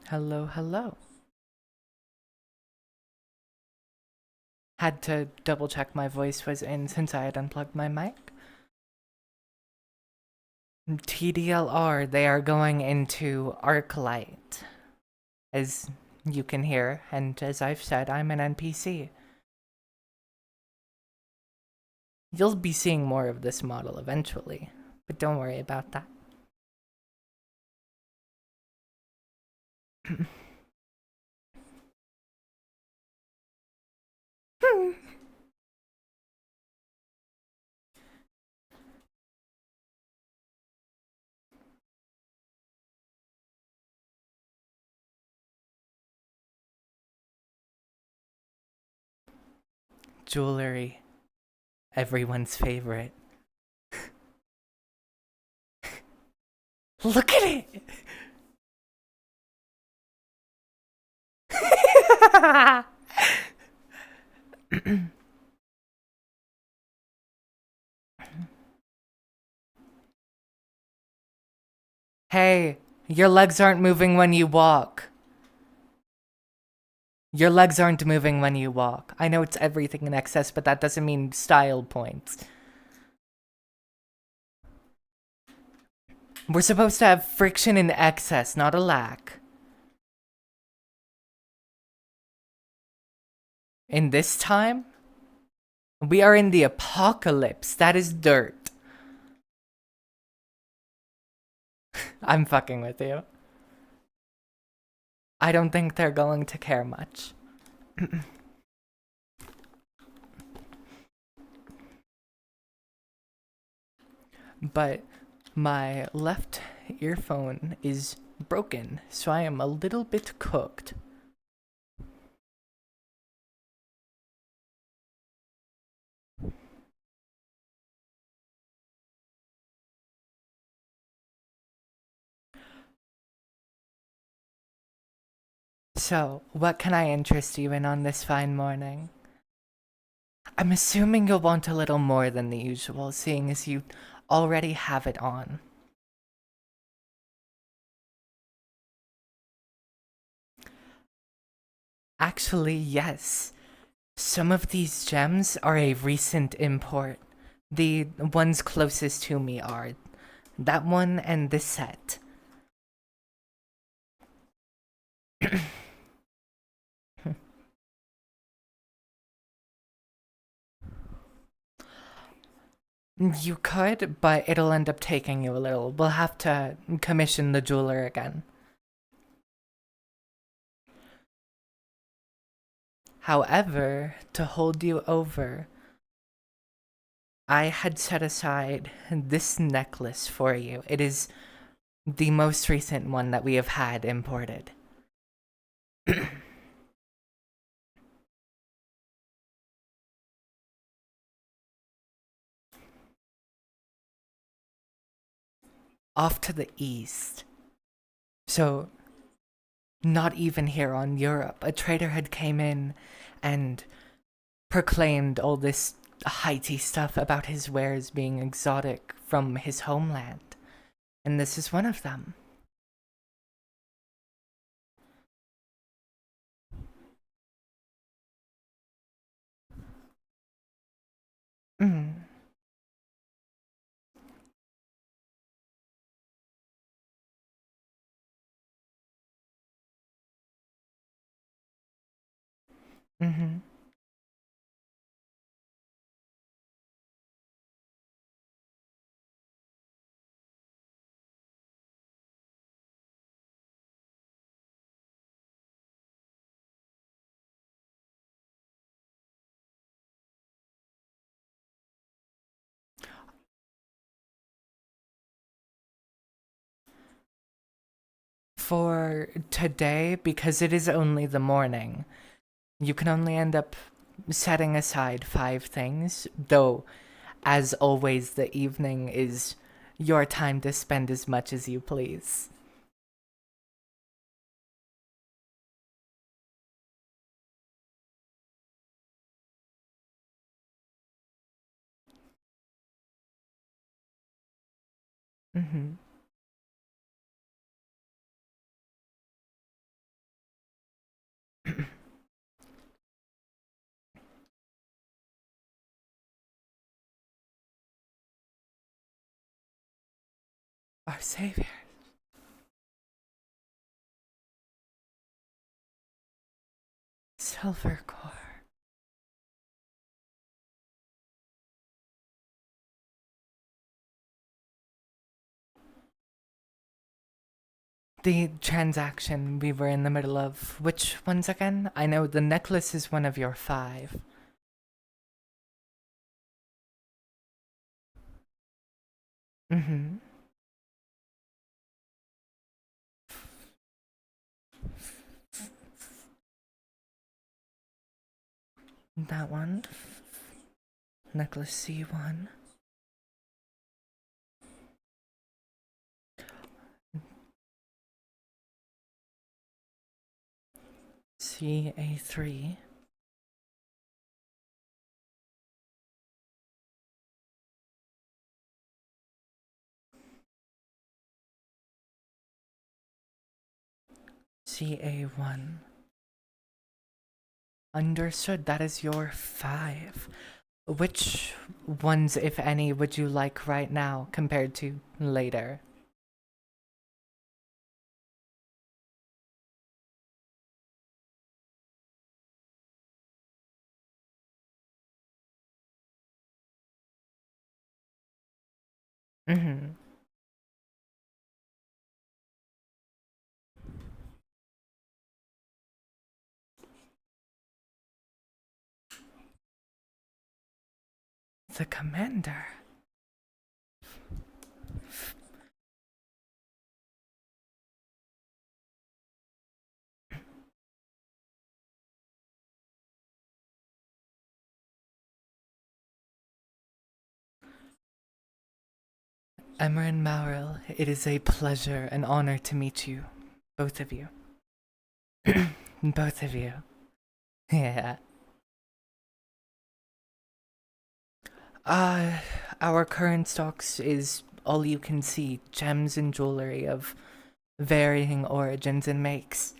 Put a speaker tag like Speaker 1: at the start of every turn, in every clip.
Speaker 1: Hello, hello. Had to double check my voice was in since I had unplugged my mic. TDLR, they are going into Arclight. As you can hear, and as I've said, I'm an NPC. You'll be seeing more of this model eventually, but don't worry about that. Jewelry. Everyone's favorite. Look at it! Hey, your legs aren't moving when you walk. Your legs aren't moving when you walk. I know it's everything in excess, but that doesn't mean style points. We're supposed to have friction in excess, not a lack. In this time, we are in the apocalypse. That is dirt. I'm fucking with you. I don't think they're going to care much. But my left earphone is broken, so I am a little bit cooked. So, what can I interest you in on this fine morning? I'm assuming you'll want a little more than the usual, seeing as you already have it on. Actually, yes. Some of these gems are a recent import. The ones closest to me are that one and this set. You could, but it'll end up taking you a little. We'll have to commission the jeweler again. However, to hold you over, I had set aside this necklace for you. It is the most recent one that we have had imported. Off to the east. So, not even here on Europe. A trader had came in and proclaimed all this heighty stuff about his wares being exotic from his homeland. And this is one of them. Mm. Mm-hmm. For today, because it is only the morning, you can only end up setting aside 5 things, though, as always, the evening is your time to spend as much as you please. Mm-hmm. Our savior. Silvercore. The transaction we were in the middle of, which ones again? I know the necklace is one of your 5. Mm-hmm. That one. Necklace C1. CA3. CA1. Understood, that is your 5. Which ones, if any, would you like right now compared to later? Mm-hmm. The commander. Emran Mauril, it is a pleasure and honor to meet you. Both of you. Both of you. Yeah. Uh, our current stocks is all you can see gems and jewelry of varying origins and makes.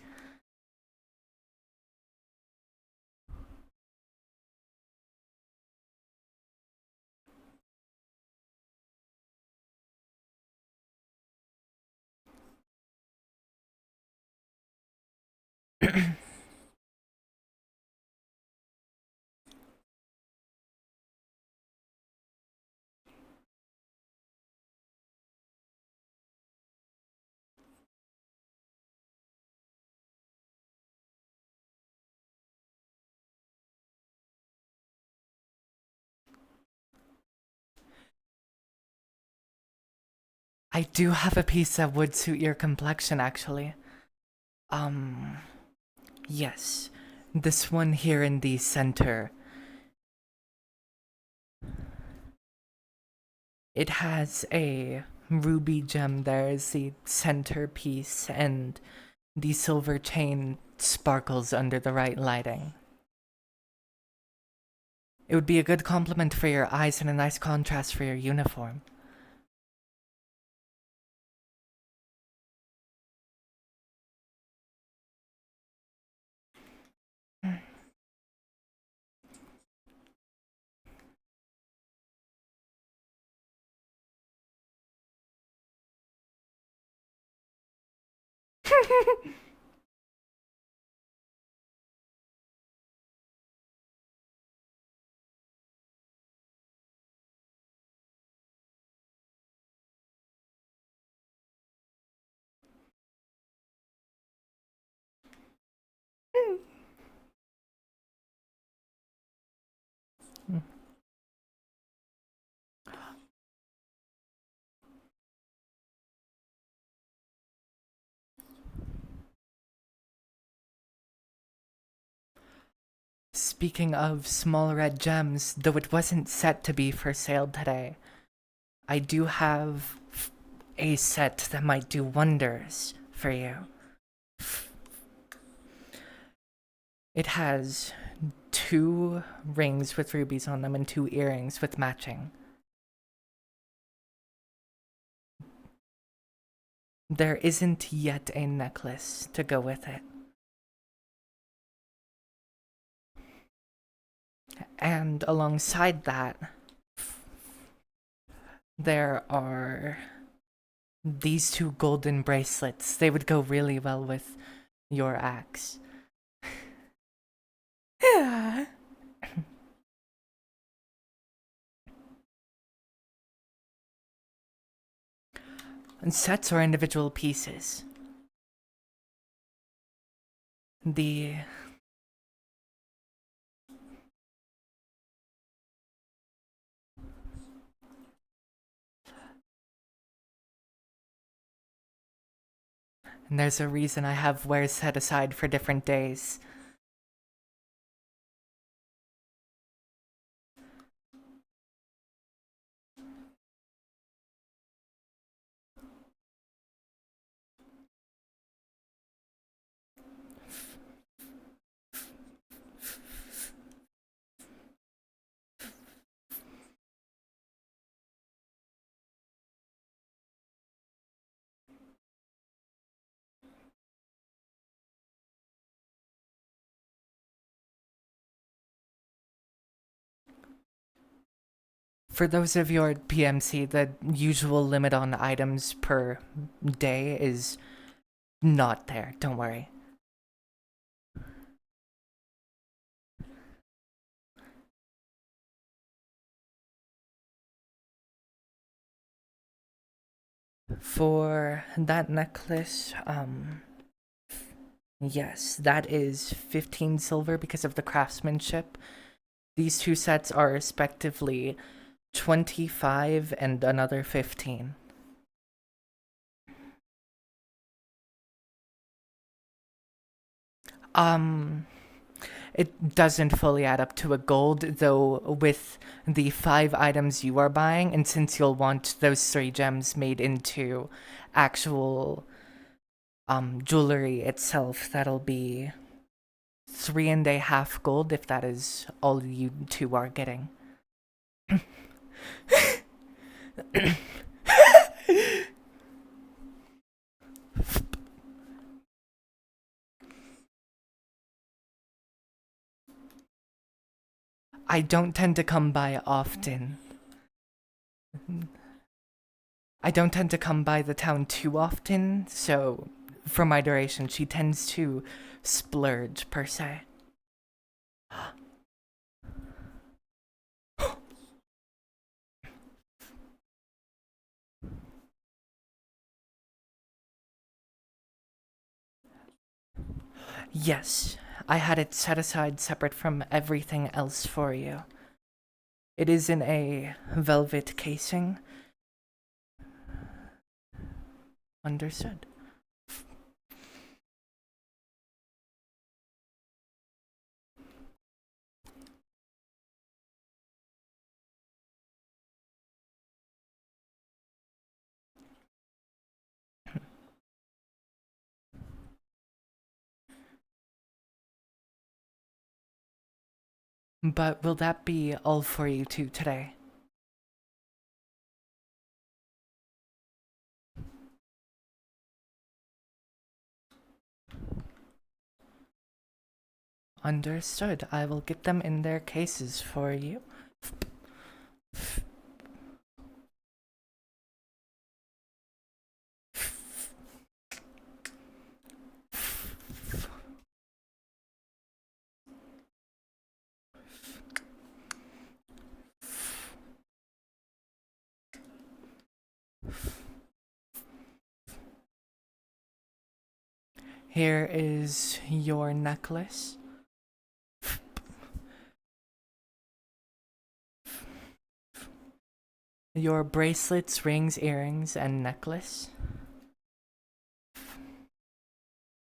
Speaker 1: I do have a piece that would suit your complexion, actually. Um, yes. This one here in the center. It has a ruby gem there as the centerpiece, and the silver chain sparkles under the right lighting. It would be a good complement for your eyes and a nice contrast for your uniform. Speaking of small red gems, though it wasn't set to be for sale today, I do have a set that might do wonders for you. It has 2 rings with rubies on them and 2 earrings with matching. There isn't yet a necklace to go with it. And alongside that, there are these two golden bracelets. They would go really well with your axe. Yeah. And sets or individual pieces. The and there's a reason I have wares set aside for different days. For those of you at PMC, the usual limit on items per day is not there, don't worry. For that necklace, yes, that is 15 silver because of the craftsmanship. These two sets are respectively 25 and another 15. It doesn't fully add up to a gold, though with the 5 items you are buying, and since you'll want those 3 gems made into actual jewelry itself, that'll be 3.5 gold if that is all you two are getting. I don't tend to come by often. I don't tend to come by the town too often, so for my duration, she tends to splurge per se. Yes, I had it set aside separate from everything else for you. It is in a velvet casing. Understood. But will that be all for you two today? Understood. I will get them in their cases for you. Here is your necklace. Your bracelets, rings, earrings, and necklace.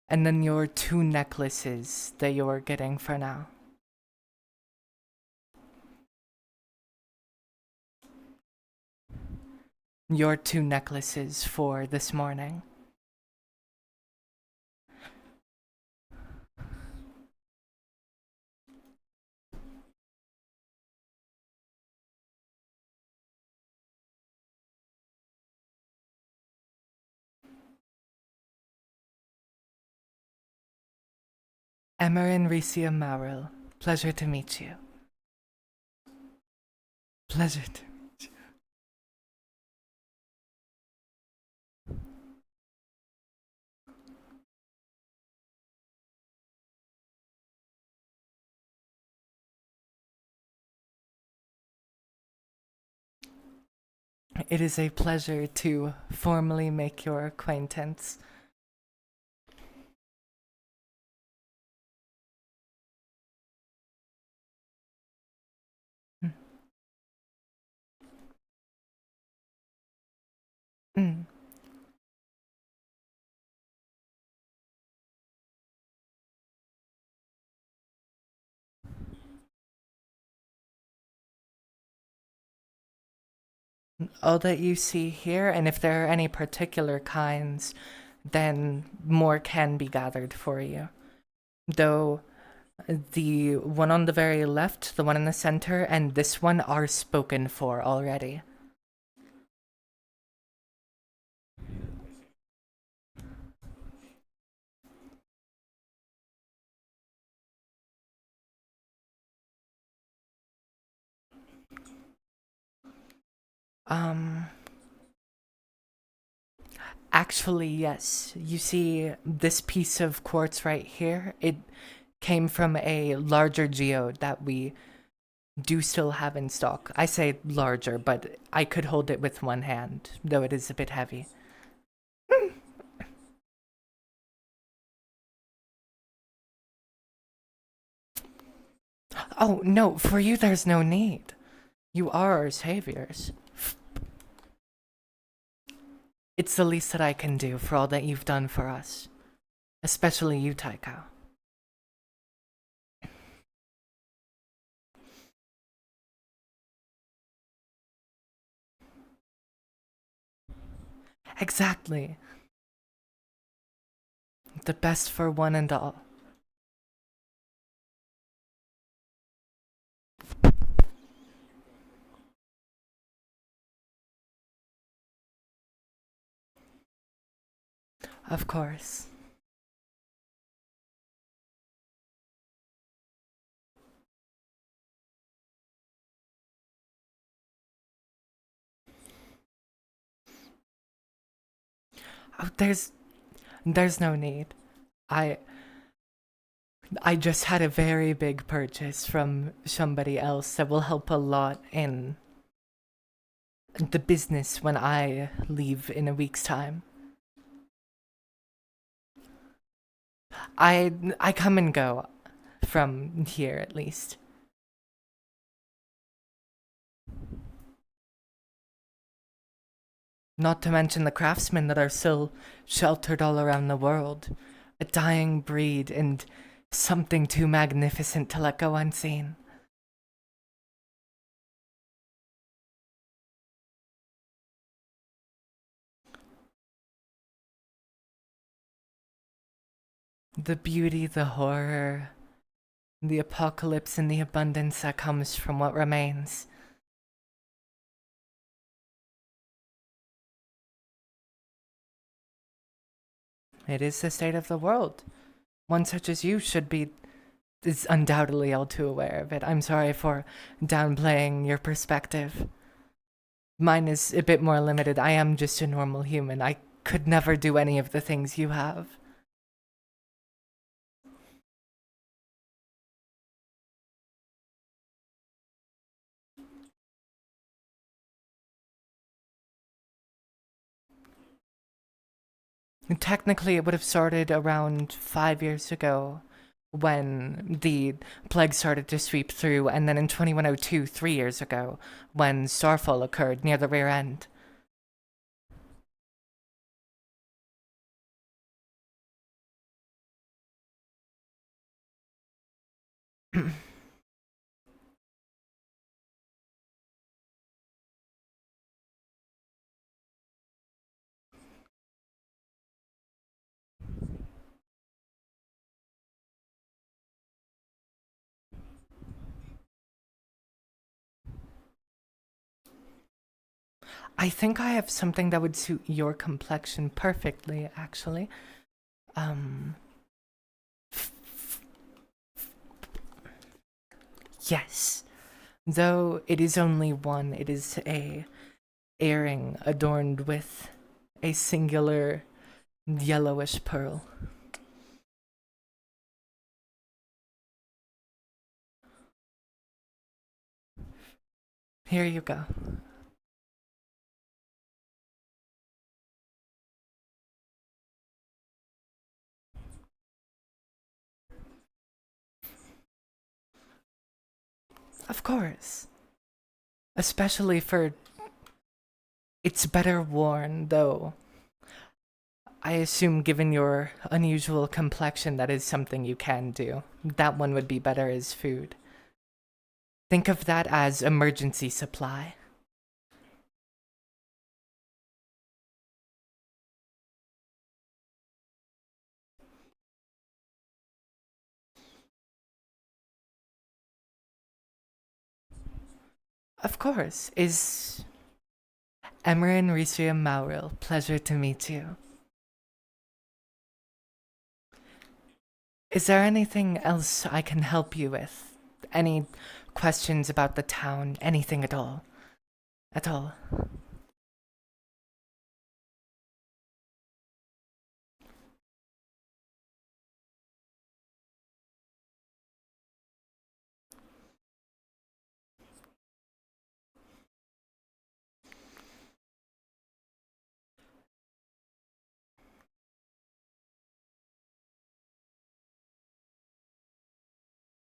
Speaker 1: And then your 2 necklaces that you're getting for now. Your 2 necklaces for this morning. Emerin Ricia Maril, pleasure to meet you. Pleasure to meet you. It is a pleasure to formally make your acquaintance. Mm. Mm. All that you see here, and if there are any particular kinds, then more can be gathered for you. Though the one on the very left, the one in the center, and this one are spoken for already. Um, Actually, yes. You see, this piece of quartz right here, it came from a larger geode that we do still have in stock. I say larger, but I could hold it with one hand, though it is a bit heavy. Oh, no, for you there's no need. You are our saviors. It's the least that I can do for all that you've done for us. Especially you, Taiko. Exactly. The best for one and all. Of course. Oh, there's no need. I I just had a very big purchase from somebody else that will help a lot in the business when I leave in a week's time. I come and go from here at least. Not to mention the craftsmen that are still sheltered all around the world. A dying breed and something too magnificent to let go unseen. The beauty, the horror, the apocalypse, and the abundance that comes from what remains. It is the state of the world. One such as you should be is undoubtedly all too aware of it. I'm sorry for downplaying your perspective. Mine is a bit more limited. I am just a normal human. I could never do any of the things you have. Technically, it would have started around 5 years ago when the plague started to sweep through, and then in 2102, 3 years ago, when starfall occurred near the rear end. I think I have something that would suit your complexion perfectly, actually. Um, yes. Though it is only one, it is a earring adorned with a singular yellowish pearl. Here you go. Of course. Especially for. It's better worn, though. I assume, given your unusual complexion, that is something you can do. That one would be better as food. Think of that as emergency supply. Of course. Is Emran Risia Mauril, pleasure to meet you. Is there anything else I can help you with? Any questions about the town? Anything at all? At all?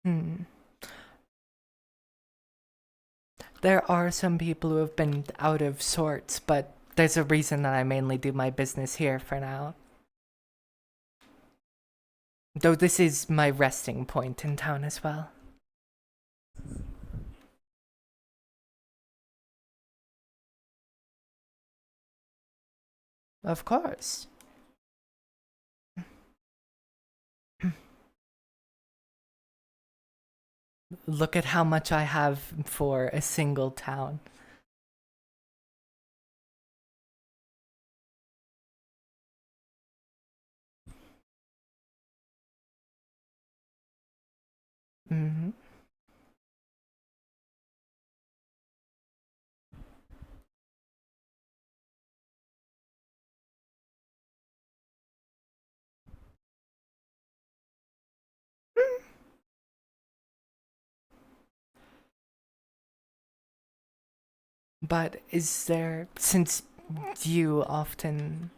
Speaker 1: Hmm. There are some people who have been out of sorts, but there's a reason that I mainly do my business here for now. Though this is my resting point in town as well. Of course. Look at how much I have for a single town. Hmm. But is there, you often,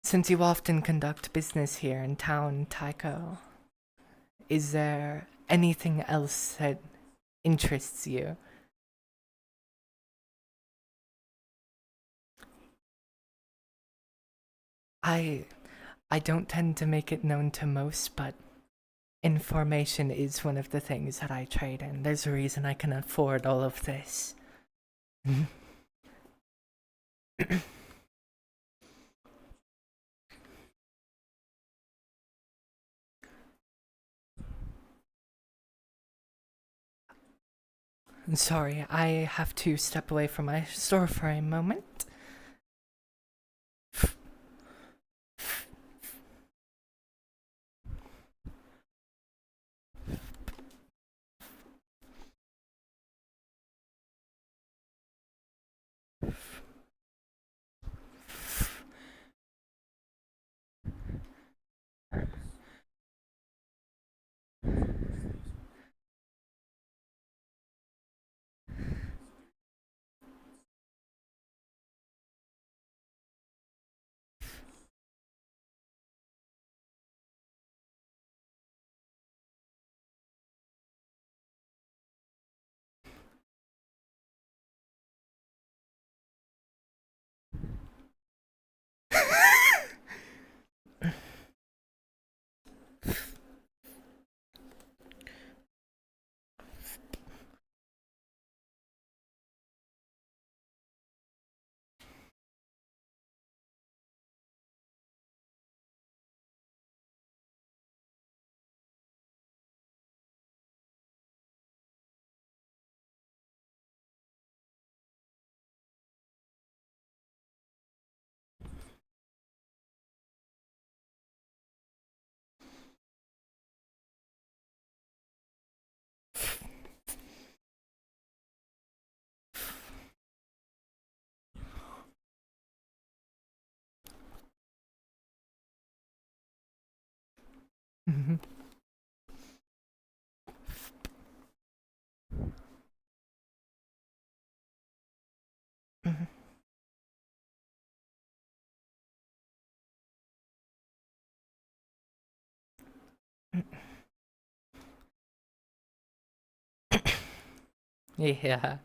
Speaker 1: since you often conduct business here in town, Tycho, is there anything else that interests you? I I don't tend to make it known to most, but information is one of the things that I trade in. There's a reason I can afford all of this. Sorry, I have to step away from my store for a moment. Mhm. Mhm. Yeah.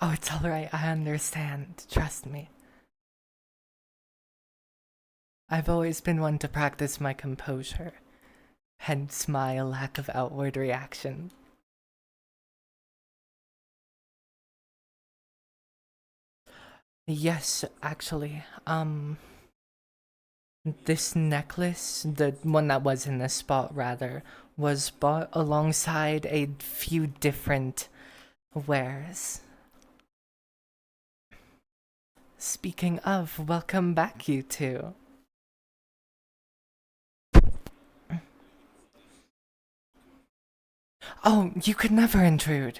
Speaker 1: Oh, it's alright, I understand. Trust me. I've always been one to practice my composure, hence my lack of outward reaction. Yes, actually, this necklace, the one that was in the spot rather, was bought alongside a few different wares. Speaking of, welcome back, you two. Oh, you could never intrude.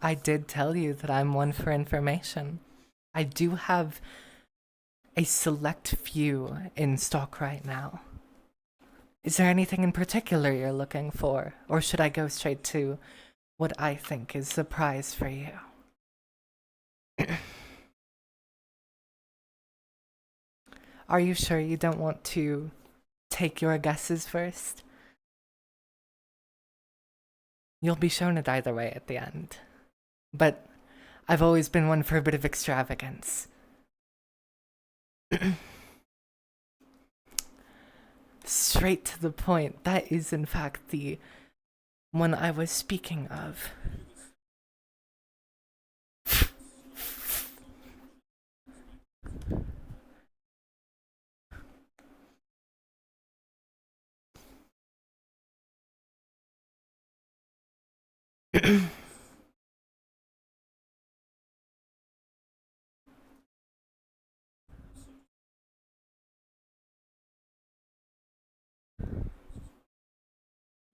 Speaker 1: I did tell you that I'm one for information. I do have a select few in stock right now. Is there anything in particular you're looking for, or should I go straight to what I think is the prize for you? Are you sure you don't want to take your guesses first? You'll be shown it either way at the end. But I've always been one for a bit of extravagance. Straight to the point, that is in fact the one I was speaking of.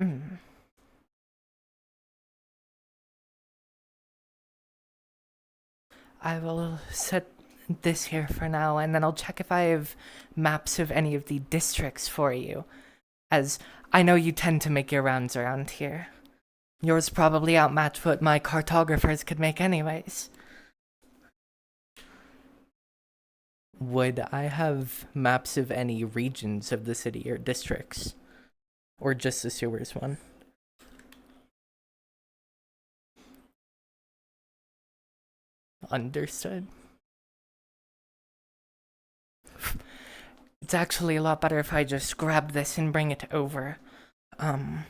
Speaker 1: Mm. I will set this here for now, and then I'll check if I have maps of any of the districts for you, as I know you tend to make your rounds around here. Yours probably outmatch what my cartographers could make anyways. Would I have maps of any regions of the city or districts? Or just the sewers one? Understood. It's actually a lot better if I just grab this and bring it over. Um.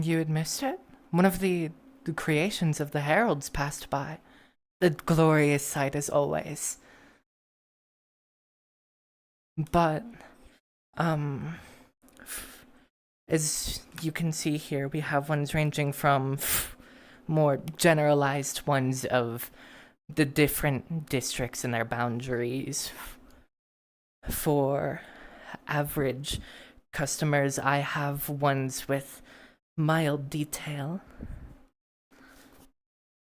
Speaker 1: You had missed it? One of the creations of the heralds passed by. A glorious sight as always. But, um, as you can see here, we have ones ranging from more generalized ones of the different districts and their boundaries. For average customers, I have ones with mild detail.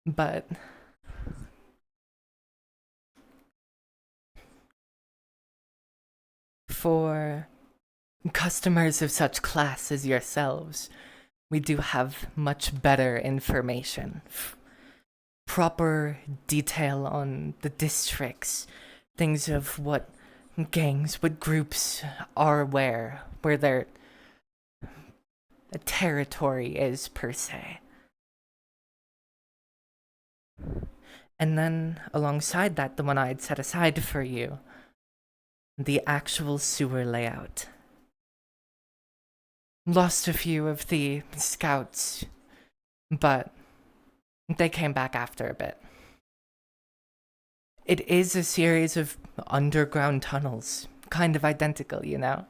Speaker 1: But for customers of such class as yourselves, we do have much better information. Proper detail on the districts, things of what gangs, what groups are where their territory is per se. And then alongside that, the one I'd set aside for you, the actual sewer layout. Lost a few of the scouts, but they came back after a bit. It is a series of underground tunnels, kind of identical, you know?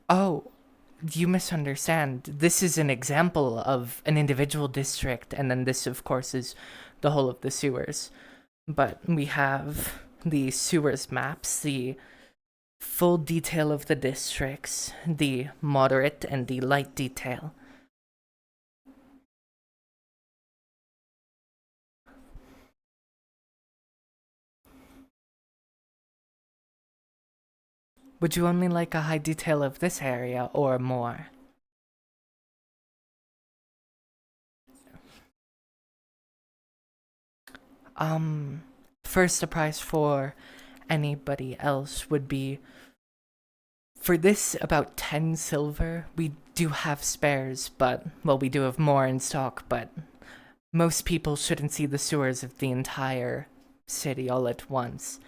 Speaker 1: Oh, you misunderstand. This is an example of an individual district, and then this, of course, is the whole of the sewers. But we have the sewers maps, the full detail of the districts, the moderate and the light detail. Would you only like a high detail of this area or more? First, the price for anybody else would be for this about 10 silver. We do have spares, but, well, we do have more in stock, but most people shouldn't see the sewers of the entire city all at once.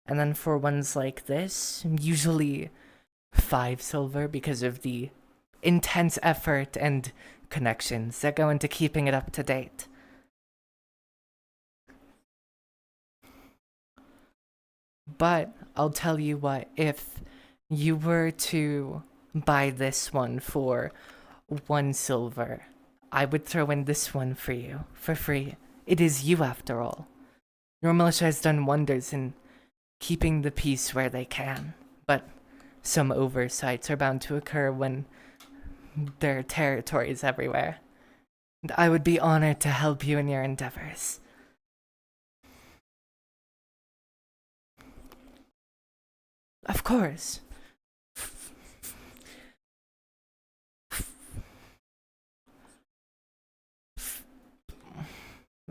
Speaker 1: And then for ones like this, usually 5 silver because of the intense effort and connections that go into keeping it up to date. But I'll tell you what, if you were to buy this one for 1 silver, I would throw in this one for you, for free. It is you after all. Your militia has done wonders in keeping the peace where they can, but some oversights are bound to occur when there are territories everywhere. And I would be honored to help you in your endeavors. Of course.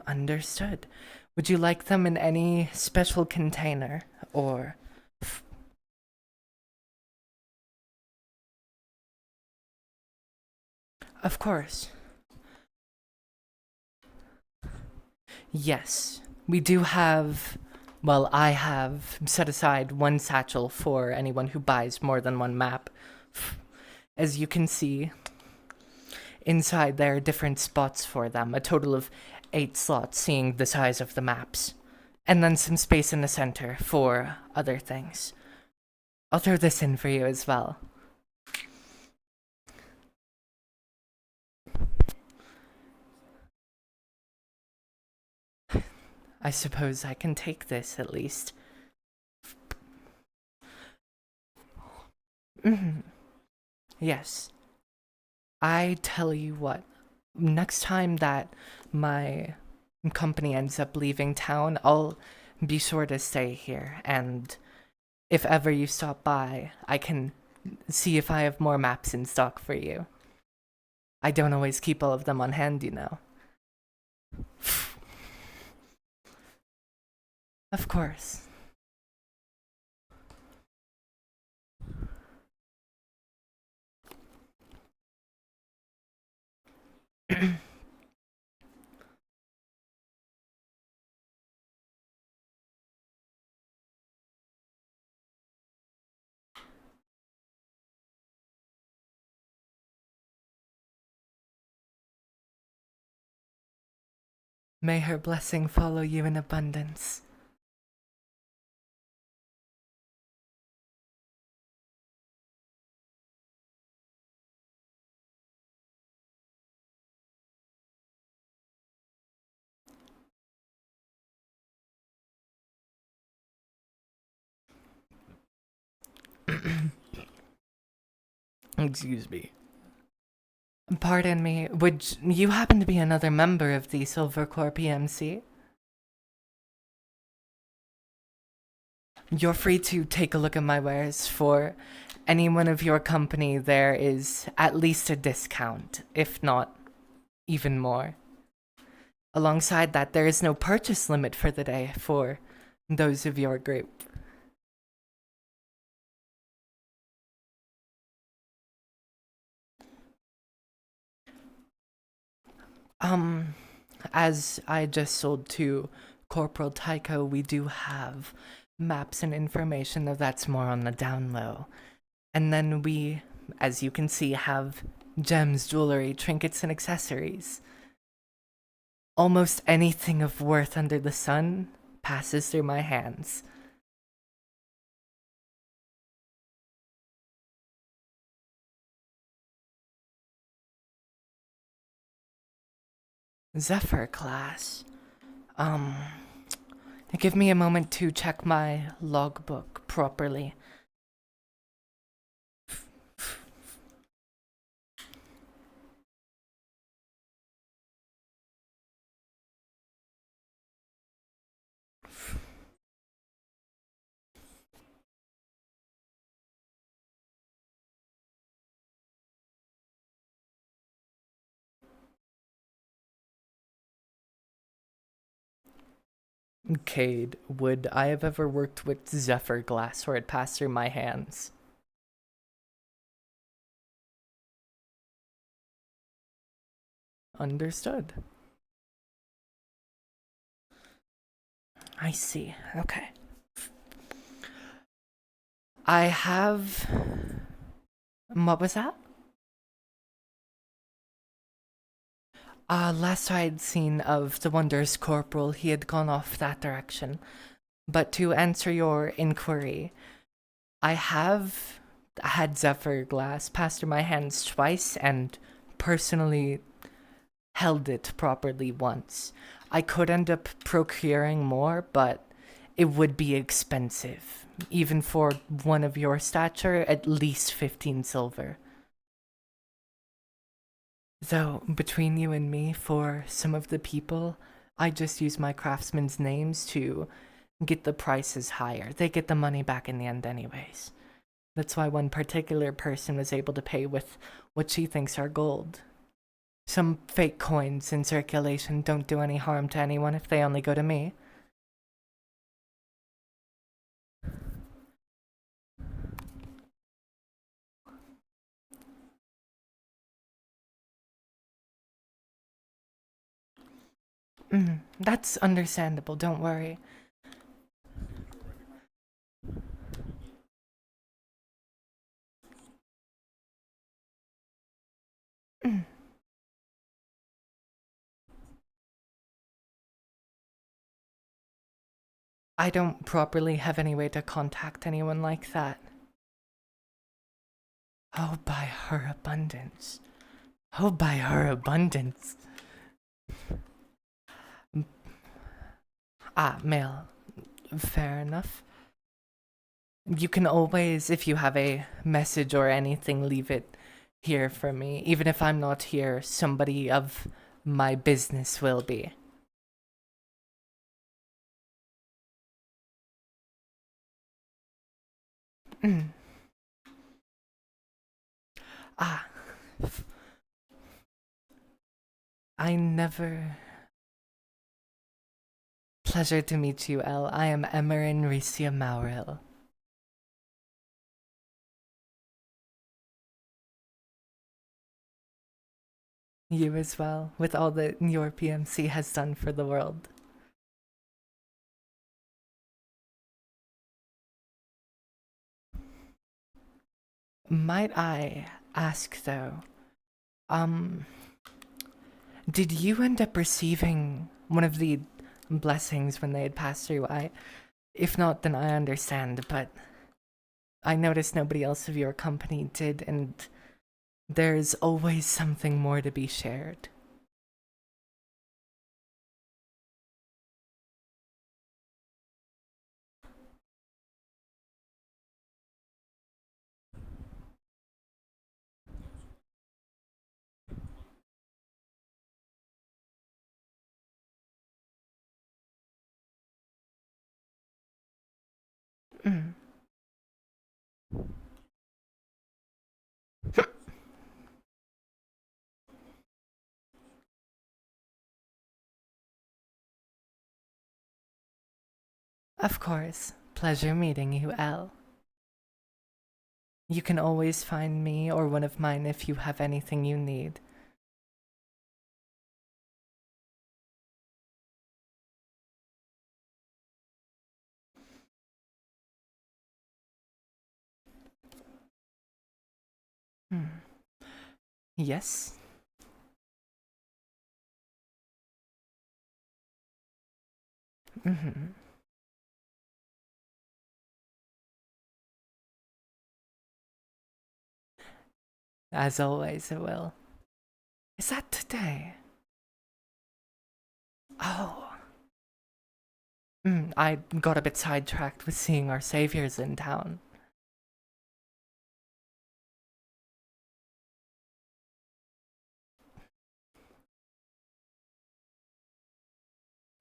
Speaker 1: Understood. Would you like them in any special container, or... Of course. Yes, we do have... Well, I have set aside 1 satchel for anyone who buys more than 1 map. As you can see, inside there are different spots for them, a total of 8 slots seeing the size of the maps. And then some space in the center for other things. I'll throw this in for you as well. I suppose I can take this at least. Yes. I tell you what, next time that my company ends up leaving town, I'll be sure to stay here, and if ever you stop by, I can see if I have more maps in stock for you. I don't always keep all of them on hand, you know. Of course. May her blessing follow you in abundance. Excuse me. Pardon me, would you happen to be another member of the Silvercore PMC? You're free to take a look at my wares. For anyone of your company, there is at least a discount, if not even more. Alongside that, there is no purchase limit for the day for those of your group. As I just sold to Corporal Tycho, we do have maps and information, though that's more on the down low. And then we, as you can see, have gems, jewelry, trinkets, and accessories. Almost anything of worth under the sun passes through my hands. Zephyr class. Give me a moment to check my logbook properly. Cade, would I have ever worked with Zephyr glass or it passed through my hands? Understood. I see. Okay. I have. What was that? Last I had seen of the Wondrous Corporal, he had gone off that direction. But to answer your inquiry, I have had Zephyr glass pass through my hands twice and personally held it properly once. I could end up procuring more, but it would be expensive. Even for one of your stature, at least 15 silver. Though, between you and me, for some of the people, I just use my craftsmen's names to get the prices higher. They get the money back in the end anyways. That's why one particular person was able to pay with what she thinks are gold. Some fake coins in circulation don't do any harm to anyone if they only go to me. That's understandable, don't worry. I don't properly have any way to contact anyone like that. Oh, by her abundance. Oh, by her abundance. Mail. Fair enough. You can always, if you have a message or anything, leave it here for me. Even if I'm not here, somebody of my business will be. Ah, I never pleasure to meet you, El. I am Emerin Ricia Mauril. You as well, with all that your PMC has done for the world. Might I ask though, um, did you end up receiving one of the blessings when they had passed through? If not, then I understand, but I noticed nobody else of your company did, and there's always something more to be shared. Mm. Of course. Pleasure meeting you, Elle. You can always find me or one of mine if you have anything you need. Hmm. Yes? Mm-hmm. As always, it will. Is that today? Oh. I got a bit sidetracked with seeing our saviors in town.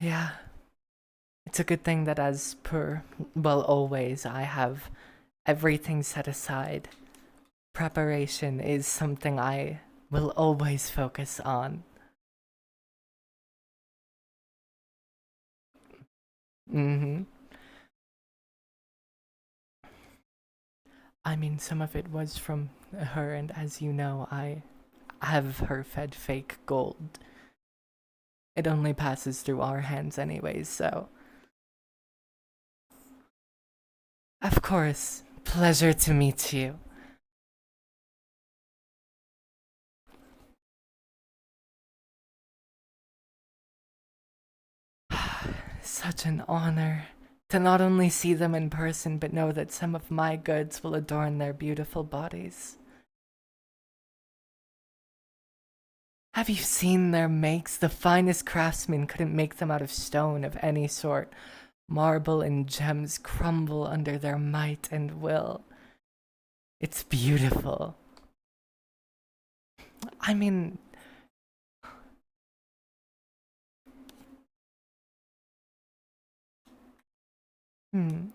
Speaker 1: Yeah. It's a good thing that as per, well, always, I have everything set aside. Preparation is something I will always focus on. Mm-hmm. I mean, some of it was from her, and as you know, I have her fed fake gold. It only passes through our hands anyways, so. Of course, pleasure to meet you. Such an honor to not only see them in person, but know that some of my goods will adorn their beautiful bodies. Have you seen their makes? The finest craftsmen couldn't make them out of stone of any sort. Marble and gems crumble under their might and will. It's beautiful. I mean, hmm.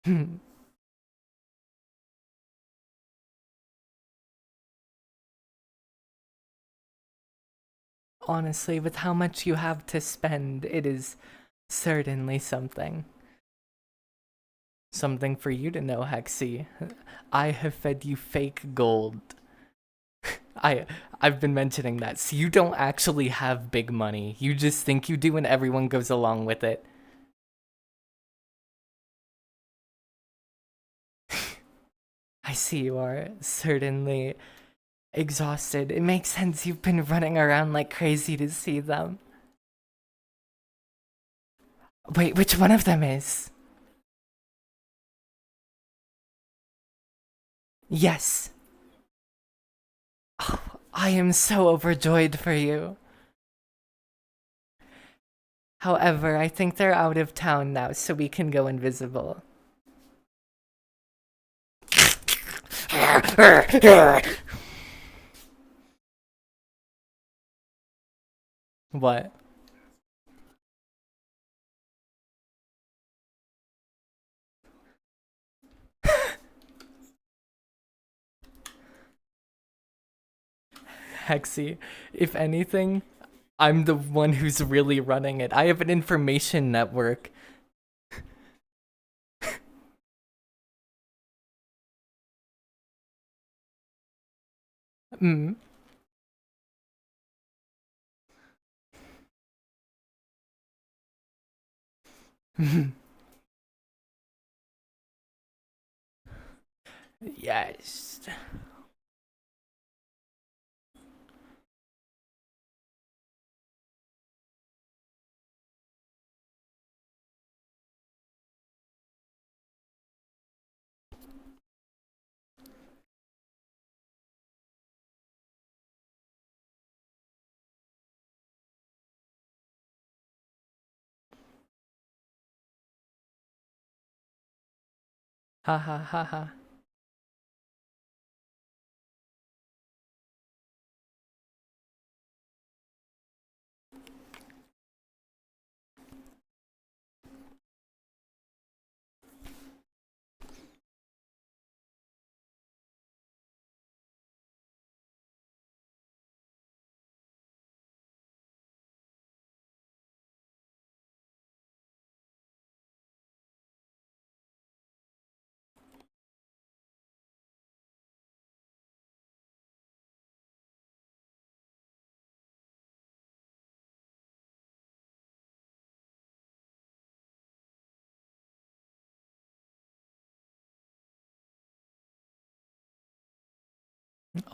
Speaker 1: Hmm. Honestly, with how much you have to spend, it is certainly something. Something for you to know, Hexy. I have fed you fake gold. I I've been mentioning that. So you don't actually have big money. You just think you do and everyone goes along with it. I see you are certainly exhausted. It makes sense you've been running around like crazy to see them. Wait, which one of them is? Yes. Oh, I am so overjoyed for you. However, I think they're out of town now, so we can go invisible. What? Hexy, if anything, I'm the one who's really running it. I have an information network. Mm. Yes. Ha ha ha ha.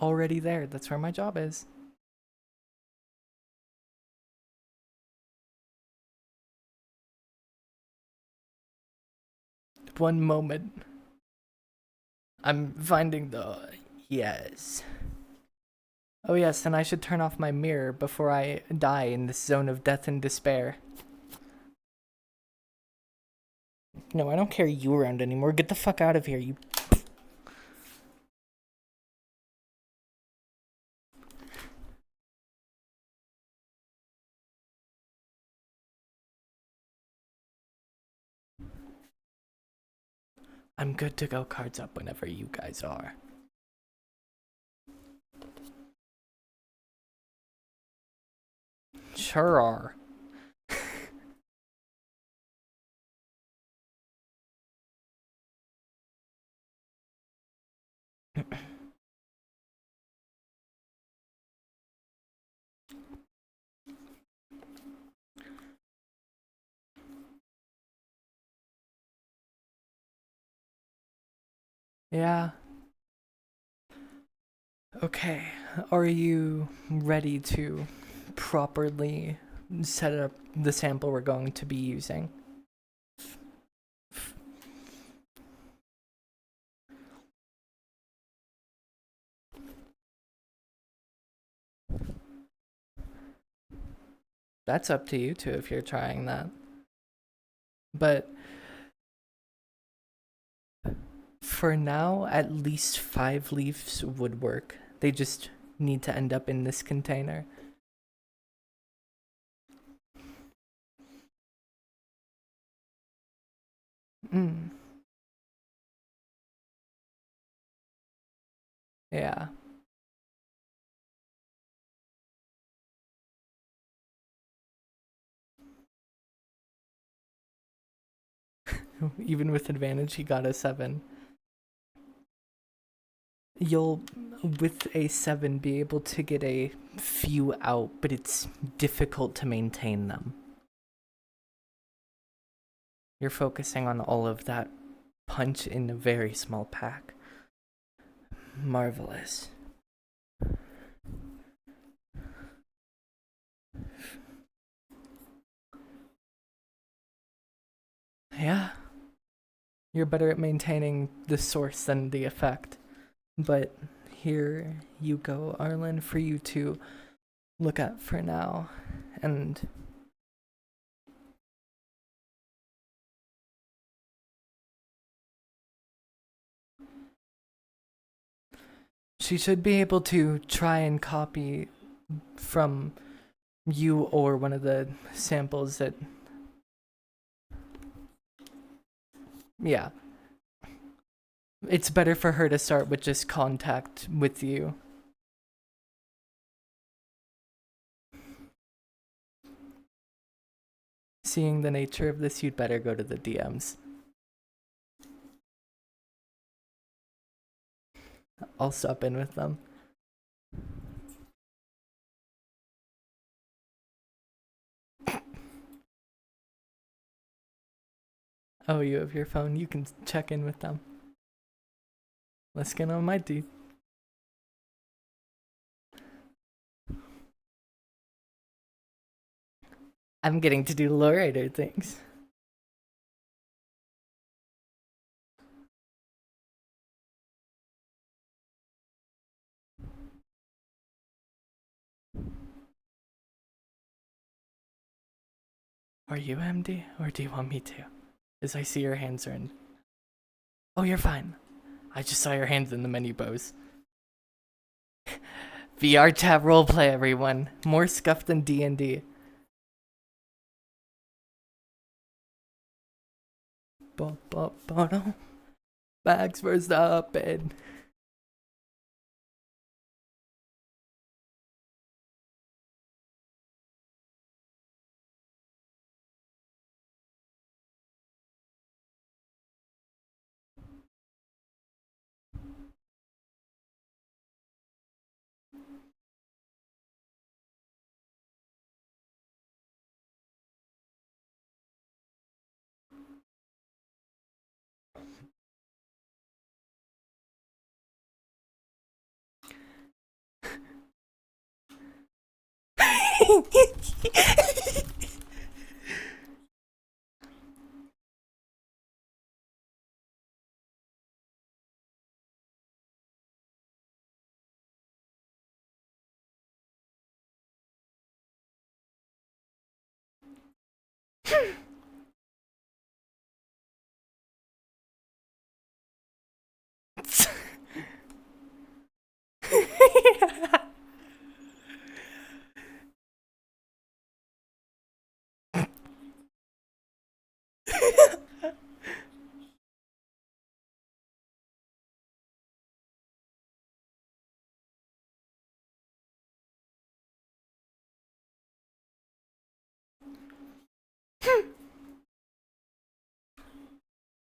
Speaker 1: Already there. That's where my job is. One moment. I'm finding the... Yes. Oh yes, and I should turn off my mirror before I die in this zone of death and despair. No, I don't carry you around anymore. Get the fuck out of here, you... I'm good to go, cards up whenever you guys are. Sure are. Yeah. Okay, are you ready to properly set up the sample we're going to be using? That's up to you too if you're trying that. But for now, at least 5 leaves would work. They just need to end up in this container. Mm. Yeah. Even with advantage, he got a 7. You'll, with a 7, be able to get a few out, but it's difficult to maintain them. You're focusing on all of that punch in a very small pack. Marvelous. Yeah. You're better at maintaining the source than the effect. But here you go, Arlen, for you to look at for now. And she should be able to try and copy from you or one of the samples that... Yeah. It's better for her to start with just contact with you. Seeing the nature of this, you'd better go to the DMs. I'll stop in with them. Oh, you have your phone. You can check in with them. Let's get on my dude. I'm getting to do lowrider things. Are you MD, or do you want me to? As I see your hands are in. Oh, you're fine. I just saw your hands in the menu bows. VR chat roleplay, everyone. More scuff than D&D. Bags for stopping.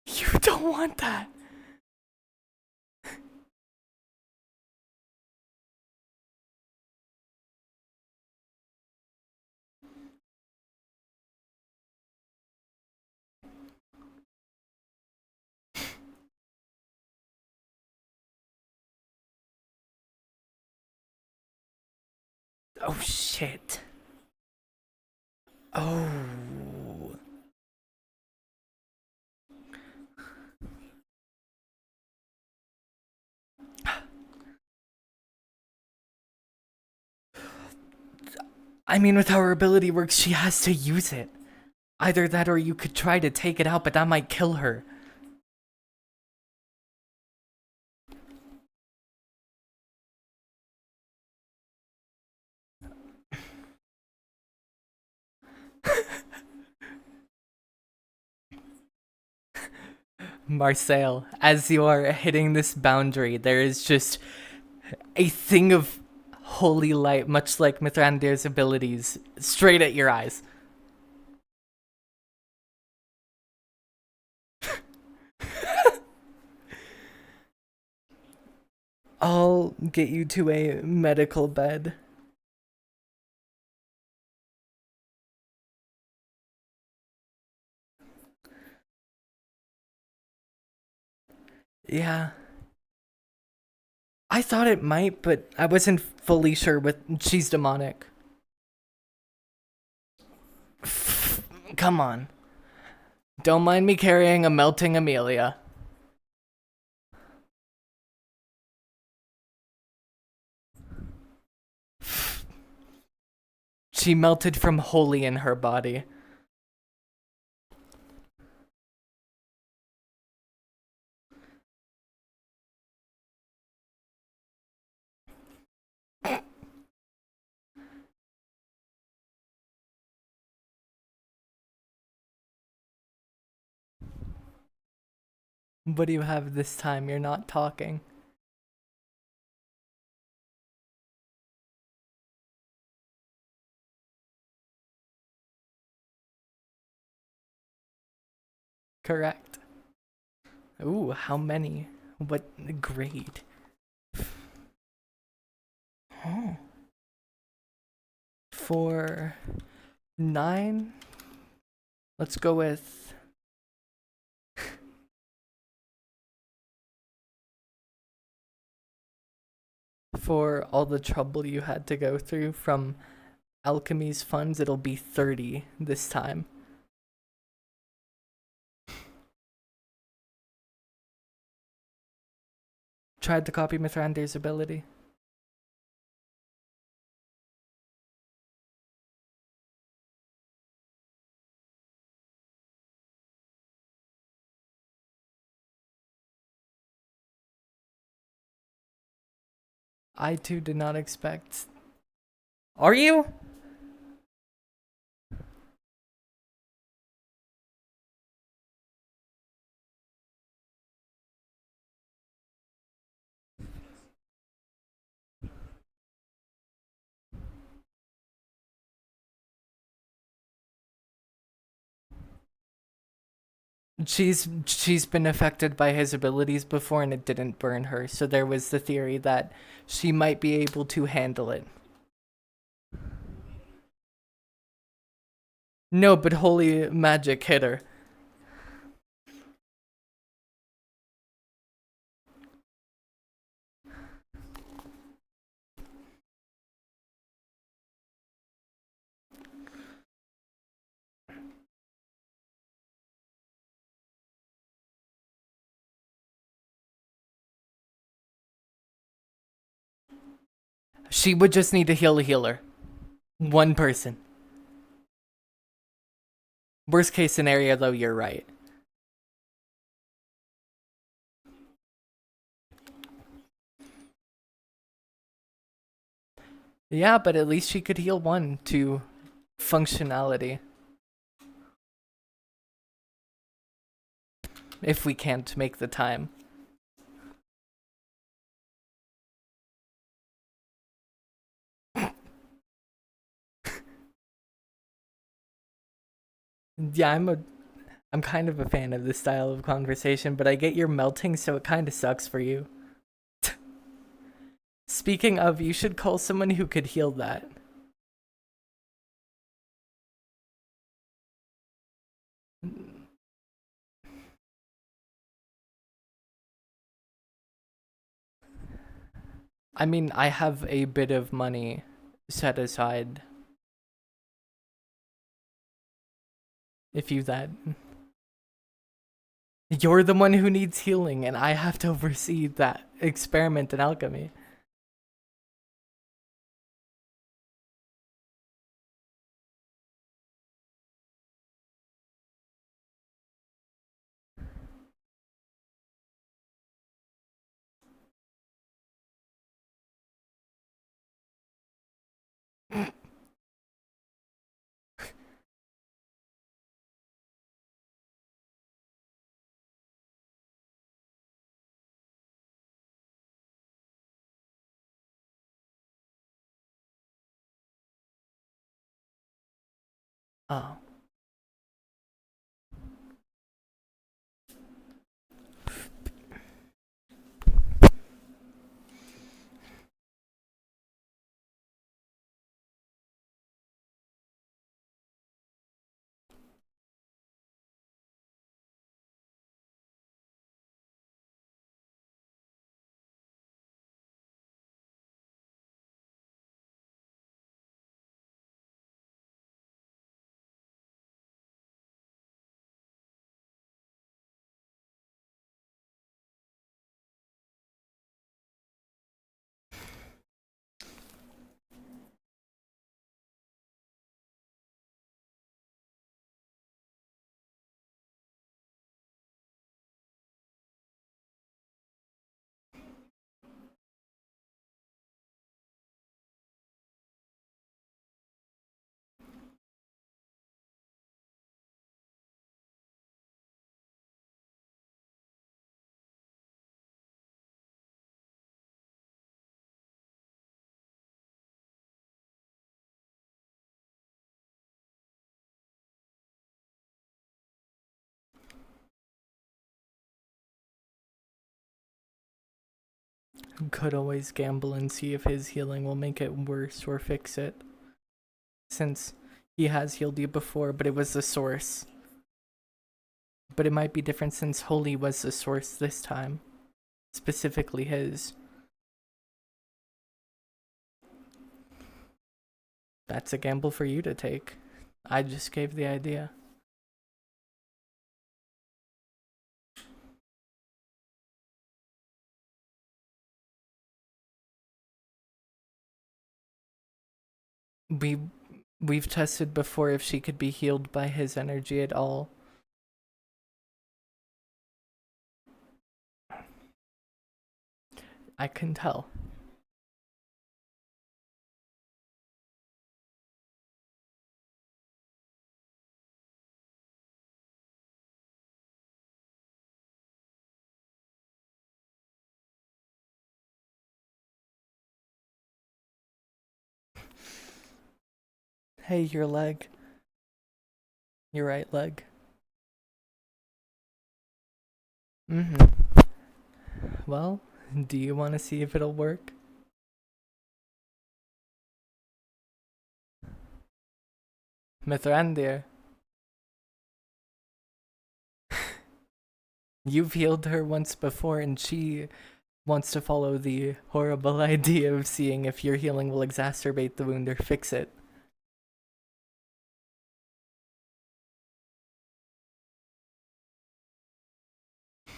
Speaker 1: You don't want that. Oh shit. Oh. I mean, with how her ability works, she has to use it. Either that or you could try to take it out, but that might kill her. Marcel, as you are hitting this boundary, there is just a thing of holy light, much like Mithrandir's abilities, straight at your eyes. I'll get you to a medical bed. Yeah. I thought it might, but I wasn't fully sure with she's demonic. Come on. Don't mind me carrying a melting Amelia. She melted from holy in her body. What do you have this time? You're not talking. Correct. Ooh, how many? What grade? Oh. For 9, let's go with for all the trouble you had to go through from alchemy's funds, it'll be 30 this time. Tried to copy Mithrandir's ability. I too did not expect. Are you? She's been affected by his abilities before and it didn't burn her, so there was the theory that she might be able to handle it. No, but holy magic hit her. She would just need to heal a healer. One person. Worst case scenario, though, you're right. Yeah, but at least she could heal one to functionality. If we can't make the time. Yeah, I'm kind of a fan of this style of conversation, but I get you're melting, so it kind of sucks for you. Speaking of, you should call someone who could heal that. I mean, I have a bit of money set aside. If you that. You're the one who needs healing, and I have to oversee that experiment in alchemy. Oh. Could always gamble and see if his healing will make it worse or fix it. Since he has healed you before, but it was the source. But it might be different since Holy was the source this time. Specifically his. That's a gamble for you to take. I just gave the idea. We've tested before if she could be healed by his energy at all. I can tell. Hey, your leg. Your right leg. Well, do you want to see if it'll work? Mithrandir. You've healed her once before and she wants to follow the horrible idea of seeing if your healing will exacerbate the wound or fix it.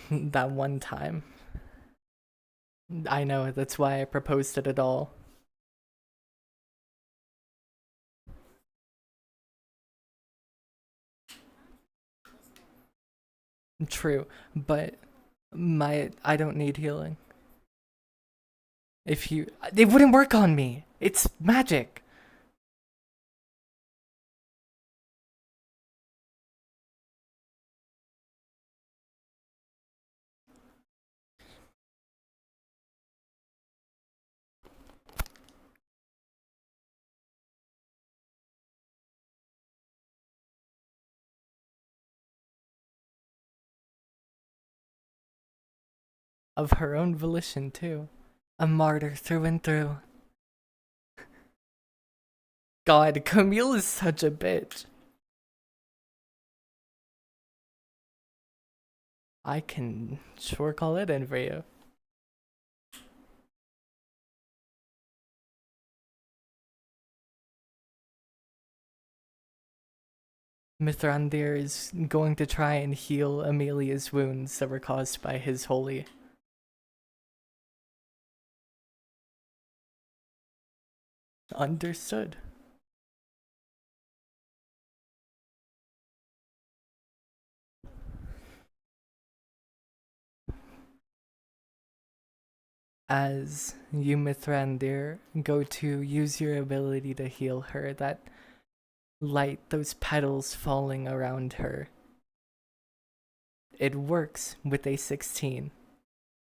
Speaker 1: That one time. I know, that's why I proposed it at all. True, but I don't need healing. If you, it wouldn't work on me. It's magic. Of her own volition, too. A martyr through and through. God, Kamille is such a bitch. I can sure call it in for you. Mithrandir is going to try and heal Amelia's wounds that were caused by his holy. Understood. As you, Mithrandir, go to use your ability to heal her, that light, those petals falling around her, it works with a 16.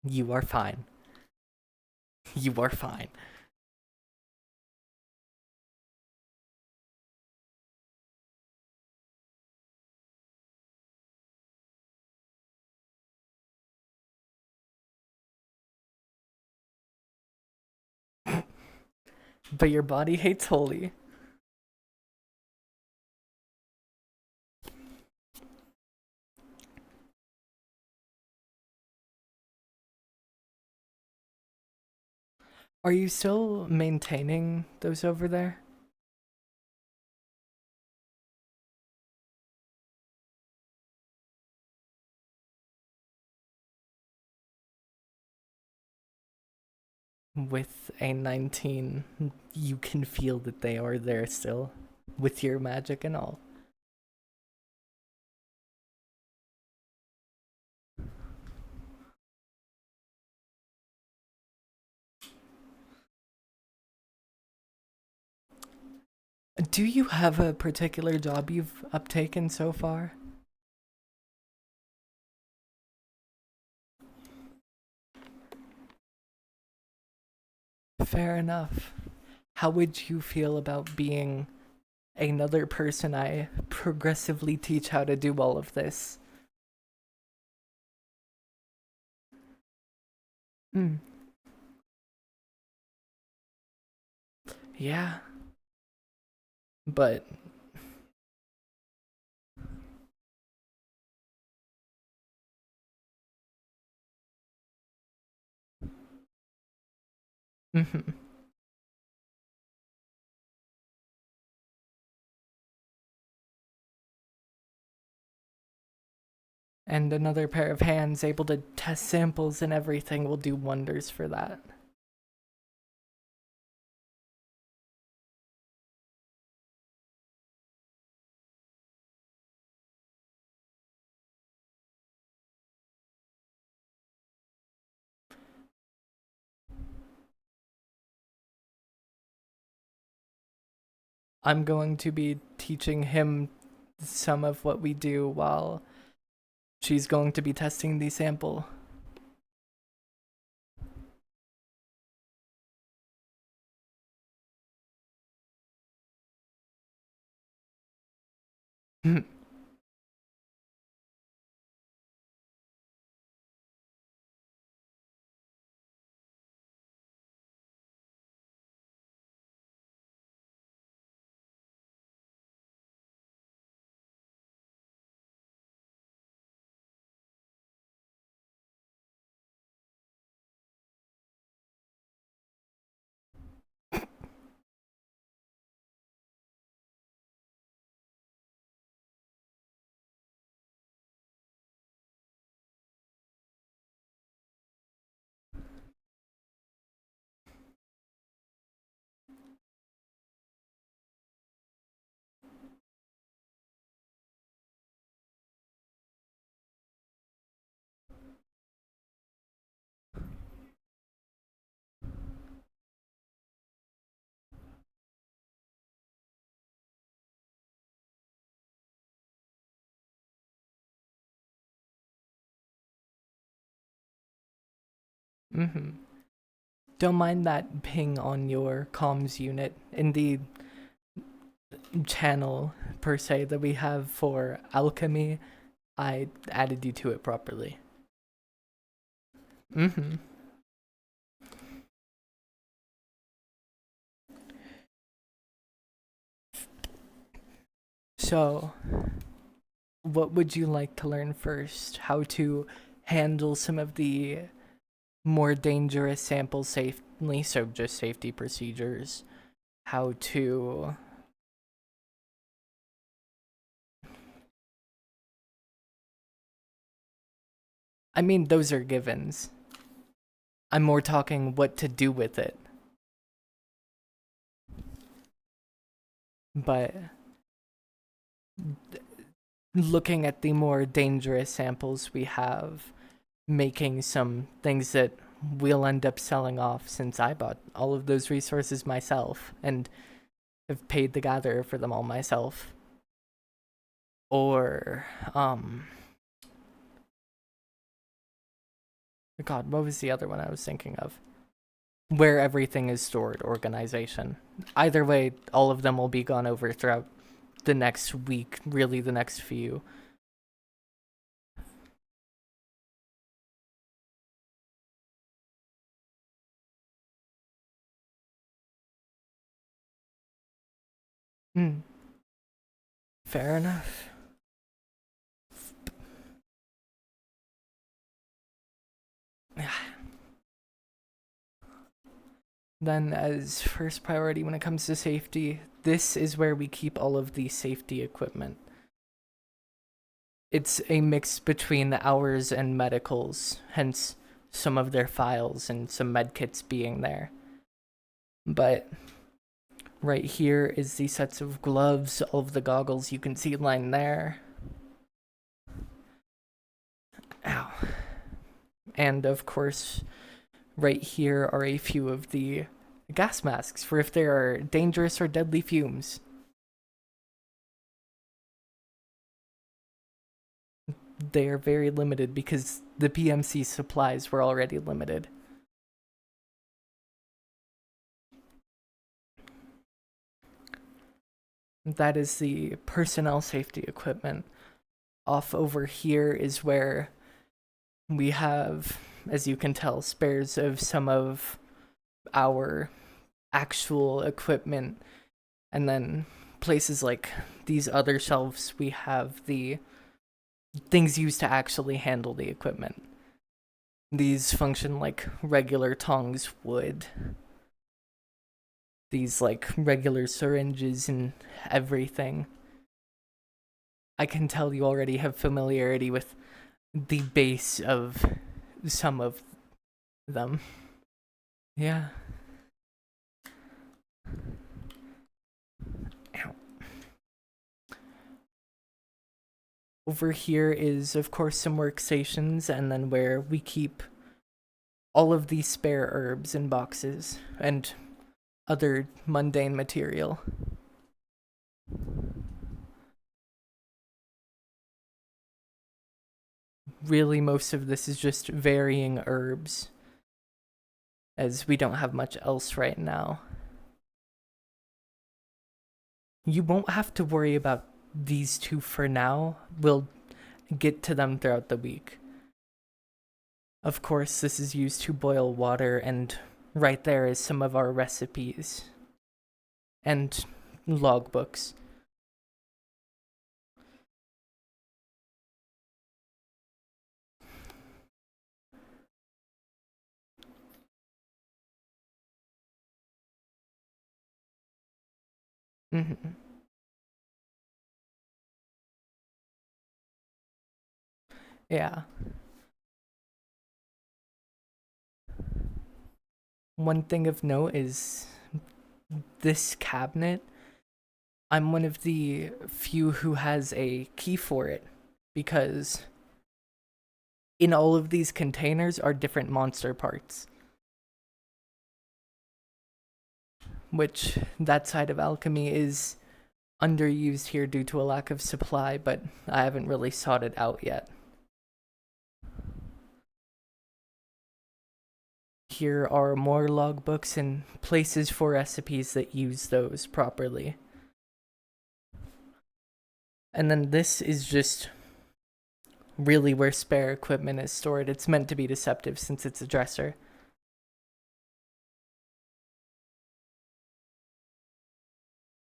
Speaker 1: You are fine. You are fine. But your body hates holy. Are you still maintaining those over there? With a 19, you can feel that they are there still, with your magic and all. Do you have a particular job you've uptaken so far? Fair enough. How would you feel about being another person I progressively teach how to do all of this? Yeah. But mhm. And another pair of hands able to test samples and everything will do wonders for that. I'm going to be teaching him some of what we do while she's going to be testing the sample. Mm-hmm. Don't mind that ping on your comms unit in the channel per se that we have for alchemy. I added you to it properly. Mm-hmm. So, what would you like to learn first? How to handle some of the more dangerous samples safely, so just safety procedures. How to. I mean, those are givens. I'm more talking what to do with it. But looking at the more dangerous samples we have, making some things that we'll end up selling off since I bought all of those resources myself and have paid the gatherer for them all myself. Or, God, what was the other one I was thinking of? Where everything is stored organization. Either way, all of them will be gone over throughout the next week, really the next few. Hmm. Fair enough. Then, as first priority when it comes to safety, this is where we keep all of the safety equipment. It's a mix between ours and medicals, hence some of their files and some medkits being there. But right here is the sets of gloves, all of the goggles you can see lying there. Ow. And of course, right here are a few of the gas masks for if there are dangerous or deadly fumes. They are very limited because the PMC supplies were already limited. That is the personnel safety equipment. Off over here is where we have, as you can tell, spares of some of our actual equipment. And then places like these other shelves, we have the things used to actually handle the equipment. These function like regular tongs would. These like regular syringes and everything. I can tell you already have familiarity with the base of some of them. Yeah. Ow. Over here is, of course, some workstations, and then where we keep all of these spare herbs in boxes and other mundane material. Really, most of this is just varying herbs, as we don't have much else right now. You won't have to worry about these two for now. We'll get to them throughout the week. Of course, this is used to boil water, and right there is some of our recipes and logbooks. Mm-hmm. Yeah. One thing of note is this cabinet. I'm one of the few who has a key for it, because in all of these containers are different monster parts. Which, that side of alchemy is underused here due to a lack of supply, but I haven't really sought it out yet. Here are more logbooks and places for recipes that use those properly. And then this is just really where spare equipment is stored. It's meant to be deceptive since it's a dresser.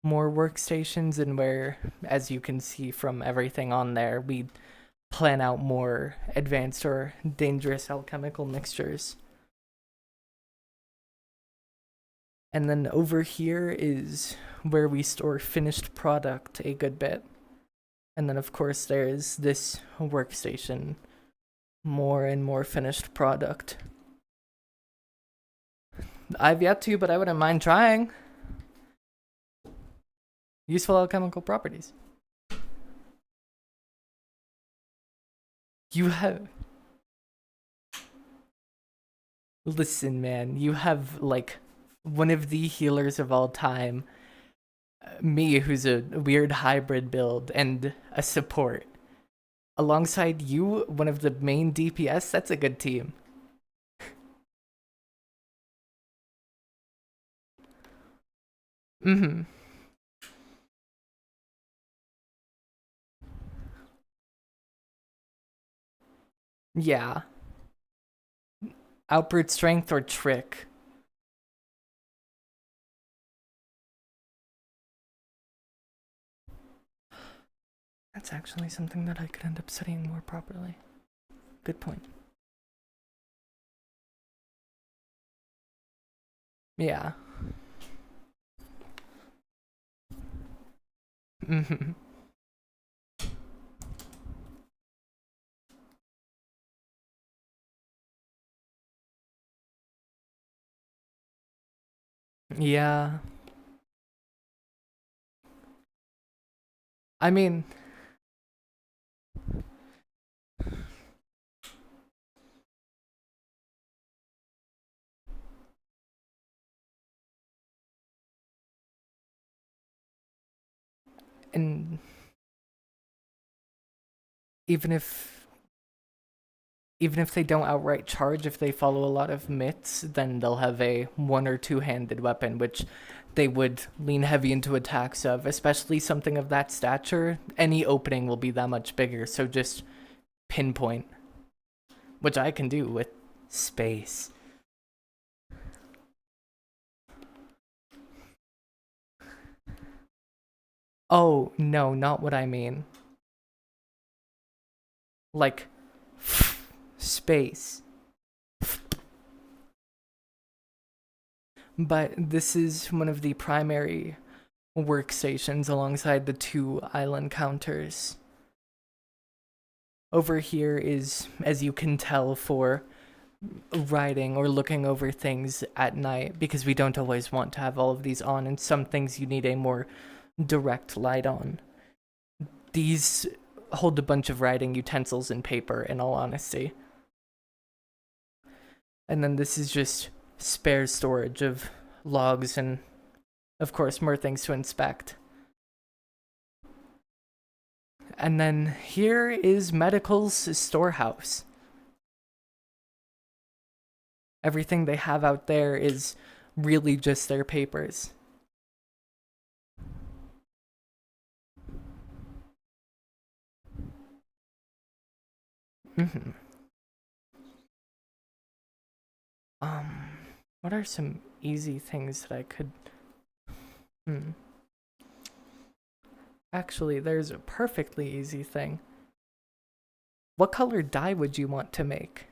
Speaker 1: More workstations, and where, as you can see from everything on there, we plan out more advanced or dangerous alchemical mixtures. And then over here is where we store finished product a good bit. And then, of course, there's this workstation. More and more finished product. I've yet to, but I wouldn't mind trying. Useful alchemical properties. You have... Listen, man, you have, like, one of the healers of all time, me, who's a weird hybrid build, and a support. Alongside you, one of the main DPS, that's a good team. Mm-hmm. Yeah. Outward strength or trick. That's actually something that I could end up studying more properly. Good point. Yeah. Mm-hmm. Yeah. I mean, and even if even if they don't outright charge, if they follow a lot of myths, then they'll have a one or two-handed weapon, which they would lean heavy into attacks of, especially something of that stature. Any opening will be that much bigger, so just pinpoint, which I can do with space. Oh, no, not what I mean. Like, space. But this is one of the primary workstations alongside the two island counters. Over here is, as you can tell, for writing or looking over things at night, because we don't always want to have all of these on, and some things you need a more direct light on. These hold a bunch of writing utensils and paper, in all honesty. And then this is just spare storage of logs and, of course, more things to inspect. And then here is Medical's storehouse. Everything they have out there is really just their papers. Mm-hmm. What are some easy things that I could... Actually, there's a perfectly easy thing. What color dye would you want to make?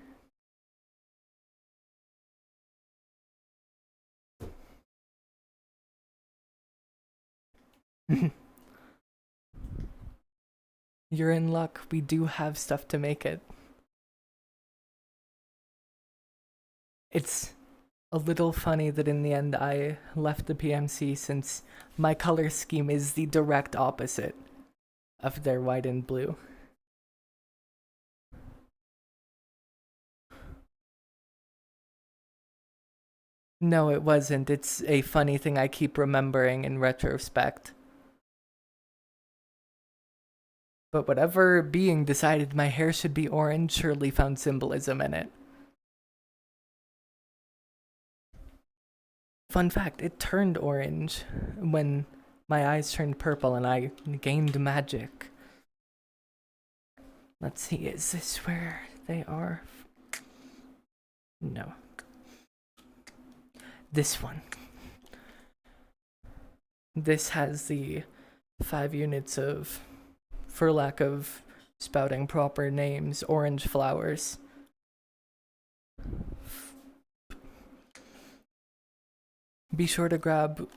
Speaker 1: You're in luck. We do have stuff to make it. It's a little funny that in the end I left the PMC, since my color scheme is the direct opposite of their white and blue. No, it wasn't. It's a funny thing I keep remembering in retrospect. But whatever being decided my hair should be orange surely found symbolism in it. Fun fact, it turned orange when my eyes turned purple and I gained magic. Let's see, is this where they are? No. This one. This has the 5 units of, for lack of spouting proper names, orange flowers. Be sure to grab,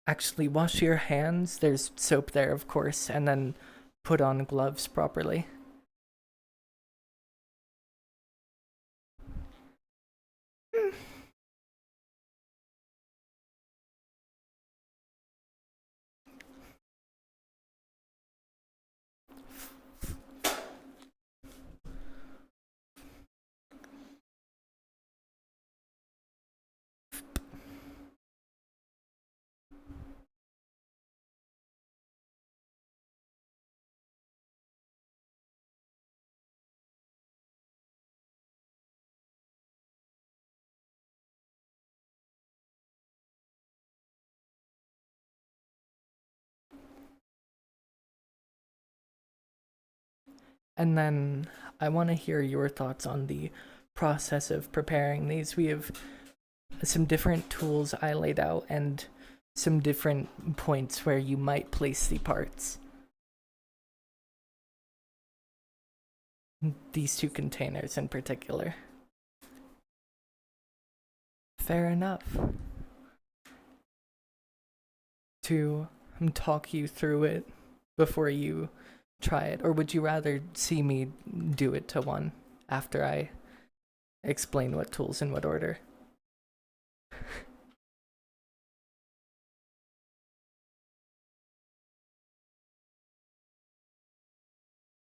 Speaker 1: actually wash your hands, there's soap there of course, and then put on gloves properly. And then I want to hear your thoughts on the process of preparing these. We have some different tools I laid out and some different points where you might place the parts. These 2 containers in particular. Fair enough. To talk you through it before you try it, or would you rather see me do it to one after I explain what tools in what order?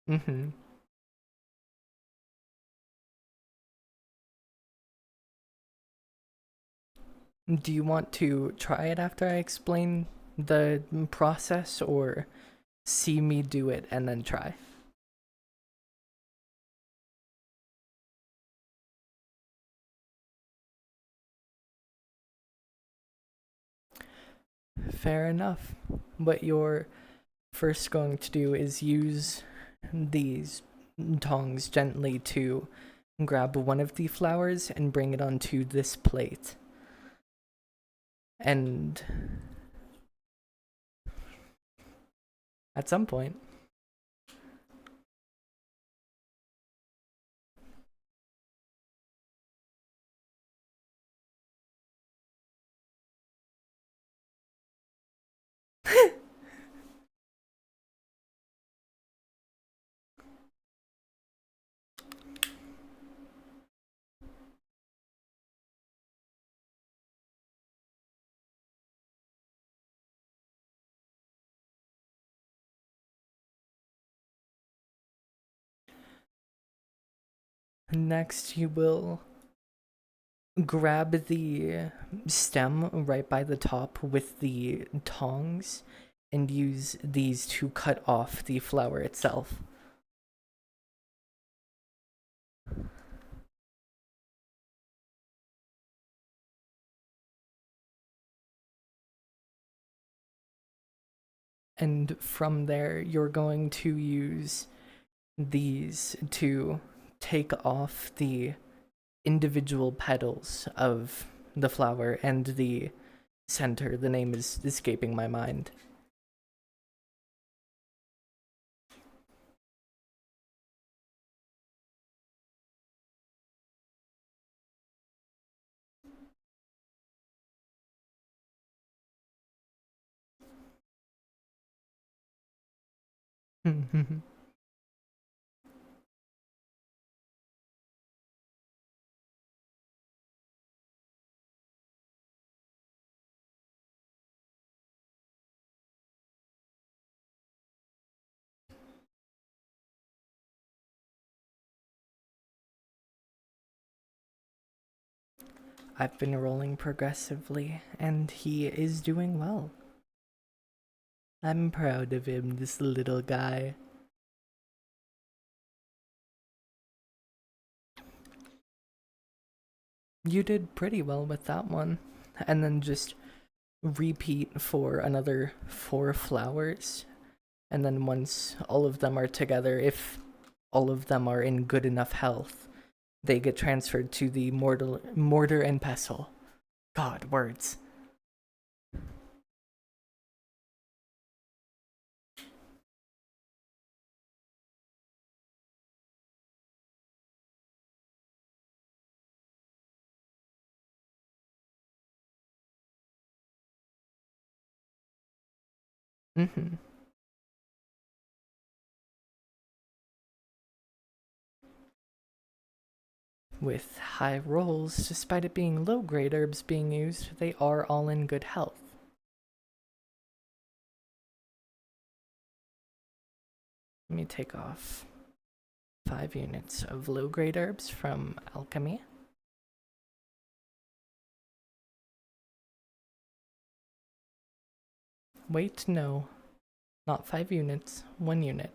Speaker 1: Mm-hmm. Do you want to try it after I explain the process, or see me do it and then try? Fair enough. What you're first going to do is use these tongs gently to grab one of the flowers and bring it onto this plate. And At some point. Next, you will grab the stem right by the top with the tongs and use these to cut off the flower itself. And from there, you're going to use these to take off the individual petals of the flower and the center. The name is escaping my mind. I've been rolling progressively, and he is doing well. I'm proud of him, this little guy. You did pretty well with that one. And then just repeat for another 4 flowers. And then once all of them are together, if all of them are in good enough health, they get transferred to the mortar and pestle. God, words. Mm-hmm. With high rolls, despite it being low-grade herbs being used, they are all in good health. Let me take off 5 units of low-grade herbs from alchemy. Wait, no. Not 5 units, 1 unit.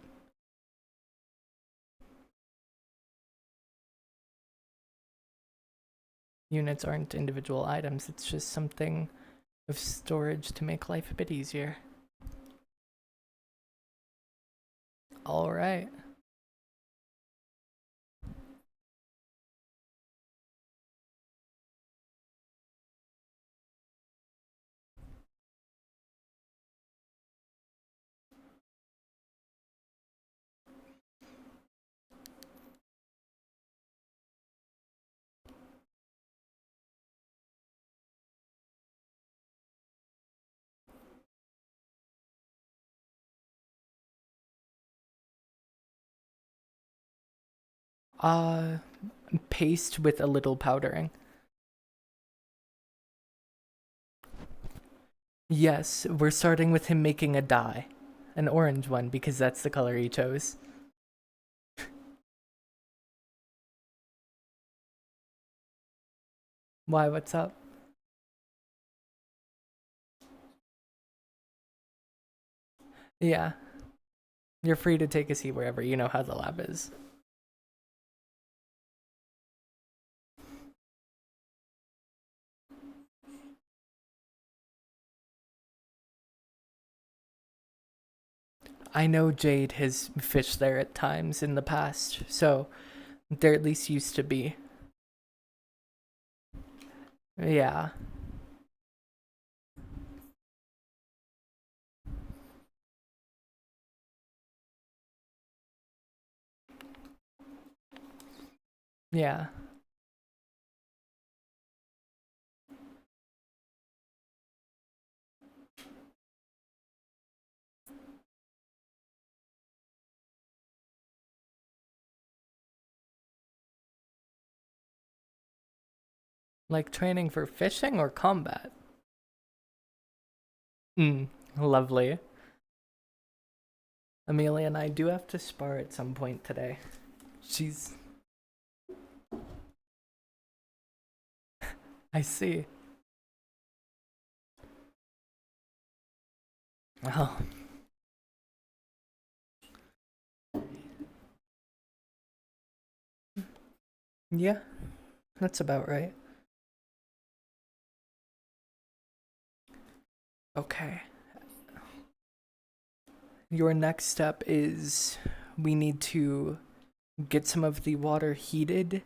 Speaker 1: Units aren't individual items, it's just something of storage to make life a bit easier. Alright. Paste with a little powdering. Yes, we're starting with him making a dye. An orange one, because that's the color he chose. Why, what's up? Yeah. You're free to take a seat wherever, you know how the lab is. I know Jade has fished there at times in the past, so there at least used to be. Yeah. Yeah. Like training for fishing or combat? Lovely. Amelia and I do have to spar at some point today. She's... I see. Oh. Yeah, that's about right. Okay. Your next step is we need to get some of the water heated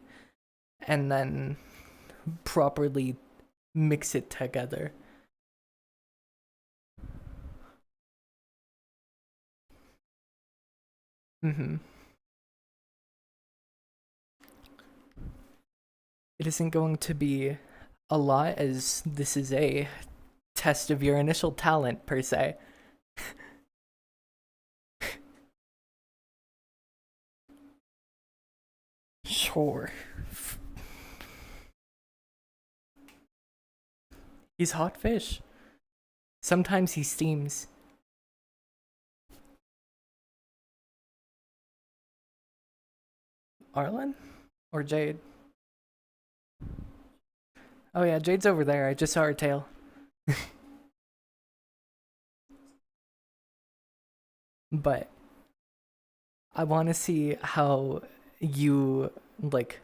Speaker 1: and then properly mix it together. Mm-hmm. It isn't going to be a lot, as this is a test of your initial talent, per se. Sure. He's hot fish. Sometimes he steams. Arlen? Or Jade? Oh yeah, Jade's over there. I just saw her tail. But I want to see how you, like,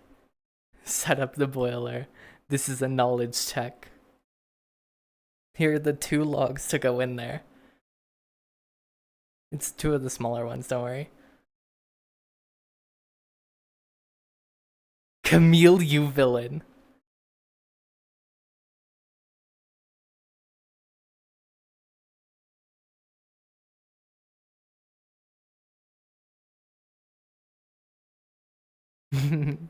Speaker 1: set up the boiler. This is a knowledge check. Here are the 2 logs to go in there. It's 2 of the smaller ones, don't worry. Kamille, you villain. Mm-hmm.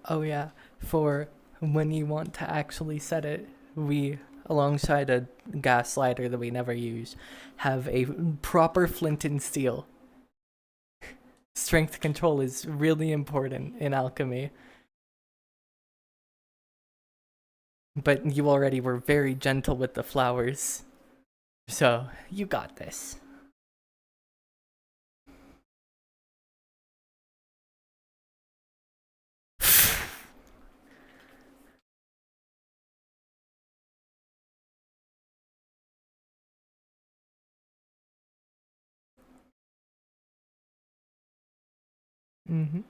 Speaker 1: Oh yeah, for when you want to actually set it, we, alongside a gas lighter that we never use, have a proper flint and steel. Strength control is really important in alchemy. But you already were very gentle with the flowers. So, you got this. Mm-hmm.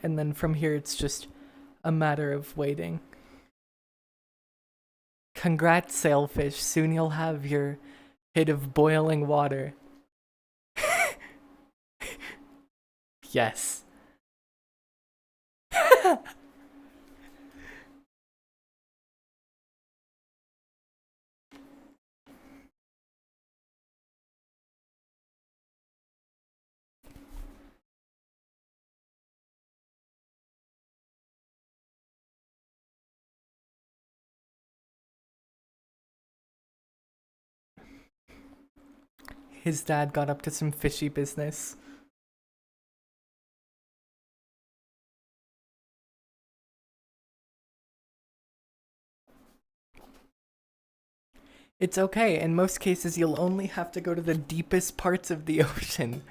Speaker 1: And then from here, it's just a matter of waiting. Congrats, sailfish. Soon you'll have your hit of boiling water. Yes. His dad got up to some fishy business. It's okay. In most cases, you'll only have to go to the deepest parts of the ocean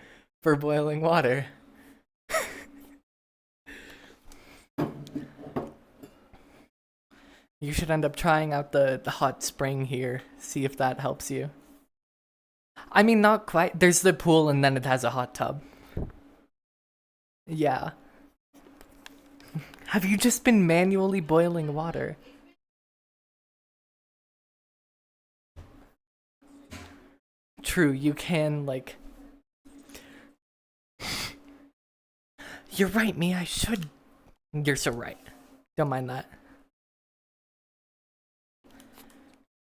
Speaker 1: for boiling water. You should end up trying out the hot spring here. See if that helps you. I mean, not quite. There's the pool and then it has a hot tub. Yeah. Have you just been manually boiling water? True, you can, like... You're right, me, I should... You're so right. Don't mind that.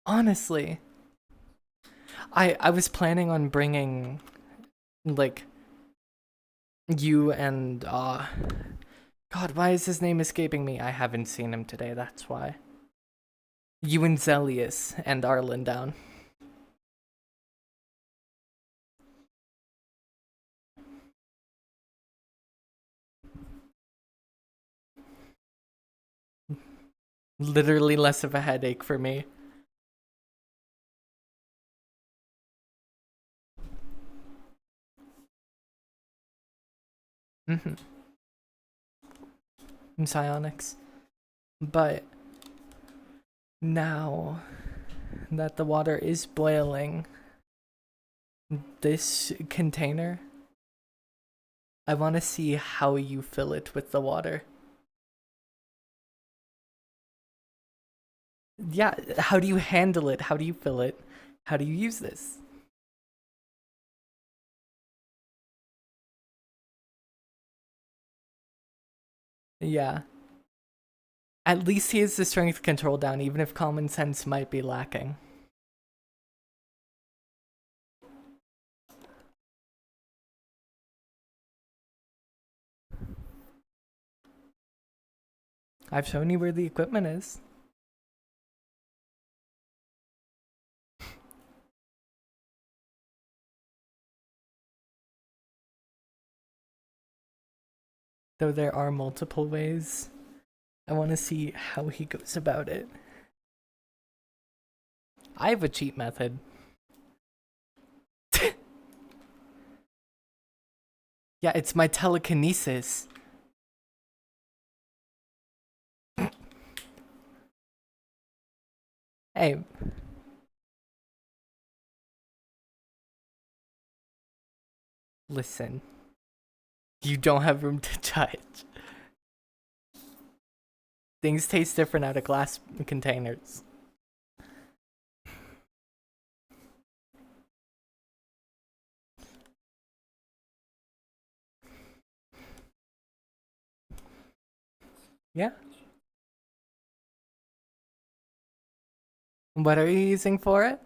Speaker 1: Honestly, I was planning on bringing, like, you and, God, why is his name escaping me? I haven't seen him today, that's why. You and Zelius and Arlen down. Literally less of a headache for me. Mm-hmm. Psionics. But now that the water is boiling, this container, I want to see how you fill it with the water. Yeah, how do you handle it? How do you fill it? How do you use this? Yeah. At least he has the strength control down, even if common sense might be lacking. I've shown you where the equipment is. Though there are multiple ways, I want to see how he goes about it. I have a cheat method. Yeah, it's my telekinesis. Hey. Listen. You don't have room to judge. Things taste different out of glass containers. Yeah. What are you using for it?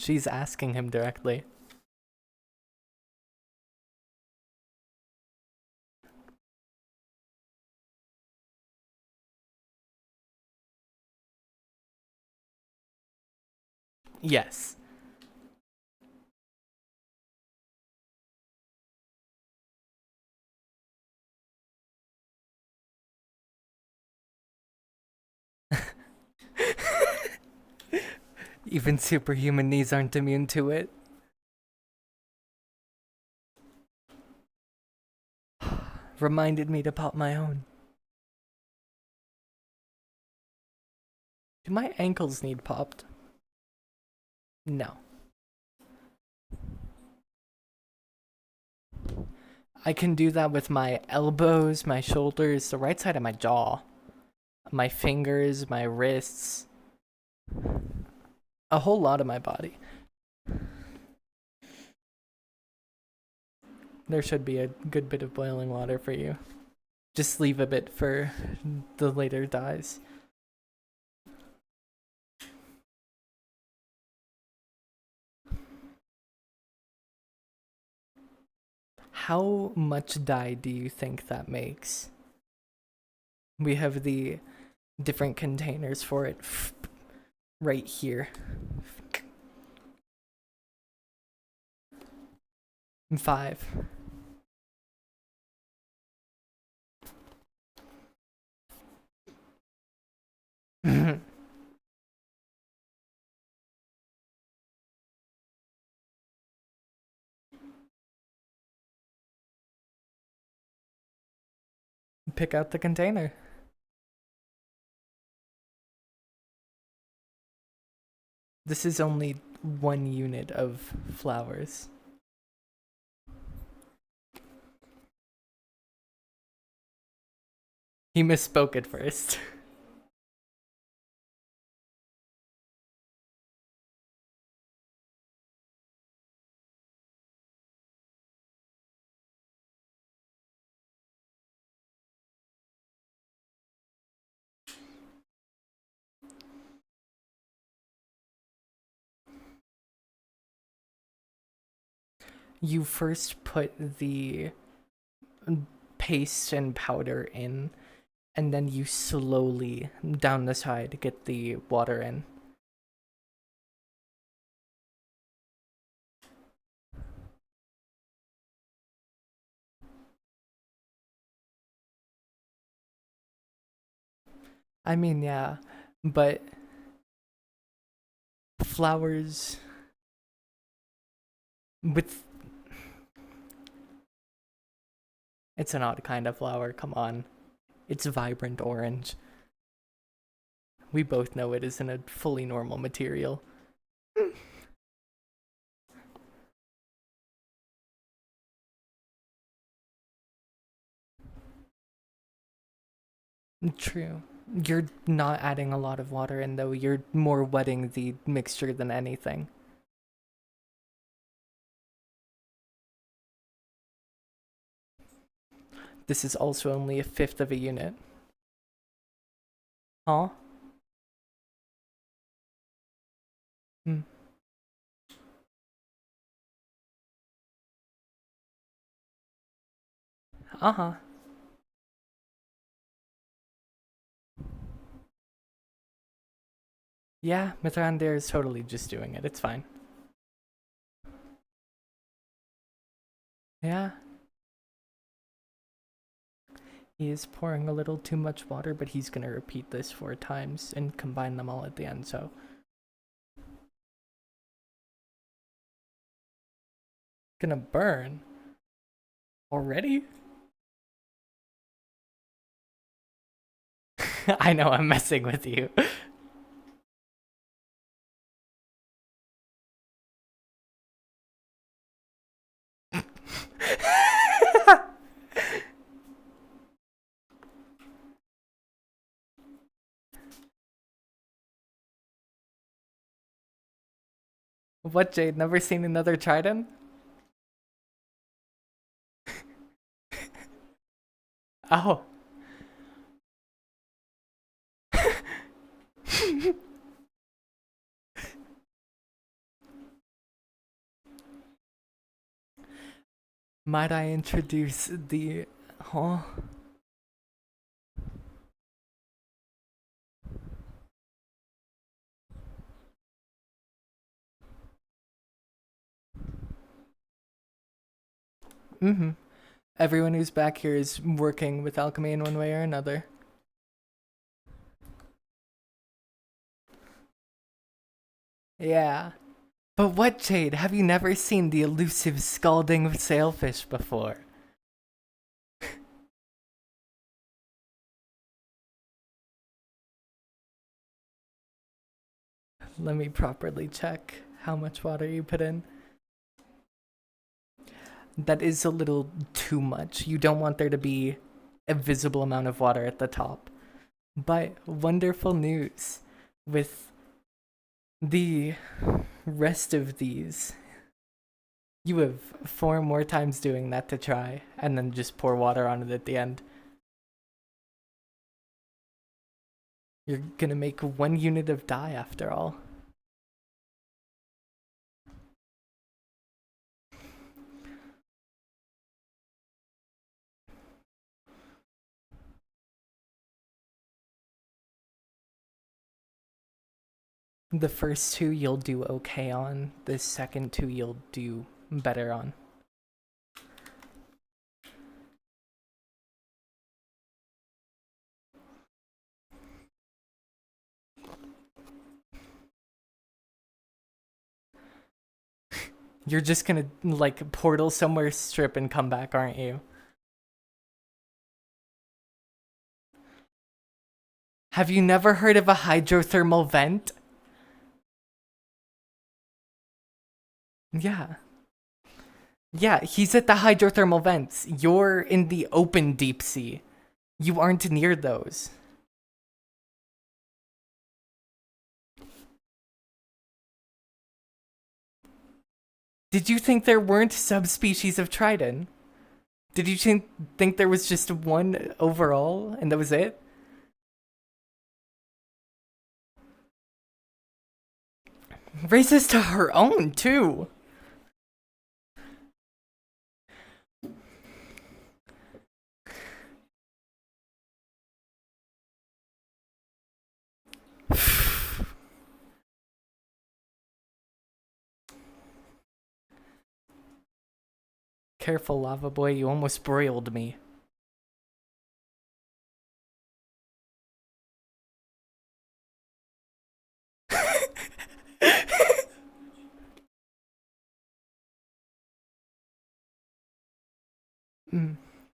Speaker 1: She's asking him directly. Yes. Even superhuman knees aren't immune to it. Reminded me to pop my own. Do my ankles need popped? No. I can do that with my elbows, my shoulders, the right side of my jaw, my fingers, my wrists, a whole lot of my body. There should be a good bit of boiling water for you. Just leave a bit for the later dyes. How much dye do you think that makes? We have the different containers for it right here. 5. Pick out the container. This is only 1 unit of flowers. He misspoke at first. You first put the paste and powder in, and then you slowly down the side get the water in. I mean, yeah, but flowers with it's an odd kind of flower, come on. It's vibrant orange. We both know it isn't a fully normal material. True. You're not adding a lot of water in though, you're more wetting the mixture than anything. This is also only a fifth of a unit. Huh? Hmm. Uh-huh. Yeah, Mithrandir is totally just doing it. It's fine. Yeah. He is pouring a little too much water, but he's gonna repeat this 4 times and combine them all at the end, so. Gonna burn. Already? I know, I'm messing with you. What, Jade? Never seen another trident? Oh. Might I introduce the... Huh? Mm-hmm. Everyone who's back here is working with alchemy in one way or another. Yeah. But what, Jade? Have you never seen the elusive scalding of sailfish before? Let me properly check how much water you put in. That is a little too much. You don't want there to be a visible amount of water at the top. But wonderful news. With the rest of these, you have 4 more times doing that to try, and then just pour water on it at the end. You're gonna make 1 unit of dye after all. The first 2 you'll do okay on, the second 2 you'll do better on. You're just gonna, like, portal somewhere, strip, and come back, aren't you? Have you never heard of a hydrothermal vent? Yeah. Yeah, he's at the hydrothermal vents. You're in the open deep sea. You aren't near those. Did you think there weren't subspecies of trident? Did you think there was just one overall and that was it? Racist to her own, too. Careful, lava boy, you almost broiled me.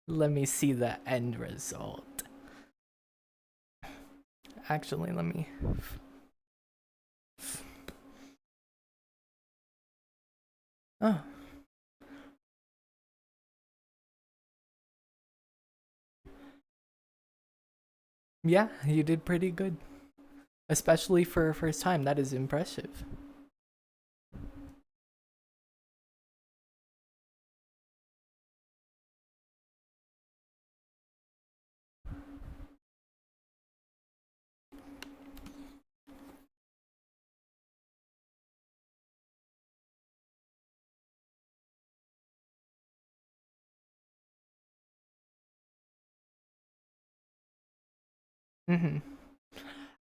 Speaker 1: Let me see the end result. Actually, let me... Oh. Yeah, you did pretty good. Especially for a first time, that is impressive.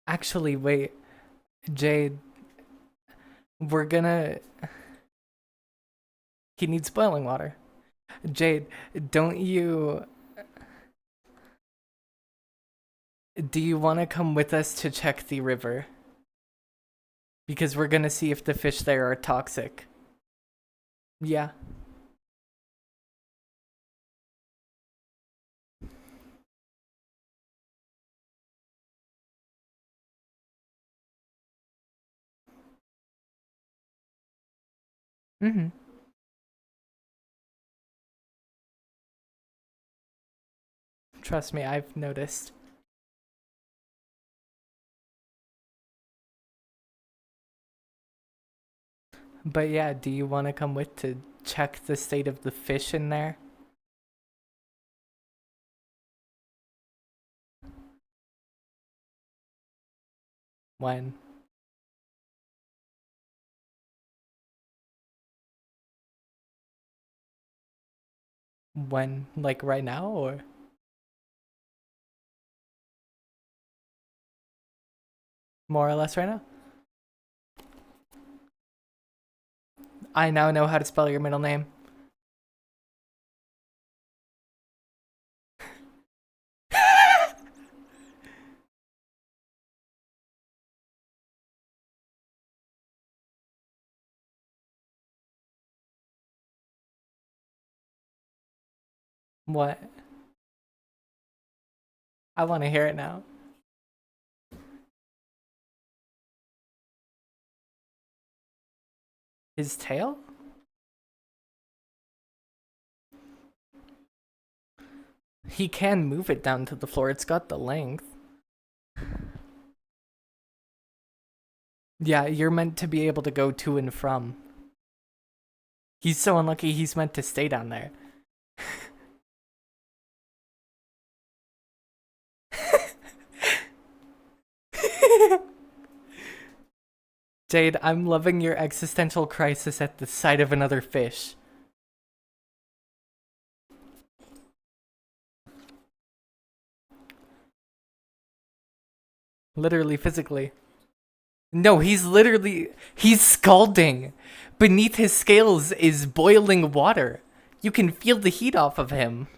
Speaker 1: Actually, wait. Jade, we're gonna... He needs boiling water. Jade, don't you... Do you want to come with us to check the river? Because we're gonna see if the fish there are toxic. Yeah. Trust me, I've noticed. But yeah, do you want to come with to check the state of the fish in there? When? When? Like right now, or? More or less right now? I now know how to spell your middle name. What? I want to hear it now. His tail? He can move it down to the floor. It's got the length. Yeah, you're meant to be able to go to and from. He's so unlucky he's meant to stay down there. Jade, I'm loving your existential crisis at the sight of another fish. Literally, physically. No, he's scalding. Beneath his scales is boiling water. You can feel the heat off of him.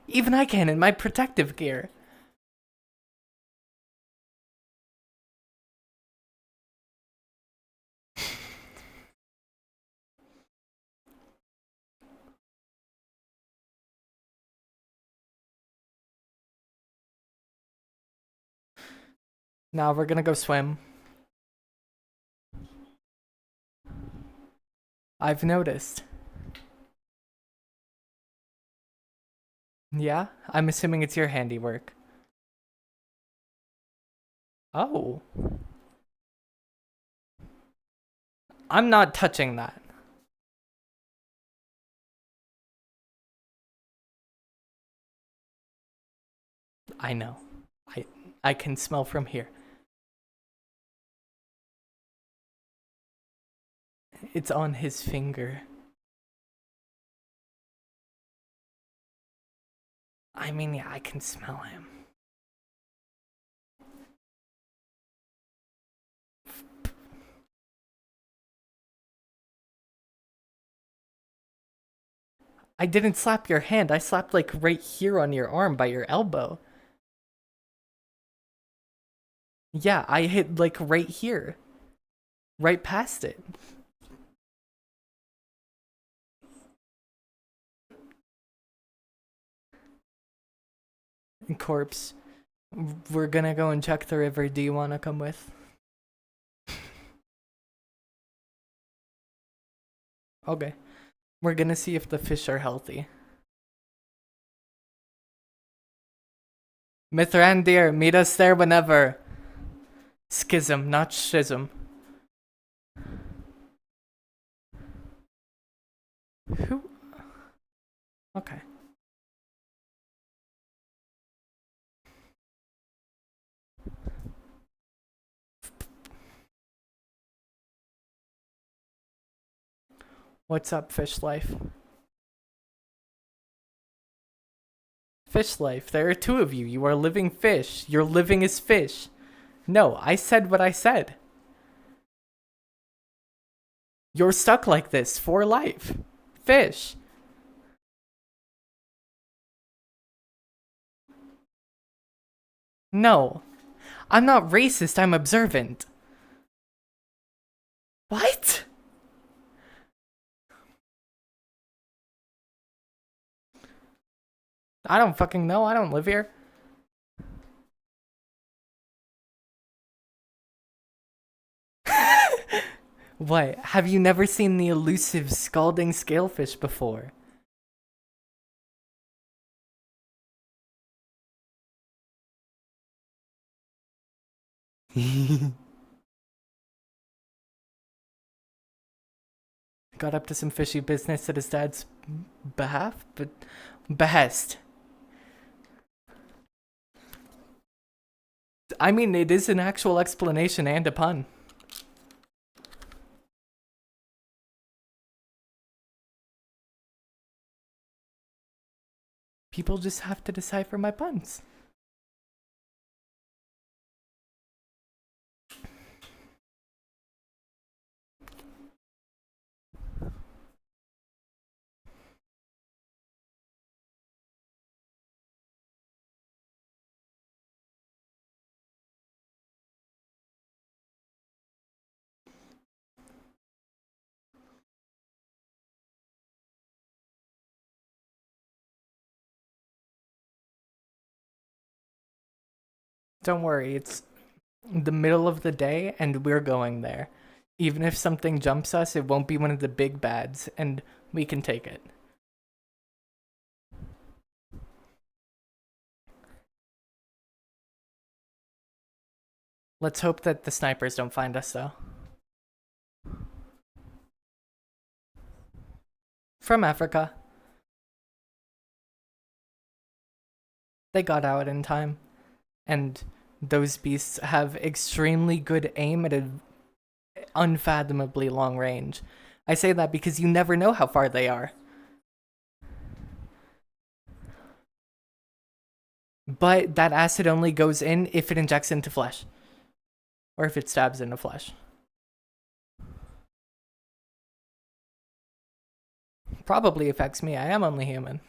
Speaker 1: Even I can in my protective gear. Now we're gonna go swim. I've noticed. Yeah? I'm assuming it's your handiwork. Oh. I'm not touching that. I know. I can smell from here. It's on his finger. I mean, yeah, I can smell him. I didn't slap your hand. I slapped like right here on your arm by your elbow. Yeah, I hit like right here. Right past it. Corpse, we're gonna go and check the river. Do you want to come with? Okay. We're gonna see if the fish are healthy. Mithrandir, meet us there whenever. Schism, not schism. Who? Okay. What's up, Fish Life? Fish Life, there are two of you. You are living fish. You're living as fish. No, I said what I said. You're stuck like this for life. Fish. No. I'm not racist, I'm observant. What? I don't fucking know. I don't live here. What? Have you never seen the elusive scalding scalefish before? Got up to some fishy business at his dad's behalf, but behest. I mean, it is an actual explanation and a pun. People just have to decipher my puns. Don't worry, it's the middle of the day and we're going there. Even if something jumps us, it won't be one of the big bads, and we can take it. Let's hope that the snipers don't find us, though. From Africa. They got out in time. And those beasts have extremely good aim at an unfathomably long range. I say that because you never know how far they are. But that acid only goes in if it injects into flesh. Or if it stabs into flesh. Probably affects me. I am only human.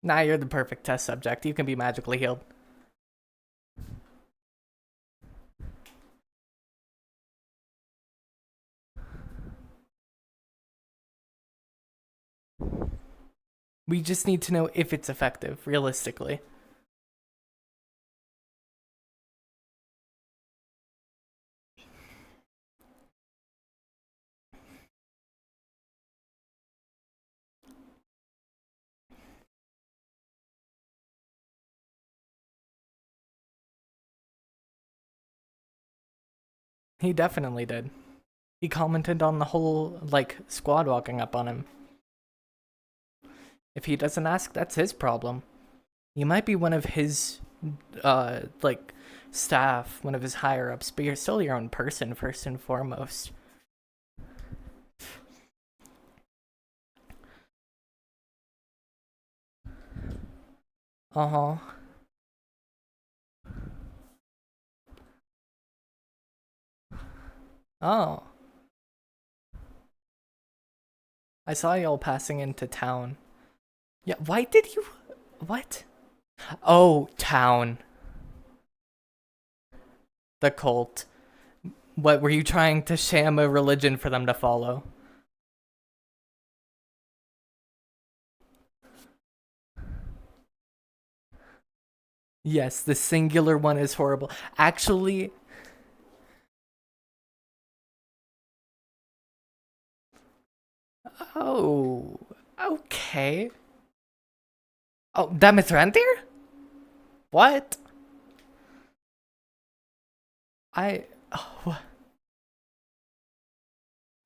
Speaker 1: Nah, you're the perfect test subject. You can be magically healed. We just need to know if it's effective, realistically. He definitely did. He commented on the whole, like, squad walking up on him. If he doesn't ask, that's his problem. You might be one of his, like, staff, one of his higher ups, but you're still your own person, first and foremost. Uh-huh. Oh. I saw y'all passing into town. Yeah, why did you... What? Oh, town. The cult. What, were you trying to sham a religion for them to follow? Yes, the singular one is horrible. Actually... Oh... Okay. Oh, Demetrandir? What? I... Oh,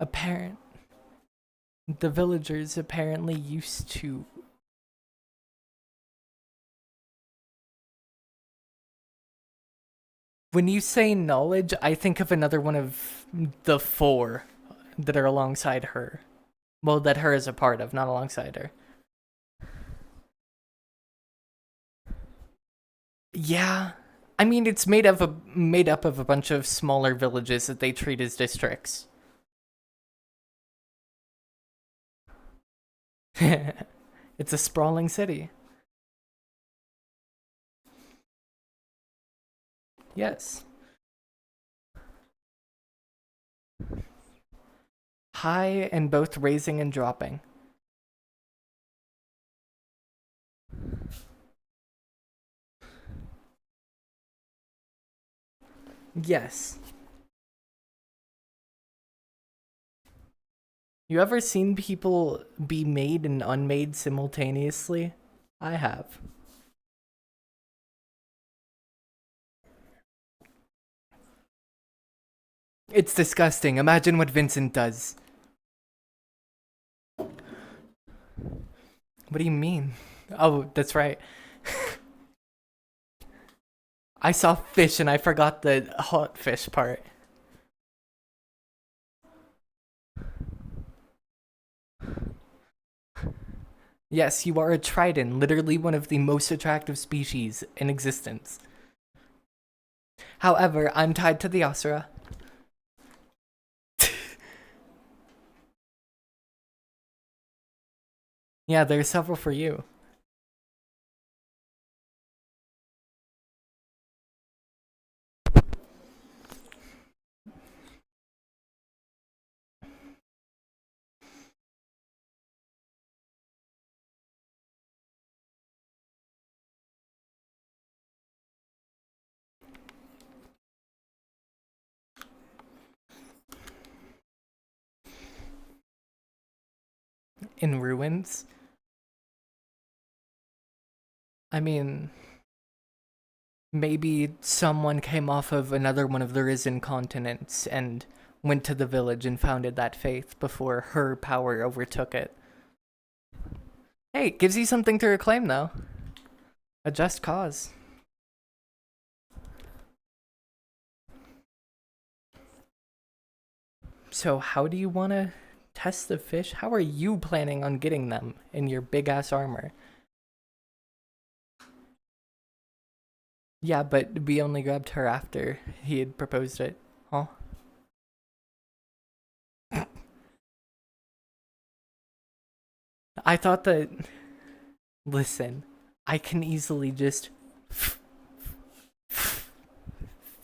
Speaker 1: apparent... The villagers apparently used to... When you say knowledge, I think of another one of the four that are alongside her. Well, that her is a part of, not alongside her. Yeah. I mean, it's made up of a bunch of smaller villages that they treat as districts. It's a sprawling city. Yes. High and both raising and dropping. Yes. You ever seen people be made and unmade simultaneously? I have. It's disgusting. Imagine what Vincent does. What do you mean? Oh, that's right. I saw fish and I forgot the hot fish part. Yes, you are a trident, literally one of the most attractive species in existence. However, I'm tied to the Asura. Yeah, there's several for you. In ruins? I mean, maybe someone came off of another one of the risen continents and went to the village and founded that faith before her power overtook it. Hey, it gives you something to reclaim, though. A just cause. So how do you want to test the fish? How are you planning on getting them in your big-ass armor? Yeah, but we only grabbed her after he had proposed it. Huh? I thought that... Listen, I can easily just...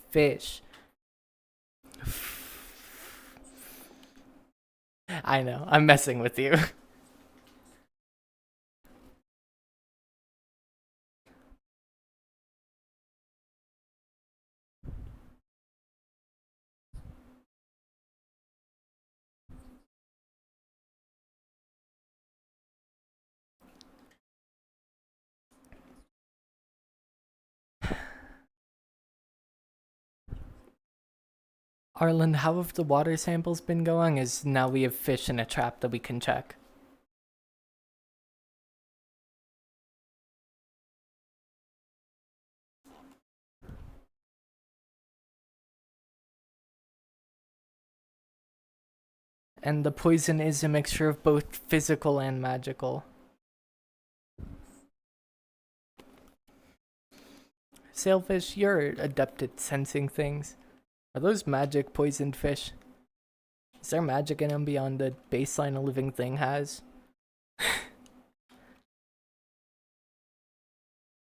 Speaker 1: fish. I know, I'm messing with you. Arlen, how have the water samples been going? As now we have fish in a trap that we can check. And the poison is a mixture of both physical and magical. Sailfish, you're adept at sensing things. Are those magic poisoned fish? Is there magic in them beyond the baseline a living thing has?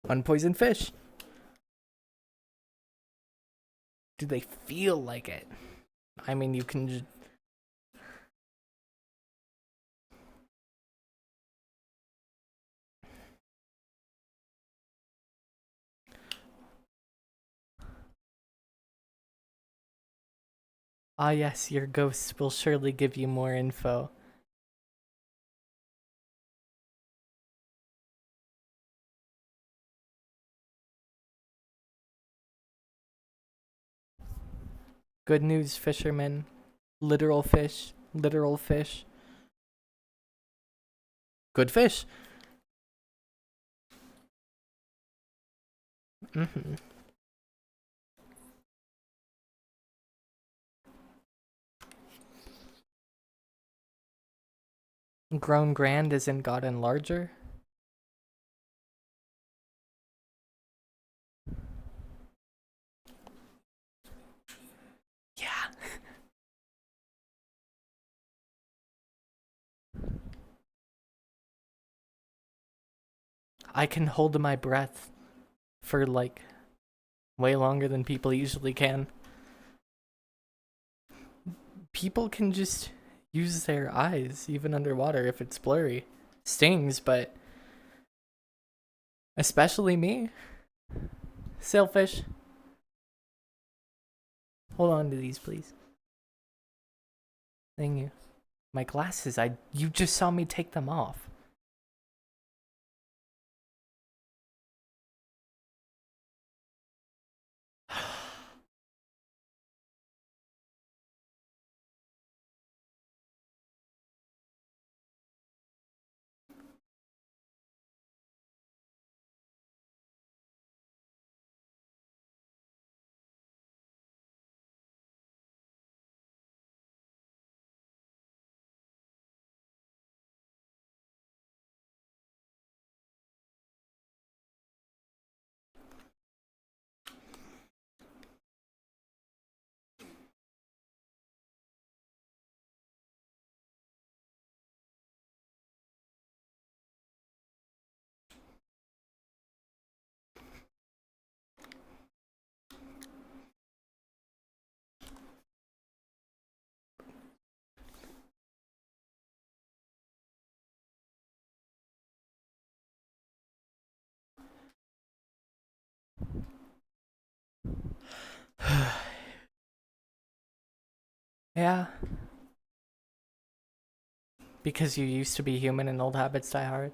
Speaker 1: Unpoisoned fish. Do they feel like it? I mean, you can just... Ah yes, your ghosts will surely give you more info. Good news, fishermen. Literal fish. Literal fish. Good fish. Mm-hmm. Grown grand isn't gotten larger? Yeah. I can hold my breath for like way longer than people usually can. People can just use their eyes even underwater if it's blurry. Stings, but especially me. Sailfish. Hold on to these, please. Thank you. My glasses, you just saw me take them off. Yeah. Because you used to be human and old habits die hard.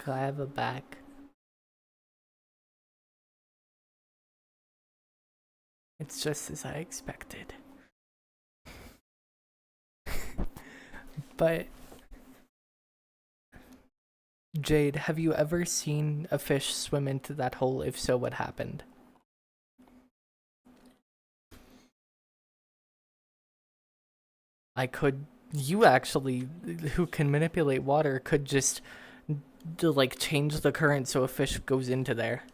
Speaker 1: I have a back. It's just as I expected. But Jade, have you ever seen a fish swim into that hole? If so, what happened? You actually, who can manipulate water, could just like change the current so a fish goes into there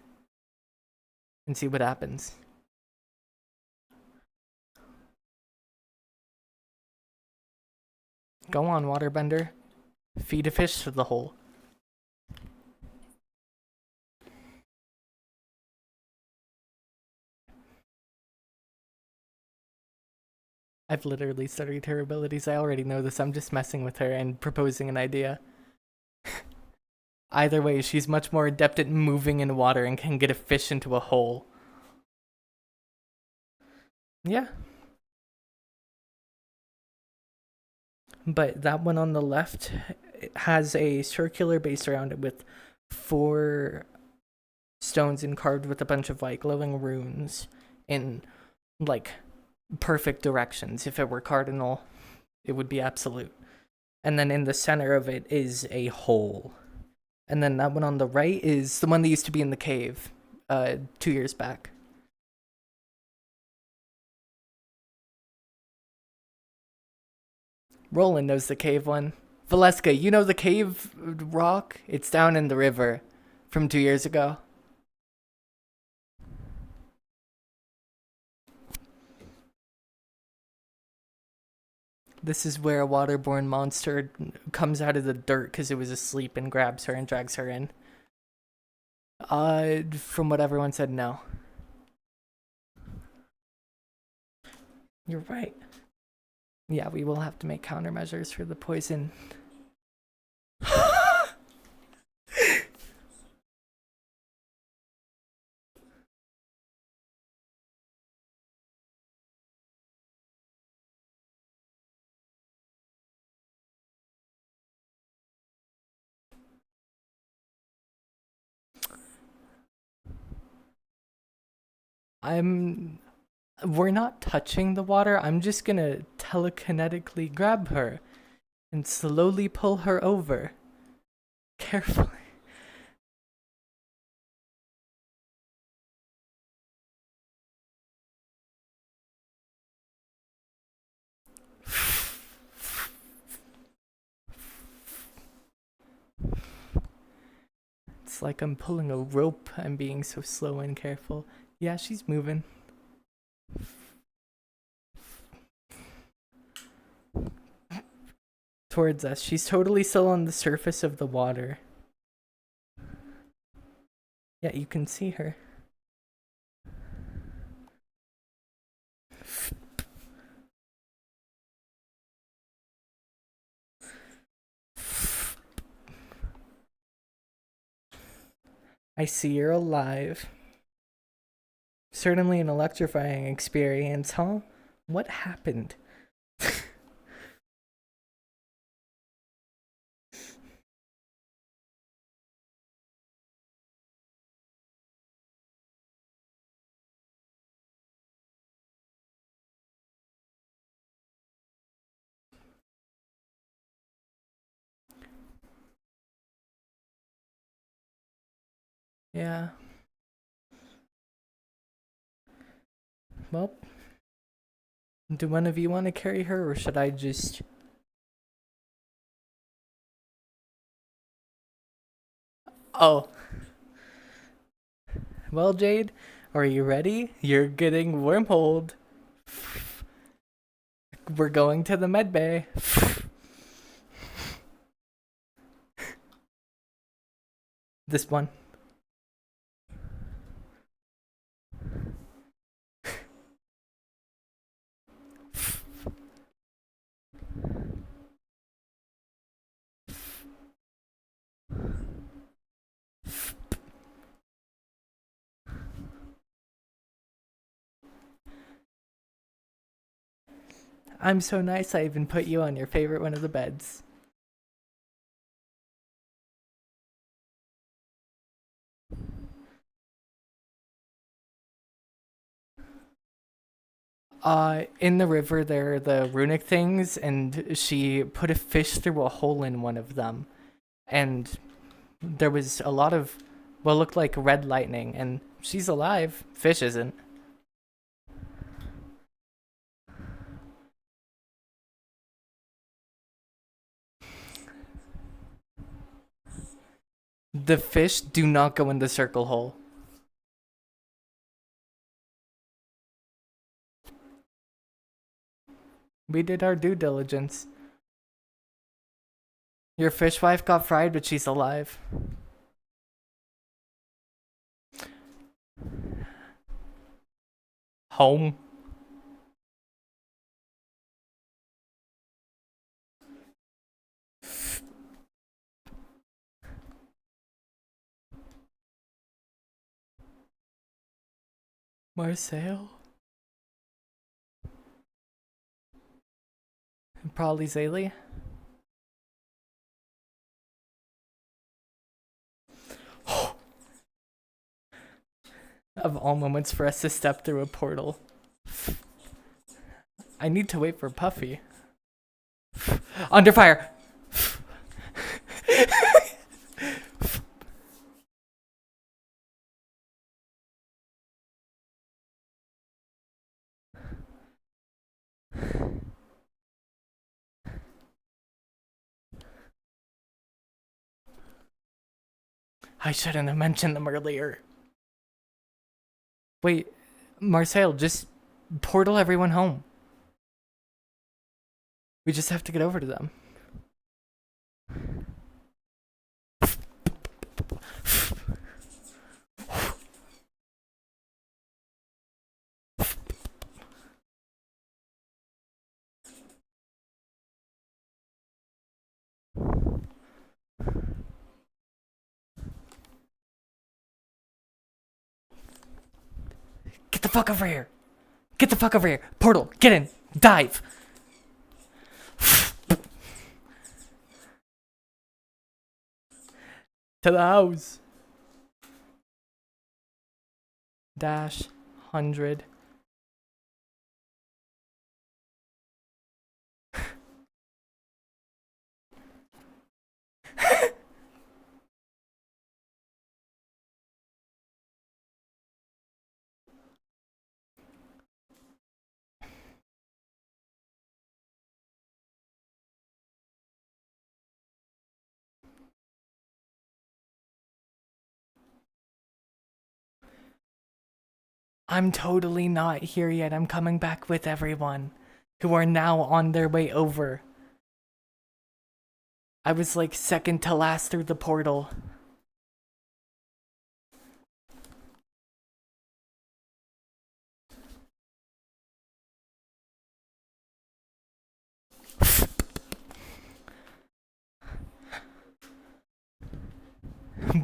Speaker 1: and see what happens. Go on, waterbender. Feed a fish to the hole. I've literally studied her abilities. I already know this. I'm just messing with her and proposing an idea. Either way, she's much more adept at moving in water and can get a fish into a hole. Yeah. But that one on the left has a circular base around it with 4 stones and carved with a bunch of like glowing runes in like perfect directions. If it were cardinal, it would be absolute. And then in the center of it is a hole. And then that one on the right is the one that used to be in the cave 2 years back. Roland knows the cave one. Valeska, you know the cave rock? It's down in the river from 2 years ago. This is where a waterborne monster comes out of the dirt because it was asleep and grabs her and drags her in. From what everyone said, no. You're right. Yeah, we will have to make countermeasures for the poison. We're not touching the water. I'm just gonna telekinetically grab her and slowly pull her over. Carefully. It's like I'm pulling a rope. I'm being so slow and careful. Yeah, she's moving. Towards us. She's totally still on the surface of the water. Yeah, you can see her. I see you're alive. Certainly an electrifying experience, huh? What happened? Yeah. Well, do one of you want to carry her, or should I just... Oh. Well, Jade, are you ready? You're getting wormholed. We're going to the med bay. This one. I'm so nice I even put you on your favorite one of the beds. In the river there are the runic things, and she put a fish through a hole in one of them. And there was a lot of what looked like red lightning, and she's alive. Fish isn't. The fish do not go in the circle hole. We did our due diligence. Your fish wife got fried, but she's alive. Home. Marcel? Probably Zaylee. Of all moments for us to step through a portal. I need to wait for Puffy. Under fire! I shouldn't have mentioned them earlier. Wait, Marcel, just portal everyone home. We just have to get over to them. Get the fuck over here! Get the fuck over here! Portal, get in! Dive! To the house! Dash 100. I'm totally not here yet. I'm coming back with everyone who are now on their way over. I was like second to last through the portal.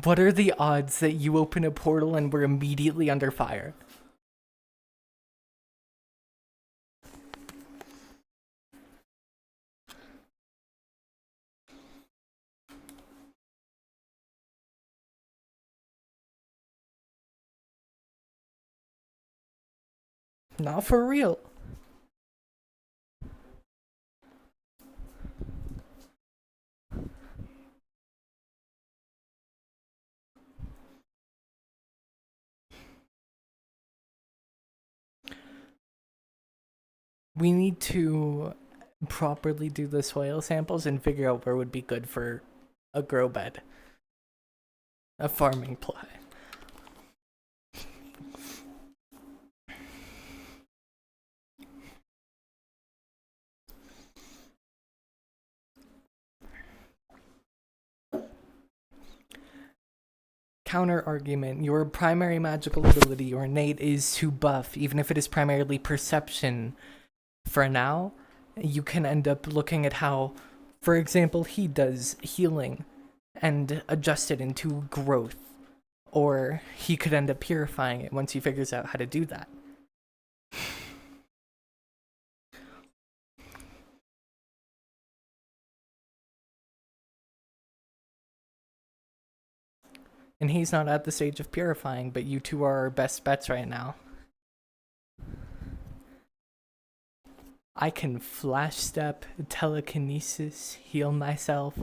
Speaker 1: What are the odds that you open a portal and we're immediately under fire? Not for real. We need to properly do the soil samples and figure out where would be good for a grow bed. A farming plot. Counter argument. Your primary magical ability, your innate, is to buff, even if it is primarily perception. For now, you can end up looking at how, for example, he does healing and adjust it into growth. Or he could end up purifying it once he figures out how to do that. And he's not at the stage of purifying, but you two are our best bets right now. I can flash step, telekinesis, heal myself.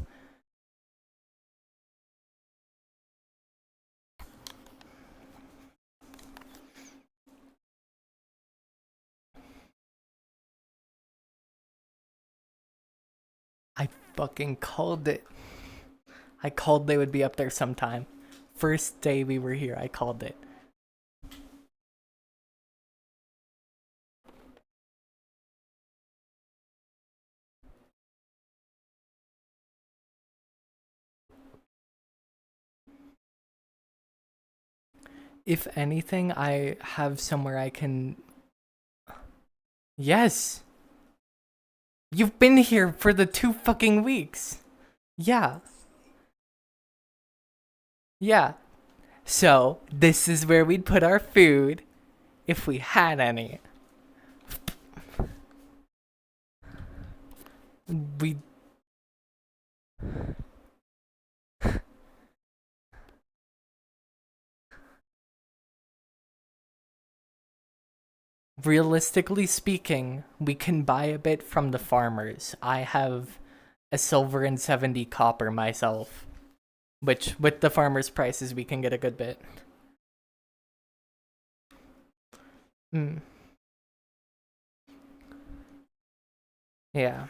Speaker 1: I fucking called it. I called they would be up there sometime. First day we were here, I called it. If anything, I have somewhere I can... Yes! You've been here for the 2 fucking weeks! Yeah. Yeah. So, this is where we'd put our food, if we had any. We... realistically speaking, we can buy a bit from the farmers. I have a silver and 70 copper myself, which with the farmers' prices we can get a good bit. Yeah.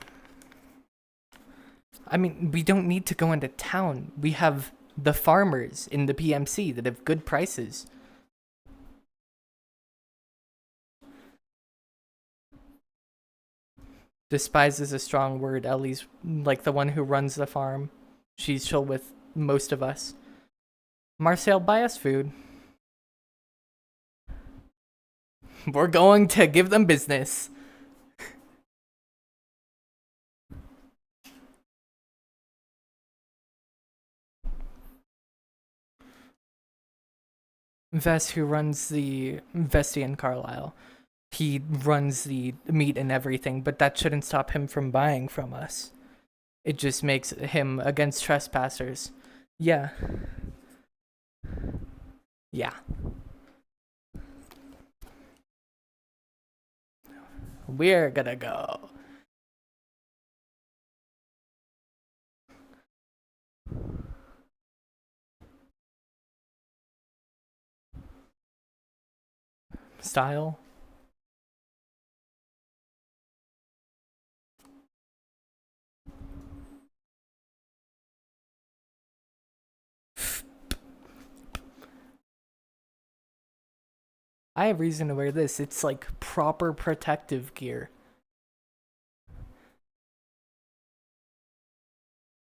Speaker 1: I mean, we don't need to go into town. We have the farmers in the PMC that have good prices. Despise is a strong word. Ellie's like the one who runs the farm. She's chill with most of us. Marcel, buy us food. We're going to give them business. Vest, who runs the Vesti and Carlisle, he runs the meat and everything, but that shouldn't stop him from buying from us. It just makes him against trespassers. Yeah. Yeah. We're gonna go. Style. I have reason to wear this. It's like proper protective gear.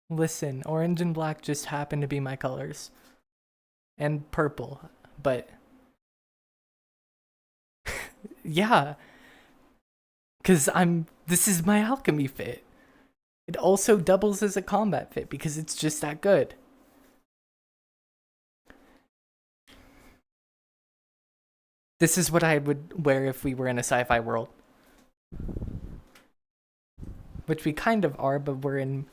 Speaker 1: Listen, orange and black just happen to be my colors. And purple, but yeah. Cause this is my alchemy fit. It also doubles as a combat fit because it's just that good. This is what I would wear if we were in a sci-fi world. Which we kind of are, but we're in...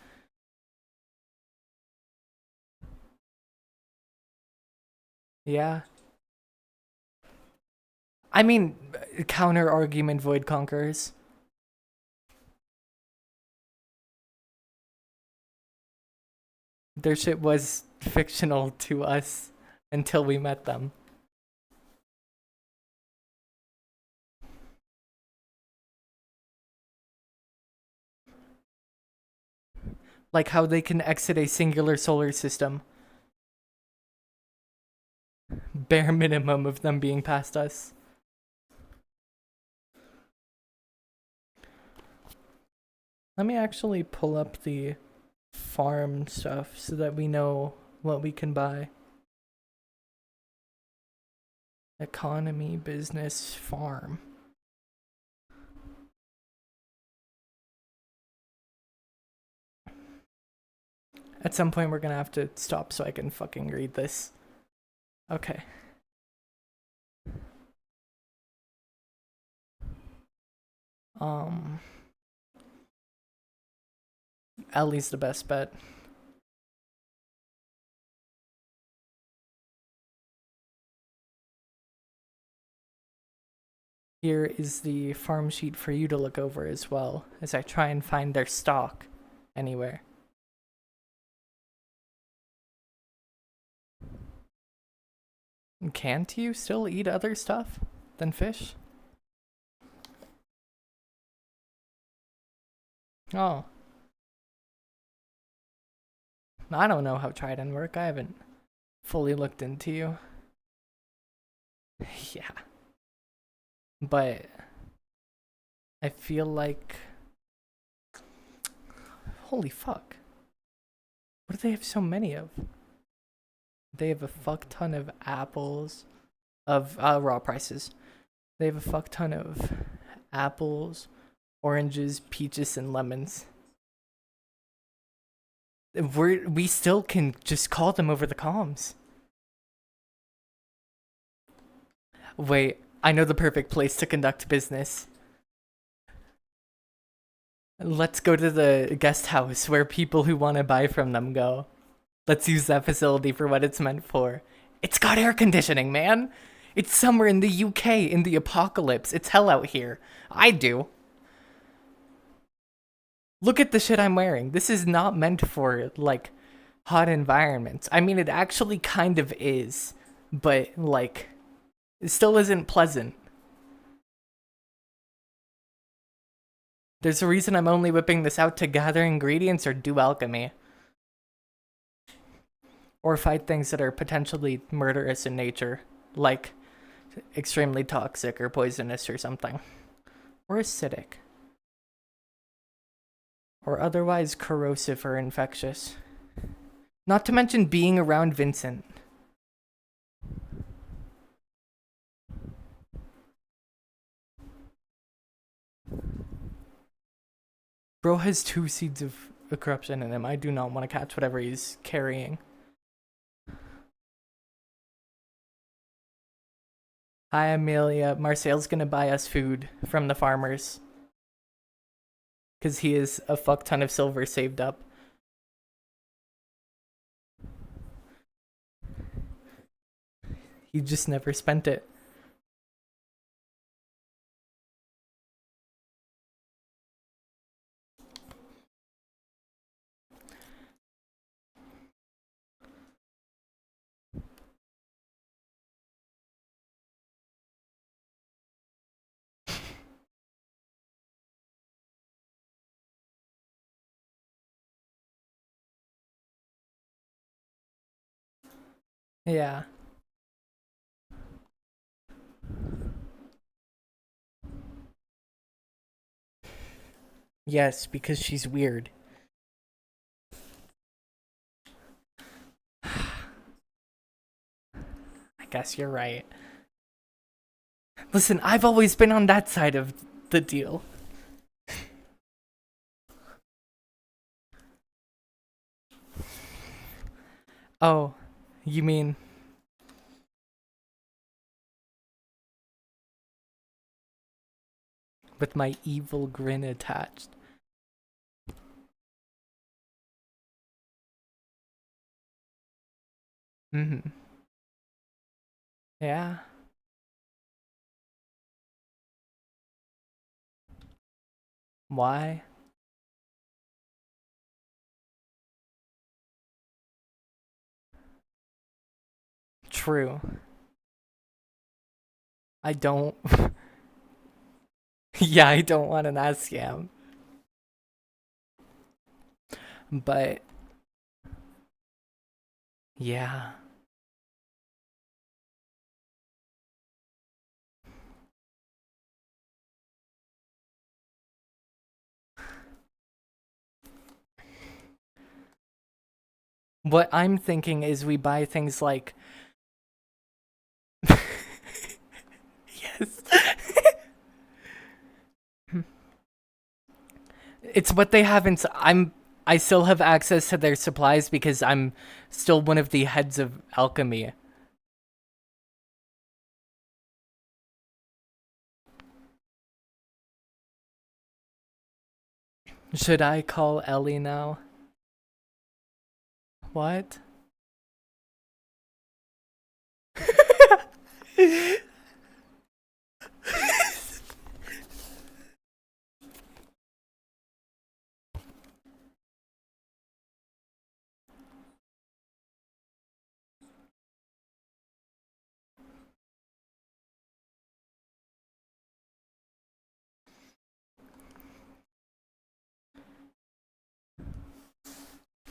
Speaker 1: Yeah. I mean, counter argument void conquerors. Their shit was fictional to us until we met them. Like how they can exit a singular solar system. Bare minimum of them being past us. Let me actually pull up the farm stuff so that we know what we can buy. Economy, business, farm. At some point we're gonna have to stop so I can fucking read this. Okay. Ellie's the best bet. Here is the farm sheet for you to look over as well, as I try and find their stock anywhere. Can't you still eat other stuff than fish? Oh. I don't know how Trident work. I haven't fully looked into you. Yeah. But I feel like... Holy fuck. What do they have so many of? They have a fuck ton of apples, of raw prices. They have a fuck ton of apples, oranges, peaches, and lemons. We still can just call them over the comms. Wait, I know the perfect place to conduct business. Let's go to the guest house where people who want to buy from them go. Let's use that facility for what it's meant for. It's got air conditioning, man! It's somewhere in the UK in the apocalypse. It's hell out here. I do. Look at the shit I'm wearing. This is not meant for, like, hot environments. I mean, it actually kind of is, but, like, it still isn't pleasant. There's a reason I'm only whipping this out to gather ingredients or do alchemy. Or fight things that are potentially murderous in nature, like extremely toxic or poisonous or something. Or acidic. Or otherwise corrosive or infectious. Not to mention being around Vincent. Bro has 2 seeds of corruption in him. I do not want to catch whatever he's carrying. Hi, Amelia. Marcel's gonna buy us food from the farmers. Because he has a fuck ton of silver saved up. He just never spent it. Yeah. Yes, because she's weird. I guess you're right. Listen, I've always been on that side of the deal. Oh, you mean... with my evil grin attached. Mm-hmm. Yeah. Why? True. I don't... yeah, I don't want an ass scam. But... yeah. What I'm thinking is we buy things like... yes. It's what they have in... I still have access to their supplies because I'm still one of the heads of alchemy. Should I call Ellie now? What?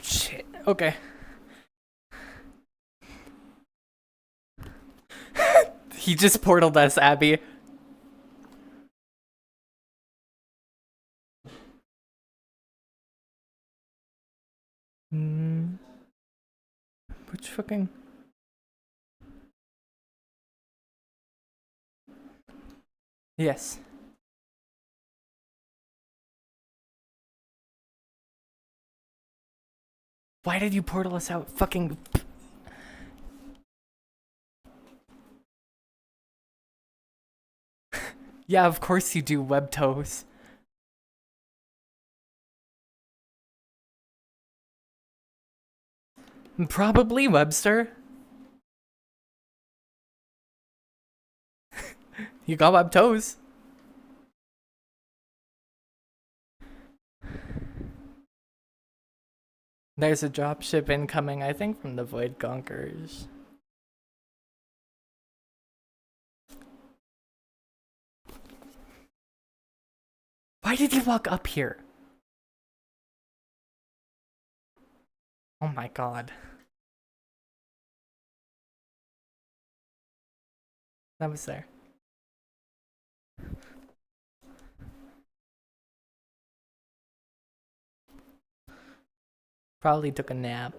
Speaker 1: Shit. Okay. He just portaled us, Abby. Which fucking... yes. Why did you portal us out? Fucking... yeah, of course you do, web toes. Probably Webster. You got my toes. There's a dropship incoming, I think, from the Void Conquerors. Why did you walk up here? Oh my god. That was there. Probably took a nap.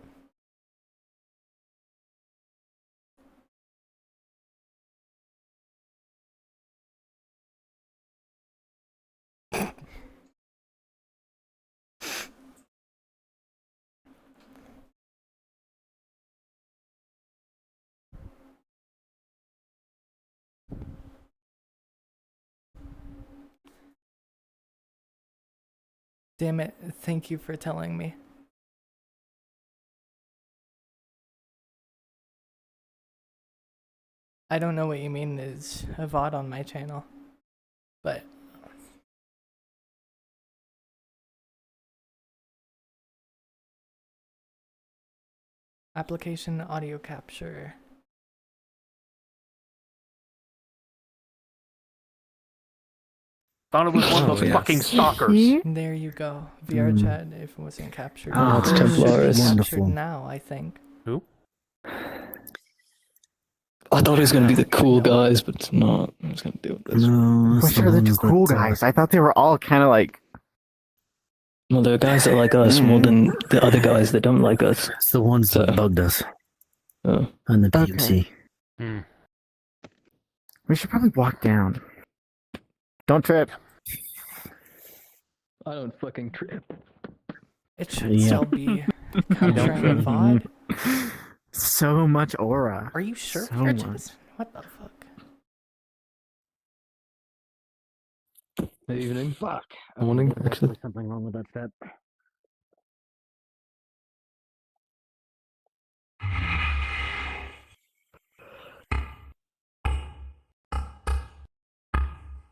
Speaker 1: Damn it, thank you for telling me. I don't know what you mean is a VOD on my channel, but application audio capture.
Speaker 2: Thought it was one of those fucking stalkers.
Speaker 1: There you go. VR chat if it wasn't captured.
Speaker 3: Oh, it's
Speaker 1: It should be
Speaker 3: Templaris.
Speaker 1: captured
Speaker 3: Wonderful.
Speaker 1: now, I think.
Speaker 2: Who?
Speaker 3: I thought it was going to be the cool guys, but it's not. I'm just going to deal with this.
Speaker 4: No,
Speaker 2: Which are the two cool guys? I thought they were all kind of like.
Speaker 3: Well, there are guys that like us more than the other guys that don't like us.
Speaker 4: It's the ones that bugged us
Speaker 3: Oh.
Speaker 4: on the PMC.
Speaker 2: Hmm. We should probably walk down. Don't trip.
Speaker 3: I don't fucking trip.
Speaker 1: It should
Speaker 4: Yeah.
Speaker 1: still be capturing the VOD.
Speaker 2: So much aura.
Speaker 1: Are you sure?
Speaker 2: So
Speaker 1: VR
Speaker 2: much.
Speaker 1: chat? What the fuck?
Speaker 3: Good evening.
Speaker 2: Fuck.
Speaker 3: Morning, actually.
Speaker 2: There's something wrong with that set.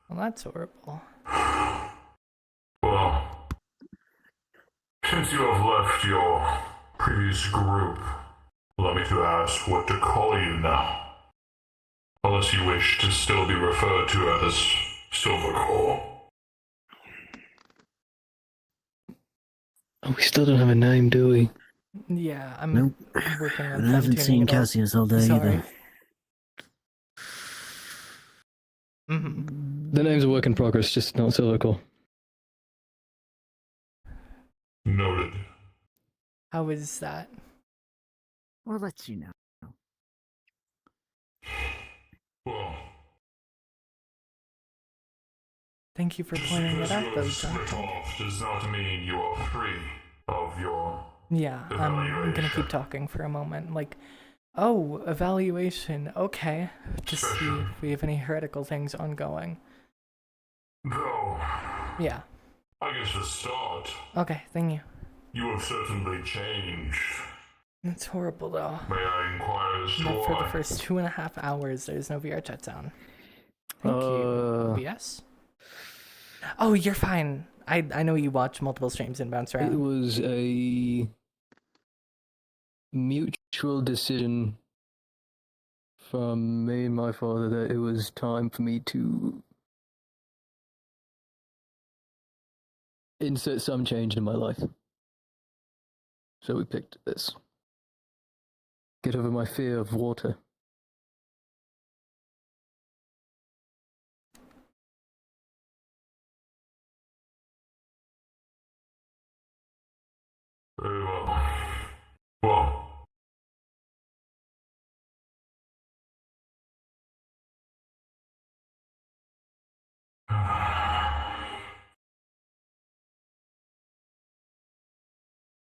Speaker 1: Well, that's horrible.
Speaker 5: Well, since you have left your previous group, allow me to ask what to call you now. Unless you wish to still be referred to as Silvercore.
Speaker 3: Oh, we still don't have a name, do we?
Speaker 1: Yeah, I'm
Speaker 4: Nope.
Speaker 1: working on
Speaker 4: And I haven't
Speaker 1: fine-tuning
Speaker 4: seen
Speaker 1: it all.
Speaker 4: Cassius all day
Speaker 1: Sorry.
Speaker 4: either.
Speaker 3: The name's a work in progress, just not Silvercore.
Speaker 5: Noted.
Speaker 1: How is that?
Speaker 2: We'll let you know.
Speaker 5: Well,
Speaker 1: Thank you for
Speaker 5: just
Speaker 1: pointing
Speaker 5: because
Speaker 1: it
Speaker 5: you
Speaker 1: out, though,
Speaker 5: have split
Speaker 1: John.
Speaker 5: off does not mean you are free of your
Speaker 1: Yeah, I'm gonna
Speaker 5: Evaluation.
Speaker 1: keep talking for a moment. Like, oh, evaluation. Okay, to see if we have any heretical things ongoing.
Speaker 5: Though,
Speaker 1: Yeah.
Speaker 5: I guess to start,
Speaker 1: Okay, thank you.
Speaker 5: you have certainly changed.
Speaker 1: It's horrible though.
Speaker 5: May I inquire as to
Speaker 1: That for the
Speaker 5: why?
Speaker 1: first 2.5 hours, there's no VR chat sound. Thank you. OBS? Oh, you're fine. I know you watch multiple streams and bounce
Speaker 3: It
Speaker 1: around.
Speaker 3: was a mutual decision from me and my father that it was time for me to insert some change in my life. So we picked this. Get over my fear of water.
Speaker 5: Very well. Well,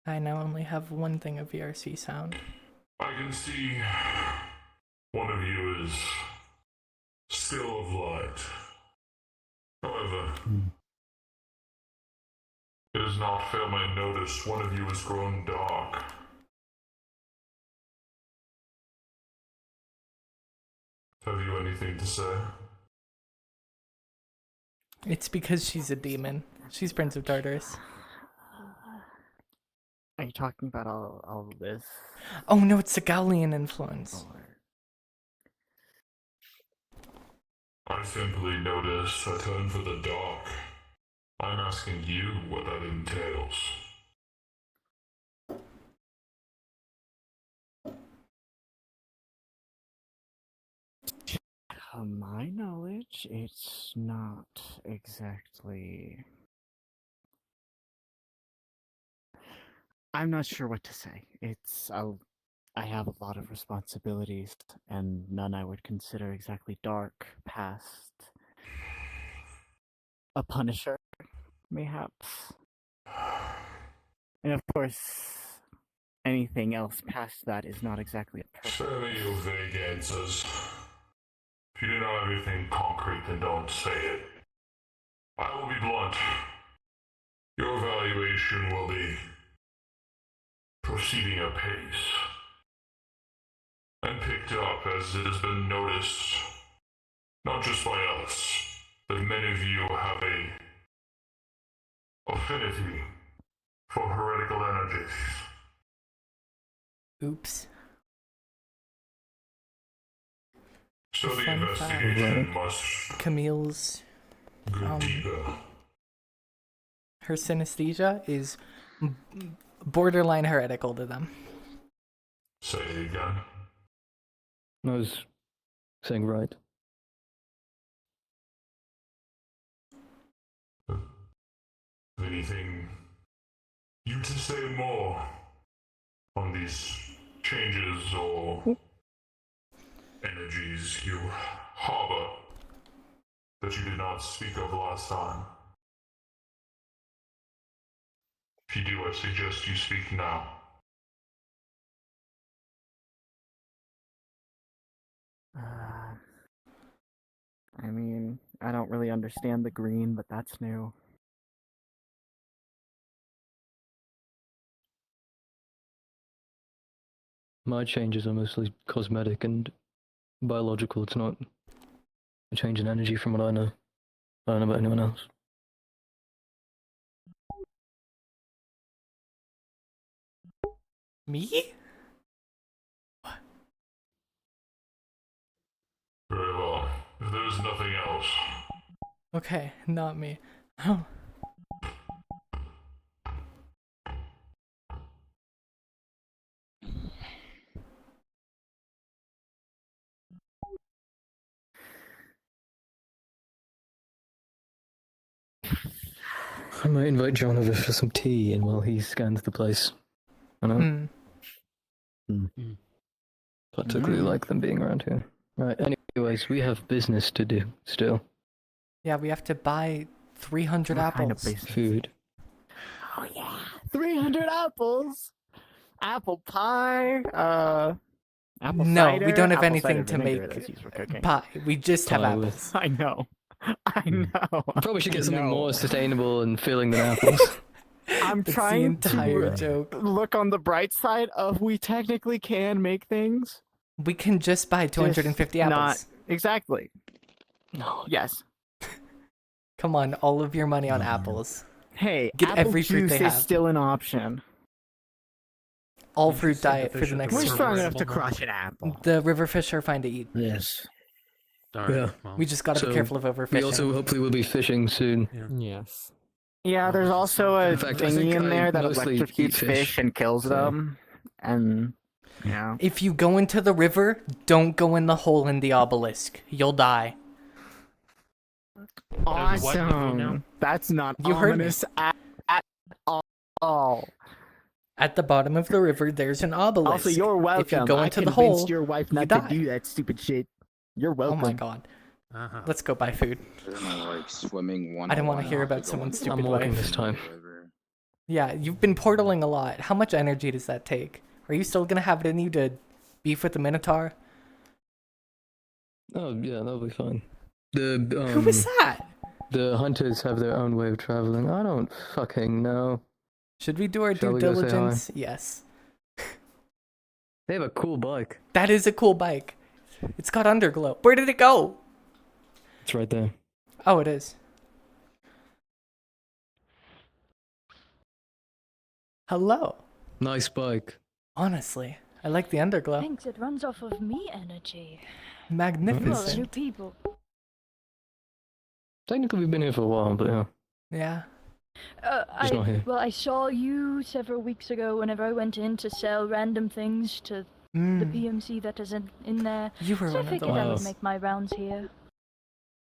Speaker 1: I now only have one thing of VRC sound.
Speaker 5: I can see one of you is still of light. However, it has not failed my notice one of you has grown dark. Have you anything to say?
Speaker 1: It's because she's a demon. She's Prince of Tartarus.
Speaker 2: Are you talking about all of this?
Speaker 1: Oh no, it's a Gaulian influence.
Speaker 5: I simply noticed a turn for the dark. I'm asking you what that entails.
Speaker 2: To my knowledge, it's not exactly. I'm not sure what to say. I have a lot of responsibilities, and none I would consider exactly dark past a Punisher, mayhaps. And of course, anything else past that is not exactly a purpose.
Speaker 5: Spare me your vague answers. If you don't know everything concrete, then don't say it. I will be blunt. Your evaluation will be proceeding apace, and picked up as it has been noticed, not just by us, that many of you have a affinity for heretical energies.
Speaker 1: Oops.
Speaker 5: So the
Speaker 1: Fun
Speaker 5: investigation
Speaker 3: fact.
Speaker 5: must
Speaker 1: Camille's
Speaker 5: go deeper.
Speaker 1: her synesthesia is borderline heretical to them.
Speaker 5: Say it again.
Speaker 3: I was saying right.
Speaker 5: Anything you to say more on these changes or energies you harbor that you did not speak of last time? If you do, I suggest you speak now.
Speaker 2: I mean, I don't really understand the green, but that's new.
Speaker 3: My changes are mostly cosmetic and biological. It's not a change in energy from what I know. I don't know about anyone else.
Speaker 1: Me?
Speaker 5: Very well. If there is nothing else,
Speaker 1: Okay, not me. Oh.
Speaker 3: I might invite John over for some tea and while he scans the place. I don't particularly like them being around here. Right, anyways, we have business to do still.
Speaker 1: Yeah, we have to buy 300
Speaker 2: What kind of
Speaker 1: apples.
Speaker 2: business?
Speaker 3: Food.
Speaker 2: Oh yeah, 300 apples. Apple pie. Apple
Speaker 1: No,
Speaker 2: cider.
Speaker 1: we don't have
Speaker 2: apple
Speaker 1: anything
Speaker 2: cider
Speaker 1: to
Speaker 2: vinegar,
Speaker 1: make
Speaker 2: that's used for cooking.
Speaker 1: pie. We just have
Speaker 3: Pie with-
Speaker 1: apples.
Speaker 2: I know. I know.
Speaker 3: Probably should get something
Speaker 2: No.
Speaker 3: more sustainable and filling than apples.
Speaker 2: I'm
Speaker 1: That's the
Speaker 2: trying
Speaker 1: entire
Speaker 2: to
Speaker 1: joke.
Speaker 2: look on the bright side of we technically can make things.
Speaker 1: We can just buy 250
Speaker 2: Just
Speaker 1: apples.
Speaker 2: Not exactly.
Speaker 3: No.
Speaker 2: Yes.
Speaker 1: Come on, all of your money on apples.
Speaker 2: Hey,
Speaker 1: Get
Speaker 2: apple
Speaker 1: every fruit
Speaker 2: juice
Speaker 1: they
Speaker 2: is
Speaker 1: have.
Speaker 2: still an option.
Speaker 1: All
Speaker 6: You
Speaker 1: fruit
Speaker 6: just said that
Speaker 1: diet
Speaker 6: they
Speaker 1: for the
Speaker 6: should
Speaker 1: next
Speaker 6: be
Speaker 2: We're
Speaker 1: few
Speaker 2: strong
Speaker 1: years.
Speaker 2: enough to
Speaker 6: now.
Speaker 2: crush an apple.
Speaker 1: The river fish are fine to eat.
Speaker 4: Yes.
Speaker 6: Alright,
Speaker 3: Yeah.
Speaker 6: well,
Speaker 1: We just gotta
Speaker 3: So,
Speaker 1: be careful of overfishing.
Speaker 3: We also hopefully will be fishing soon.
Speaker 7: Yes.
Speaker 2: Yeah, there's also a
Speaker 3: In fact, I
Speaker 2: thingy
Speaker 3: think
Speaker 2: in
Speaker 3: I
Speaker 2: there that
Speaker 3: mostly
Speaker 2: electrocutes
Speaker 3: eat
Speaker 2: fish.
Speaker 3: fish,
Speaker 2: and kills
Speaker 3: so-
Speaker 2: them. And yeah.
Speaker 1: If you go into the river, don't go in the hole in the obelisk. You'll die.
Speaker 6: What do we now?
Speaker 2: Awesome. That's not
Speaker 1: You heard me.
Speaker 2: ominous at all.
Speaker 1: At the bottom of the river, there's an obelisk.
Speaker 2: Also, you're welcome.
Speaker 1: If you go
Speaker 2: I
Speaker 1: into the
Speaker 2: convinced
Speaker 1: hole,
Speaker 2: your wife
Speaker 1: you
Speaker 2: not
Speaker 1: die.
Speaker 2: to do that stupid shit. You're
Speaker 1: Oh
Speaker 2: welcome.
Speaker 1: my god.
Speaker 6: uh-huh.
Speaker 1: Let's go buy food.
Speaker 8: Like swimming one.
Speaker 1: I don't wanna hear about someone's stupid
Speaker 3: I'm walking
Speaker 1: wife.
Speaker 3: this time.
Speaker 1: Yeah, you've been portaling a lot. How much energy does that take? Are you still gonna have it in you to beef with the Minotaur?
Speaker 3: Oh yeah, that'll be fine. The
Speaker 1: Who was that?
Speaker 3: The hunters have their own way of traveling. I don't fucking know.
Speaker 1: Should we do our
Speaker 3: Shall
Speaker 1: due
Speaker 3: we go say hi?
Speaker 1: diligence? Yes.
Speaker 3: They have a cool bike.
Speaker 1: That is a cool bike. It's got underglow. Where did it go?
Speaker 3: It's right there.
Speaker 1: Oh, it is. Hello.
Speaker 3: Nice bike.
Speaker 1: Honestly, I like the underglow.
Speaker 7: Thanks, it runs off of me energy. You all are new
Speaker 1: Magnificent.
Speaker 7: people.
Speaker 3: Technically, we've been here for a while, but yeah.
Speaker 1: Yeah.
Speaker 3: Just not here.
Speaker 7: Well, I saw you several weeks ago whenever I went in to sell random things to the
Speaker 1: Mm.
Speaker 7: PMC that isn't in there.
Speaker 1: You were
Speaker 7: So I
Speaker 1: one of the
Speaker 7: figured I would
Speaker 1: ones.
Speaker 7: make my rounds here.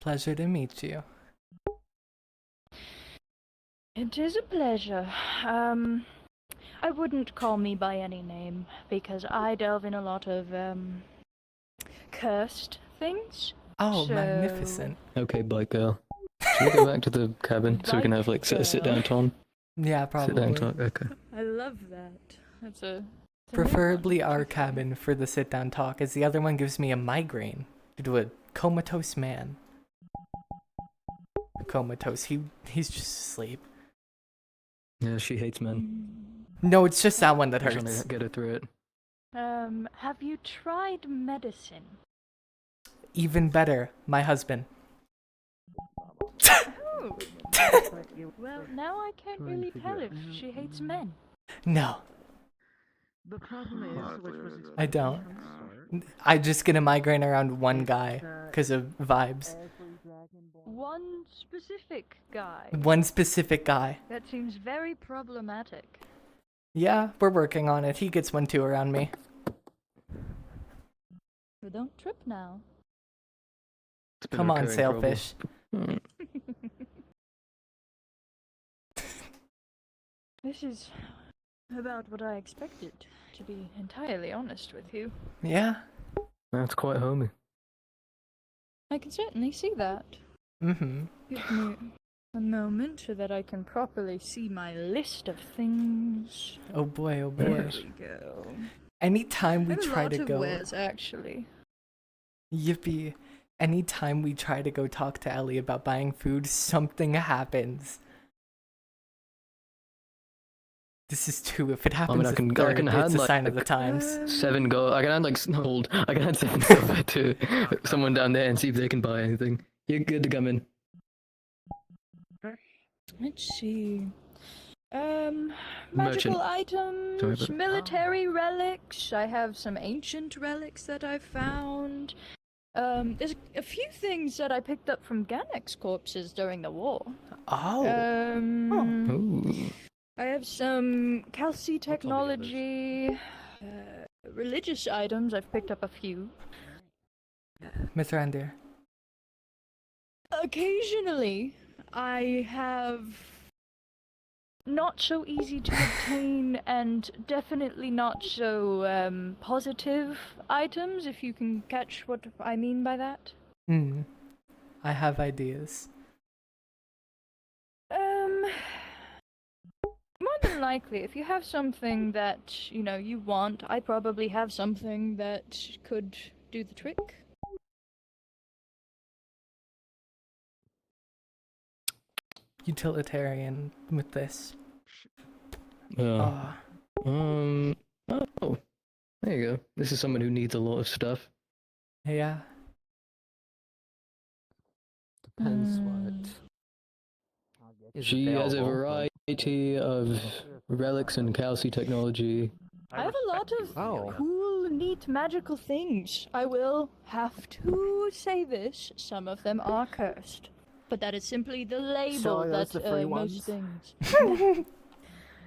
Speaker 1: Pleasure to meet you.
Speaker 7: It is a pleasure. I wouldn't call me by any name because I delve in a lot of cursed things.
Speaker 1: Oh,
Speaker 7: So-
Speaker 1: magnificent.
Speaker 3: Okay, bike girl. Should we go back to the cabin so we can have like sit down time?
Speaker 1: Yeah,
Speaker 3: Sit
Speaker 1: probably.
Speaker 3: down talk. Okay.
Speaker 7: I love that. That's a
Speaker 1: Preferably our cabin for the sit down talk, as the other one gives me a migraine due to a comatose man. Comatose, he's just asleep.
Speaker 3: Yeah, she hates men.
Speaker 1: No, it's just that one that
Speaker 3: I'm trying
Speaker 1: hurts.
Speaker 3: to get her through it.
Speaker 7: Have you tried medicine?
Speaker 1: Even better, my husband.
Speaker 7: Oh. Well, now I can't
Speaker 2: Try and
Speaker 7: really
Speaker 2: figure
Speaker 7: tell
Speaker 2: it
Speaker 7: if
Speaker 2: out.
Speaker 7: she hates men.
Speaker 1: No,
Speaker 2: The problem is, which was
Speaker 1: I don't.
Speaker 2: explained from the start,
Speaker 1: I just get a migraine around one guy
Speaker 2: that
Speaker 1: because of vibes.
Speaker 2: every Dragonborn-
Speaker 7: One specific guy.
Speaker 1: One specific guy.
Speaker 7: That seems very problematic.
Speaker 1: Yeah, we're working on it. He gets one too around me.
Speaker 7: But don't trip now.
Speaker 3: It's been a
Speaker 1: Come on,
Speaker 3: recurring problem.
Speaker 1: sailfish.
Speaker 3: Hmm.
Speaker 7: This is about what I expected, to be entirely honest with you.
Speaker 1: Yeah.
Speaker 3: That's quite homey.
Speaker 7: I can certainly see that.
Speaker 1: Mm-hmm.
Speaker 7: Give me a moment so that I can properly see my list of things.
Speaker 1: Oh boy, oh
Speaker 7: There
Speaker 1: boy.
Speaker 7: we go.
Speaker 1: Anytime we
Speaker 7: I have a
Speaker 1: try
Speaker 7: lot
Speaker 1: to
Speaker 7: of
Speaker 1: go,
Speaker 7: wares, actually.
Speaker 1: yippee. Anytime we try to go talk to Ellie about buying food, something happens. This is two. If it happens,
Speaker 3: I
Speaker 1: a
Speaker 3: can
Speaker 1: third,
Speaker 3: hand,
Speaker 1: it's a
Speaker 3: like,
Speaker 1: sign of the times.
Speaker 3: 7 gold. I can add like hold. I can add 7 silver to someone down there and see if they can buy anything. You're good to come in.
Speaker 7: Let's see.
Speaker 3: Merchant.
Speaker 7: Magical items,
Speaker 3: Sorry, but-
Speaker 7: military relics. I have some ancient relics that I found. There's a few things that I picked up from Ganek's corpses during the war.
Speaker 1: Oh.
Speaker 3: Ooh.
Speaker 7: I have some Kelsey technology, religious items. I've picked up a few.
Speaker 1: Mr. Andir.
Speaker 7: Occasionally, I have not so easy to obtain and definitely not so positive items, if you can catch what I mean by that.
Speaker 1: I have ideas.
Speaker 7: More than likely, if you have something that, you want, I probably have something that could do the trick.
Speaker 1: Utilitarian with this.
Speaker 3: Yeah.
Speaker 1: Oh,
Speaker 3: Oh. There you go. This is someone who needs a lot of stuff.
Speaker 1: yeah.
Speaker 2: Depends
Speaker 7: Mm.
Speaker 2: what. is
Speaker 3: She has a
Speaker 2: available, but-
Speaker 3: variety of relics and Kelsey technology.
Speaker 7: I have a lot of
Speaker 2: Oh.
Speaker 7: cool, neat, magical things. I will have to say this. Some of them are cursed. But that is simply the label
Speaker 2: So are those
Speaker 7: that
Speaker 2: the free
Speaker 7: most
Speaker 2: ones?
Speaker 7: things.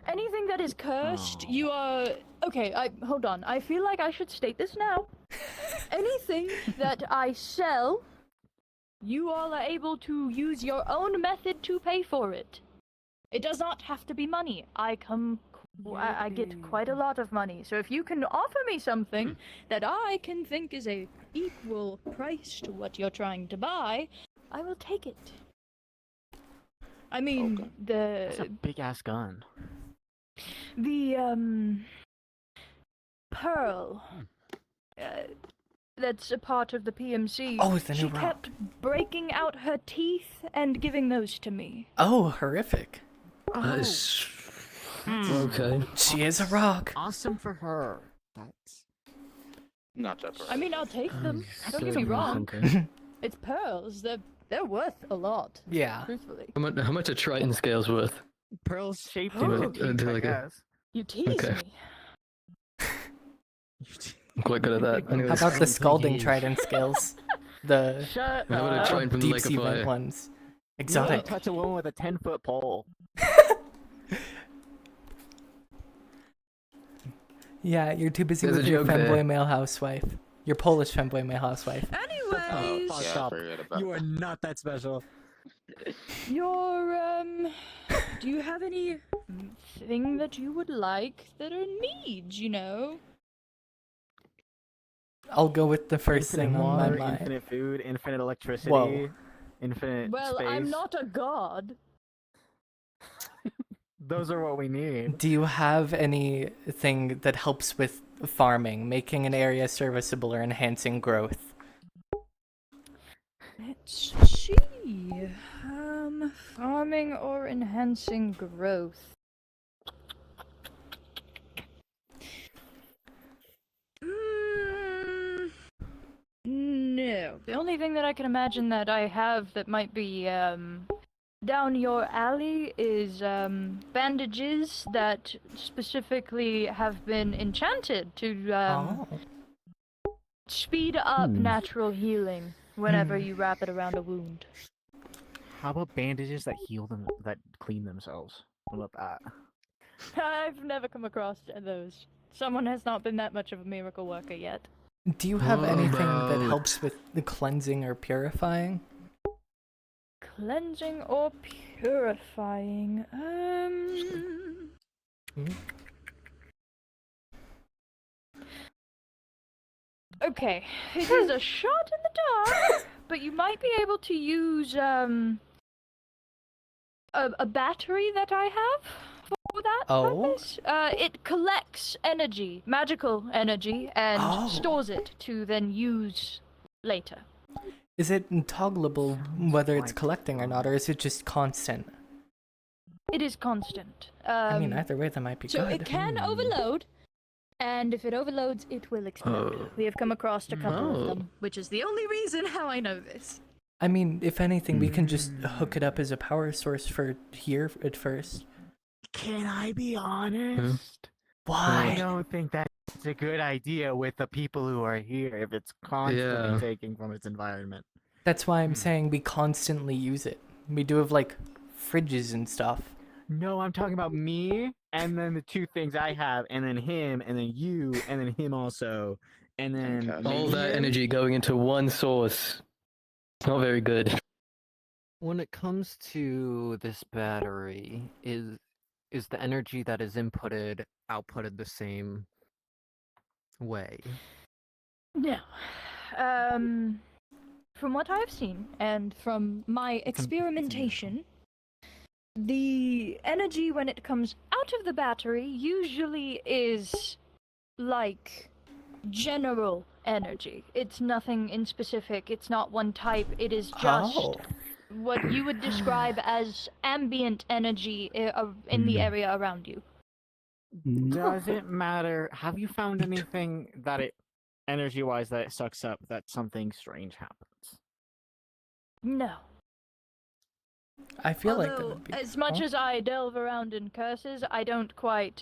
Speaker 7: Anything that is cursed,
Speaker 2: Oh.
Speaker 7: you are... Okay, hold on. I feel like I should state this now. Anything that I sell, you all are able to use your own method to pay for it. It does not have to be money. I get quite a lot of money. So if you can offer me something that I can think is a equal price to what you're trying to buy, I will take it. I mean,
Speaker 2: That's a big ass gun.
Speaker 7: the pearl. That's a part of the PMC.
Speaker 1: Oh, it's the
Speaker 7: She
Speaker 1: new rock.
Speaker 7: kept breaking out her teeth and giving those to me.
Speaker 1: Oh, horrific.
Speaker 3: That is okay.
Speaker 1: She is a rock.
Speaker 2: Awesome for her. That's
Speaker 8: Not that
Speaker 7: I mean, I'll take them. Don't get me wrong. It's pearls. They're worth a lot.
Speaker 1: Yeah.
Speaker 7: Truthfully.
Speaker 3: How much a Triton scale's worth?
Speaker 2: pearls shaped
Speaker 7: Oh.
Speaker 2: into teeth,
Speaker 3: Do
Speaker 2: I
Speaker 3: like a-
Speaker 2: guess.
Speaker 7: You tease
Speaker 3: Okay.
Speaker 7: me.
Speaker 3: I'm quite good at that. Anyway,
Speaker 1: How about the
Speaker 6: Sounds
Speaker 1: scalding
Speaker 6: engaged.
Speaker 1: trident skills? The
Speaker 7: Shut
Speaker 3: How about a
Speaker 7: up.
Speaker 3: trident from the
Speaker 1: deep
Speaker 3: Lake of
Speaker 1: sea vent
Speaker 3: Fire?
Speaker 1: ones.
Speaker 2: You
Speaker 1: Exotic.
Speaker 2: can't touch a woman with a 10-foot pole.
Speaker 1: Yeah, you're too busy
Speaker 3: There's
Speaker 1: with
Speaker 3: a
Speaker 1: your
Speaker 3: joke
Speaker 1: femboy
Speaker 3: there.
Speaker 1: male housewife. Your Polish femboy male housewife.
Speaker 7: Anyways,
Speaker 2: fuck.
Speaker 8: Yeah, I
Speaker 2: Stop.
Speaker 8: forget about
Speaker 2: You are
Speaker 8: that.
Speaker 2: not that special.
Speaker 7: your do you have any thing that you would like that are needs? You know.
Speaker 1: I'll go with the first
Speaker 2: Infinite
Speaker 1: thing on my
Speaker 2: water,
Speaker 1: mind.
Speaker 2: infinite food, infinite electricity,
Speaker 1: Whoa.
Speaker 2: infinite
Speaker 7: Well,
Speaker 2: space.
Speaker 7: I'm not a god.
Speaker 2: Those are what we need.
Speaker 1: Do you have anything that helps with farming, making an area serviceable or enhancing growth?
Speaker 7: Let's see. Farming or enhancing growth. No. The only thing that I can imagine that I have that might be down your alley is bandages that specifically have been enchanted to
Speaker 1: Oh.
Speaker 7: speed up natural healing whenever you wrap it around a wound.
Speaker 2: How about bandages that heal them, that clean themselves? What about that?
Speaker 7: I've never come across those. Someone has not been that much of a miracle worker yet.
Speaker 1: Do you have
Speaker 3: What
Speaker 1: anything that
Speaker 3: about-
Speaker 1: helps with the cleansing or purifying?
Speaker 7: Cleansing or purifying? Okay, it is a shot in the dark, but you might be able to use a battery that I have for that
Speaker 1: Oh?
Speaker 7: purpose. It collects energy, magical energy, and
Speaker 1: Oh.
Speaker 7: stores it to then use later.
Speaker 1: Is it toggleable whether it's
Speaker 2: like
Speaker 1: collecting or not, or is it just constant?
Speaker 7: It is constant.
Speaker 1: I mean, either way, that might be
Speaker 7: So
Speaker 1: good.
Speaker 7: it can overload, and if it overloads, it will explode.
Speaker 3: Oh.
Speaker 7: We have come across a couple
Speaker 3: Oh.
Speaker 7: of them, which is the only reason how I know this.
Speaker 1: I mean, if anything, we can just hook it up as a power source for here at first.
Speaker 2: Can I be honest? I
Speaker 1: Why?
Speaker 2: don't think that's a good idea with the people who are here if it's constantly
Speaker 3: Yeah.
Speaker 2: taking from its environment.
Speaker 1: That's why I'm saying we constantly use it. We do have, like, fridges and stuff.
Speaker 2: No, I'm talking about me, and then the two things I have, and then him, and then you, and then him also, and then
Speaker 8: Okay.
Speaker 3: all
Speaker 2: maybe
Speaker 3: that
Speaker 2: him?
Speaker 3: energy going into one source. It's not very good.
Speaker 6: When it comes to this battery, is the energy that is inputted outputted the same way?
Speaker 7: No. From what I've seen, and from my experimentation, the energy when it comes out of the battery usually is like general energy. It's nothing in specific, it's not one type, it is just
Speaker 1: Oh.
Speaker 7: what you would describe as ambient energy in the area around you.
Speaker 2: Does it matter? Have you found anything that it, energy-wise, that it sucks up that something strange happens?
Speaker 7: No.
Speaker 1: I feel like that
Speaker 7: Although,
Speaker 1: would be...
Speaker 7: as much
Speaker 1: Oh.
Speaker 7: as I delve around in curses, I don't quite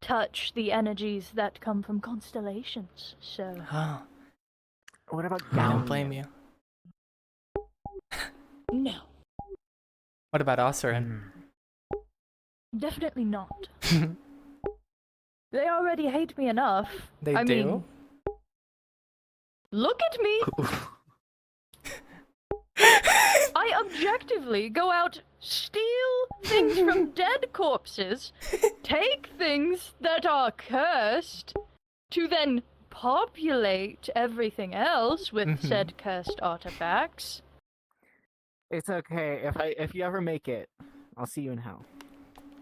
Speaker 7: touch the energies that come from constellations. So
Speaker 1: Oh,
Speaker 2: What about
Speaker 1: I
Speaker 2: down
Speaker 1: don't blame you.
Speaker 7: no,
Speaker 1: What about Ossurin?
Speaker 7: definitely not. They already hate me enough.
Speaker 1: They
Speaker 7: I
Speaker 1: do?
Speaker 7: mean, look at me. I objectively go out, steal things from dead corpses, take things that are cursed, to then populate everything else with
Speaker 1: Mhm.
Speaker 7: said cursed artifacts.
Speaker 2: It's okay. If you ever make it, I'll see you in hell.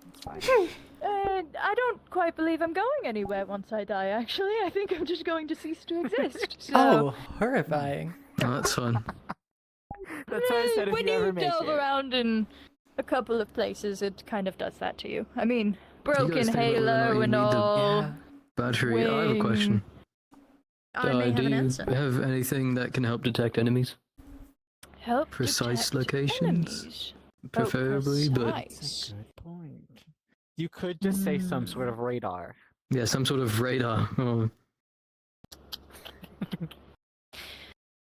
Speaker 2: It's fine.
Speaker 7: I don't quite believe I'm going anywhere once I die, actually. I think I'm just going to cease to exist. So,
Speaker 1: Oh, horrifying.
Speaker 3: Oh, that's fun.
Speaker 2: That's why I said if
Speaker 7: when
Speaker 2: you ever
Speaker 7: you
Speaker 2: make
Speaker 7: delve
Speaker 2: it.
Speaker 7: around in a couple of places, it kind of does that to you. I mean,
Speaker 3: You
Speaker 7: broken
Speaker 3: guys think whether or not
Speaker 7: halo
Speaker 3: you
Speaker 7: and
Speaker 3: need the-
Speaker 7: all.
Speaker 1: Yeah.
Speaker 3: Battery, I have a question.
Speaker 7: I may have
Speaker 3: do
Speaker 7: an
Speaker 3: you
Speaker 7: answer.
Speaker 3: have anything that can help detect enemies?
Speaker 7: Help
Speaker 3: precise
Speaker 7: detect
Speaker 3: locations?
Speaker 7: enemies.
Speaker 3: Preferably, but
Speaker 7: precise.
Speaker 2: That's a good point. You could just say some sort of radar.
Speaker 3: Yeah, some sort of radar. Oh.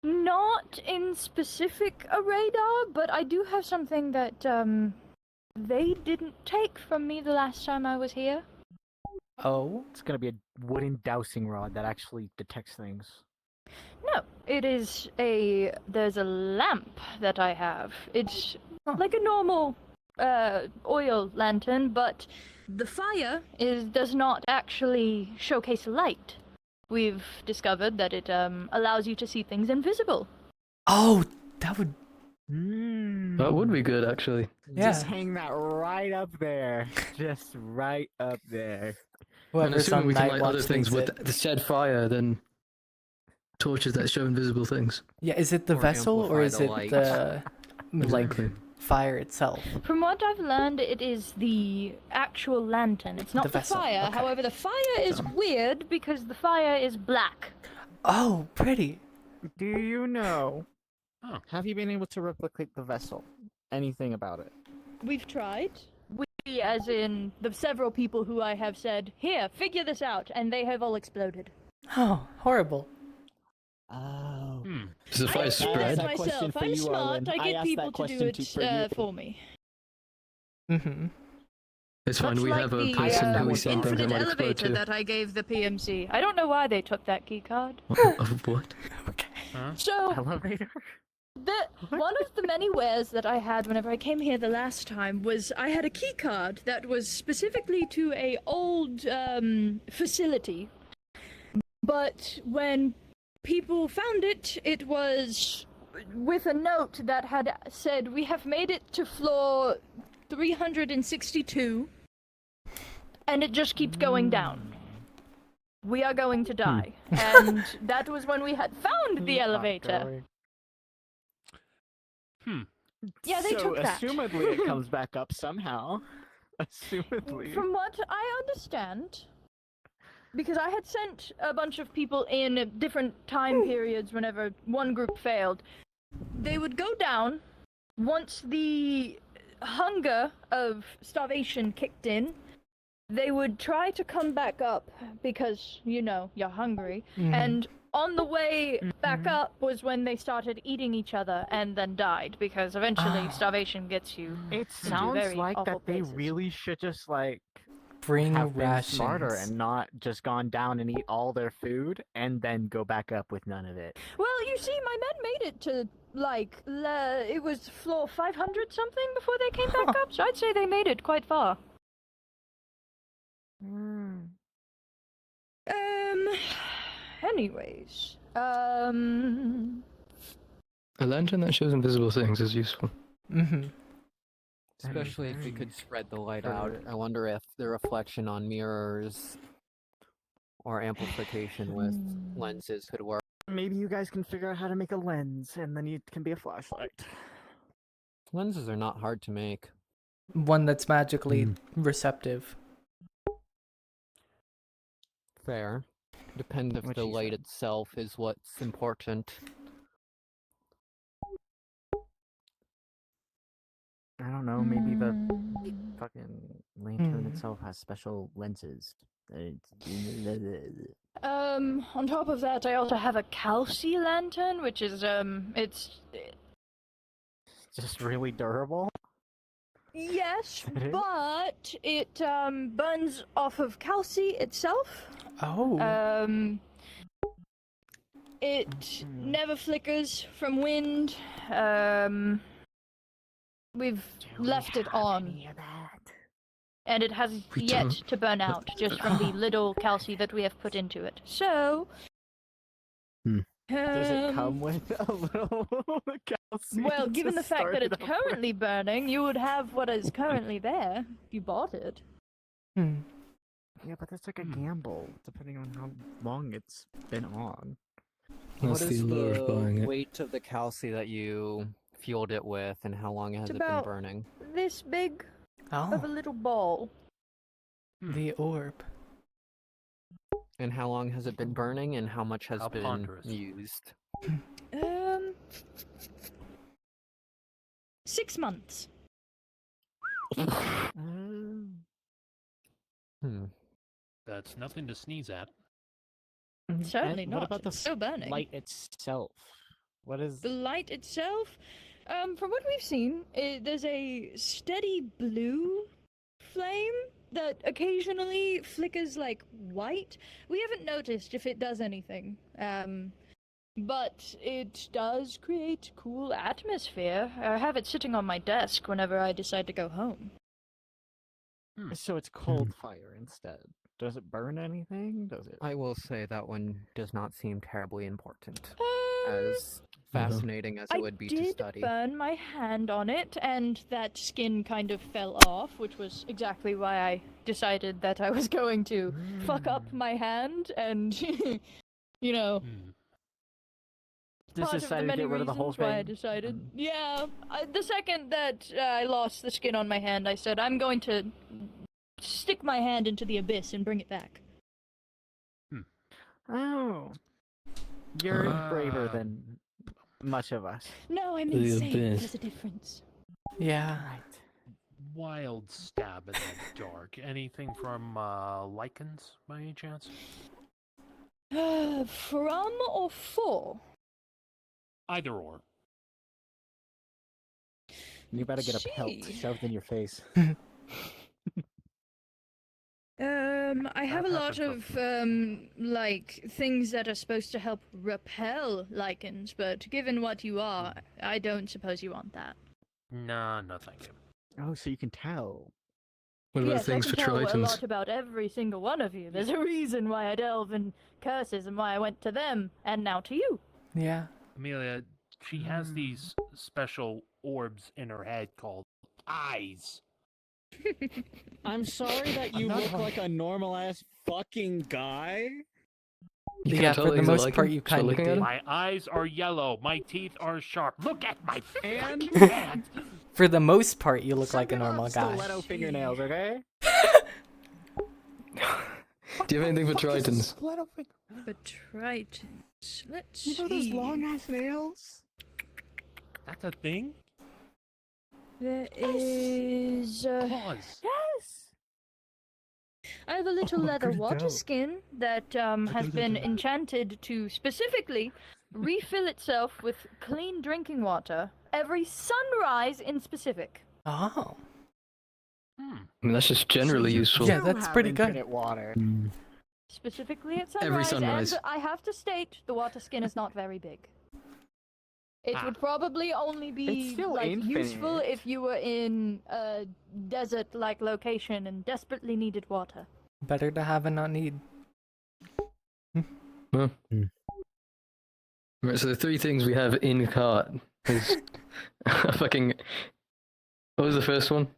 Speaker 7: Not in specific a radar, but I do have something that they didn't take from me the last time I was here.
Speaker 1: Oh?
Speaker 2: It's gonna be a wooden dowsing rod that actually detects things.
Speaker 7: No, it is there's a lamp that I have. It's
Speaker 1: Oh.
Speaker 7: like a normal oil lantern, but the fire does not actually showcase a light. We've discovered that it allows you to see things invisible.
Speaker 1: Oh, that would.
Speaker 3: That would be good, actually.
Speaker 2: Just
Speaker 1: Yeah.
Speaker 2: hang that right up there. Just right up there.
Speaker 3: And
Speaker 1: Whoever's
Speaker 3: assuming
Speaker 1: on
Speaker 3: we can
Speaker 1: night
Speaker 3: light
Speaker 1: watch
Speaker 3: other things
Speaker 1: needs
Speaker 3: with
Speaker 1: it.
Speaker 3: the said fire, then torches that show invisible things.
Speaker 1: Yeah, is it the
Speaker 6: Or
Speaker 1: vessel or
Speaker 6: amplify
Speaker 1: is
Speaker 6: the
Speaker 1: it
Speaker 6: light.
Speaker 1: the like
Speaker 3: Exactly.
Speaker 1: fire itself?
Speaker 7: From what I've learned, it is the actual lantern. It's not
Speaker 1: The
Speaker 7: the,
Speaker 1: vessel,
Speaker 7: fire.
Speaker 1: okay.
Speaker 7: However, the fire is weird because the fire is black.
Speaker 1: Oh, pretty.
Speaker 2: Do you know?
Speaker 8: Oh.
Speaker 2: Have you been able to replicate the vessel? Anything about it?
Speaker 7: We've tried. We, as in the several people who I have said, here, figure this out, and they have all exploded.
Speaker 1: Oh, horrible.
Speaker 2: Oh.
Speaker 3: Does the
Speaker 7: I
Speaker 3: fire
Speaker 7: don't do
Speaker 3: spread?
Speaker 7: that
Speaker 2: That question
Speaker 7: myself.
Speaker 2: for
Speaker 7: I'm
Speaker 2: you,
Speaker 7: smart.
Speaker 2: Arlen.
Speaker 7: I
Speaker 2: I
Speaker 7: get
Speaker 2: asked
Speaker 7: people
Speaker 2: that
Speaker 7: to do
Speaker 2: question for you.
Speaker 7: it for me.
Speaker 1: Mm-hmm.
Speaker 3: It's fine,
Speaker 7: Much
Speaker 3: we
Speaker 7: like
Speaker 3: have a
Speaker 7: the
Speaker 3: person who we send things that
Speaker 7: infinite
Speaker 3: might explode
Speaker 7: elevator
Speaker 3: to.
Speaker 7: that I gave the PMC. I don't know why they took that key card.
Speaker 3: Of what?
Speaker 1: Okay.
Speaker 7: So,
Speaker 2: Elevator?
Speaker 7: one of the many wares that I had whenever I came here the last time was I had a key card that was specifically to a old facility. But when people found it, it was with a note that had said, "We have made it to floor 362, and it just keeps going down. We are going to die." And that was when we had found the elevator. Yeah, they
Speaker 2: so
Speaker 7: took that.
Speaker 2: assumedly it comes back up somehow. Assumedly.
Speaker 7: From what I understand, because I had sent a bunch of people in different time periods whenever one group failed, they would go down once the hunger of starvation kicked in. They would try to come back up because, you know, you're hungry.
Speaker 1: Mhm.
Speaker 7: And on the way back up was when they started eating each other and then died because eventually
Speaker 1: Ah.
Speaker 7: starvation gets you.
Speaker 2: It sounds
Speaker 7: very
Speaker 2: like that
Speaker 7: awful
Speaker 2: they
Speaker 7: places.
Speaker 2: really should just like
Speaker 1: Bring
Speaker 2: have been
Speaker 1: rations.
Speaker 2: smarter and not just gone down and eat all their food and then go back up with none of it.
Speaker 7: Well, you see, my men made it to, like, it was floor 500 something before they came back up, so I'd say they made it quite far. Anyways,
Speaker 3: A lantern that shows invisible things is useful.
Speaker 1: Mm-hmm.
Speaker 6: Especially if we could spread the light out. I wonder if the reflection on mirrors or amplification with lenses could work.
Speaker 2: Maybe you guys can figure out how to make a lens and then it can be a flashlight.
Speaker 6: Lenses are not hard to make.
Speaker 1: One that's magically receptive.
Speaker 6: Fair. Depends if
Speaker 2: What
Speaker 6: the
Speaker 2: she
Speaker 6: light
Speaker 2: said.
Speaker 6: itself is what's important.
Speaker 2: I don't know, maybe the fucking lantern itself has special lenses.
Speaker 7: on top of that, I also have a Calci lantern, which is, it's...
Speaker 2: Just really durable.
Speaker 7: Yes,
Speaker 2: It is?
Speaker 7: but it, burns off of Calci itself.
Speaker 1: Oh.
Speaker 7: It never flickers from wind. We've left it on, and it has
Speaker 3: We
Speaker 7: yet
Speaker 3: don't-
Speaker 7: to burn out, just from the little calci that we have put into it. So,
Speaker 2: Does it come with a little calcium?
Speaker 7: well, given
Speaker 2: to
Speaker 7: the fact that
Speaker 2: start
Speaker 7: it's
Speaker 2: it up with?
Speaker 7: currently burning, you would have what is currently there. You bought it.
Speaker 1: Hmm.
Speaker 2: Yeah, but that's like a gamble, depending on how long it's been on.
Speaker 3: That's
Speaker 6: What
Speaker 3: the
Speaker 6: is
Speaker 3: allure of buying
Speaker 6: the
Speaker 3: it.
Speaker 6: weight of the calci that you fueled it with, and how long has
Speaker 7: It's
Speaker 6: it been
Speaker 7: about-
Speaker 6: burning?
Speaker 7: This big of a
Speaker 1: Oh.
Speaker 7: little ball.
Speaker 1: The orb.
Speaker 6: And how long has it been burning, and how much has
Speaker 8: How
Speaker 6: been
Speaker 8: ponderous.
Speaker 6: used?
Speaker 7: 6 months.
Speaker 9: That's nothing to sneeze at.
Speaker 7: Certainly
Speaker 2: And
Speaker 7: not.
Speaker 2: What about the
Speaker 7: it's still burning.
Speaker 2: light itself? What is?
Speaker 7: The light itself, from what we've seen, there's a steady blue flame that occasionally flickers like white. We haven't noticed if it does anything, but it does create cool atmosphere. I have it sitting on my desk whenever I decide to go home.
Speaker 2: So it's cold fire instead. Does it burn anything? Does it?
Speaker 6: I will say that one does not seem terribly important.
Speaker 7: Uh,
Speaker 6: As fascinating as it would be to
Speaker 7: I
Speaker 6: study.
Speaker 7: did burn my hand on it, and that skin kind of fell off, which was exactly why I decided that I was going to fuck up my hand, and, you know,
Speaker 2: Just
Speaker 7: part of the
Speaker 2: decided to
Speaker 7: many
Speaker 2: get rid of the whole
Speaker 7: reasons why I
Speaker 2: thing.
Speaker 7: decided. Yeah, the second that I lost the skin on my hand, I said, I'm going to stick my hand into the abyss and bring it back.
Speaker 2: Oh. You're braver than much of us.
Speaker 7: No, I'm
Speaker 3: The
Speaker 7: insane.
Speaker 3: abyss.
Speaker 7: There's a difference.
Speaker 1: Yeah.
Speaker 9: Wild stab in the dark. Anything from lichens by any chance?
Speaker 7: From or for?
Speaker 9: Either or.
Speaker 2: You better get a pelt
Speaker 7: Gee.
Speaker 2: shoved in your face.
Speaker 7: I have a
Speaker 9: That
Speaker 7: lot
Speaker 9: happens
Speaker 7: of, like, things that are supposed to help repel lichens, but given what you are, I don't suppose you want that.
Speaker 9: Nah, no thank you.
Speaker 2: Oh, so you can tell.
Speaker 3: What about
Speaker 7: Yes,
Speaker 3: things
Speaker 7: I
Speaker 3: for
Speaker 7: can tell a
Speaker 3: tritons?
Speaker 7: lot about every single one of you. There's a reason why I delve in curses and why I went to them, and now to you.
Speaker 1: Yeah.
Speaker 9: Amelia, she has these special orbs in her head called eyes.
Speaker 2: I'm sorry that you look like a normal ass fucking guy.
Speaker 3: You
Speaker 1: Yeah,
Speaker 3: can't tell
Speaker 1: for the
Speaker 3: he's a
Speaker 1: most
Speaker 3: lichen
Speaker 1: part, you
Speaker 3: just by
Speaker 1: kind of
Speaker 3: looking at
Speaker 1: do.
Speaker 3: him?
Speaker 9: My eyes are yellow. My teeth are sharp. Look at my
Speaker 2: And-
Speaker 9: fucking hand.
Speaker 1: For the most part, you look like a
Speaker 2: Suck it up,
Speaker 1: normal guy.
Speaker 2: Stiletto fingernails, okay?
Speaker 3: Do you have anything for tritons?
Speaker 7: But tritons, let's
Speaker 2: You know those
Speaker 7: see.
Speaker 2: long ass nails?
Speaker 9: That's a thing?
Speaker 7: There is.
Speaker 9: Pause.
Speaker 2: Yes.
Speaker 7: I have a little
Speaker 2: Oh,
Speaker 7: leather
Speaker 2: good
Speaker 7: water
Speaker 2: dog.
Speaker 7: skin that has been enchanted to specifically refill itself with clean drinking water every sunrise in specific.
Speaker 1: Oh.
Speaker 9: Hmm.
Speaker 3: I mean, that's just generally useful.
Speaker 1: Yeah,
Speaker 2: You
Speaker 1: that's
Speaker 2: have
Speaker 1: pretty good.
Speaker 2: infinite water.
Speaker 7: Specifically at sunrise.
Speaker 3: Every sunrise.
Speaker 7: And I have to state, the water skin is not very big. It
Speaker 9: Ah.
Speaker 7: would probably only be
Speaker 2: It's still
Speaker 7: like useful
Speaker 2: infinite.
Speaker 7: if you were in a desert-like location and desperately needed water.
Speaker 1: Better to have and not need.
Speaker 3: Well.
Speaker 4: Hmm.
Speaker 3: Right, so the three things we have in cart is fucking. What was the first one?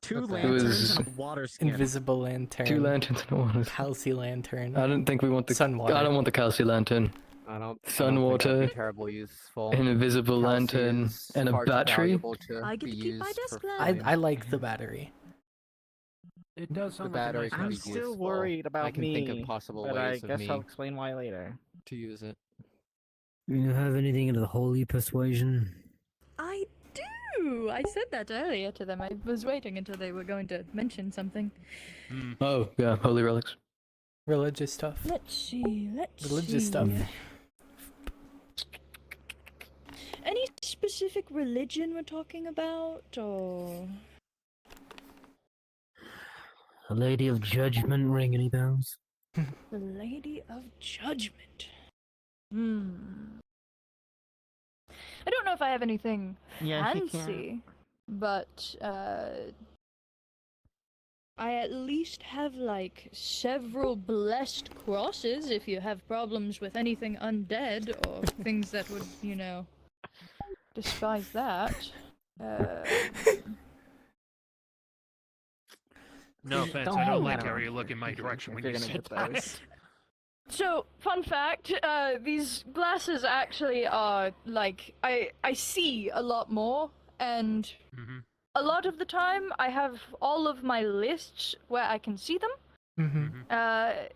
Speaker 2: Two
Speaker 6: Okay.
Speaker 2: lanterns
Speaker 3: was
Speaker 2: and a water skin.
Speaker 1: Invisible lantern.
Speaker 3: 2 lanterns and one.
Speaker 1: Calci lantern.
Speaker 3: I don't think we want the.
Speaker 1: Sun water.
Speaker 3: I don't want the Calci lantern.
Speaker 6: I don't.
Speaker 3: Sun
Speaker 6: I don't think that'd be
Speaker 3: water,
Speaker 6: terribly useful.
Speaker 3: An invisible
Speaker 6: Calci
Speaker 3: lantern
Speaker 6: is
Speaker 3: and a
Speaker 6: far too
Speaker 3: battery.
Speaker 6: valuable to
Speaker 7: I get
Speaker 6: be
Speaker 7: to keep my
Speaker 6: used
Speaker 7: desk
Speaker 6: for
Speaker 7: lamp.
Speaker 6: flying.
Speaker 1: I like the battery.
Speaker 9: It does sound
Speaker 6: The
Speaker 9: like a
Speaker 6: battery
Speaker 9: nice
Speaker 6: can
Speaker 2: I'm
Speaker 6: be
Speaker 9: idea.
Speaker 2: still
Speaker 6: useful.
Speaker 2: worried about
Speaker 6: I can
Speaker 2: me,
Speaker 6: think of possible
Speaker 2: but I
Speaker 6: ways of
Speaker 2: guess
Speaker 6: me
Speaker 2: I'll explain why later.
Speaker 6: to use it.
Speaker 4: You have anything into the holy persuasion?
Speaker 7: I do! I said that earlier to them. I was waiting until they were going to mention something.
Speaker 9: Hmm.
Speaker 3: Oh, yeah, holy relics.
Speaker 1: Religious stuff.
Speaker 7: Let's see,
Speaker 1: Religious stuff.
Speaker 7: Any specific religion we're talking about, or...
Speaker 4: A lady of judgment ring any bells?
Speaker 7: The Lady of Judgment. I don't know if I have anything
Speaker 2: Yeah, you can.
Speaker 7: fancy, but I at least have like several blessed crosses if you have problems with anything undead or things that would, you know, disguise that.
Speaker 9: No offense,
Speaker 2: Don't
Speaker 9: I don't
Speaker 2: hold
Speaker 9: like
Speaker 2: that
Speaker 9: how
Speaker 2: on.
Speaker 9: you look in my direction when
Speaker 2: If
Speaker 9: you
Speaker 2: you're gonna
Speaker 9: said
Speaker 2: get
Speaker 9: that.
Speaker 2: those.
Speaker 7: So, fun fact, these glasses actually are, like, I see a lot more, and
Speaker 9: Mm-hmm.
Speaker 7: a lot of the time I have all of my lists where I can see them.
Speaker 1: Mm-hmm.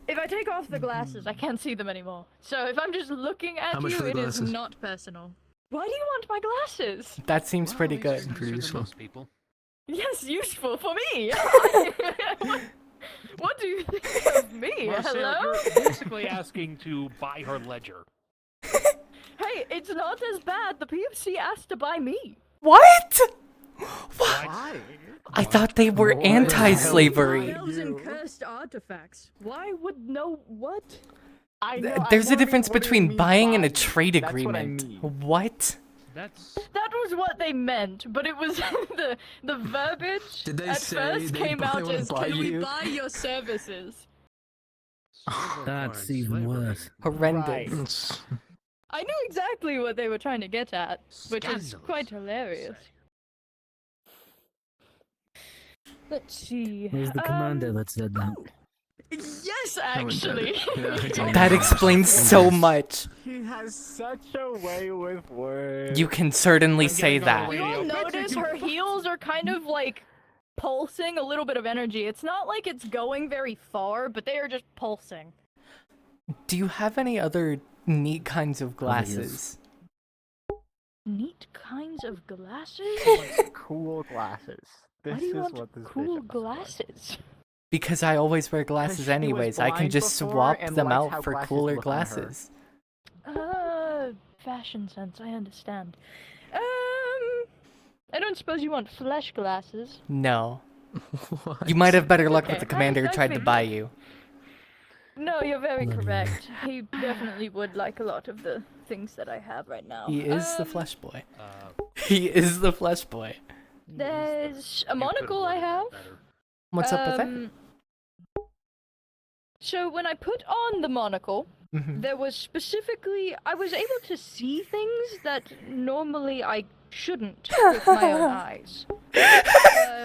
Speaker 7: If I take off the glasses, I can't see them anymore. So if I'm just looking at
Speaker 3: How much
Speaker 7: you,
Speaker 3: for the
Speaker 7: it is
Speaker 3: glasses?
Speaker 7: not personal. Why do you want my glasses?
Speaker 1: That seems pretty good.
Speaker 3: Pretty useful.
Speaker 9: Most people.
Speaker 7: Yes, useful for me! What do you think of me?
Speaker 9: Marcel,
Speaker 7: Hello?
Speaker 9: you're basically asking to buy her ledger.
Speaker 7: Hey, it's not as bad. The PFC asked to buy me.
Speaker 1: What? What?
Speaker 2: Why?
Speaker 1: I thought they were anti-slavery.
Speaker 7: Files and cursed artifacts. Why would no what?
Speaker 1: There's a difference between buying and a trade
Speaker 2: That's what I
Speaker 1: agreement.
Speaker 2: mean.
Speaker 1: What?
Speaker 9: That's
Speaker 7: That was what they meant, but it was the verbiage
Speaker 3: Did they
Speaker 7: at
Speaker 3: say
Speaker 7: first
Speaker 3: they
Speaker 7: came out
Speaker 3: wanna
Speaker 7: as
Speaker 3: buy
Speaker 7: can we
Speaker 3: you?"
Speaker 7: buy your services?
Speaker 4: That's even worse.
Speaker 1: Horrendous.
Speaker 7: I knew exactly what they were trying to get at, which is
Speaker 9: Scandalous,
Speaker 7: quite hilarious. Let's see.
Speaker 4: Where's the commander that said that?
Speaker 7: Yes, actually.
Speaker 1: That explains so much.
Speaker 2: He has such a way with words.
Speaker 1: You can certainly say that.
Speaker 7: You'll notice her heels are kind of like pulsing a little bit of energy. It's not like it's going very far, but they are just pulsing.
Speaker 1: Do you have any other neat kinds of glasses?
Speaker 7: Neat kinds of glasses?
Speaker 2: Cool glasses.
Speaker 7: Why
Speaker 2: This
Speaker 7: do you
Speaker 2: is
Speaker 7: want
Speaker 2: what this
Speaker 7: cool
Speaker 2: vision was for.
Speaker 7: glasses?
Speaker 1: Because I always wear glasses
Speaker 2: she was
Speaker 1: anyways. I can
Speaker 2: blind
Speaker 1: just
Speaker 2: before
Speaker 1: swap
Speaker 2: and
Speaker 1: them
Speaker 2: liked how
Speaker 1: out for
Speaker 2: glasses
Speaker 1: cooler
Speaker 2: look on her.
Speaker 1: glasses.
Speaker 7: Fashion sense, I understand. I don't suppose you want flesh glasses.
Speaker 1: No. You might have better luck with
Speaker 7: Okay,
Speaker 1: the commander who
Speaker 7: I
Speaker 1: tried to
Speaker 7: think-
Speaker 1: buy you.
Speaker 7: No, you're very correct. He definitely would like a lot of the things that I have right now.
Speaker 1: He is the flesh boy.
Speaker 9: uh,
Speaker 1: He is the flesh boy.
Speaker 7: There's a
Speaker 9: you could've
Speaker 7: monocle I
Speaker 9: worded that
Speaker 7: have.
Speaker 9: better.
Speaker 1: What's up with that?
Speaker 7: So when I put on the monocle,
Speaker 1: Mhm.
Speaker 7: there was specifically I was able to see things that normally I shouldn't with my own eyes.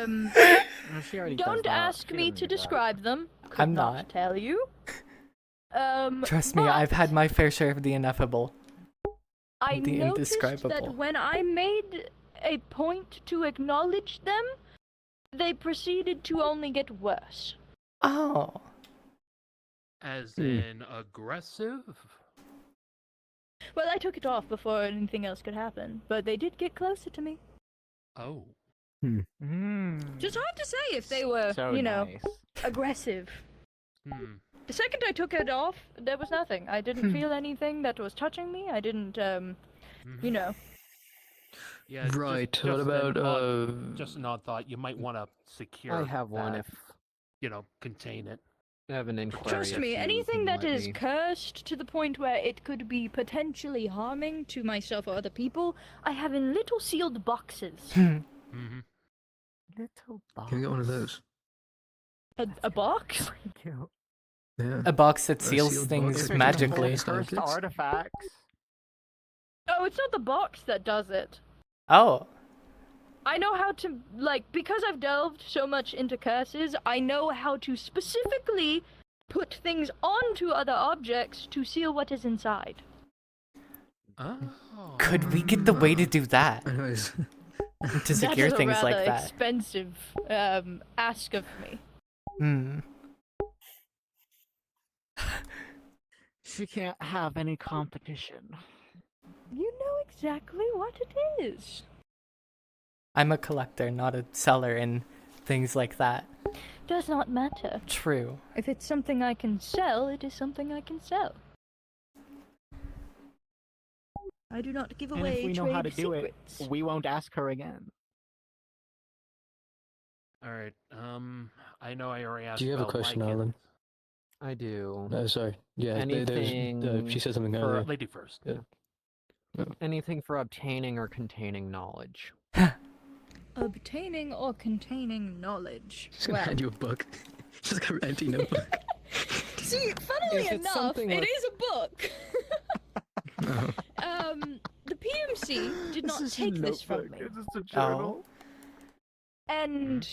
Speaker 2: No, she already does
Speaker 7: Don't
Speaker 2: that.
Speaker 7: ask
Speaker 2: She
Speaker 7: me
Speaker 2: doesn't
Speaker 7: to
Speaker 2: need that.
Speaker 7: describe them. Could
Speaker 1: I'm not.
Speaker 7: tell you.
Speaker 1: Trust me, I've had my fair share of the ineffable.
Speaker 7: I
Speaker 1: the
Speaker 7: noticed
Speaker 1: indescribable.
Speaker 7: that when I made a point to acknowledge them, they proceeded to only get worse.
Speaker 1: Oh.
Speaker 9: As in aggressive?
Speaker 7: Well, I took it off before anything else could happen, but they did get closer to me.
Speaker 9: Oh.
Speaker 7: Just hard to say if they were,
Speaker 2: So
Speaker 7: you know,
Speaker 2: nice.
Speaker 7: aggressive.
Speaker 9: Hmm.
Speaker 7: The second I took it off, there was nothing. I didn't feel anything that was touching me. I didn't, you know.
Speaker 9: Yeah.
Speaker 3: Right.
Speaker 9: Just
Speaker 3: What about
Speaker 9: just an odd thought. You might want to secure.
Speaker 6: I have one
Speaker 9: that,
Speaker 6: if
Speaker 9: contain it.
Speaker 6: I have an inquiry.
Speaker 7: Trust
Speaker 6: if
Speaker 7: me,
Speaker 6: you
Speaker 7: anything that
Speaker 6: let
Speaker 7: is
Speaker 6: me.
Speaker 7: cursed to the point where it could be potentially harming to myself or other people, I have in little sealed boxes.
Speaker 9: Mm-hmm.
Speaker 2: Little box.
Speaker 3: Can we get one of those?
Speaker 7: A box?
Speaker 2: Thank you.
Speaker 3: Yeah.
Speaker 1: A box that
Speaker 3: A
Speaker 1: seals
Speaker 3: sealed
Speaker 1: things
Speaker 3: box.
Speaker 1: magically.
Speaker 3: It's like
Speaker 2: Cursed
Speaker 3: it's-
Speaker 2: artifacts.
Speaker 7: Oh, it's not the box that does it.
Speaker 1: Oh.
Speaker 7: I know how to, like, because I've delved so much into curses, I know how to specifically put things onto other objects to seal what is inside.
Speaker 9: Oh.
Speaker 1: Could we get the way to do that?
Speaker 3: Anyways.
Speaker 1: To secure
Speaker 7: That's
Speaker 1: things
Speaker 7: a
Speaker 1: like
Speaker 7: rather
Speaker 1: that.
Speaker 7: expensive ask of me.
Speaker 1: Hmm.
Speaker 2: She can't have any competition.
Speaker 7: You know exactly what it is.
Speaker 1: I'm a collector, not a seller in things like that.
Speaker 7: Does not matter.
Speaker 1: True.
Speaker 7: If it's something I can sell, it is something I can sell. I do not give
Speaker 2: And
Speaker 7: away
Speaker 2: if we know
Speaker 7: trade
Speaker 2: how to do it,
Speaker 7: secrets.
Speaker 2: we won't ask her again.
Speaker 9: All right. I know I already asked.
Speaker 3: Do you have a
Speaker 9: about
Speaker 3: question,
Speaker 9: Lycan.
Speaker 3: Alan?
Speaker 6: I do.
Speaker 3: No, sorry. Yeah, she said something
Speaker 6: for-
Speaker 3: earlier.
Speaker 9: Lady first.
Speaker 3: Yeah.
Speaker 6: Anything for obtaining or containing knowledge.
Speaker 7: Obtaining or containing knowledge.
Speaker 3: She's gonna hand you a book. She's got an empty notebook.
Speaker 7: See, funnily
Speaker 6: If it's
Speaker 7: enough,
Speaker 6: something
Speaker 7: it
Speaker 6: with-
Speaker 7: is a book.
Speaker 3: Oh.
Speaker 7: The PMC did not
Speaker 2: This is a
Speaker 7: take this from
Speaker 2: notebook,
Speaker 7: me.
Speaker 2: It's just a journal.
Speaker 7: And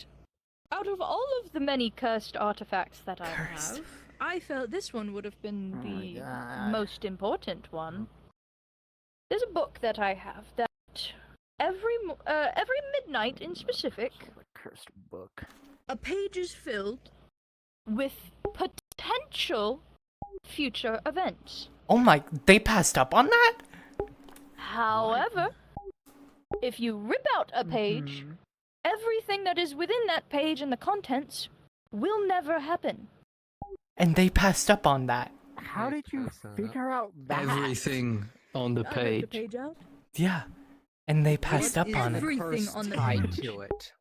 Speaker 7: out of all of the many cursed artifacts that I
Speaker 1: Cursed.
Speaker 7: have, I felt this one would have been
Speaker 2: Oh my
Speaker 7: the
Speaker 2: God.
Speaker 7: most important one. There's a book that I have that every midnight in specific,
Speaker 2: Cursed book.
Speaker 7: a page is filled with potential future events.
Speaker 1: Oh my, they passed up on that?
Speaker 7: However, if you rip out a page, everything that is within that page and the contents will never happen.
Speaker 1: And they passed up on that.
Speaker 2: How did you
Speaker 6: Pass that up.
Speaker 2: figure out that?
Speaker 3: Everything on the
Speaker 10: I ripped the
Speaker 3: page.
Speaker 10: page out.
Speaker 1: Yeah. And they passed up on it.
Speaker 10: Everything on the
Speaker 6: tied
Speaker 10: page.
Speaker 6: to it.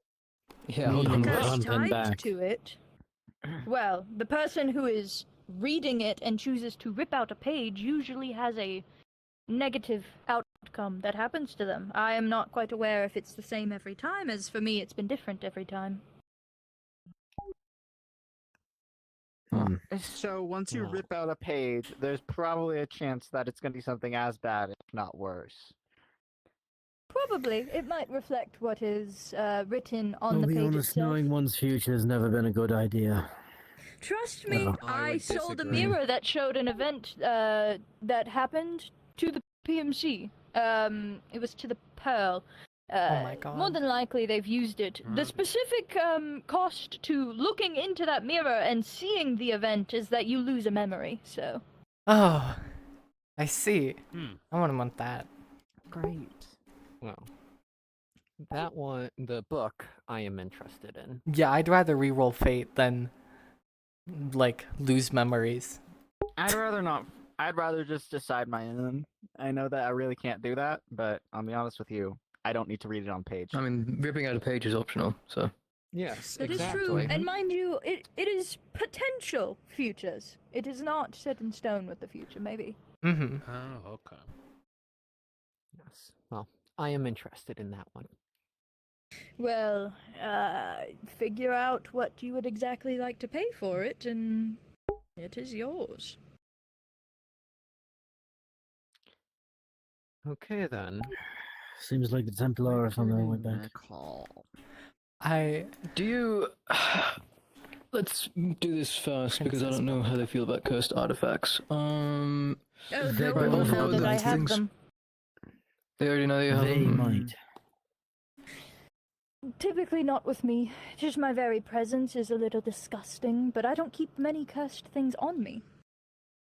Speaker 3: Yeah, hold on.
Speaker 4: Meaning
Speaker 7: Curse
Speaker 4: front and
Speaker 7: tied
Speaker 4: back.
Speaker 7: to it. Well, the person who is reading it and chooses to rip out a page usually has a negative outcome that happens to them. I am not quite aware if it's the same every time, as for me it's been different every time.
Speaker 2: So once you
Speaker 6: Oh.
Speaker 2: rip out a page, there's probably a chance that it's going to be something as bad, if not worse.
Speaker 7: Probably. It might reflect what is written on
Speaker 4: I'll
Speaker 7: the
Speaker 4: be
Speaker 7: page
Speaker 4: honest,
Speaker 7: itself.
Speaker 4: knowing one's future has never been a good idea.
Speaker 7: Trust me,
Speaker 4: No.
Speaker 6: I
Speaker 7: I
Speaker 6: would
Speaker 7: sold a
Speaker 6: disagree.
Speaker 7: mirror that showed an event that happened to the PMC. It was to the Pearl.
Speaker 1: Oh my God.
Speaker 7: More than likely, they've used it. The specific cost to looking into that mirror and seeing the event is that you lose a memory. So
Speaker 1: Oh, I see.
Speaker 9: Hmm.
Speaker 1: I wouldn't want that.
Speaker 2: Great.
Speaker 6: Well, that one, the book, I am interested in.
Speaker 1: Yeah, I'd rather reroll fate than, like, lose memories.
Speaker 2: I'd rather not. I'd rather just decide my own. I know that I really can't do that, but I'll be honest with you. I don't need to read it on page.
Speaker 3: I mean, ripping out a page is optional, so.
Speaker 6: Yes,
Speaker 7: that is true. And mind you, it is potential futures. It is not set in stone with the future. Maybe.
Speaker 1: Mm-hmm.
Speaker 9: Oh, okay.
Speaker 6: Yes. Well, I am interested in that one.
Speaker 7: Well, figure out what you would exactly like to pay for it, and it is yours.
Speaker 6: Okay then.
Speaker 4: Seems like the Templars on their way back.
Speaker 3: Do you. Let's do this first because I don't know how they feel about cursed artifacts.
Speaker 7: Oh,
Speaker 4: They
Speaker 7: no
Speaker 4: might
Speaker 7: one will
Speaker 4: also
Speaker 7: know that I
Speaker 3: those
Speaker 7: have
Speaker 3: things.
Speaker 7: them.
Speaker 3: They already know you have
Speaker 4: They
Speaker 3: them.
Speaker 4: might.
Speaker 7: Typically not with me. Just my very presence is a little disgusting, but I don't keep many cursed things on me.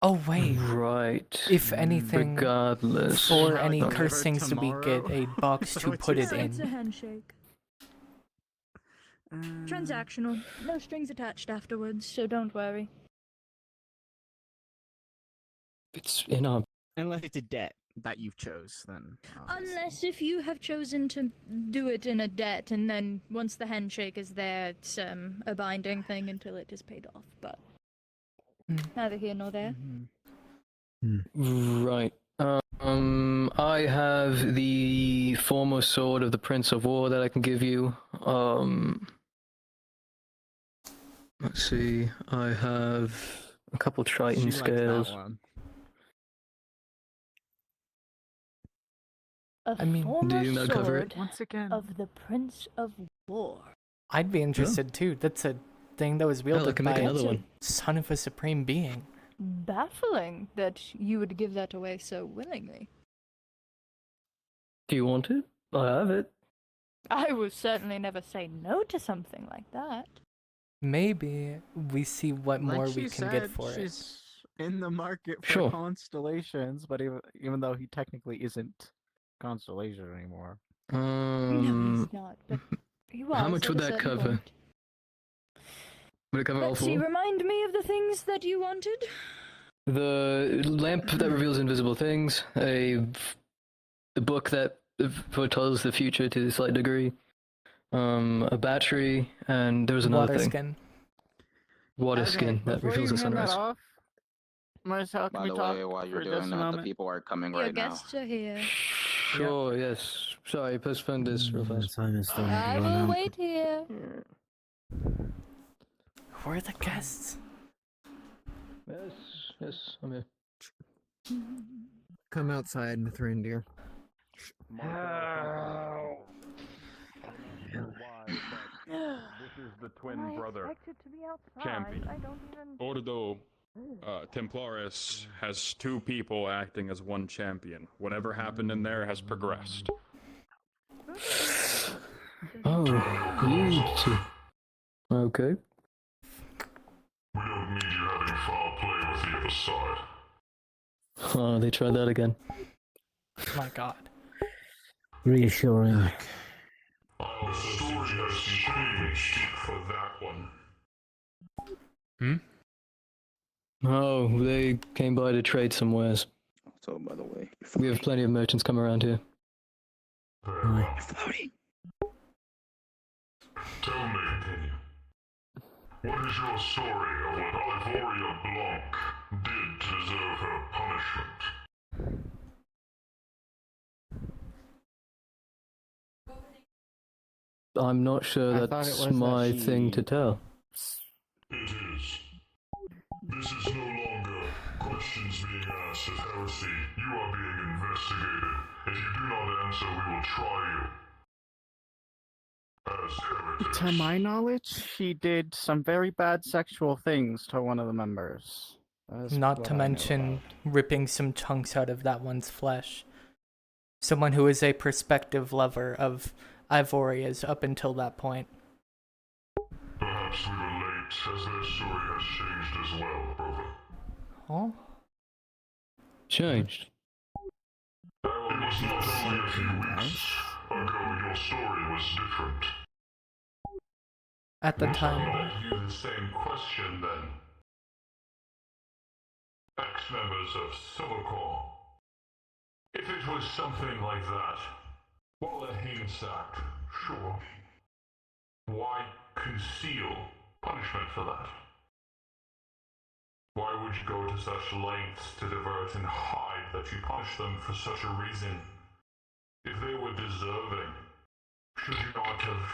Speaker 1: Oh, wait.
Speaker 3: Right.
Speaker 1: If anything,
Speaker 3: Regardless.
Speaker 1: for
Speaker 2: I'll
Speaker 1: any
Speaker 2: deliver
Speaker 1: cursed things to be, get
Speaker 2: tomorrow.
Speaker 1: a box to
Speaker 2: What
Speaker 1: put
Speaker 2: you
Speaker 1: it
Speaker 2: say?
Speaker 10: It's a
Speaker 1: in.
Speaker 10: handshake.
Speaker 7: Transactional. No strings attached afterwards, so don't worry.
Speaker 3: It's in our.
Speaker 2: Unless it's a debt that you chose, then. obviously.
Speaker 7: Unless if you have chosen to do it in a debt, and then once the handshake is there, it's a binding thing until it is paid off. But neither here nor there.
Speaker 3: Right. I have the former sword of the Prince of War that I can give you. Let's see. I have a couple Triton
Speaker 2: She likes that
Speaker 3: scales.
Speaker 2: one.
Speaker 7: A
Speaker 1: I mean,
Speaker 7: former
Speaker 3: do you think that'll cover it?
Speaker 7: sword
Speaker 2: Once again.
Speaker 7: of the Prince of War.
Speaker 1: I'd be interested too. That's a thing that was
Speaker 3: Hell, I
Speaker 1: wielded
Speaker 3: can
Speaker 1: by
Speaker 3: make another
Speaker 1: a
Speaker 3: one.
Speaker 1: son of a supreme being.
Speaker 7: Baffling that you would give that away so willingly.
Speaker 3: Do you want it? I have it.
Speaker 7: I would certainly never say no to something like that.
Speaker 1: Maybe we see what
Speaker 2: Like
Speaker 1: more
Speaker 2: she
Speaker 1: we can get
Speaker 2: said,
Speaker 1: for it.
Speaker 2: she's in the market for
Speaker 3: Sure.
Speaker 2: constellations, but even though he technically isn't constellation anymore.
Speaker 7: No, he's not. But he was.
Speaker 3: how much
Speaker 7: at
Speaker 3: would
Speaker 7: a
Speaker 3: that
Speaker 7: certain
Speaker 3: cover?
Speaker 7: point.
Speaker 3: Would it cover all
Speaker 7: Let's see.
Speaker 3: four?
Speaker 7: Remind me of the things that you wanted.
Speaker 3: The lamp that reveals invisible things, the book that foretells the future to a slight degree, a battery, and there was another
Speaker 1: Water
Speaker 3: thing.
Speaker 1: skin.
Speaker 3: Water
Speaker 2: Okay,
Speaker 3: skin that
Speaker 2: before
Speaker 3: reveals
Speaker 2: you
Speaker 3: the
Speaker 2: hand that
Speaker 3: sunrise.
Speaker 2: off, Marcel, can
Speaker 8: By
Speaker 2: we
Speaker 8: the
Speaker 2: talk
Speaker 8: way, while you're
Speaker 2: for
Speaker 8: doing
Speaker 2: just a
Speaker 8: that, the
Speaker 2: moment?
Speaker 8: people are coming
Speaker 7: Your
Speaker 8: right now.
Speaker 7: guests are here.
Speaker 3: Sure, yes. Sorry, postpone this real
Speaker 4: The
Speaker 3: fast.
Speaker 4: time is starting
Speaker 7: I
Speaker 4: to run
Speaker 7: will
Speaker 4: out.
Speaker 7: wait here.
Speaker 1: Who are the guests?
Speaker 3: Yes, I'm here.
Speaker 6: Come outside, Mithrandir.
Speaker 5: This is the twin brother.
Speaker 7: expected to be outside.
Speaker 5: Champion.
Speaker 7: I don't even.
Speaker 5: Ordo Templaris has two people acting as one champion. Whatever happened in there has progressed.
Speaker 3: Oh, you two. Okay.
Speaker 5: We don't need you having foul play with the other side.
Speaker 3: Oh, they tried that again.
Speaker 1: My God.
Speaker 4: Reassuring.
Speaker 5: The story has changed for that one.
Speaker 9: Hmm?
Speaker 3: Oh, they came by to trade somewheres.
Speaker 8: So, by the way,
Speaker 3: We have plenty of merchants come around here.
Speaker 5: Very well. Tell me, continue. What is your story of what Ivoria Blanc did to deserve her punishment?
Speaker 3: I'm not sure
Speaker 2: I thought it
Speaker 3: that's
Speaker 2: was that
Speaker 3: my
Speaker 2: she-
Speaker 3: thing to tell.
Speaker 5: It is. This is no longer questions being asked of heresy. You are being investigated. If you do not answer, we will try you. As heretics.
Speaker 2: To my knowledge, she did some very bad sexual things to one of the members. That's
Speaker 1: Not
Speaker 2: what
Speaker 1: to
Speaker 2: I know
Speaker 1: mention
Speaker 2: about.
Speaker 1: ripping some chunks out of that one's flesh. Someone who is a prospective lover of Ivoria's up until that point.
Speaker 5: Perhaps we were late, as their story has changed as well, brother.
Speaker 1: Oh?
Speaker 3: Changed.
Speaker 5: It was not only a few weeks ago your story was different.
Speaker 1: At the
Speaker 5: I'll
Speaker 1: time.
Speaker 5: ask you the same question then. Ex-members of Silvercore. If it was something like that, while a heinous act, sure. Why conceal punishment for that? Why would you go to such lengths to divert and hide that you punish them for such a reason? If they were deserving, should you not have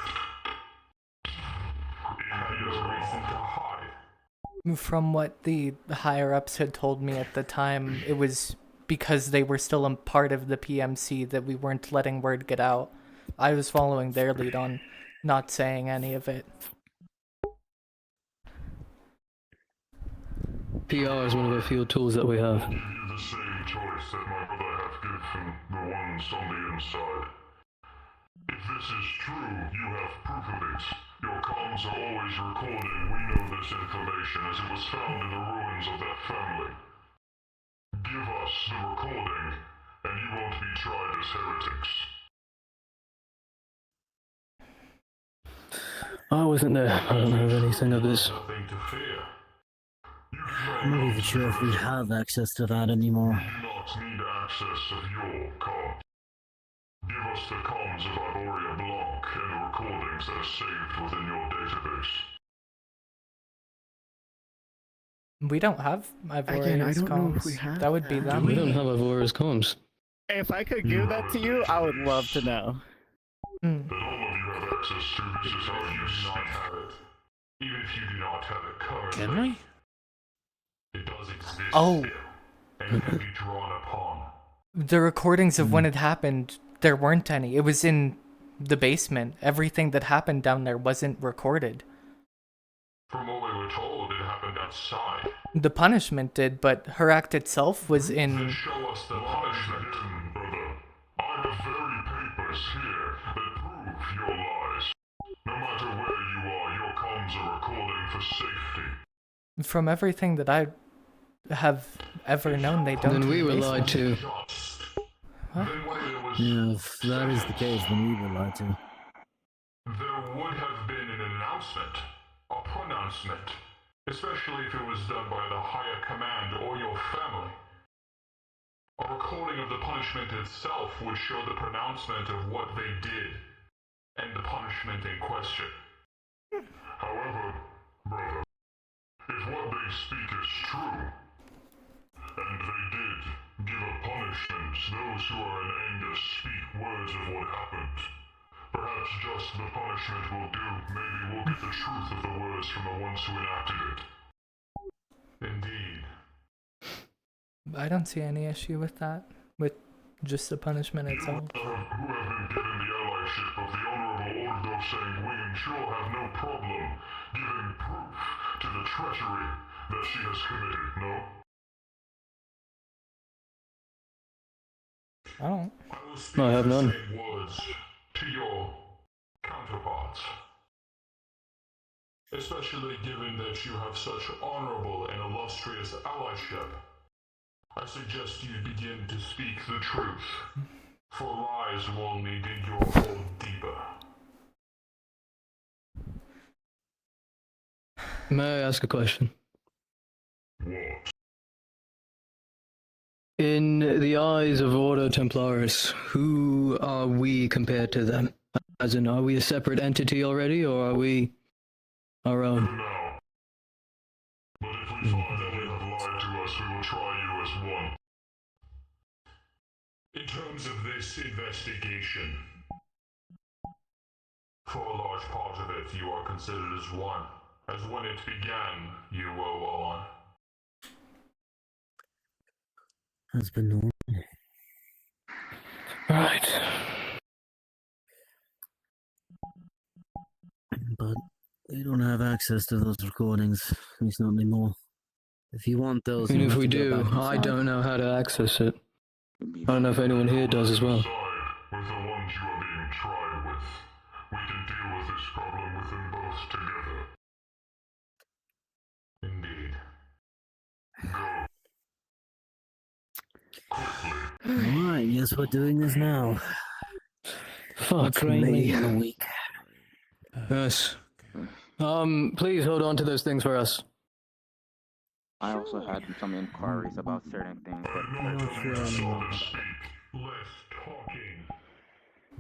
Speaker 5: had no reason to hide?
Speaker 1: From what the higher-ups had told me at the time, it was because they were still a part of the PMC that we weren't letting word get out. I was following their lead on not saying any of it.
Speaker 3: PR is one of the few tools that we have.
Speaker 5: Give you the same choice that my brother hath given the ones on the inside. If this is true, you have proof of it. Your comms are always recording. We know this information as it was found in the ruins of that family. Give us the recording, and you won't be tried as heretics.
Speaker 3: I wasn't there. I don't know anything of this.
Speaker 5: Nothing to fear. You
Speaker 4: I'm not even sure if we have access to that anymore.
Speaker 5: We do not need access of your comms. Give us the comms of Ivoria Blanc and the recordings that are saved within your database.
Speaker 1: We don't have
Speaker 2: Again, I
Speaker 1: Ivoria's
Speaker 2: don't know if we
Speaker 1: comms.
Speaker 2: have
Speaker 1: That would be
Speaker 2: that.
Speaker 1: them.
Speaker 3: We don't have Ivoria's comms.
Speaker 2: If I could give that to you, I would love to know.
Speaker 1: Mm.
Speaker 5: That all of you have access to this is how you not have it. Even if you do not have it currently.
Speaker 9: Can we?
Speaker 5: It does exist
Speaker 1: Oh.
Speaker 5: still, and can be drawn upon.
Speaker 1: The recordings of when it happened, there weren't any. It was in the basement. Everything that happened down there wasn't recorded.
Speaker 5: From what we were told, it happened outside.
Speaker 1: The punishment did, but her act itself was
Speaker 5: Then
Speaker 1: in...
Speaker 5: show us the punishment. Again, brother. I have very papers here that prove your lies. No matter where you are, your comms are recording for safety.
Speaker 1: From everything that I have ever known, they don't.
Speaker 3: Then we were
Speaker 1: basement.
Speaker 3: lied to.
Speaker 5: Just.
Speaker 1: Huh?
Speaker 5: Then when it was
Speaker 4: Yeah, if that is the case, then we were lied to.
Speaker 5: there would have been an announcement, a pronouncement, especially if it was done by the higher command or your family. A recording of the punishment itself would show the pronouncement of what they did and the punishment in question. However, brother, if what they speak is true, and they did give a punishment, those who are in anger speak words of what happened. Perhaps just the punishment will do. Maybe we'll get the truth of the words from the ones who enacted it. Indeed.
Speaker 1: I don't see any issue with that. With just the punishment
Speaker 5: You
Speaker 1: itself.
Speaker 5: who have been given the allyship of the Honorable Order of Sang Wing sure have no problem giving proof to the treachery that she has committed, no?
Speaker 1: I don't.
Speaker 5: I will speak
Speaker 3: I have
Speaker 5: the
Speaker 3: none.
Speaker 5: same words to your counterparts. Especially given that you have such honorable and illustrious allyship. I suggest you begin to speak the truth, for lies will only dig your hole deeper.
Speaker 3: May I ask a question?
Speaker 5: What?
Speaker 3: In the eyes of Order Templaris, who are we compared to them? As in, are we a separate entity already, or are we our own?
Speaker 5: Now. But if we find that you have lied to us, we will try you as one. In terms of this investigation, for a large part of it, you are considered as one. As when it began, you were one.
Speaker 4: That's been normal.
Speaker 3: Right.
Speaker 4: But we don't have access to those recordings. At least not anymore. If you want those,
Speaker 3: And
Speaker 4: you'll
Speaker 3: if
Speaker 4: have
Speaker 3: we
Speaker 4: to go
Speaker 3: do,
Speaker 4: back
Speaker 3: I
Speaker 4: inside.
Speaker 3: don't know how to access it. I don't know if anyone here does as well.
Speaker 5: With the ones you are being tried with, we can deal with this problem with them both together. Indeed. Go. Quickly.
Speaker 4: Alright, guess we're doing this now.
Speaker 3: Fuck
Speaker 4: Train
Speaker 3: me.
Speaker 4: late in a week.
Speaker 3: Yes. Please hold on to those things for us.
Speaker 8: I also had some inquiries about certain things, but
Speaker 4: I'm not sure anymore.
Speaker 5: Less talking.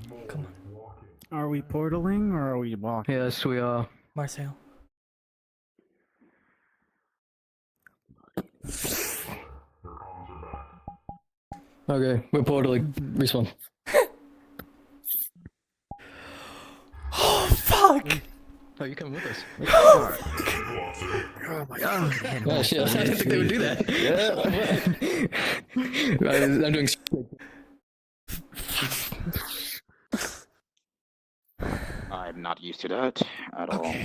Speaker 5: More
Speaker 1: Come on.
Speaker 5: walking.
Speaker 2: Are we portaling or are we walking?
Speaker 3: Yes, we are.
Speaker 1: Marcel.
Speaker 5: Your comms are back.
Speaker 3: Okay, we're portaling. Respawn.
Speaker 1: Oh, fuck!
Speaker 3: Oh, you coming with us?
Speaker 4: Oh my god.
Speaker 3: Oh shit, I didn't think they would do that. Right, I'm doing...
Speaker 8: I'm not used to that at all.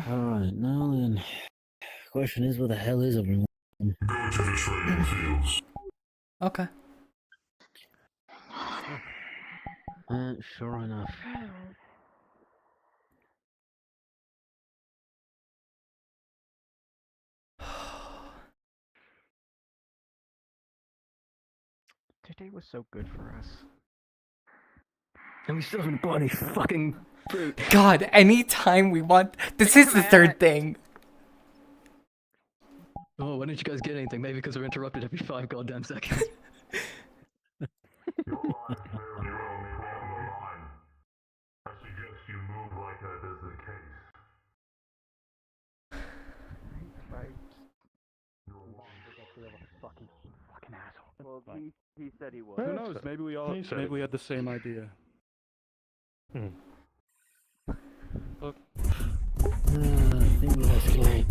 Speaker 4: Alright, now then. Question is, where the hell is everyone?
Speaker 5: Go to the training fields.
Speaker 1: Okay.
Speaker 4: Sure enough.
Speaker 6: Today was so good for us.
Speaker 3: And we still haven't bought any fucking fruit.
Speaker 1: God, anytime we want. This is the third thing.
Speaker 3: Oh, why didn't you guys get anything? Maybe because we're interrupted every 5 goddamn seconds.
Speaker 5: Your lives may only run the line. I suggest you move like that is the case.
Speaker 6: Fucking asshole. Well, he said he was.
Speaker 10: Who knows? Maybe we had the same idea.
Speaker 4: I think we have to wait.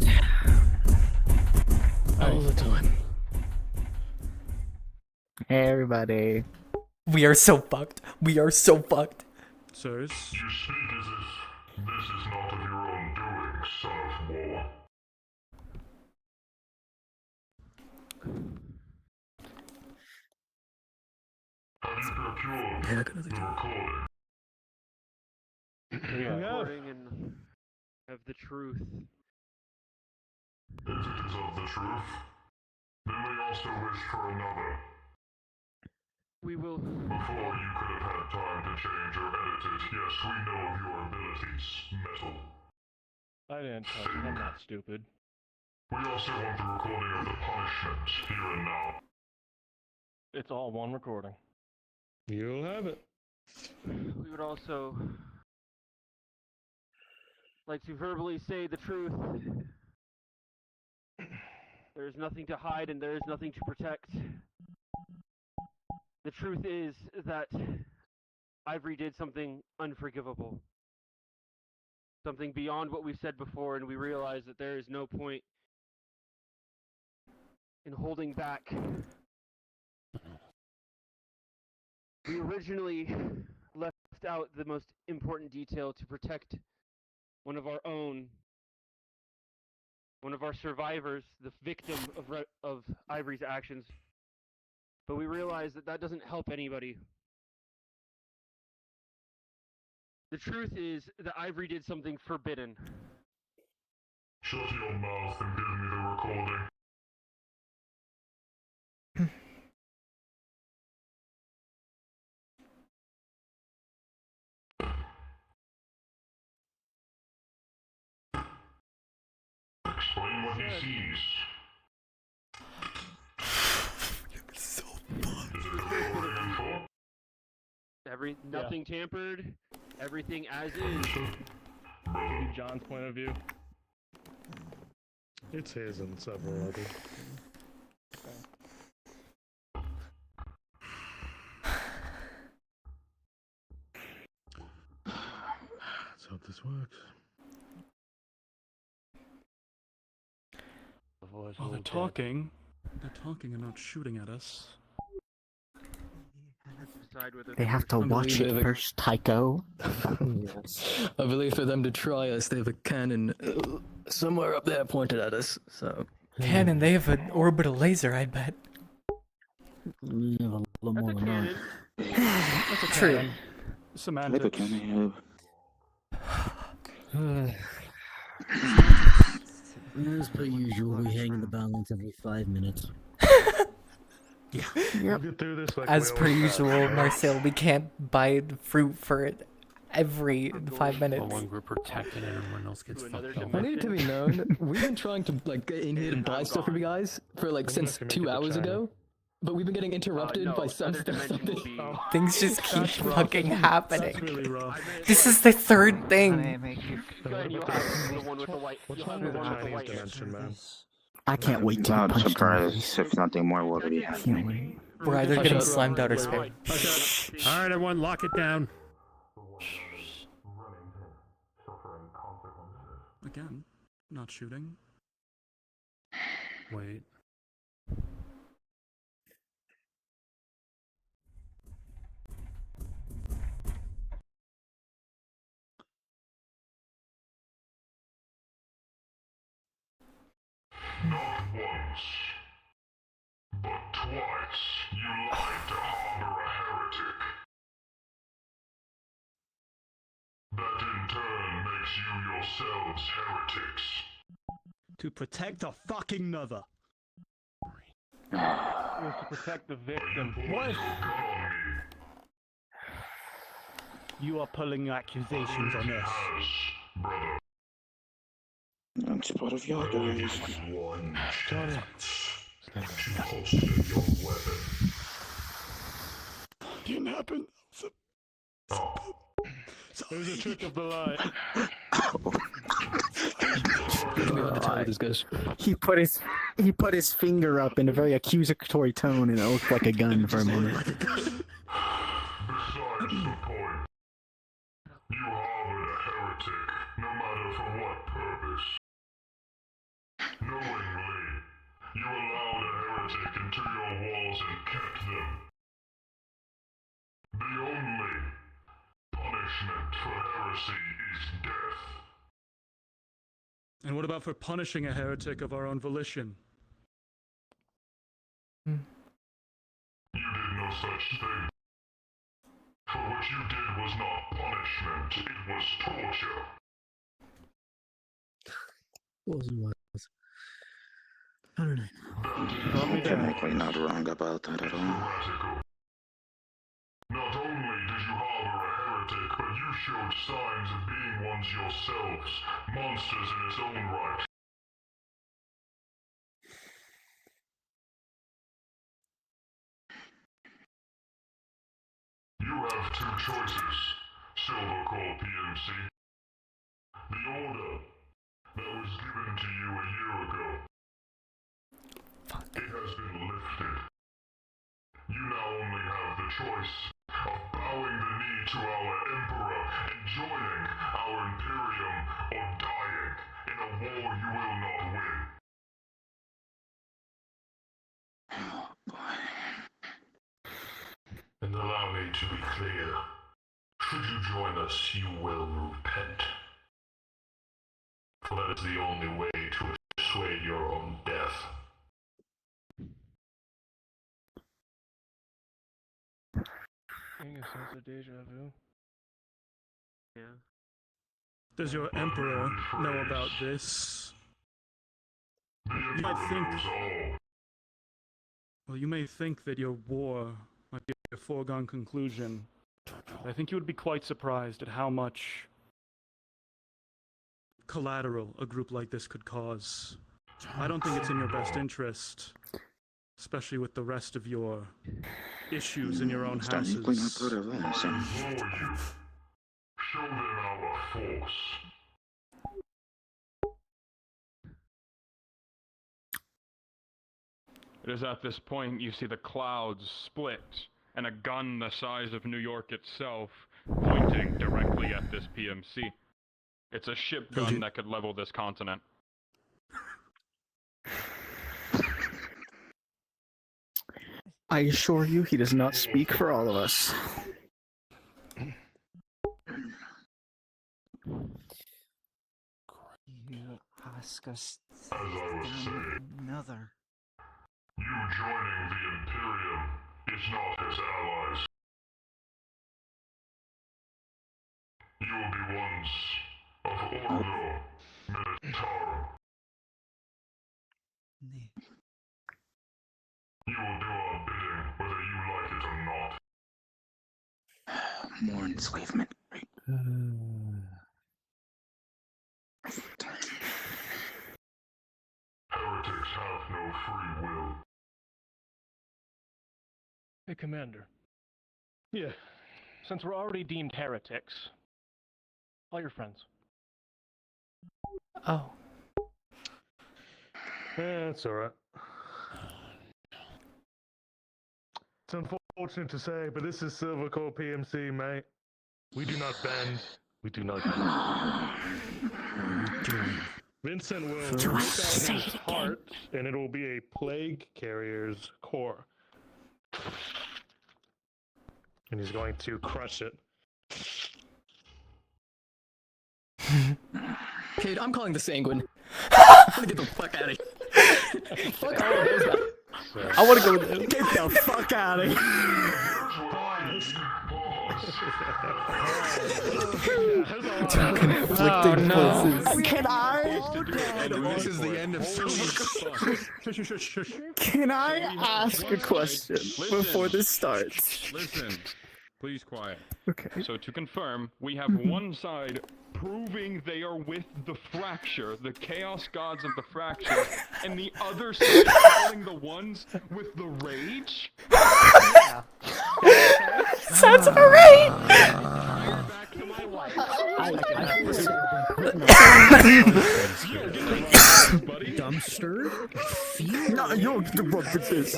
Speaker 3: All the time.
Speaker 2: Hey, everybody.
Speaker 1: We are so fucked. We are so fucked.
Speaker 10: Sirs?
Speaker 5: You speak as if this is not of your own doing, son of war. Have you procured the recording?
Speaker 10: Recording
Speaker 6: and of the truth.
Speaker 5: If it is of the truth, then we also wish for another.
Speaker 6: We will.
Speaker 5: Before you could have had time to change or edit it, yes, we know of your abilities, metal.
Speaker 10: I didn't touch it. I'm not stupid.
Speaker 5: We also want the recording of the punishment, here and now.
Speaker 10: It's all one recording. You'll have it.
Speaker 6: We would also like to verbally say the truth. There is nothing to hide and there is nothing to protect. The truth is that Ivory did something unforgivable. Something beyond what we've said before, and we realize that there is no point in holding back. We originally left out the most important detail to protect one of our own, one of our survivors, the victim of Ivory's actions. But we realize that that doesn't help anybody. The truth is that Ivory did something forbidden.
Speaker 5: Shut your mouth and give me the recording. what he sees.
Speaker 1: So
Speaker 5: Is it recording info?
Speaker 6: Nothing tampered. Everything as is.
Speaker 10: Maybe John's point of view. It's his and several others. Let's hope this works.
Speaker 11: Oh, they're talking. They're talking and not shooting at us.
Speaker 2: They have to watch it first, Tycho.
Speaker 3: Yes. I believe for them to try us, they have a cannon somewhere up there pointed at us. So
Speaker 1: Cannon, they have an orbital laser, I bet.
Speaker 4: We have a lot more than that.
Speaker 11: That's a
Speaker 1: True.
Speaker 11: cannon. Semantics.
Speaker 4: As per usual, we hang in the balance every 5 minutes.
Speaker 10: We'll get through this like
Speaker 1: As
Speaker 10: we
Speaker 1: per
Speaker 10: always
Speaker 1: usual,
Speaker 10: have.
Speaker 1: Marcel, we can't buy fruit for it every 5 minutes.
Speaker 9: One group protected and everyone else gets fucked up.
Speaker 3: I need it to be known, we've been trying to like get in here to buy stuff from you guys for like since 2 hours ago, but we've been getting interrupted by some stuff.
Speaker 1: Things just keep fucking happening.
Speaker 11: That's really rough.
Speaker 1: This is the third thing.
Speaker 2: I can't wait to
Speaker 8: Not
Speaker 2: punch them.
Speaker 8: surprised if nothing more will be happening.
Speaker 1: We're either getting slimed out or spared.
Speaker 9: Alright, everyone, lock it down.
Speaker 11: Again, not shooting.
Speaker 9: Wait.
Speaker 5: Not once, but twice you lied to harbor a heretic. That in turn makes you yourselves heretics.
Speaker 11: To protect a fucking mother.
Speaker 10: It was to protect the victim. What? You are pulling accusations on us.
Speaker 5: Brother.
Speaker 8: That's part of your guys.
Speaker 5: One chance to holster your weapon.
Speaker 11: Didn't happen.
Speaker 10: It was a trick of the light.
Speaker 2: He put his finger up in a very accusatory tone, and it looked like a gun for a moment.
Speaker 5: Besides the point, you harbored a heretic, no matter for what purpose. Knowingly, you allowed a heretic into your walls and kept them. The only punishment for heresy is death.
Speaker 11: And what about for punishing a heretic of our own volition?
Speaker 5: You did no such thing. For what you did was not punishment, it was torture.
Speaker 4: Wasn't was. I don't know.
Speaker 8: You're technically not wrong about that at all.
Speaker 5: Heretical. Not only did you harbor a heretic, but you showed signs of being ones yourselves, monsters in its own right. You have two choices, Silvercore PMC. The order that was given to you a year ago. It has been lifted. You now only have the choice of bowing the knee to our Emperor and joining our Imperium, or dying in a war you will not win.
Speaker 8: Oh boy.
Speaker 5: And allow me to be clear. Should you join us, you will repent. For that is the only way to assuade your own death.
Speaker 10: Getting a sense of deja vu.
Speaker 6: Yeah.
Speaker 11: Does your emperor know about this? You might think. Well, you may think that your war might be a foregone conclusion. I think you would be quite surprised at how much collateral a group like this could cause. I don't think it's in your best interest, especially with the rest of your issues in your own houses.
Speaker 5: Show them our force.
Speaker 12: It is at this point you see the clouds split, and a gun the size of New York itself pointing directly at this PMC. It's a ship gun that could level this continent.
Speaker 2: I assure you, he does not speak for all of us.
Speaker 13: You ask us
Speaker 5: As I was saying,
Speaker 13: another.
Speaker 5: you joining the Imperium is not his allies. You will be ones of Ordo Militarum. You will do our bidding whether you like it or not.
Speaker 8: More enslavement.
Speaker 5: Heretics have no free will.
Speaker 10: Hey, Commander. Yeah. Since we're already deemed heretics, all your friends.
Speaker 1: Oh.
Speaker 10: It's alright. It's unfortunate to say, but this is Silvercore PMC, mate. We do not bend. We do not bend. Vincent will rip out his heart, and it will be a plague carrier's core. And he's going to crush it.
Speaker 3: Kate, I'm calling the Sanguine. I'm gonna get the fuck out of here. Fuck all of those guys.
Speaker 2: I want to go with it. Get the fuck out of here.
Speaker 1: Two conflicting voices.
Speaker 2: Can I?
Speaker 14: This is the end of
Speaker 2: Can I ask a question before this starts?
Speaker 12: Listen, please quiet.
Speaker 2: Okay.
Speaker 12: So to confirm, we have one side proving they are with the fracture, the chaos gods of the fracture, and the other side calling the ones with the rage?
Speaker 1: Yeah. Sounds about right.
Speaker 4: Dumpster?
Speaker 2: No, you don't get to run with this.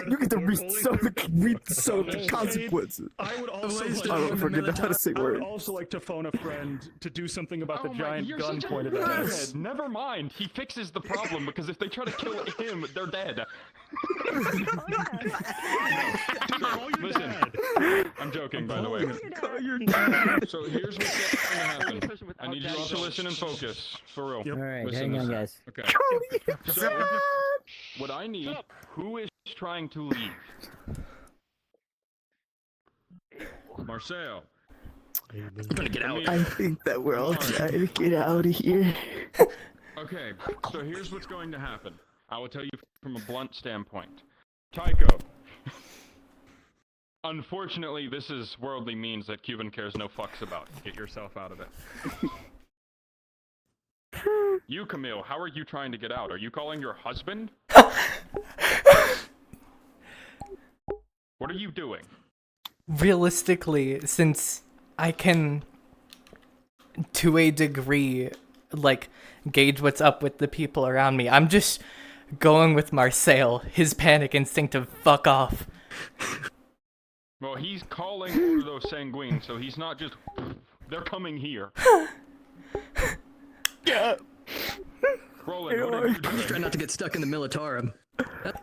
Speaker 2: You get to reap the consequences.
Speaker 11: I would also
Speaker 2: I don't forget how to say
Speaker 11: I would
Speaker 2: words.
Speaker 11: also like to phone a friend to do something about the
Speaker 12: Oh my,
Speaker 11: giant
Speaker 12: you're
Speaker 11: gun
Speaker 12: such a
Speaker 11: pointed at us.
Speaker 12: redhead. Never mind, he fixes the problem because if they try to kill him, they're dead. Listen, I'm joking, by the way. So here's what's going to happen. I need you all to listen and focus, for real.
Speaker 4: Alright,
Speaker 12: Listen,
Speaker 4: hang on,
Speaker 12: listen.
Speaker 4: guys.
Speaker 12: Okay. So, what I need, who is trying to leave? Marcel.
Speaker 3: I'm gonna get out.
Speaker 2: I think that we're all trying to get out of here.
Speaker 12: Okay, so here's what's going to happen. I will tell you from a blunt standpoint. Tycho. Unfortunately, this is worldly means that Cuban cares no fucks about. Get yourself out of it. You, Kamille, how are you trying to get out? Are you calling your husband? What are you doing?
Speaker 1: Realistically, since I can, to a degree, like, gauge what's up with the people around me, I'm just going with Marcel, his panic instinct of fuck off.
Speaker 12: Well, he's calling Ordo Sanguine, so he's not just... They're coming here.
Speaker 2: Yeah.
Speaker 12: Roland, what are you
Speaker 3: I'm
Speaker 12: doing?
Speaker 3: just trying not to get stuck in the Militarum.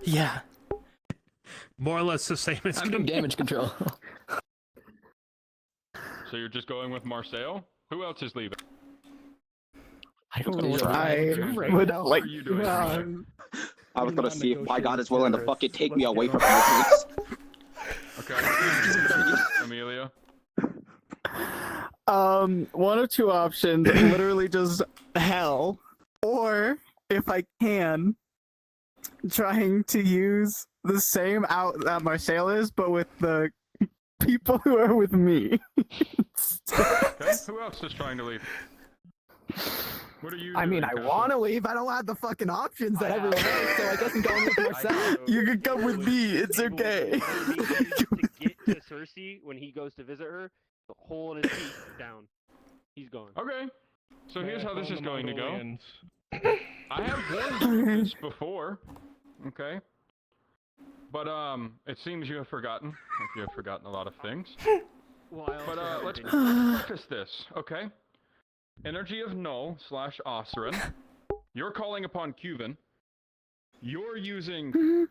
Speaker 1: Yeah.
Speaker 9: More or less the same as
Speaker 3: I'm doing damage control.
Speaker 12: So you're just going with Marcel? Who else is leaving?
Speaker 2: I don't know what I would like.
Speaker 8: I was gonna see if my god is willing to fucking take me away from you, please.
Speaker 12: Okay. Amelia?
Speaker 2: One of two options, literally just hell, or if I can, trying to use the same out that Marcel is, but with the people who are with me.
Speaker 12: Okay, who else is trying to leave? What are you
Speaker 2: I mean,
Speaker 12: doing,
Speaker 2: I
Speaker 12: Captain?
Speaker 2: want to leave. I don't have the fucking options that everyone has, so I guess I'm going with myself. You can come with me. It's okay.
Speaker 6: To get to Cersei when he goes to visit her, the hole in his feet down. He's gone.
Speaker 12: Okay. So here's how this is going to go.
Speaker 10: Mongolians.
Speaker 12: I have warned you this before, okay? But it seems you have forgotten. Like you have forgotten a lot of things. But let's preface this, okay? Energy of Null / Osrin. You're calling upon Cuban. You're using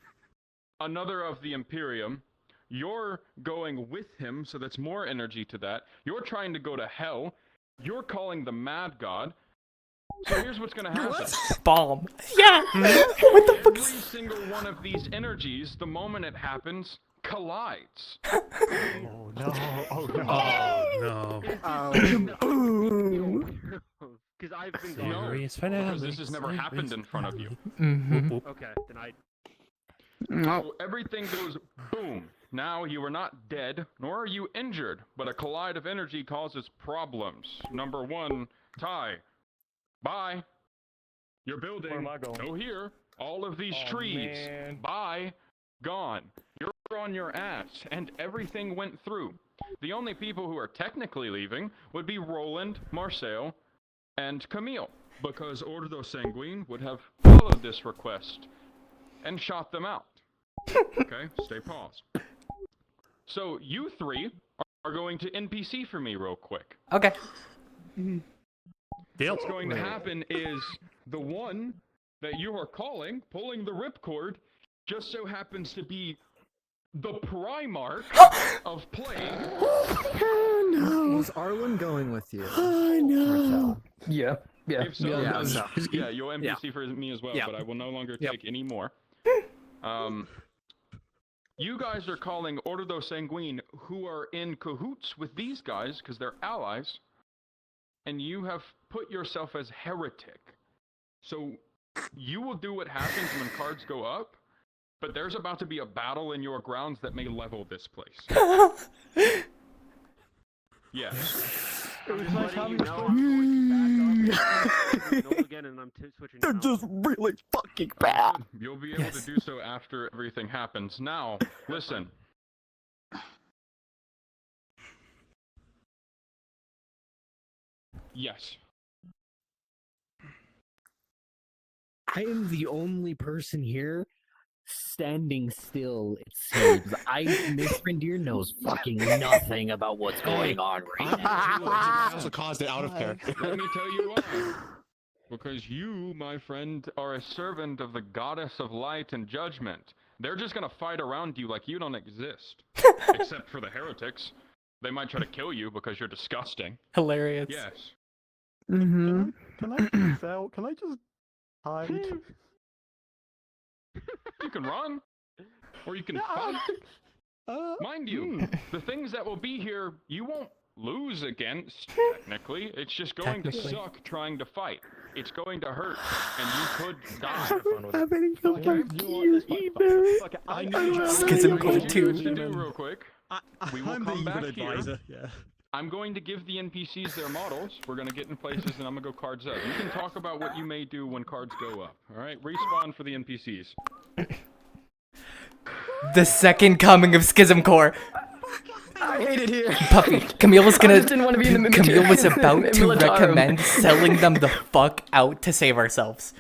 Speaker 12: another of the Imperium. You're going with him, so that's more energy to that. You're trying to go to hell. You're calling the Mad God. So here's what's gonna happen.
Speaker 1: Bomb. Yeah. What the fuck?
Speaker 12: Every single one of these energies, the moment it happens, collides.
Speaker 9: Oh no! Oh no!
Speaker 6: Oh no! Because I've been gone.
Speaker 12: No, because this has never happened in front of you.
Speaker 6: Okay, then I.
Speaker 12: So everything goes boom. Now you are not dead, nor are you injured, but a collide of energy causes problems. Number 1, Ty. Bye. Your building.
Speaker 10: Where am I going?
Speaker 12: Go here. All of these trees.
Speaker 10: Man.
Speaker 12: Bye. Gone. You're on your ass, and everything went through. The only people who are technically leaving would be Roland, Marcel, and Kamille, because Ordo Sanguine would have followed this request and shot them out. Okay, stay paused. So you 3 are going to NPC for me real quick.
Speaker 1: Okay.
Speaker 9: Deal.
Speaker 12: What's going to happen is the one that you are calling, pulling the ripcord, just so happens to be the Primarch of Plague.
Speaker 2: Oh no!
Speaker 13: Was Arlen going with you?
Speaker 2: Oh no!
Speaker 3: Yeah.
Speaker 12: If so,
Speaker 2: Yeah,
Speaker 12: yeah, you'll NPC for me as well, but I will no longer take any more. You guys are calling Ordo Sanguine, who are in cahoots with these guys because they're allies, and you have put yourself as heretic. So you will do what happens when cards go up, but there's about to be a battle in your grounds that may level this place. Yes.
Speaker 6: I'm just letting you know I'm going back up again, and I'm switching.
Speaker 2: They're just really fucking bad.
Speaker 12: You'll be able to do so after everything happens. Now, listen. Yes.
Speaker 13: I am the only person here standing still, it seems. Miss Rendier knows fucking nothing about what's going on right now.
Speaker 14: I also caused it out of character.
Speaker 12: Let me tell you why. Because you, my friend, are a servant of the goddess of light and judgment. They're just gonna fight around you like you don't exist. Except for the heretics. They might try to kill you because you're disgusting.
Speaker 1: Hilarious.
Speaker 12: Yes.
Speaker 2: Mm-hmm.
Speaker 10: Can I peace out? Can I just hide?
Speaker 12: You can run. Or you can fight. Mind you, the things that will be here, you won't lose against, technically. It's just going to suck trying to fight. It's going to hurt, and you could die.
Speaker 2: I'm having a fucking you either.
Speaker 10: I know
Speaker 1: Schism
Speaker 12: What
Speaker 1: Core
Speaker 12: you
Speaker 1: 2.
Speaker 12: guys to do real quick. We will
Speaker 11: I'm
Speaker 12: come
Speaker 11: the
Speaker 12: back
Speaker 11: evil
Speaker 12: here.
Speaker 11: advisor, yeah.
Speaker 12: I'm going to give the NPCs their models. We're going to get in places, and I'm going to go cards up. You can talk about what you may do when cards go up. All right? Respawn for the NPCs.
Speaker 1: The second coming of Schism Core.
Speaker 2: I hate it here.
Speaker 1: Puppy, Camille was gonna.
Speaker 3: I just didn't want to be in the
Speaker 1: Camille was about to
Speaker 3: Militarum.
Speaker 1: recommend selling them the fuck out to save ourselves.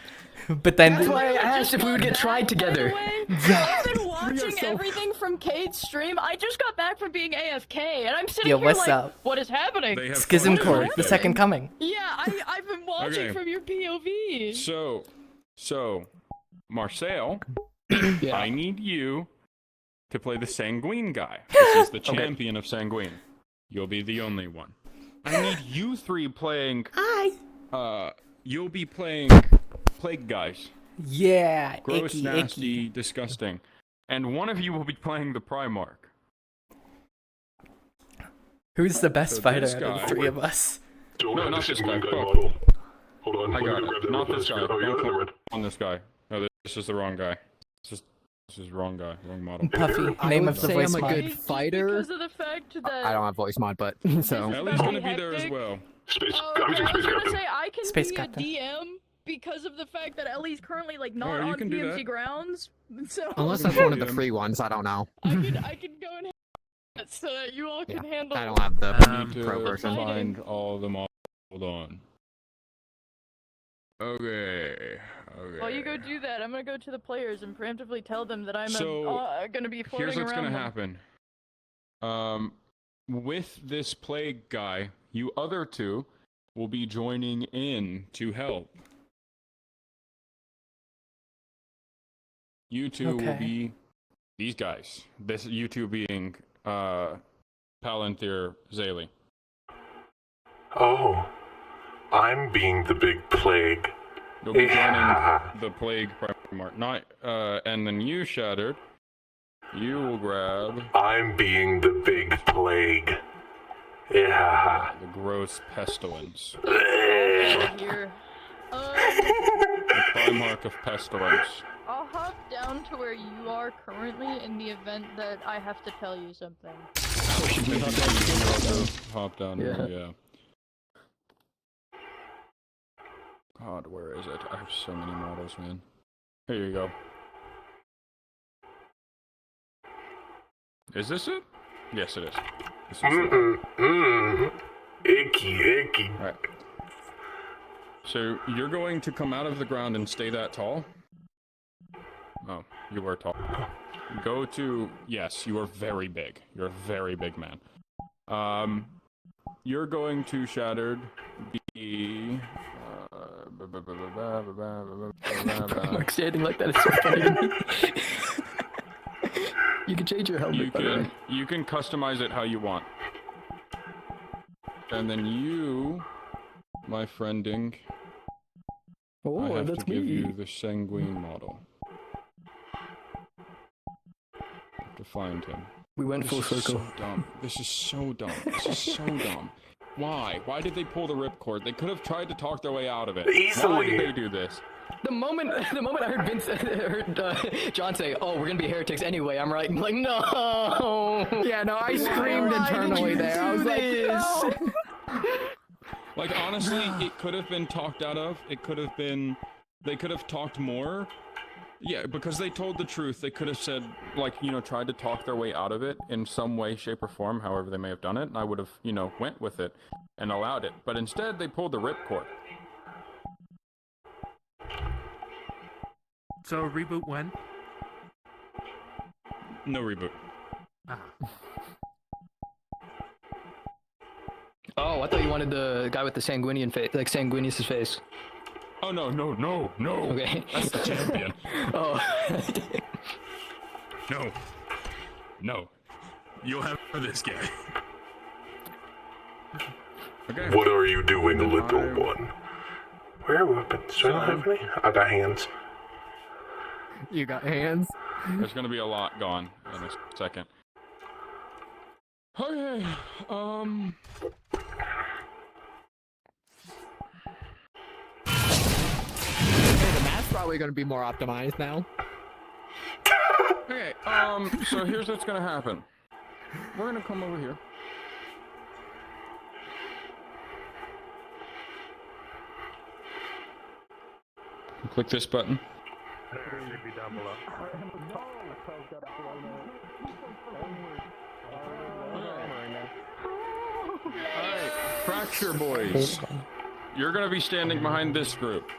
Speaker 1: But then.
Speaker 3: That's why I asked if we would get tried together.
Speaker 7: I've been watching everything from Cade's stream. I just got back from being AFK, and I'm sitting
Speaker 1: Yo,
Speaker 7: here
Speaker 1: what's
Speaker 7: like,
Speaker 1: up?
Speaker 7: what is happening?
Speaker 12: They have
Speaker 1: Schism
Speaker 12: fun
Speaker 1: Core,
Speaker 12: right
Speaker 1: the
Speaker 12: there.
Speaker 1: second coming.
Speaker 7: Yeah, I've been watching
Speaker 12: Okay.
Speaker 7: from your POV.
Speaker 12: So, Marcel, I need you to play the Sanguine guy. This is the champion of Sanguine. You'll be the only one. I need you 3 playing. You'll be playing Plague guys.
Speaker 1: Yeah,
Speaker 12: Gross,
Speaker 1: icky,
Speaker 12: nasty,
Speaker 1: icky.
Speaker 12: disgusting. And one of you will be playing the Primarch.
Speaker 1: Who's the best
Speaker 12: So
Speaker 1: fighter
Speaker 12: this
Speaker 1: out of the
Speaker 12: guy-
Speaker 1: 3 of us?
Speaker 5: Don't
Speaker 12: No,
Speaker 5: have
Speaker 12: not
Speaker 5: the
Speaker 12: this
Speaker 5: Sanguine
Speaker 12: guy.
Speaker 5: guy
Speaker 12: Fuck.
Speaker 5: model. Hold on,
Speaker 12: I
Speaker 5: let me
Speaker 12: got
Speaker 5: go grab
Speaker 12: it.
Speaker 5: that
Speaker 12: Not
Speaker 5: real
Speaker 12: this
Speaker 5: fast.
Speaker 12: guy.
Speaker 5: Oh, you have that red.
Speaker 12: On this guy. No, this is the wrong guy. This is wrong guy. Wrong model.
Speaker 1: Puffy,
Speaker 13: I
Speaker 1: name
Speaker 13: would
Speaker 1: of the
Speaker 13: say
Speaker 1: voice
Speaker 13: I'm a
Speaker 1: mod.
Speaker 13: good fighter.
Speaker 7: Because of the fact that
Speaker 2: I don't have voice mod, but so.
Speaker 12: Ellie's gonna be there as well.
Speaker 5: Space.
Speaker 7: Oh,
Speaker 5: I'm
Speaker 7: okay,
Speaker 5: using
Speaker 7: I was
Speaker 5: space
Speaker 7: gonna
Speaker 5: captain.
Speaker 7: say I can
Speaker 1: Space
Speaker 7: be
Speaker 1: captain.
Speaker 7: a DM because of the fact that Ellie's currently like not
Speaker 14: Oh, you
Speaker 7: on
Speaker 14: can do
Speaker 7: PMC
Speaker 14: that.
Speaker 7: grounds. So
Speaker 4: Unless that's one of the free ones, I don't know.
Speaker 7: I can go and that so that you all can handle.
Speaker 4: I don't have the
Speaker 14: Need
Speaker 4: pro
Speaker 14: to
Speaker 4: version.
Speaker 14: find all the models. Hold on. Okay. Okay.
Speaker 7: While you go do that, I'm gonna go to the players and preemptively tell them that I'm
Speaker 14: So,
Speaker 7: gonna be floating
Speaker 14: Here's what's
Speaker 7: around
Speaker 14: gonna
Speaker 7: them.
Speaker 14: happen. With this plague guy, you other two will be joining in to help. You two will
Speaker 1: Okay.
Speaker 14: be these guys. This you two being Palantir Zaylee.
Speaker 5: Oh, I'm being the big plague.
Speaker 14: You'll be
Speaker 5: Yeah.
Speaker 14: joining the plague Primarch. Not and then you, Shattered. You will grab
Speaker 5: I'm being the big plague. Yeah.
Speaker 14: the gross pestilence.
Speaker 7: Here.
Speaker 14: The Primarch of Pestilence.
Speaker 7: I'll hop down to where you are currently in the event that I have to tell you something.
Speaker 14: Hop down
Speaker 3: Yeah.
Speaker 14: here, yeah. God, where is it? I have so many models, man. Here you go. Is this it? Yes, it is. This is it.
Speaker 5: Icky.
Speaker 14: Right. So you're going to come out of the ground and stay that tall? Oh, you were tall. Go to... Yes, you are very big. You're a very big man. You're going to, Shattered, be...
Speaker 3: Mark standing like that is so funny to me. You can change your helmet, by the way.
Speaker 14: You can customize it how you want. And then you, my friending,
Speaker 3: Oh,
Speaker 14: I have
Speaker 3: that's
Speaker 14: to give
Speaker 3: me.
Speaker 14: you the sanguine model. To find him.
Speaker 3: We went full
Speaker 14: This is
Speaker 3: circle.
Speaker 14: so dumb. This is so dumb. This is so dumb. Why? Why did they pull the ripcord? They could have tried to talk their way out of it. Why
Speaker 5: Easily.
Speaker 14: did they do this?
Speaker 3: The moment I heard John say, "Oh, we're gonna be heretics anyway," I'm like, no.
Speaker 4: Yeah, no, I screamed internally there. I was like, no.
Speaker 14: Like, honestly, it could have been talked out of. It could have been... They could have talked more. Yeah, because they told the truth. They could have said, like, you know, tried to talk their way out of it in some way, shape, or form, however they may have done it, and I would have, you know, went with it and allowed it. But instead, they pulled the ripcord.
Speaker 9: So reboot when?
Speaker 14: No reboot.
Speaker 9: Ah.
Speaker 3: Oh, I thought you wanted the guy with the sanguinian face, like Sanguinius' face.
Speaker 14: Oh, no.
Speaker 3: Okay.
Speaker 14: That's the champion.
Speaker 3: Oh.
Speaker 11: No. You'll have this guy.
Speaker 14: Okay.
Speaker 5: What are you doing, little one? Where are weapons? Do I not have any? I got hands.
Speaker 4: You got hands?
Speaker 14: There's gonna be a lot gone in a second. Okay,
Speaker 4: Hey, the map's probably gonna be more optimized now.
Speaker 14: Okay, so here's what's gonna happen. We're gonna come over here. Click this button.
Speaker 10: Should be down below.
Speaker 14: Alright, Fracture Boys. You're gonna be standing behind this group.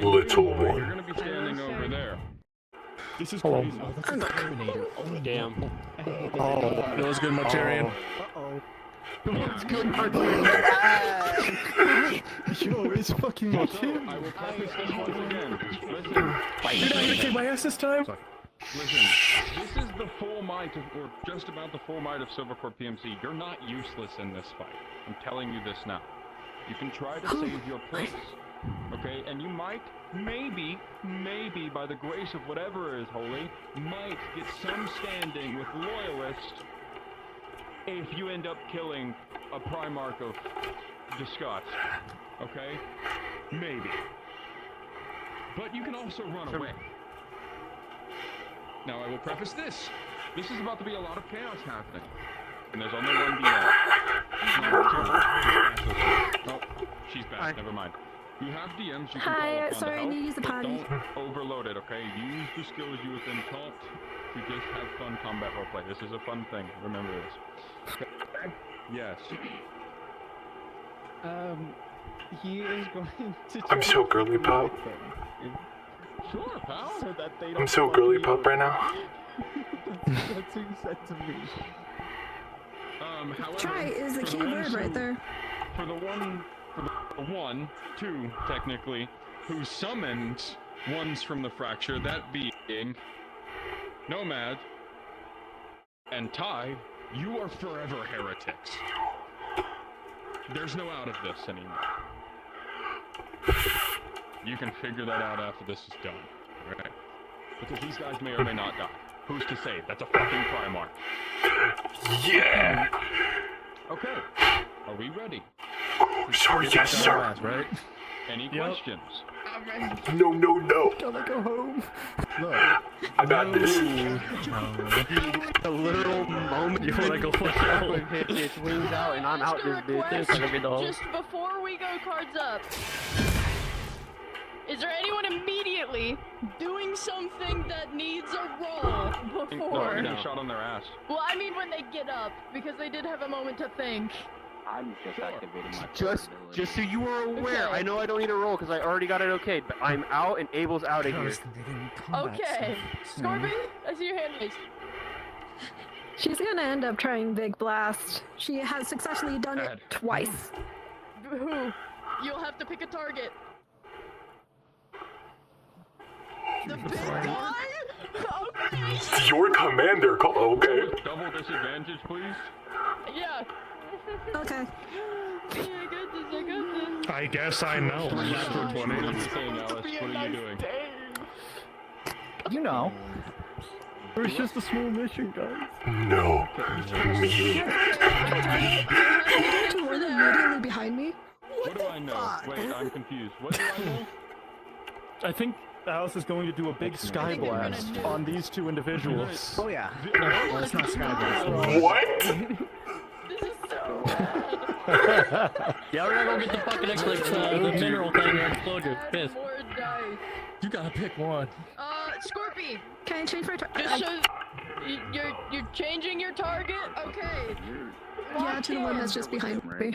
Speaker 5: Little one.
Speaker 14: You're gonna be standing over there.
Speaker 11: This is crazy.
Speaker 8: Damn.
Speaker 10: Oh, feels good, Martyrian.
Speaker 4: It's good, Martyrian.
Speaker 10: Yo, it's fucking Martyrian.
Speaker 14: I will preface this once again. Listen.
Speaker 10: You're not gonna kick my ass this time?
Speaker 14: Listen, this is the full might of, or just about the full might of Silvercore PMC. You're not useless in this fight. I'm telling you this now. You can try to save your place, okay? And you might, maybe, by the grace of whatever is holy, might get some standing with loyalists if you end up killing a Primarch of Disgust, okay? Maybe. But you can also run away. Now, I will preface this. This is about to be a lot of chaos happening. And there's only one DM.
Speaker 12: Oh, she's back. Never mind. You have DMs you can
Speaker 15: Hi,
Speaker 12: call upon
Speaker 15: sorry,
Speaker 12: to
Speaker 15: I need to
Speaker 12: help,
Speaker 15: use the
Speaker 12: but
Speaker 15: potty.
Speaker 12: don't overload it, okay? Use the skills you have been taught to just have fun combat roleplay. This is a fun thing. Remember this. Yes.
Speaker 2: He is going to.
Speaker 5: I'm so girly pop.
Speaker 12: Sure, pal.
Speaker 2: So that they don't
Speaker 5: I'm so girly pop right now.
Speaker 2: That's what you said to me.
Speaker 12: However,
Speaker 15: Try is the
Speaker 12: for
Speaker 15: key
Speaker 12: ones
Speaker 15: word right
Speaker 12: who-
Speaker 15: there.
Speaker 12: For the two, technically, who summoned ones from the fracture, that being Nomad and Ty, you are forever heretics. There's no out of this anymore. You can figure that out after this is done, right? Because these guys may or may not die. Who's to say? That's a fucking Primarch.
Speaker 5: Yeah!
Speaker 12: Okay, are we ready?
Speaker 5: Sorry, yes, sir.
Speaker 12: Right? Any questions?
Speaker 5: No.
Speaker 2: Don't I go home? Look.
Speaker 5: I got this.
Speaker 13: A literal moment you wanna go
Speaker 6: With his wings out and I'm out this bitch.
Speaker 7: Just before we go cards up, is there anyone immediately doing something that needs a roll before?
Speaker 12: No, shot on their ass.
Speaker 7: Well, I mean when they get up, because they did have a moment to think.
Speaker 8: I'm just activating my
Speaker 6: Just so you are aware,
Speaker 7: Okay.
Speaker 6: I know I don't need a roll because I already got it okayed, but I'm out and Abel's out of here.
Speaker 7: Okay, Scorpion, I see your hand raised.
Speaker 15: She's gonna end up trying Big Blast. She has successfully done it twice.
Speaker 7: Who? You'll have to pick a target. The big guy? Okay.
Speaker 5: It's your commander call. Okay.
Speaker 12: Double disadvantage, please.
Speaker 7: Yeah.
Speaker 15: Okay.
Speaker 7: I got this.
Speaker 10: I guess I know.
Speaker 12: What are you saying, Alice? What are you doing?
Speaker 2: You know. It's just a small mission, guys.
Speaker 5: No. Me.
Speaker 15: To one immediately behind me.
Speaker 12: What do I know? Wait, I'm confused. What do I know?
Speaker 11: I think Alice is going to do a big sky blast on these two individuals.
Speaker 2: Oh yeah. Well, it's not Sky Blast.
Speaker 5: What?
Speaker 13: Yeah, we're gonna go get the fucking the mineral thing or explosion. Piss.
Speaker 7: More dice.
Speaker 11: You gotta pick one.
Speaker 7: Scorpion.
Speaker 15: Can I change my target?
Speaker 7: Just so you're changing your target. Okay.
Speaker 15: Yeah, to the one that's just behind me.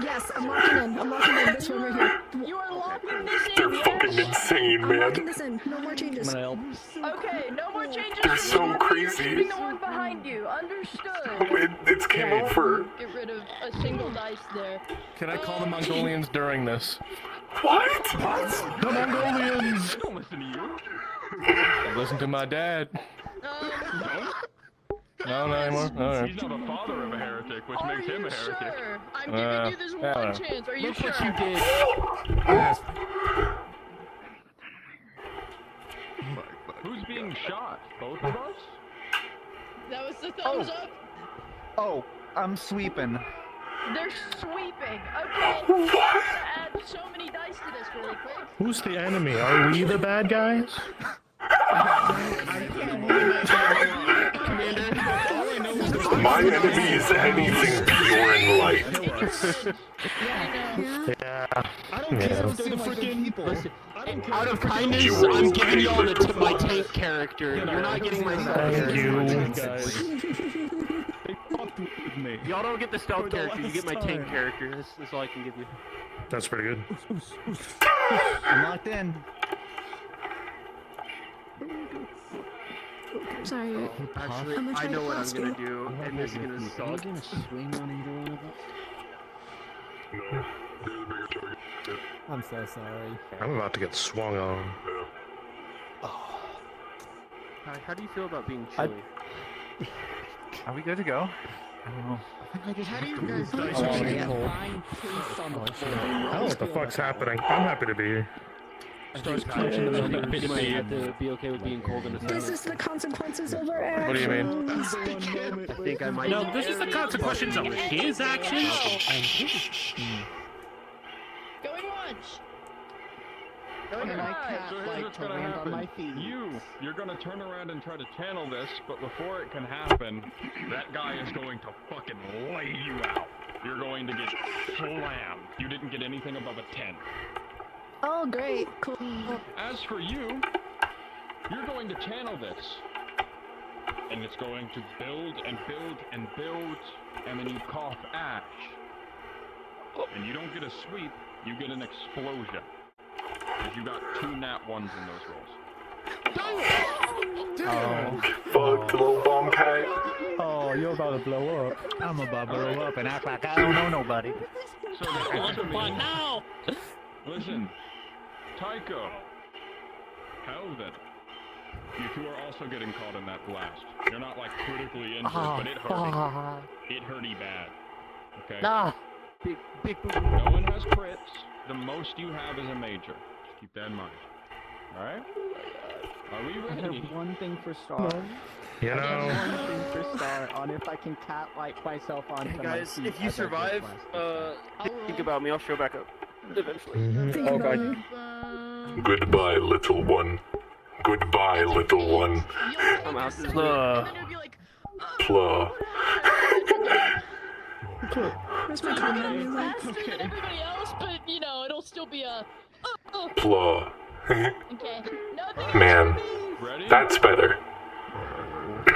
Speaker 15: Yes, I'm locking in. I'm locking in this one right here.
Speaker 7: You are locking this in.
Speaker 5: They're
Speaker 7: yes?
Speaker 5: fucking insane,
Speaker 15: I'm
Speaker 5: man.
Speaker 15: locking this in. No more changes.
Speaker 7: Okay, no more changes.
Speaker 5: They're so
Speaker 7: You're
Speaker 5: crazy.
Speaker 7: keeping the one behind you. Understood.
Speaker 5: It's game over.
Speaker 7: Get rid of a single dice there.
Speaker 11: Can I call the Mongolians during this?
Speaker 5: What?
Speaker 11: The Mongolians!
Speaker 12: Don't listen to you.
Speaker 11: Listen to my dad. No, not anymore. Alright.
Speaker 12: He's not the father of a heretic, which makes him a heretic.
Speaker 7: Sure. I'm giving you this one chance. Are you
Speaker 6: Look
Speaker 7: sure?
Speaker 6: what you did.
Speaker 12: Who's being shot? Both of us?
Speaker 7: That was the thumbs up.
Speaker 2: Oh, I'm sweeping.
Speaker 7: They're sweeping. Okay. I'm gonna add so many dice to this really quick.
Speaker 10: Who's the enemy? Are we the bad guys?
Speaker 5: My enemy is anything pure and light.
Speaker 10: Yeah.
Speaker 11: I don't care if they're the freaking people.
Speaker 6: Out of kindness,
Speaker 5: You
Speaker 6: I'm
Speaker 5: will
Speaker 6: giving y'all
Speaker 5: believe
Speaker 6: my tank character. You're not getting my stealth
Speaker 10: Thank
Speaker 6: character.
Speaker 10: you.
Speaker 11: Guys. They fucked with me.
Speaker 6: Y'all don't get the stealth
Speaker 11: For the
Speaker 6: character, you get my
Speaker 11: last
Speaker 6: tank
Speaker 11: time.
Speaker 6: character. That's all I can give you.
Speaker 10: That's pretty good.
Speaker 2: I'm locked in.
Speaker 15: Sorry.
Speaker 6: Actually,
Speaker 15: I'm gonna
Speaker 6: I
Speaker 15: try
Speaker 6: know
Speaker 15: to
Speaker 6: what I'm
Speaker 15: pass
Speaker 6: gonna
Speaker 15: you.
Speaker 6: do, and this is gonna suck.
Speaker 4: Swing on either one of us.
Speaker 2: I'm so sorry.
Speaker 10: I'm about to get swung on.
Speaker 6: How do you feel about being chilly?
Speaker 2: Are we good to go? I don't know.
Speaker 6: How do you guys
Speaker 10: I don't know what the fuck's happening. I'm happy to be here.
Speaker 6: Starts punching them and you might have to be okay with being cold in a
Speaker 15: This is the consequences of our actions.
Speaker 10: What do you mean?
Speaker 6: I think I might.
Speaker 9: No, this is the consequences of his actions and his.
Speaker 7: Going once.
Speaker 6: Going
Speaker 12: Okay,
Speaker 6: twice.
Speaker 12: so here's what's gonna happen. You're gonna turn around and try to channel this, but before it can happen, that guy is going to fucking lay you out. you're going to get slammed. You didn't get anything above a 10.
Speaker 15: Oh, great. Cool.
Speaker 12: As for you, you're going to channel this. And it's going to build and build and build, and then you cough ash. And you don't get a sweep, you get an explosion. Because you got 2 nat 1s in those rolls.
Speaker 5: Oh, fuck, the little bomb cat.
Speaker 2: Oh, you're about to blow up.
Speaker 13: I'm about to blow up and act like I don't know nobody.
Speaker 12: So
Speaker 13: now!
Speaker 12: Listen, Tycho, Calvin, you two are also getting caught in that blast. You're not like critically injured, but it hurt. It hurty bad. Okay?
Speaker 6: Big
Speaker 12: No one has crits. The most you have is a major. Just keep that in mind. Alright? Are we
Speaker 2: I
Speaker 12: ready?
Speaker 2: have one thing for Star.
Speaker 10: You
Speaker 2: I
Speaker 10: know.
Speaker 2: have one thing for Star on if I can cat-like myself onto
Speaker 6: Hey
Speaker 2: my
Speaker 6: guys,
Speaker 2: feet
Speaker 6: if you
Speaker 2: as I go
Speaker 6: survive,
Speaker 2: plastic.
Speaker 6: think about me. I'll show back up eventually.
Speaker 5: Mhm.
Speaker 6: Okay.
Speaker 5: Goodbye, little one. Goodbye, little one.
Speaker 6: I'm out.
Speaker 5: Plah.
Speaker 15: Where's my time?
Speaker 7: Faster than everybody else, but you know, it'll still be a.
Speaker 5: Plah.
Speaker 7: Okay. No,
Speaker 5: Man, that's better.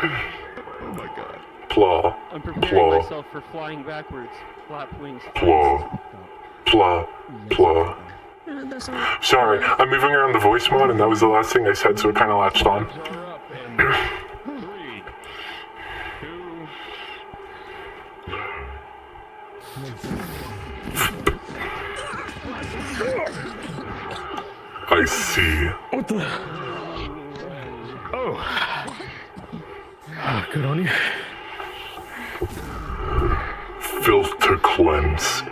Speaker 6: Oh my god.
Speaker 5: Plah.
Speaker 6: I'm preparing
Speaker 5: Plah.
Speaker 6: myself for flying backwards. Flap wings.
Speaker 5: Plah. Plah. Plah. Sorry, I'm moving around the voice mod, and that was the last thing I said, so it kind of latched on.
Speaker 12: 3, 2.
Speaker 5: I see.
Speaker 10: What the? Oh. Good on you.
Speaker 5: Filter cleanse.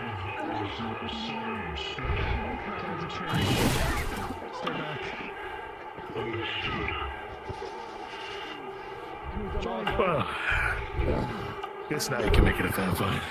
Speaker 10: Guess now you can make it a fan fight.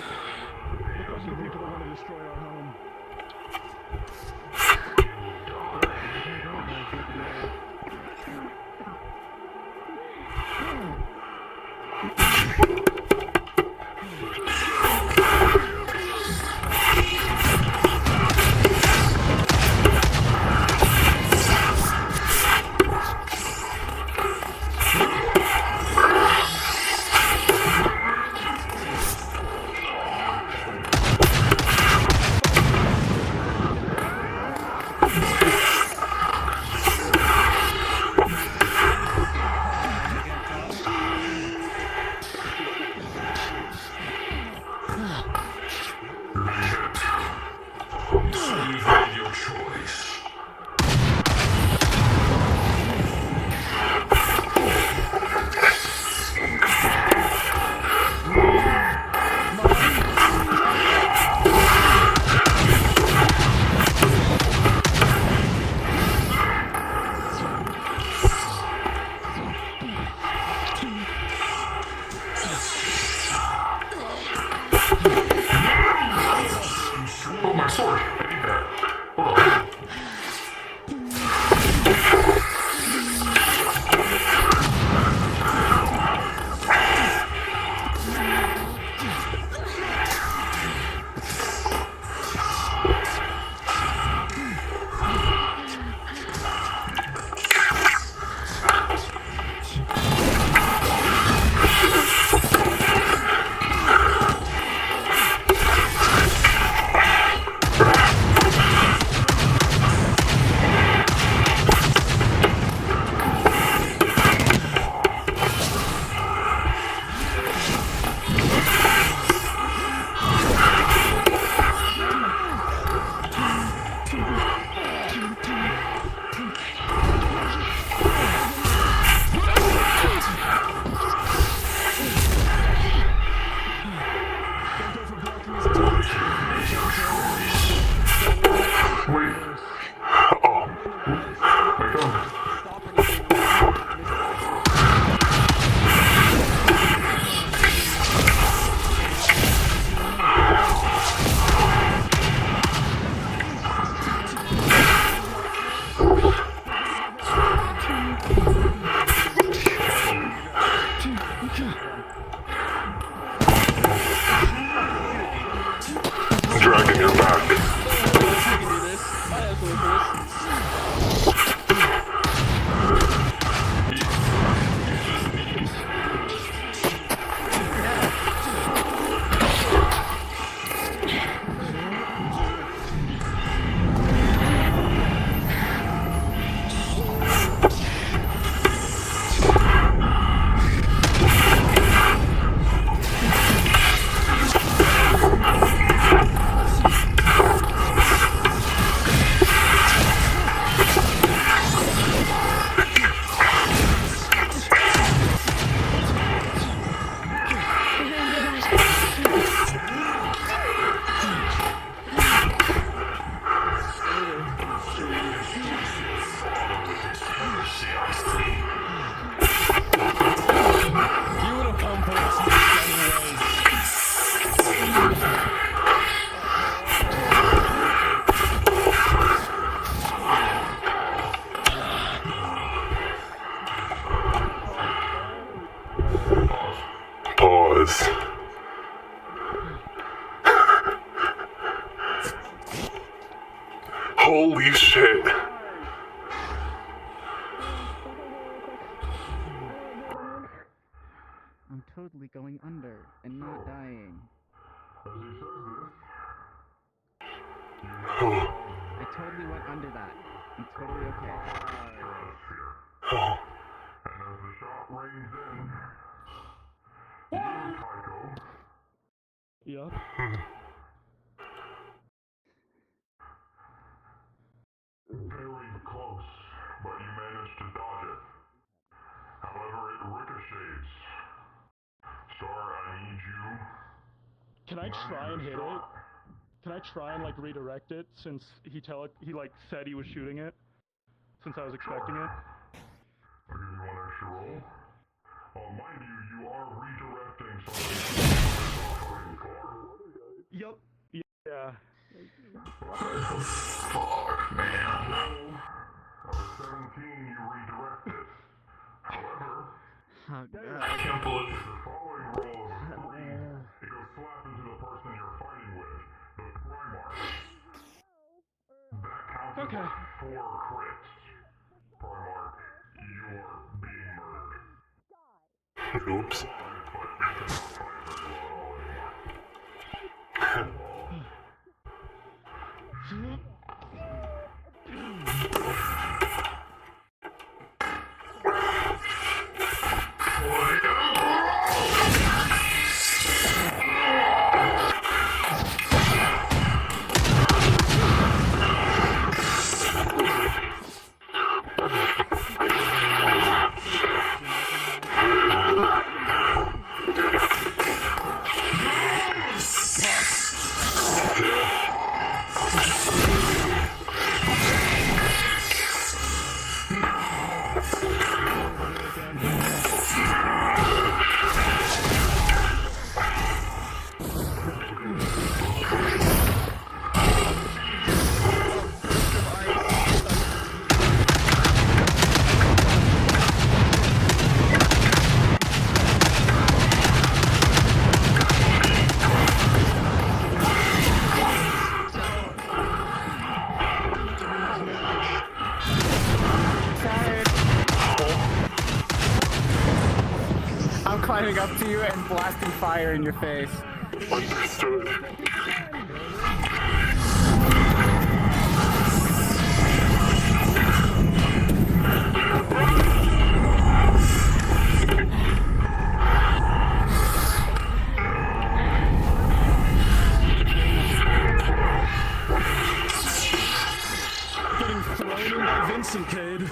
Speaker 5: this. Holy shit.
Speaker 2: I'm totally going under and not dying. I totally went under that. I'm totally okay.
Speaker 5: Oh.
Speaker 10: And as the shot rains in, you, Tycho,
Speaker 11: Yeah.
Speaker 5: Very close, but you managed to dodge it. However, it ricochets. Star, I need you.
Speaker 11: Can I try and hit it? Can I try and like redirect it since he like said he was shooting it? Since I was expecting it.
Speaker 5: I'll give you one extra roll. Mind you, you are redirecting something for.
Speaker 11: Yup. Yeah.
Speaker 5: Fuck, man. 17, you redirected. However, I can't believe the following roll of 3. It goes slap into the person you're fighting with, the Primarch. That counts as 4 crits. Primarch, you're being murdered. Oops.
Speaker 2: I'm climbing up to you and blasting fire in your face.
Speaker 5: Understood.
Speaker 11: Getting thrown in by Vincent Cade.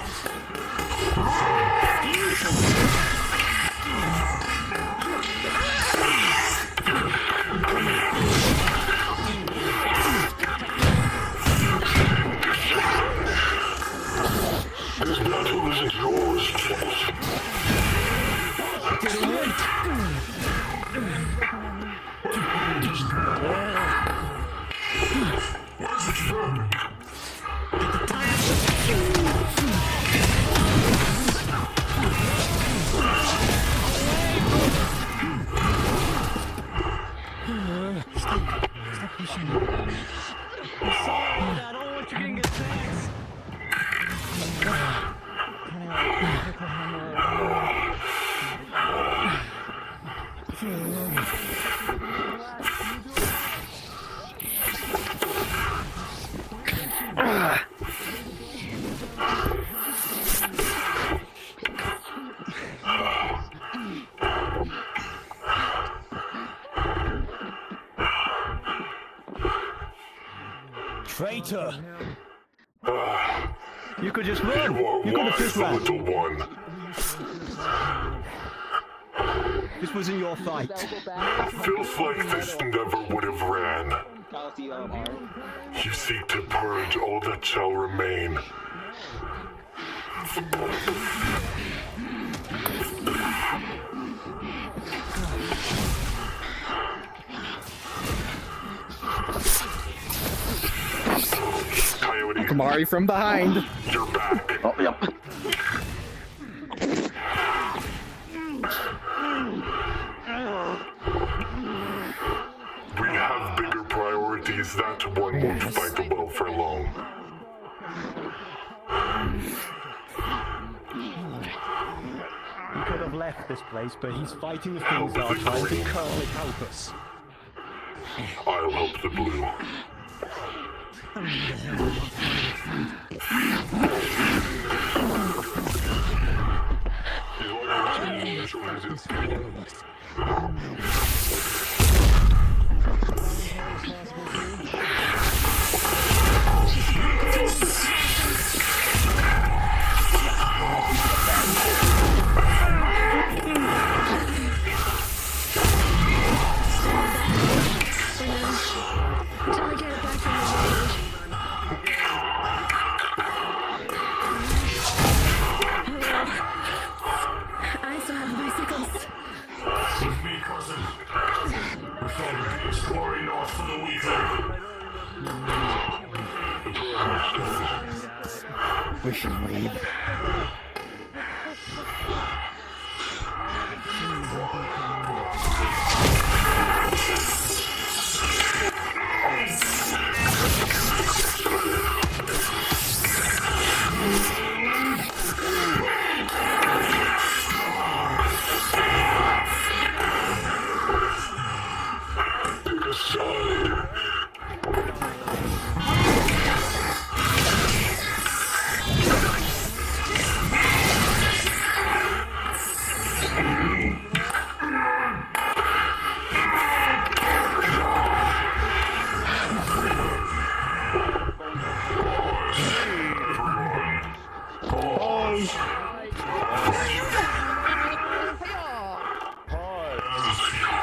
Speaker 5: This battle isn't yours, Chase.
Speaker 11: Get away!
Speaker 5: What is it you're
Speaker 11: Stop pushing me. I'm sorry, I don't want you getting attacks.
Speaker 16: Traitor! You could just run! You could have just ran!
Speaker 5: Little one.
Speaker 16: This wasn't your fight.
Speaker 5: Feels like this never would have ran. You seek to purge all that shall remain. Coyote.
Speaker 2: Kamari from behind.
Speaker 5: You're back.
Speaker 2: Oh, yep.
Speaker 5: won't fight the world for long.
Speaker 16: He could have left this place, but he's fighting the things that are trying to help us.
Speaker 5: I'll help the blue.
Speaker 15: I still have bicycles.
Speaker 5: With me, cousin. We're following this glory not for the weak.
Speaker 13: We should leave.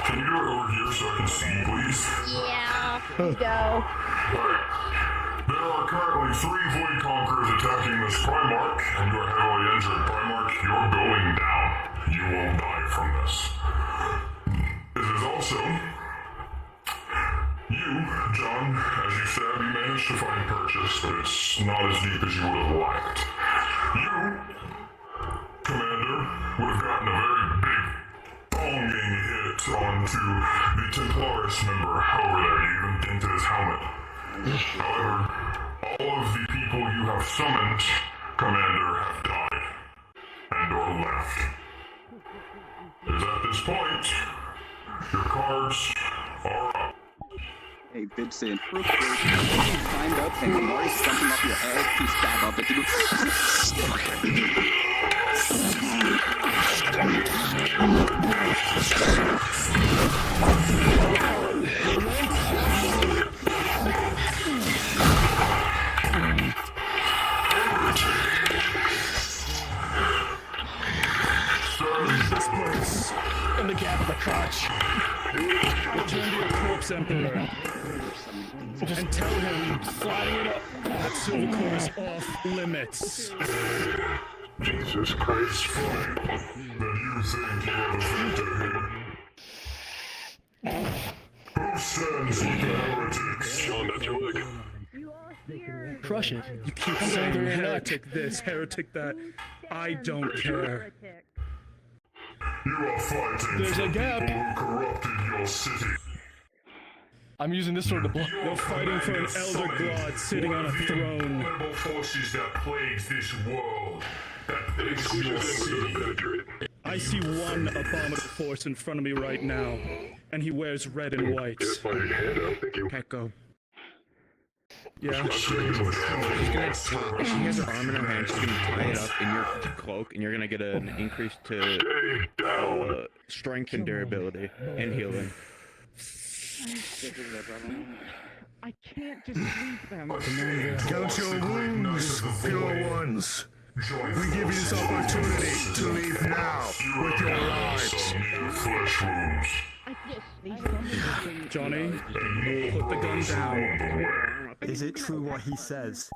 Speaker 5: Can you go over here so I can see, please?
Speaker 7: Yeah, go.
Speaker 5: There are currently 3 Void Conquerors attacking this Primarch, and you are heavily injured. Primarch, you're going down. You won't die from this. This is also you, John. As you said, you managed to find purchase, but it's not as deep as you would have liked. You, Commander, would have gotten a very big bonging hit onto the Templaris member over there. You even dented his helmet. However, all of the people you have summoned, Commander, have died and or left. It is at this point, your cards are up.
Speaker 8: Hey, Vincent, real quick, you climbed up and Marty's something off your head, you stab up and
Speaker 11: This place, in the gap of the crotch. Return to your corpse, Emperor. And tell him flying it up that Silvercore is off limits.
Speaker 5: Jesus Christ, fine. Then you think you are the victor here? Who stands with the heretics? John, that's your leg.
Speaker 11: Crush it. You keep saying heretic this, heretic that. I don't care.
Speaker 5: You are fighting
Speaker 11: There's
Speaker 5: for
Speaker 11: a gap.
Speaker 5: people who corrupted your city.
Speaker 11: I'm using this sword to block. You're fighting for an elder god sitting on a throne.
Speaker 5: Horrible forces that plagues this world, that plagues your city.
Speaker 11: I see one abominable force in front of me right now, and he wears red and white. Can't go. Yeah.
Speaker 17: She has her arm in her hand, she's gonna tie it up in your cloak, and you're gonna get an increase to strength and durability and healing.
Speaker 8: I can't just leave them.
Speaker 10: Count your wounds, pure ones. We give you this opportunity to leave now with your lives.
Speaker 11: Johnny, put the gun down.
Speaker 16: Is it true what he says?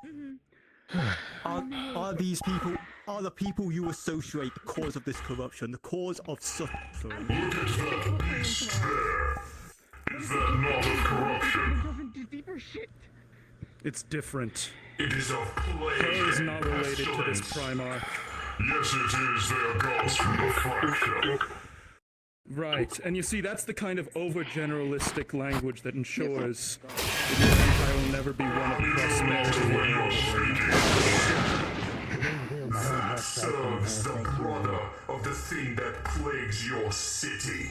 Speaker 16: Are these people, are the people you associate the cause of this corruption, the cause of suffering?
Speaker 5: Look at that beast there. Is that not of corruption?
Speaker 11: It's different.
Speaker 5: It is of plague.
Speaker 11: Her is not related to this Primarch.
Speaker 5: Yes, it is. They are gods from the fraction.
Speaker 11: Right, and you see, that's the kind of overgeneralistic language that ensures that your empire will never be one of prosperity.
Speaker 5: That serves the brother of the thing that plagues your city.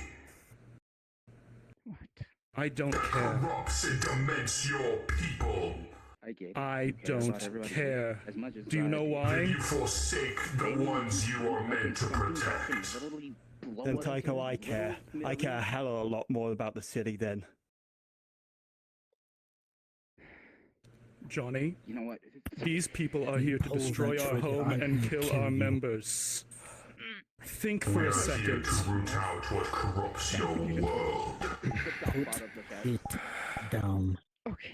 Speaker 11: I don't care.
Speaker 5: Corrupts and dements your people.
Speaker 11: I don't care. Do you know why?
Speaker 5: Then you forsake the ones you are meant to protect.
Speaker 16: Then Tycho, I care. I care a hell of a lot more about the city then.
Speaker 11: Johnny,
Speaker 8: You know what?
Speaker 11: these people are here to destroy our home and kill our members. Think for a second.
Speaker 5: To root out what corrupts your world.
Speaker 4: Sit down.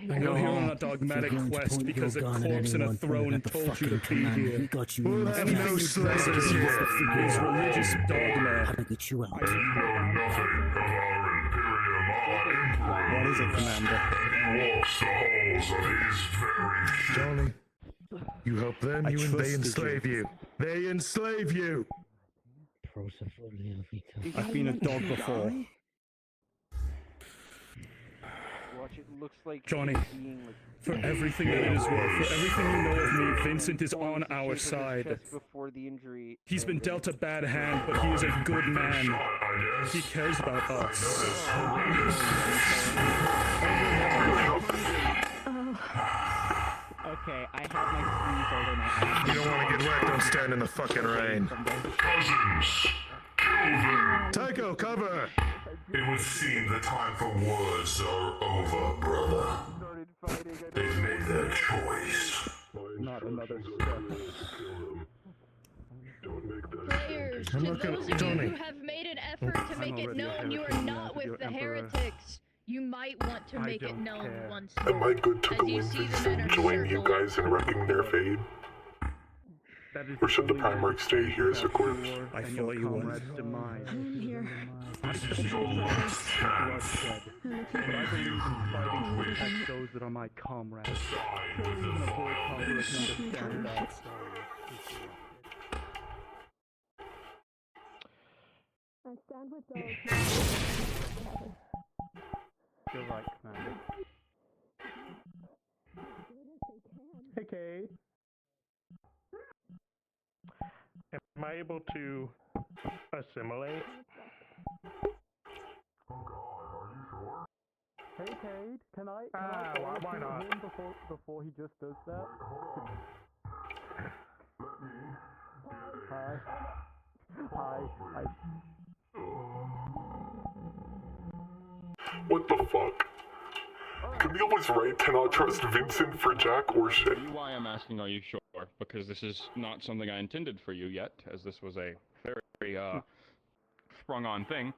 Speaker 11: You're here on a dogmatic quest because a corpse in a throne told you to be here. Anything you practice here is religious dogma.
Speaker 4: How to get you out?
Speaker 5: You know nothing of our Imperium.
Speaker 16: What is it, Commander?
Speaker 5: He walks the halls of his very ship.
Speaker 10: Johnny, you help them,
Speaker 16: I
Speaker 10: they
Speaker 16: trusted
Speaker 10: enslave you. They enslave you!
Speaker 16: I've been a dog before.
Speaker 6: Watch, it looks like
Speaker 11: Johnny,
Speaker 6: he's being, like,
Speaker 11: for everything that it is worth, for everything you know of me, Vincent is on our side.
Speaker 6: before the injury.
Speaker 11: He's been dealt a bad hand, but he is a good man. He cares about us.
Speaker 2: Okay, I have my sleeves over my eyes.
Speaker 10: You don't want to get wet, don't stand in the fucking rain.
Speaker 5: Cousins, kill them.
Speaker 10: Tycho, cover!
Speaker 5: It would seem the time for words are over, brother. They've made their choice.
Speaker 11: Not another step.
Speaker 7: Players, to
Speaker 10: I'm not gonna-
Speaker 7: those of you
Speaker 10: Johnny.
Speaker 7: who have made an effort to
Speaker 11: I'm
Speaker 7: make it
Speaker 11: already a
Speaker 7: known you are
Speaker 11: heretic
Speaker 7: not
Speaker 11: now, your
Speaker 7: with the
Speaker 11: Emperor.
Speaker 7: heretics, you might want to
Speaker 11: I
Speaker 7: make it
Speaker 11: don't
Speaker 7: known
Speaker 11: care.
Speaker 7: once
Speaker 5: Am
Speaker 7: more.
Speaker 5: I good to
Speaker 7: As
Speaker 5: go
Speaker 7: you
Speaker 5: in
Speaker 7: see
Speaker 5: Vincent
Speaker 7: them in
Speaker 5: and
Speaker 7: a
Speaker 5: join you
Speaker 7: circle.
Speaker 5: guys in wrecking their fade? Or should the Primarch stay here as a corpse?
Speaker 11: I thought you would.
Speaker 15: I'm here.
Speaker 5: This is your last chance.
Speaker 11: But I believe in fighting to protect those that are my comrades.
Speaker 5: Side with the
Speaker 11: Even a boy
Speaker 5: vile
Speaker 11: conqueror
Speaker 5: beast.
Speaker 11: can understand that.
Speaker 15: I stand with those.
Speaker 11: You're right, Commander. Hey, Kate.
Speaker 10: Am I able to assimilate?
Speaker 5: Oh god, are you sure?
Speaker 11: Hey, Cade, can I
Speaker 10: why not?
Speaker 11: him before he just does that?
Speaker 5: Let me
Speaker 11: Hi. Hi.
Speaker 5: What the fuck? Kamille was right to not trust Vincent for jack or shit.
Speaker 12: Tell you why I'm asking, are you sure? Because this is not something I intended for you yet, as this was a very, sprung-on thing.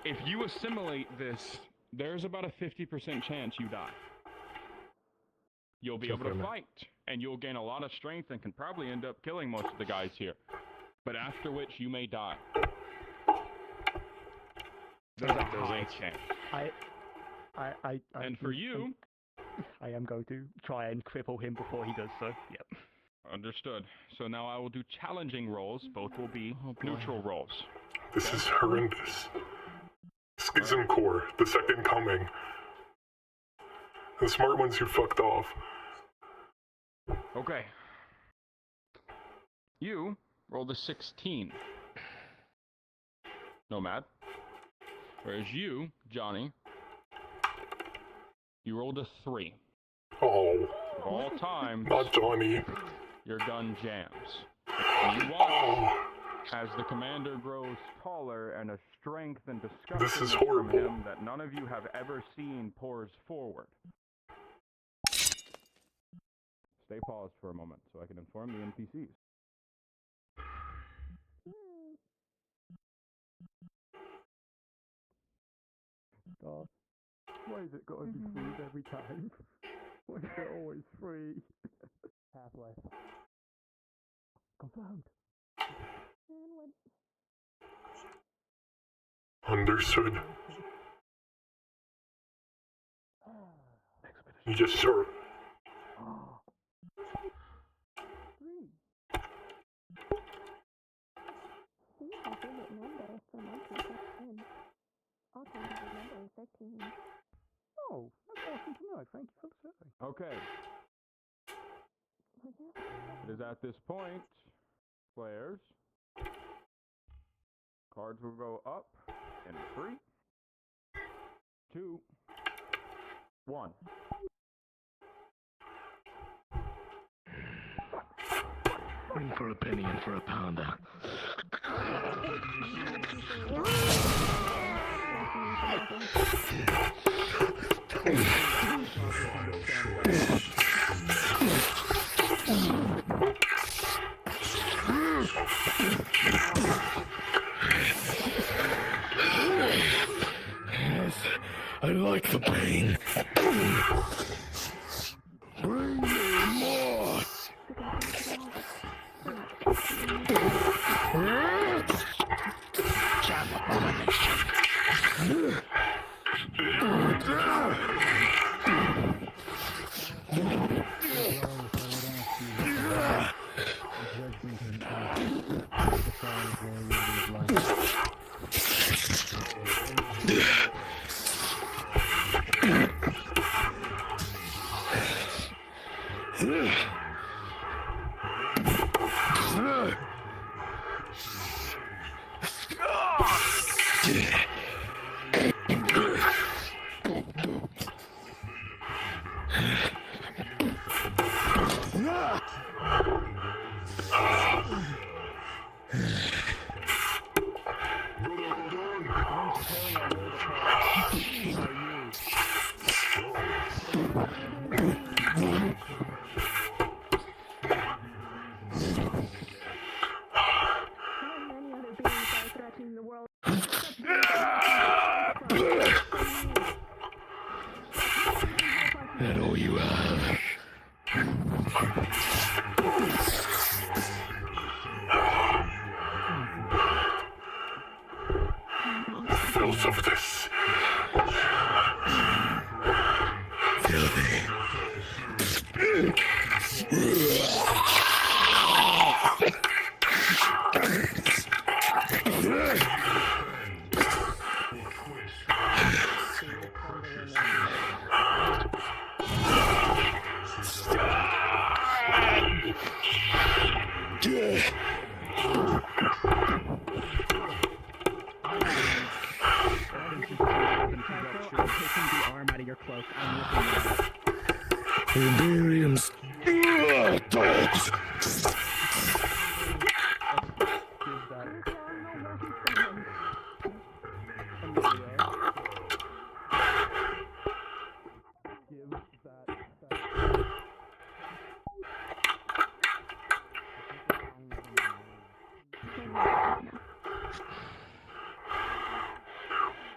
Speaker 12: If you assimilate this, there's about a 50% chance you die. You'll be able to fight, and you'll gain a lot of strength and can probably end up killing most of the guys here. But after which, you may die. There's a high chance.
Speaker 11: And
Speaker 12: for you...
Speaker 11: I am going to try and cripple him before he does so. Yep.
Speaker 12: Understood. So now I will do challenging rolls. Both will be neutral rolls.
Speaker 5: This is horrendous. Schism Core, the second coming. The smart ones who fucked off.
Speaker 12: Okay. You rolled a 16. Nomad. Whereas you, Johnny, you rolled a 3.
Speaker 5: Oh.
Speaker 12: Of all time,
Speaker 5: Not Johnny.
Speaker 12: your gun jams. And you watch as the commander grows taller and a strength and disgust
Speaker 5: This is
Speaker 12: from
Speaker 5: horrible.
Speaker 12: him that none of you have ever seen pours forward. Stay paused for a moment so I can inform the NPCs.
Speaker 11: God, why is it gotta be freeze every time? Why is it always free? Half-life. Confirmed.
Speaker 5: Understood. Yes, sir.
Speaker 16: thank you for the serving.
Speaker 12: Okay. It is at this point, players, cards will go up in 3, 2, 1.
Speaker 10: In for a penny and for a pounder. Yes, I like the pain. Bring me more. Jam abomination. That all you have?
Speaker 5: Filth of this.
Speaker 10: Filthy. Imperium's dogs.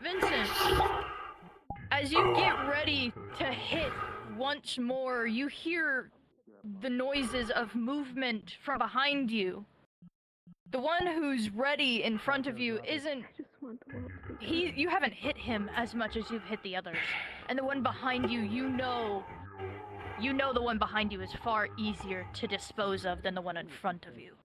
Speaker 7: Vincent, as you get ready to hit once more, you hear the noises of movement from behind you. The one who's ready in front of you isn't... You haven't hit him as much as you've hit the others. And the one behind you, you know the one behind you is far easier to dispose of than the one in front of you.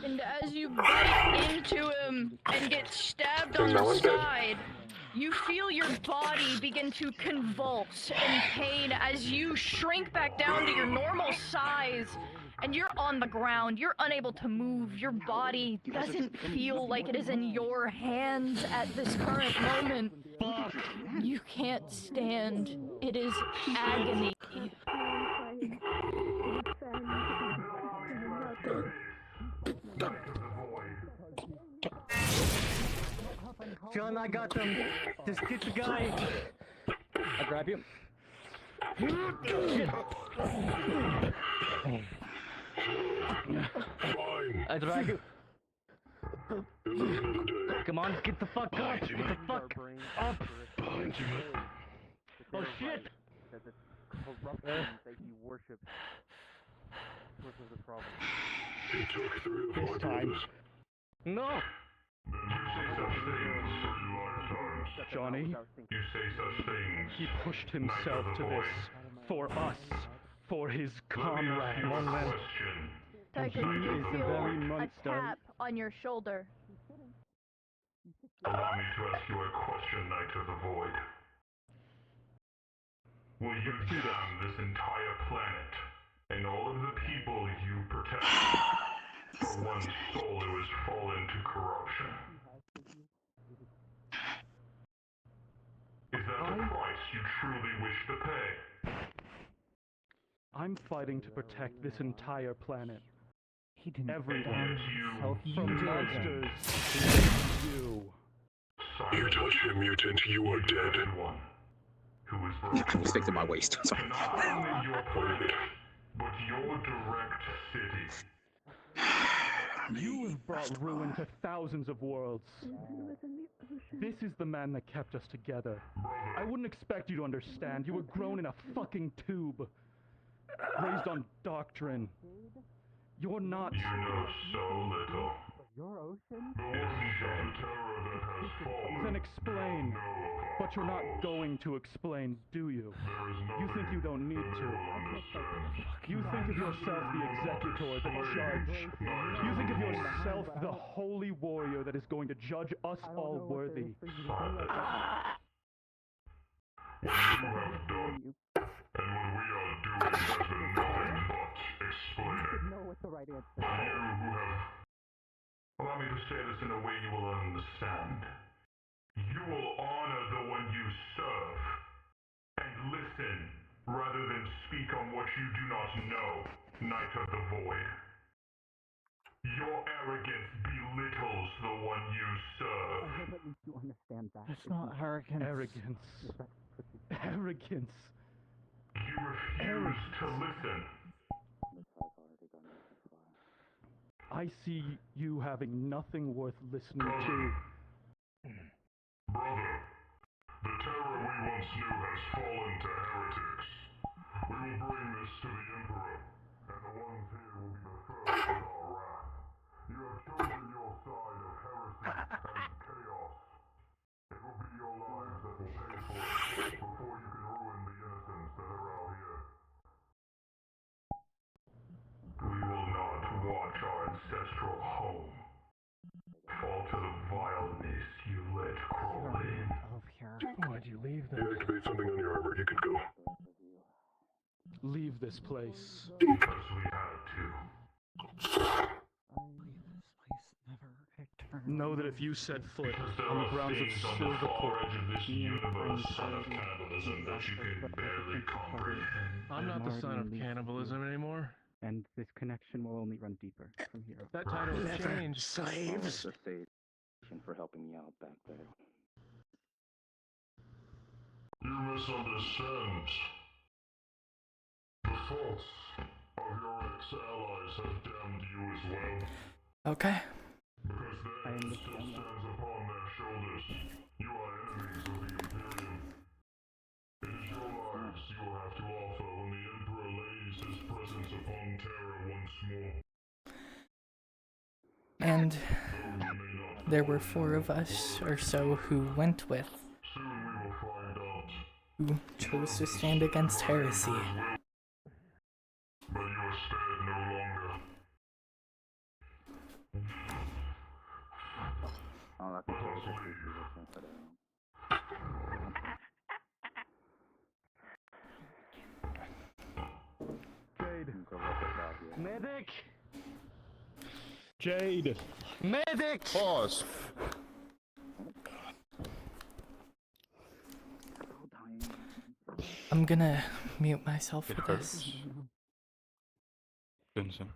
Speaker 7: And as you bite into him and get stabbed on the side, you feel your body begin to convulse in pain as you shrink back down to your normal size, and you're on the ground. You're unable to move. Your body doesn't feel like it is in your hands at this current moment. You can't stand. It is agony.
Speaker 16: John, I got them. Just get the guy. I grab you. I drag you. Come on, get the fuck up. Get the fuck up. Oh shit.
Speaker 6: That the corruption that you worship was the problem.
Speaker 10: He took 3
Speaker 16: This time. No!
Speaker 5: Then you say such things 3 lifetimes.
Speaker 16: Johnny,
Speaker 5: You say such things.
Speaker 16: he pushed
Speaker 5: Knight
Speaker 16: himself
Speaker 5: of the
Speaker 16: to
Speaker 5: Void.
Speaker 16: this for us, for his
Speaker 5: Let me ask you a
Speaker 16: comrades.
Speaker 5: question.
Speaker 7: Tiger,
Speaker 16: he
Speaker 7: you
Speaker 16: is the
Speaker 7: feel
Speaker 16: very
Speaker 7: a
Speaker 16: monster.
Speaker 7: tap on your shoulder.
Speaker 5: Allow me to ask you a question, Knight of the Void. Will you damn this entire planet and all of the people you protect for one soul who has fallen to corruption? Is that the price you truly wish to pay?
Speaker 16: I'm fighting to protect this entire planet.
Speaker 1: He didn't
Speaker 16: Everyone.
Speaker 5: You
Speaker 16: From monsters to you.
Speaker 10: You touch a mutant, you are dead.
Speaker 5: Who is
Speaker 8: Stick to my waist. Sorry.
Speaker 5: not only your planet, but your direct city.
Speaker 16: You have brought ruin to thousands of worlds. This is the man that kept us together. I wouldn't expect you to understand. You were grown in a fucking tube. Raised on doctrine. You're not...
Speaker 5: You know so little.
Speaker 16: Your ocean?
Speaker 5: The worship of the terror that has fallen.
Speaker 16: Then explain. But you're not going to explain, do you? You think you don't need to. You think of yourself the executor, the judge. You think of yourself the holy warrior that is going to judge us all worthy.
Speaker 5: What you have done, and what we are doing has been nothing but explaining. For you who have... Allow me to say this in a way you will understand. You will honor the one you serve, and listen, rather than speak on what you do not know, Knight of the Void. Your arrogance belittles the one you serve.
Speaker 2: You understand that.
Speaker 1: That's not arrogance.
Speaker 16: Arrogance. Arrogance.
Speaker 5: You refuse to listen.
Speaker 16: I see you having nothing worth listening to.
Speaker 5: Brother, the terror we once knew has fallen to heretics. We will bring this to the Emperor, and the ones here will be the first in our wrath. You have chosen your side of heresy and chaos. It will be your lives that will pay for it before you can ruin the innocents that are out here. We will not watch our ancestral home fall to the vileness you let crawl in.
Speaker 9: Why'd you leave them?
Speaker 10: Deactivate something on your armor, you can go.
Speaker 16: Leave this place.
Speaker 5: Because we had to.
Speaker 16: Know that if you set foot
Speaker 5: Because there
Speaker 16: on the
Speaker 5: are
Speaker 16: grounds of
Speaker 5: things on the far
Speaker 16: Silvercore,
Speaker 5: edge of this universe, son of cannibalism, that you can barely comprehend.
Speaker 9: I'm not the son of cannibalism anymore.
Speaker 2: And this connection will only run deeper from here.
Speaker 9: That title has changed.
Speaker 8: Slaves. For helping me out back there.
Speaker 5: You misunderstand. The thoughts of your ex-allies have damned you as well.
Speaker 1: Okay.
Speaker 5: Because their end still stands upon their shoulders. You are enemies of the Imperium. It is your lives you will have to offer when the Emperor lays his presence upon Terra once more.
Speaker 1: And there were 4 of us or so who went with,
Speaker 5: Soon we will find out.
Speaker 1: who chose to stand against heresy.
Speaker 5: But you are spared no longer.
Speaker 8: Oh, that's
Speaker 16: Jade. Medic! Jade! Medic!
Speaker 10: Pause.
Speaker 1: I'm gonna mute myself
Speaker 18: It
Speaker 1: for this.
Speaker 18: hurts. Vincent.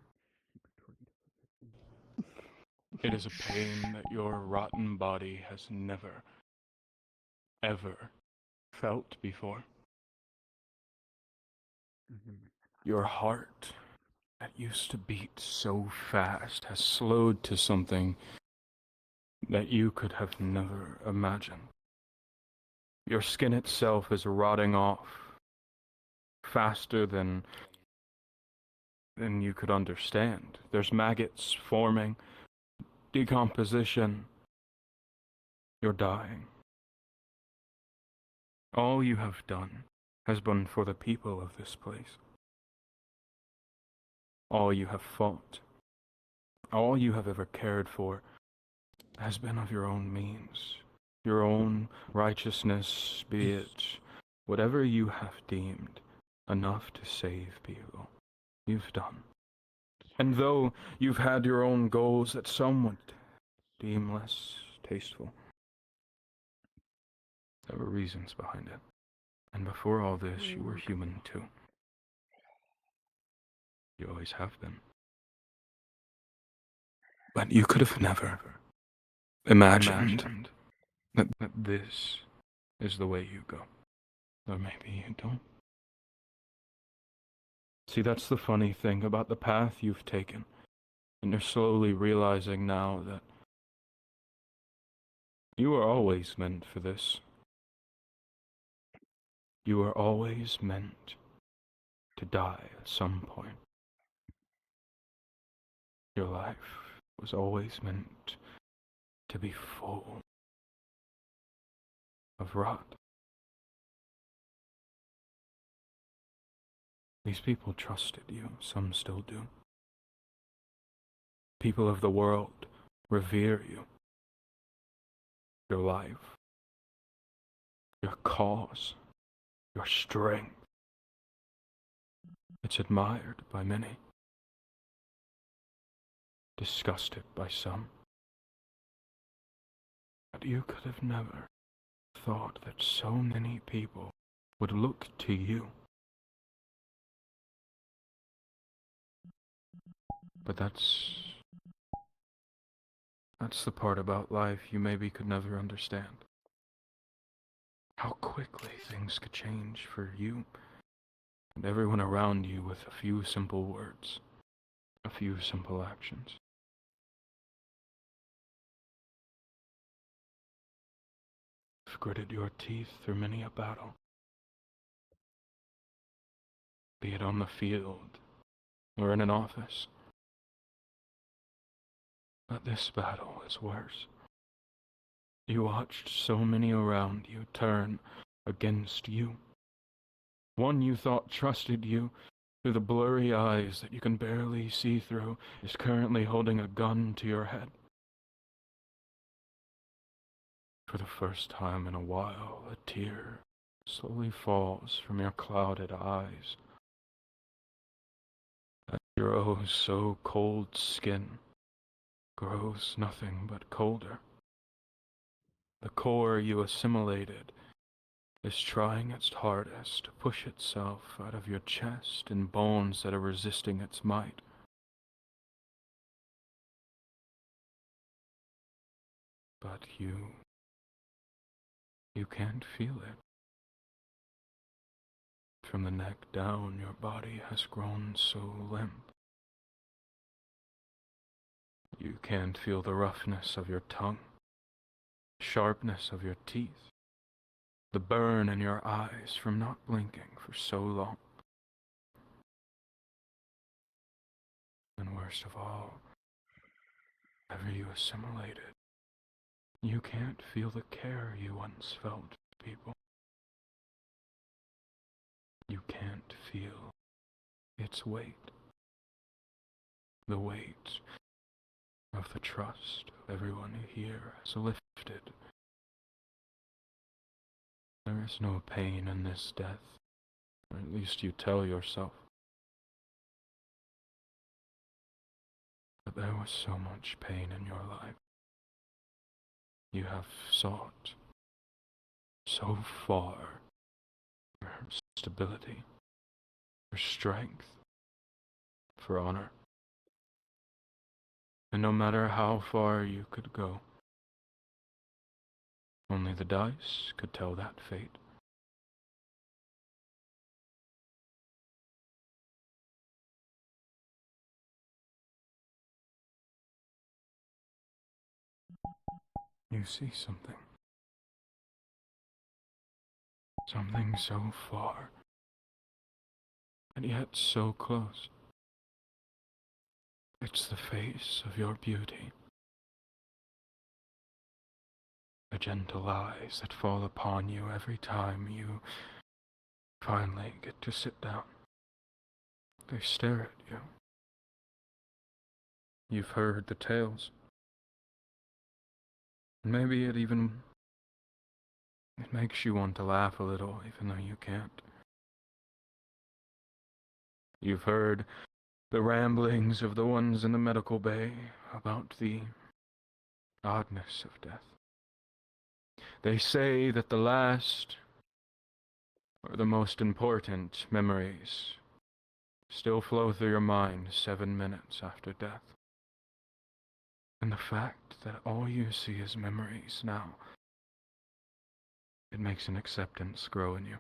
Speaker 18: It is a pain that your rotten body has never, ever felt before. Your heart, that used to beat so fast, has slowed to something that you could have never imagined. Your skin itself is rotting off faster than you could understand. There's maggots forming, decomposition. You're dying. All you have done has been for the people of this place. All you have fought, all you have ever cared for, has been of your own means, your own righteousness, be it whatever you have deemed enough to save people. You've done. And though you've had your own goals that some would deem less tasteful, there were reasons behind it. And before all this, you were human too. You always have been. But you could have never imagined that this is the way you go. Or maybe you don't. See, that's the funny thing about the path you've taken. And you're slowly realizing now that you were always meant for this. You were always meant to die at some point. Your life was always meant to be full of rot. These people trusted you, some still do. People of the world revere you. Your life, your cause, your strength. It's admired by many, disgusted by some. But you could have never thought that so many people would look to you. But that's the part about life you maybe could never understand. How quickly things could change for you and everyone around you with a few simple words, a few simple actions. You've gritted your teeth through many a battle, be it on the field or in an office. But this battle is worse. You watched so many around you turn against you. One you thought trusted you through the blurry eyes that you can barely see through is currently holding a gun to your head. For the first time in a while, a tear slowly falls from your clouded eyes. As your oh so cold skin grows nothing but colder. The core you assimilated is trying its hardest to push itself out of your chest and bones that are resisting its might. But you can't feel it. From the neck down, your body has grown so limp. You can't feel the roughness of your tongue, sharpness of your teeth, the burn in your eyes from not blinking for so long. And worst of all, whatever you assimilated, you can't feel the care you once felt for people. You can't feel its weight, the weight of the trust of everyone here has lifted. There is no pain in this death, or at least you tell yourself. But there was so much pain in your life. You have sought so far for stability, for strength, for honor. And no matter how far you could go, only the dice could tell that fate. You see something. Something so far, and yet so close. It's the face of your beauty, the gentle eyes that fall upon you every time you finally get to sit down. They stare at you. You've heard the tales. Maybe it makes you want to laugh a little, even though you can't. You've heard the ramblings of the ones in the medical bay about the oddness of death. They say that the last, or the most important memories still flow through your mind 7 minutes after death. And the fact that all you see is memories now, it makes an acceptance grow in you.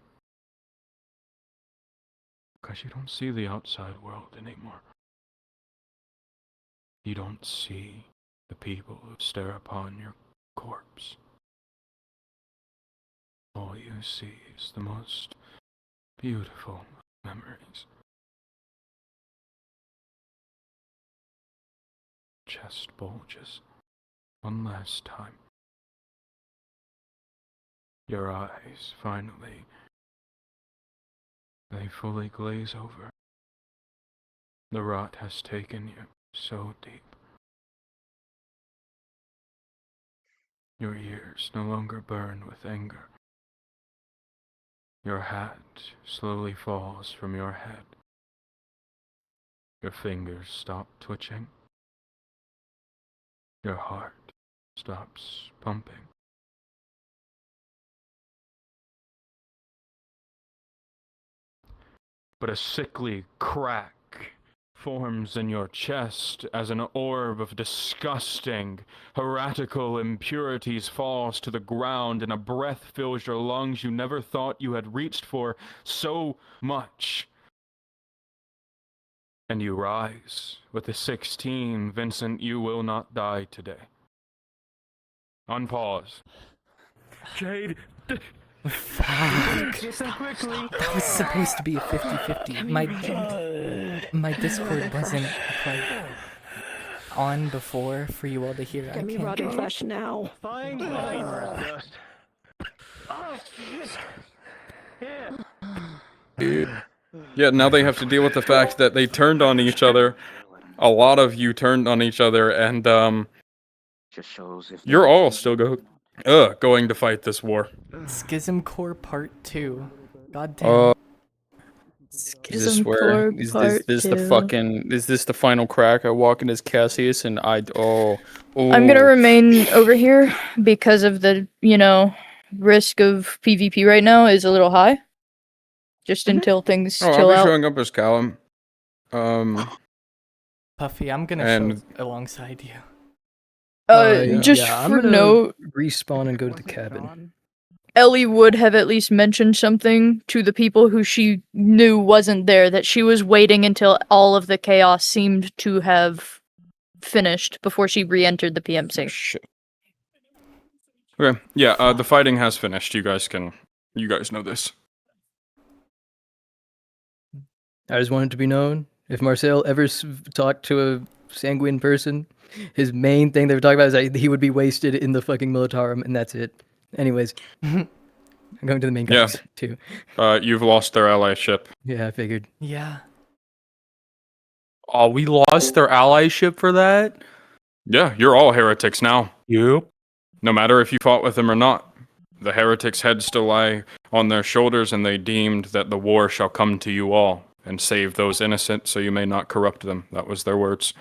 Speaker 18: Because you don't see the outside world anymore. You don't see the people who stare upon your corpse. All you see is the most beautiful memories. Chest bulges one last time. Your eyes finally, they fully glaze over. The rot has taken you so deep. Your ears no longer burn with anger. Your hat slowly falls from your head. Your fingers stop twitching. Your heart stops pumping. But a sickly crack forms in your chest as an orb of disgusting, heretical impurities falls to the ground, and a breath fills your lungs you never thought you had reached for so much. And you rise. With a 16, Vincent, you will not die today. Unpause.
Speaker 11: Jade!
Speaker 1: Fuck.
Speaker 11: So quickly.
Speaker 1: That was supposed to be a 50-50. My Discord wasn't like on before for you all to hear.
Speaker 15: Get me rotting flesh now.
Speaker 11: Fine. Oh, shit.
Speaker 19: Yeah, now they have to deal with the fact that they turned on each other. A lot of you turned on each other, and
Speaker 8: Just shows if
Speaker 19: you're all still going to fight this war.
Speaker 1: Schism Core Part 2. God damn.
Speaker 20: Is this where is this the fucking is this the final crack? I walk in as Cassius and oh.
Speaker 7: I'm gonna remain over here because of the, risk of PvP right now is a little high. Just until things
Speaker 19: Oh,
Speaker 7: chill
Speaker 19: I'll be
Speaker 7: out.
Speaker 19: showing up as Callum.
Speaker 1: Puffy, I'm gonna
Speaker 19: and-
Speaker 1: show alongside you.
Speaker 7: Just
Speaker 3: I'm
Speaker 7: for
Speaker 3: gonna
Speaker 7: note,
Speaker 3: respawn and go to the cabin.
Speaker 7: Ellie would have at least mentioned something to the people who she knew wasn't there, that she was waiting until all of the chaos seemed to have finished before she re-entered the PMC.
Speaker 19: Okay, yeah, the fighting has finished. You guys know this.
Speaker 3: I just want it to be known, if Marcel ever talked to a sanguine person, his main thing they were talking about is that he would be wasted in the fucking Militarum, and that's it. Anyways, I'm going to the main guys, too.
Speaker 19: You've lost their allyship.
Speaker 3: Yeah, I figured.
Speaker 1: Yeah.
Speaker 20: Oh, we lost their allyship for that?
Speaker 19: Yeah, you're all heretics now.
Speaker 20: Yep.
Speaker 19: No matter if you fought with them or not. The heretics' heads still lie on their shoulders, and they deemed that the war shall come to you all, and save those innocent so you may not corrupt them. That was their words.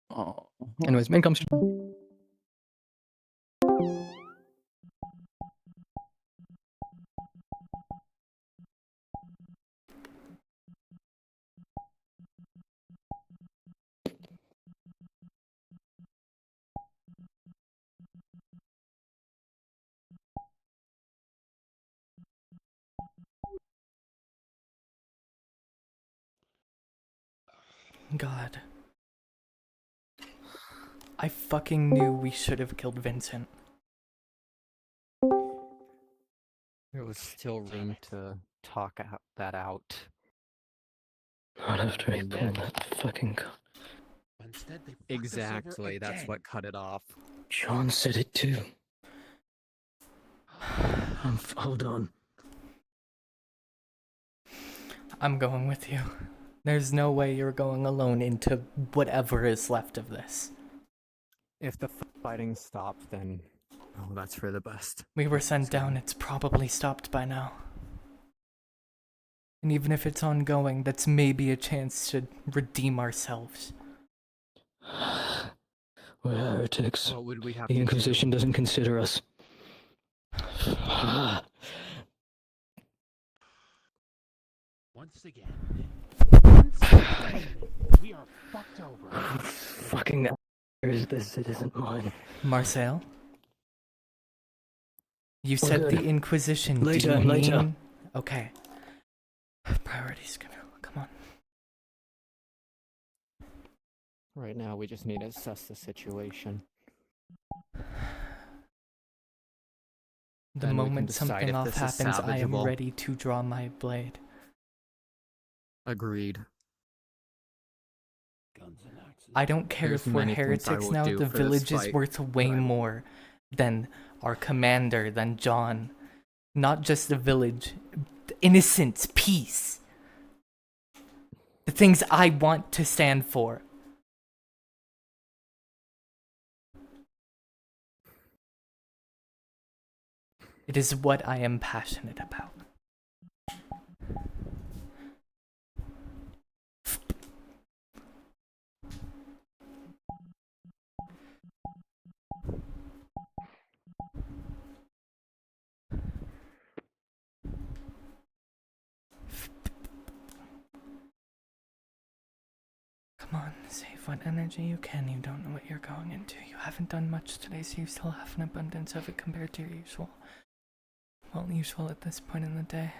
Speaker 20: Oh.
Speaker 3: Anyways, main comes.
Speaker 1: God. I fucking knew we should have killed Vincent.
Speaker 13: There was still room to talk that out.
Speaker 3: Not after I pulled that fucking gun.
Speaker 13: Exactly, that's what cut it off.
Speaker 3: John said it too.
Speaker 13: Hold on.
Speaker 1: I'm going with you. There's no way you're going alone into whatever is left of this.
Speaker 21: If the fighting stops, then
Speaker 4: Oh, that's for the best.
Speaker 1: We were sent down, it's probably stopped by now. And even if it's ongoing, that's maybe a chance to redeem ourselves.
Speaker 3: We're heretics.
Speaker 21: what would we have
Speaker 3: The
Speaker 21: to
Speaker 3: Inquisition doesn't consider us.
Speaker 9: Once again, we are fucked over.
Speaker 3: Fucking is this? It isn't mine.
Speaker 1: Marcel? You said
Speaker 3: good.
Speaker 1: the Inquisition.
Speaker 3: Later,
Speaker 1: Do you
Speaker 3: later.
Speaker 1: mean... Okay. Priorities, Kamille. Come on.
Speaker 21: Right now, we just need to assess the situation.
Speaker 1: The
Speaker 21: Then we can
Speaker 1: moment
Speaker 21: decide
Speaker 1: something
Speaker 21: if
Speaker 1: off
Speaker 21: this is
Speaker 1: happens, I am
Speaker 21: salvageable.
Speaker 1: ready to draw my blade.
Speaker 4: Agreed.
Speaker 1: I don't care
Speaker 4: There's
Speaker 1: if we're
Speaker 4: many things I
Speaker 1: heretics
Speaker 4: will
Speaker 1: now,
Speaker 4: do
Speaker 1: the
Speaker 4: for this
Speaker 1: village is
Speaker 4: fight,
Speaker 1: worth way more than our commander, than John. Not just the village. Innocence, peace. The things I want to stand for. It is what I am passionate about. Come on, save what energy you can. You don't know what you're going into. You haven't done much today, so you still have an abundance of it compared to your usual. Well, usual at this point in the day.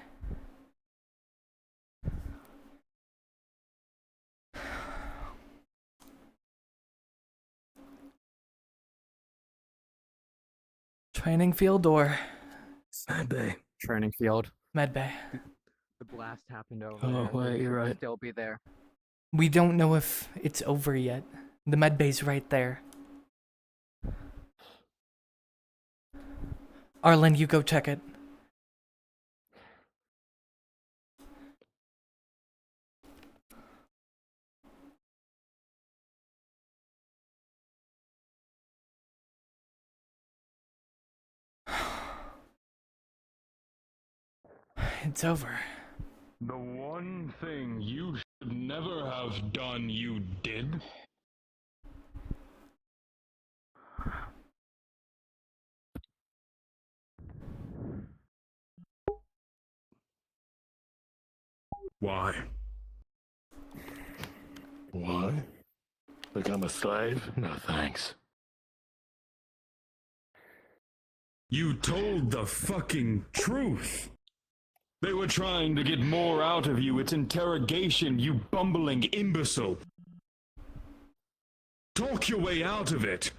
Speaker 1: Training field or
Speaker 21: Medbay. Training field.
Speaker 1: medbay?
Speaker 21: The blast happened over
Speaker 3: Oh,
Speaker 21: there.
Speaker 3: wait,
Speaker 21: We
Speaker 3: you're
Speaker 21: should
Speaker 3: right.
Speaker 21: Still be there.
Speaker 1: We don't know if it's over yet. The medbay's right there. Arlen, you go check it. It's over.
Speaker 5: The one thing you should never have done, you did.
Speaker 10: Why?
Speaker 22: Why? Like I'm a slave? No thanks.
Speaker 10: You told the fucking truth.
Speaker 5: They were trying to get more out of you. It's interrogation, you bumbling imbecile.
Speaker 10: Talk your way out of it.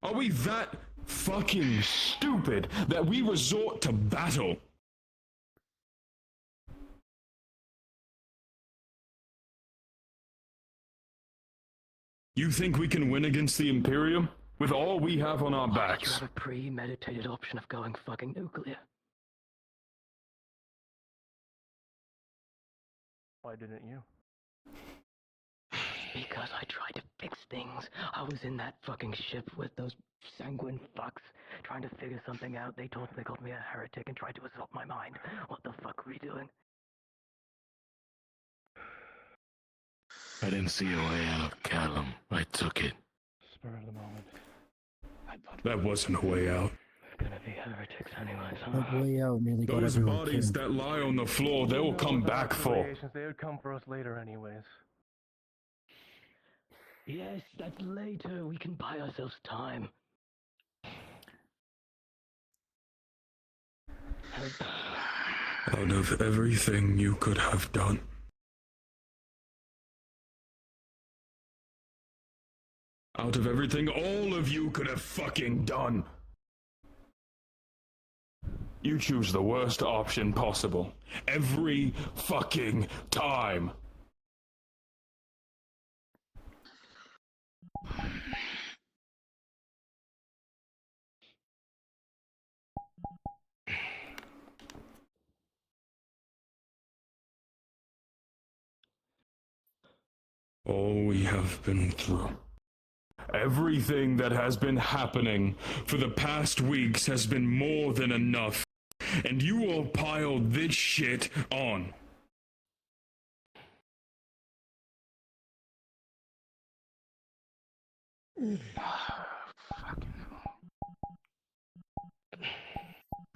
Speaker 5: Are we that fucking stupid that we resort to battle? You think we can win against the Imperium? With all we have on our
Speaker 3: You
Speaker 5: backs?
Speaker 3: have a premeditated option of going fucking nuclear.
Speaker 9: Why didn't you?
Speaker 3: Because I tried to fix things. I was in that fucking ship with those sanguine fucks trying to figure something out. They called me a heretic and tried to assault my mind. What the fuck were we doing?
Speaker 22: I didn't see a way out, Callum. I took it.
Speaker 9: Spur of the moment.
Speaker 10: That wasn't a way out.
Speaker 3: We're gonna be heretics anyways, huh?
Speaker 4: That way out nearly got
Speaker 10: Those
Speaker 4: everyone
Speaker 10: bodies
Speaker 4: killed.
Speaker 10: that lie on the floor, they will come back for.
Speaker 9: They would come for us later anyways.
Speaker 3: Yes, that's later. We can buy ourselves time.
Speaker 10: Out of everything you could have done. Out of everything all of you could have fucking done.
Speaker 5: You choose the worst option possible. Every fucking time.
Speaker 10: All we have been through. Everything that has been happening for the past weeks has been more than enough. And you all piled this shit on.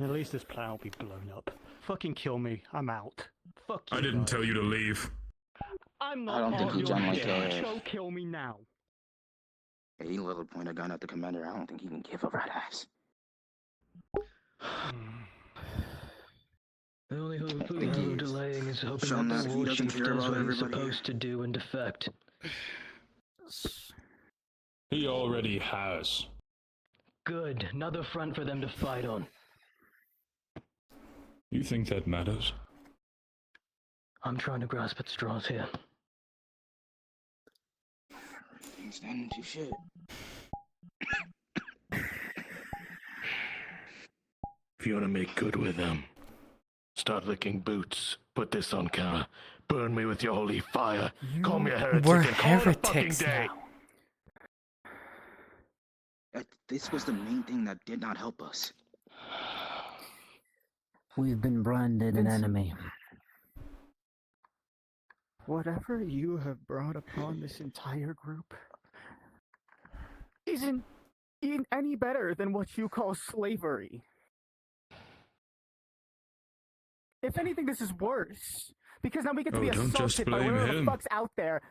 Speaker 16: At least this plan will be blown up. Fucking kill me. I'm out. Fuck you.
Speaker 10: I didn't
Speaker 16: guys.
Speaker 10: tell you to leave.
Speaker 16: I'm not
Speaker 8: I don't think
Speaker 16: on
Speaker 8: he's
Speaker 16: your
Speaker 8: done like
Speaker 16: bitch.
Speaker 8: a-
Speaker 16: So kill me now.
Speaker 8: Any little point a gun at the commander, I don't think he can give a rat ass.
Speaker 3: The only hope we have of delaying is hoping
Speaker 8: Shown
Speaker 3: that
Speaker 8: that
Speaker 3: the
Speaker 8: he
Speaker 3: war
Speaker 8: doesn't
Speaker 3: chief
Speaker 8: care
Speaker 3: does
Speaker 8: about
Speaker 3: what he's
Speaker 8: everybody.
Speaker 3: supposed to do and defect.
Speaker 10: He already has.
Speaker 3: Good. Another front for them to fight on.
Speaker 10: You think that matters?
Speaker 3: I'm trying to grasp at straws here.
Speaker 8: Everything's done to shit.
Speaker 22: If you want to make good with them, start licking boots. Put this on camera. Burn me with your holy fire. Call me a heretic.
Speaker 1: We're
Speaker 22: and call it a fucking
Speaker 1: heretics
Speaker 22: day.
Speaker 1: now.
Speaker 8: This was the main thing that did not help us.
Speaker 13: We've been branded an enemy.
Speaker 2: Whatever you have brought upon this entire group isn't any better than what you call slavery. If anything, this is worse. Because now we get to be
Speaker 10: don't just
Speaker 2: assaulted by
Speaker 10: blame
Speaker 2: whatever the
Speaker 10: him.
Speaker 2: fuck's out there.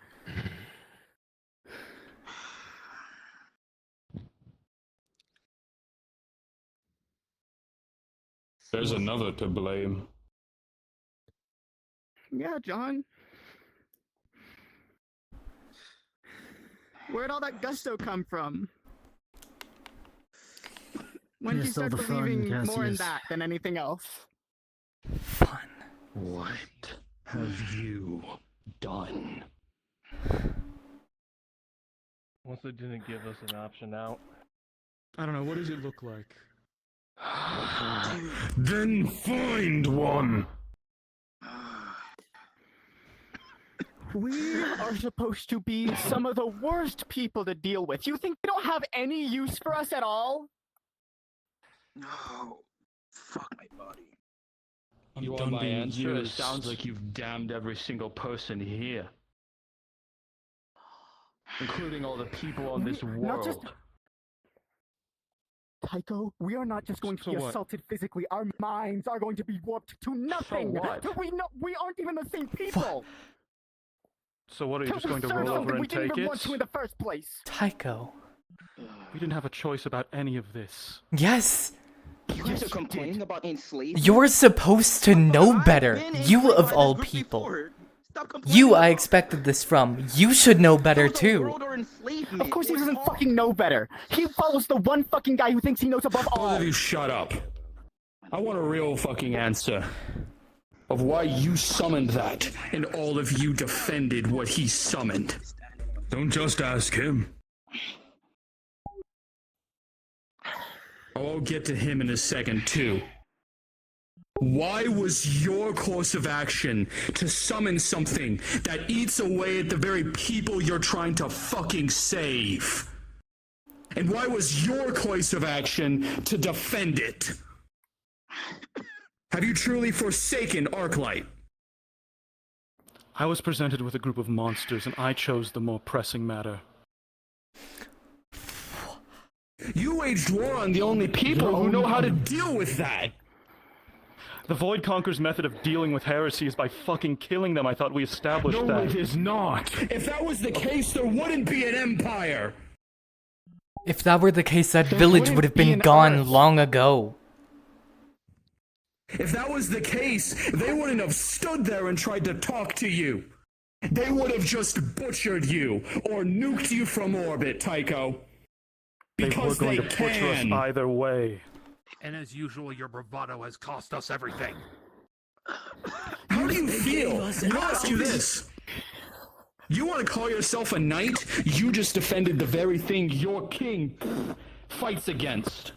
Speaker 10: There's another to blame.
Speaker 2: Yeah, John. Where'd all that gusto come from? When did you
Speaker 4: Just all
Speaker 2: start
Speaker 4: the fun,
Speaker 2: believing more in
Speaker 4: Cassius.
Speaker 2: that than anything else?
Speaker 22: What have you done?
Speaker 14: Also didn't give us an option out.
Speaker 11: I don't know, what does it look like?
Speaker 10: Then find one!
Speaker 2: We are supposed to be some of the worst people to deal with. You think they don't have any use for us at all?
Speaker 8: No. Fuck my body.
Speaker 11: I'm
Speaker 17: You want
Speaker 11: done
Speaker 17: my
Speaker 11: being
Speaker 17: answer? It
Speaker 11: used.
Speaker 17: sounds like you've damned every single person here. Including all the people on this
Speaker 2: Not just-
Speaker 17: world.
Speaker 2: Tycho, we are not just going to
Speaker 17: So
Speaker 2: be
Speaker 17: what?
Speaker 2: assaulted physically. Our minds are going to be warped to nothing.
Speaker 17: what?
Speaker 2: We aren't even the same people.
Speaker 11: So what, are you
Speaker 2: Can
Speaker 11: just
Speaker 2: we
Speaker 11: going to
Speaker 2: serve
Speaker 11: roll
Speaker 2: something
Speaker 11: over
Speaker 2: we
Speaker 11: and
Speaker 2: didn't
Speaker 11: take
Speaker 2: even
Speaker 11: it?
Speaker 2: want to in the first place?
Speaker 1: Tycho.
Speaker 11: We didn't have a choice about any of this.
Speaker 1: Yes.
Speaker 8: You guys are complaining about enslavement?
Speaker 1: You're supposed to know better. You of all people. You I expected this from. You should know better too.
Speaker 2: Of course he doesn't fucking know better. He follows the one fucking guy who thinks he knows above all.
Speaker 10: Both of you shut up. I want a real fucking answer of why you summoned that, and all of you defended what he summoned. Don't just ask him. I'll get to him in a second, too. Why was your course of action to summon something that eats away at the very people you're trying to fucking save? And why was your course of action to defend it? Have you truly forsaken Arclight?
Speaker 11: I was presented with a group of monsters, and I chose the more pressing matter.
Speaker 10: You waged war on the only people who know how to deal with that!
Speaker 11: The Void Conqueror's method of dealing with heresy is by fucking killing them. I thought we established
Speaker 10: No,
Speaker 11: that.
Speaker 10: it is not! If that was the case, there wouldn't be an empire!
Speaker 1: If that were the case, that village would have been gone long ago.
Speaker 10: If that was the case, they wouldn't have stood there and tried to talk to you. They would have just butchered you, or nuked you from orbit, Tycho. Because
Speaker 11: they were going
Speaker 10: they
Speaker 11: to butcher us
Speaker 10: can.
Speaker 11: either way.
Speaker 9: And as usual, your bravado has cost us everything.
Speaker 10: How do you feel? I'll ask you this. You want to call yourself a knight? You just defended the very thing your king fights against.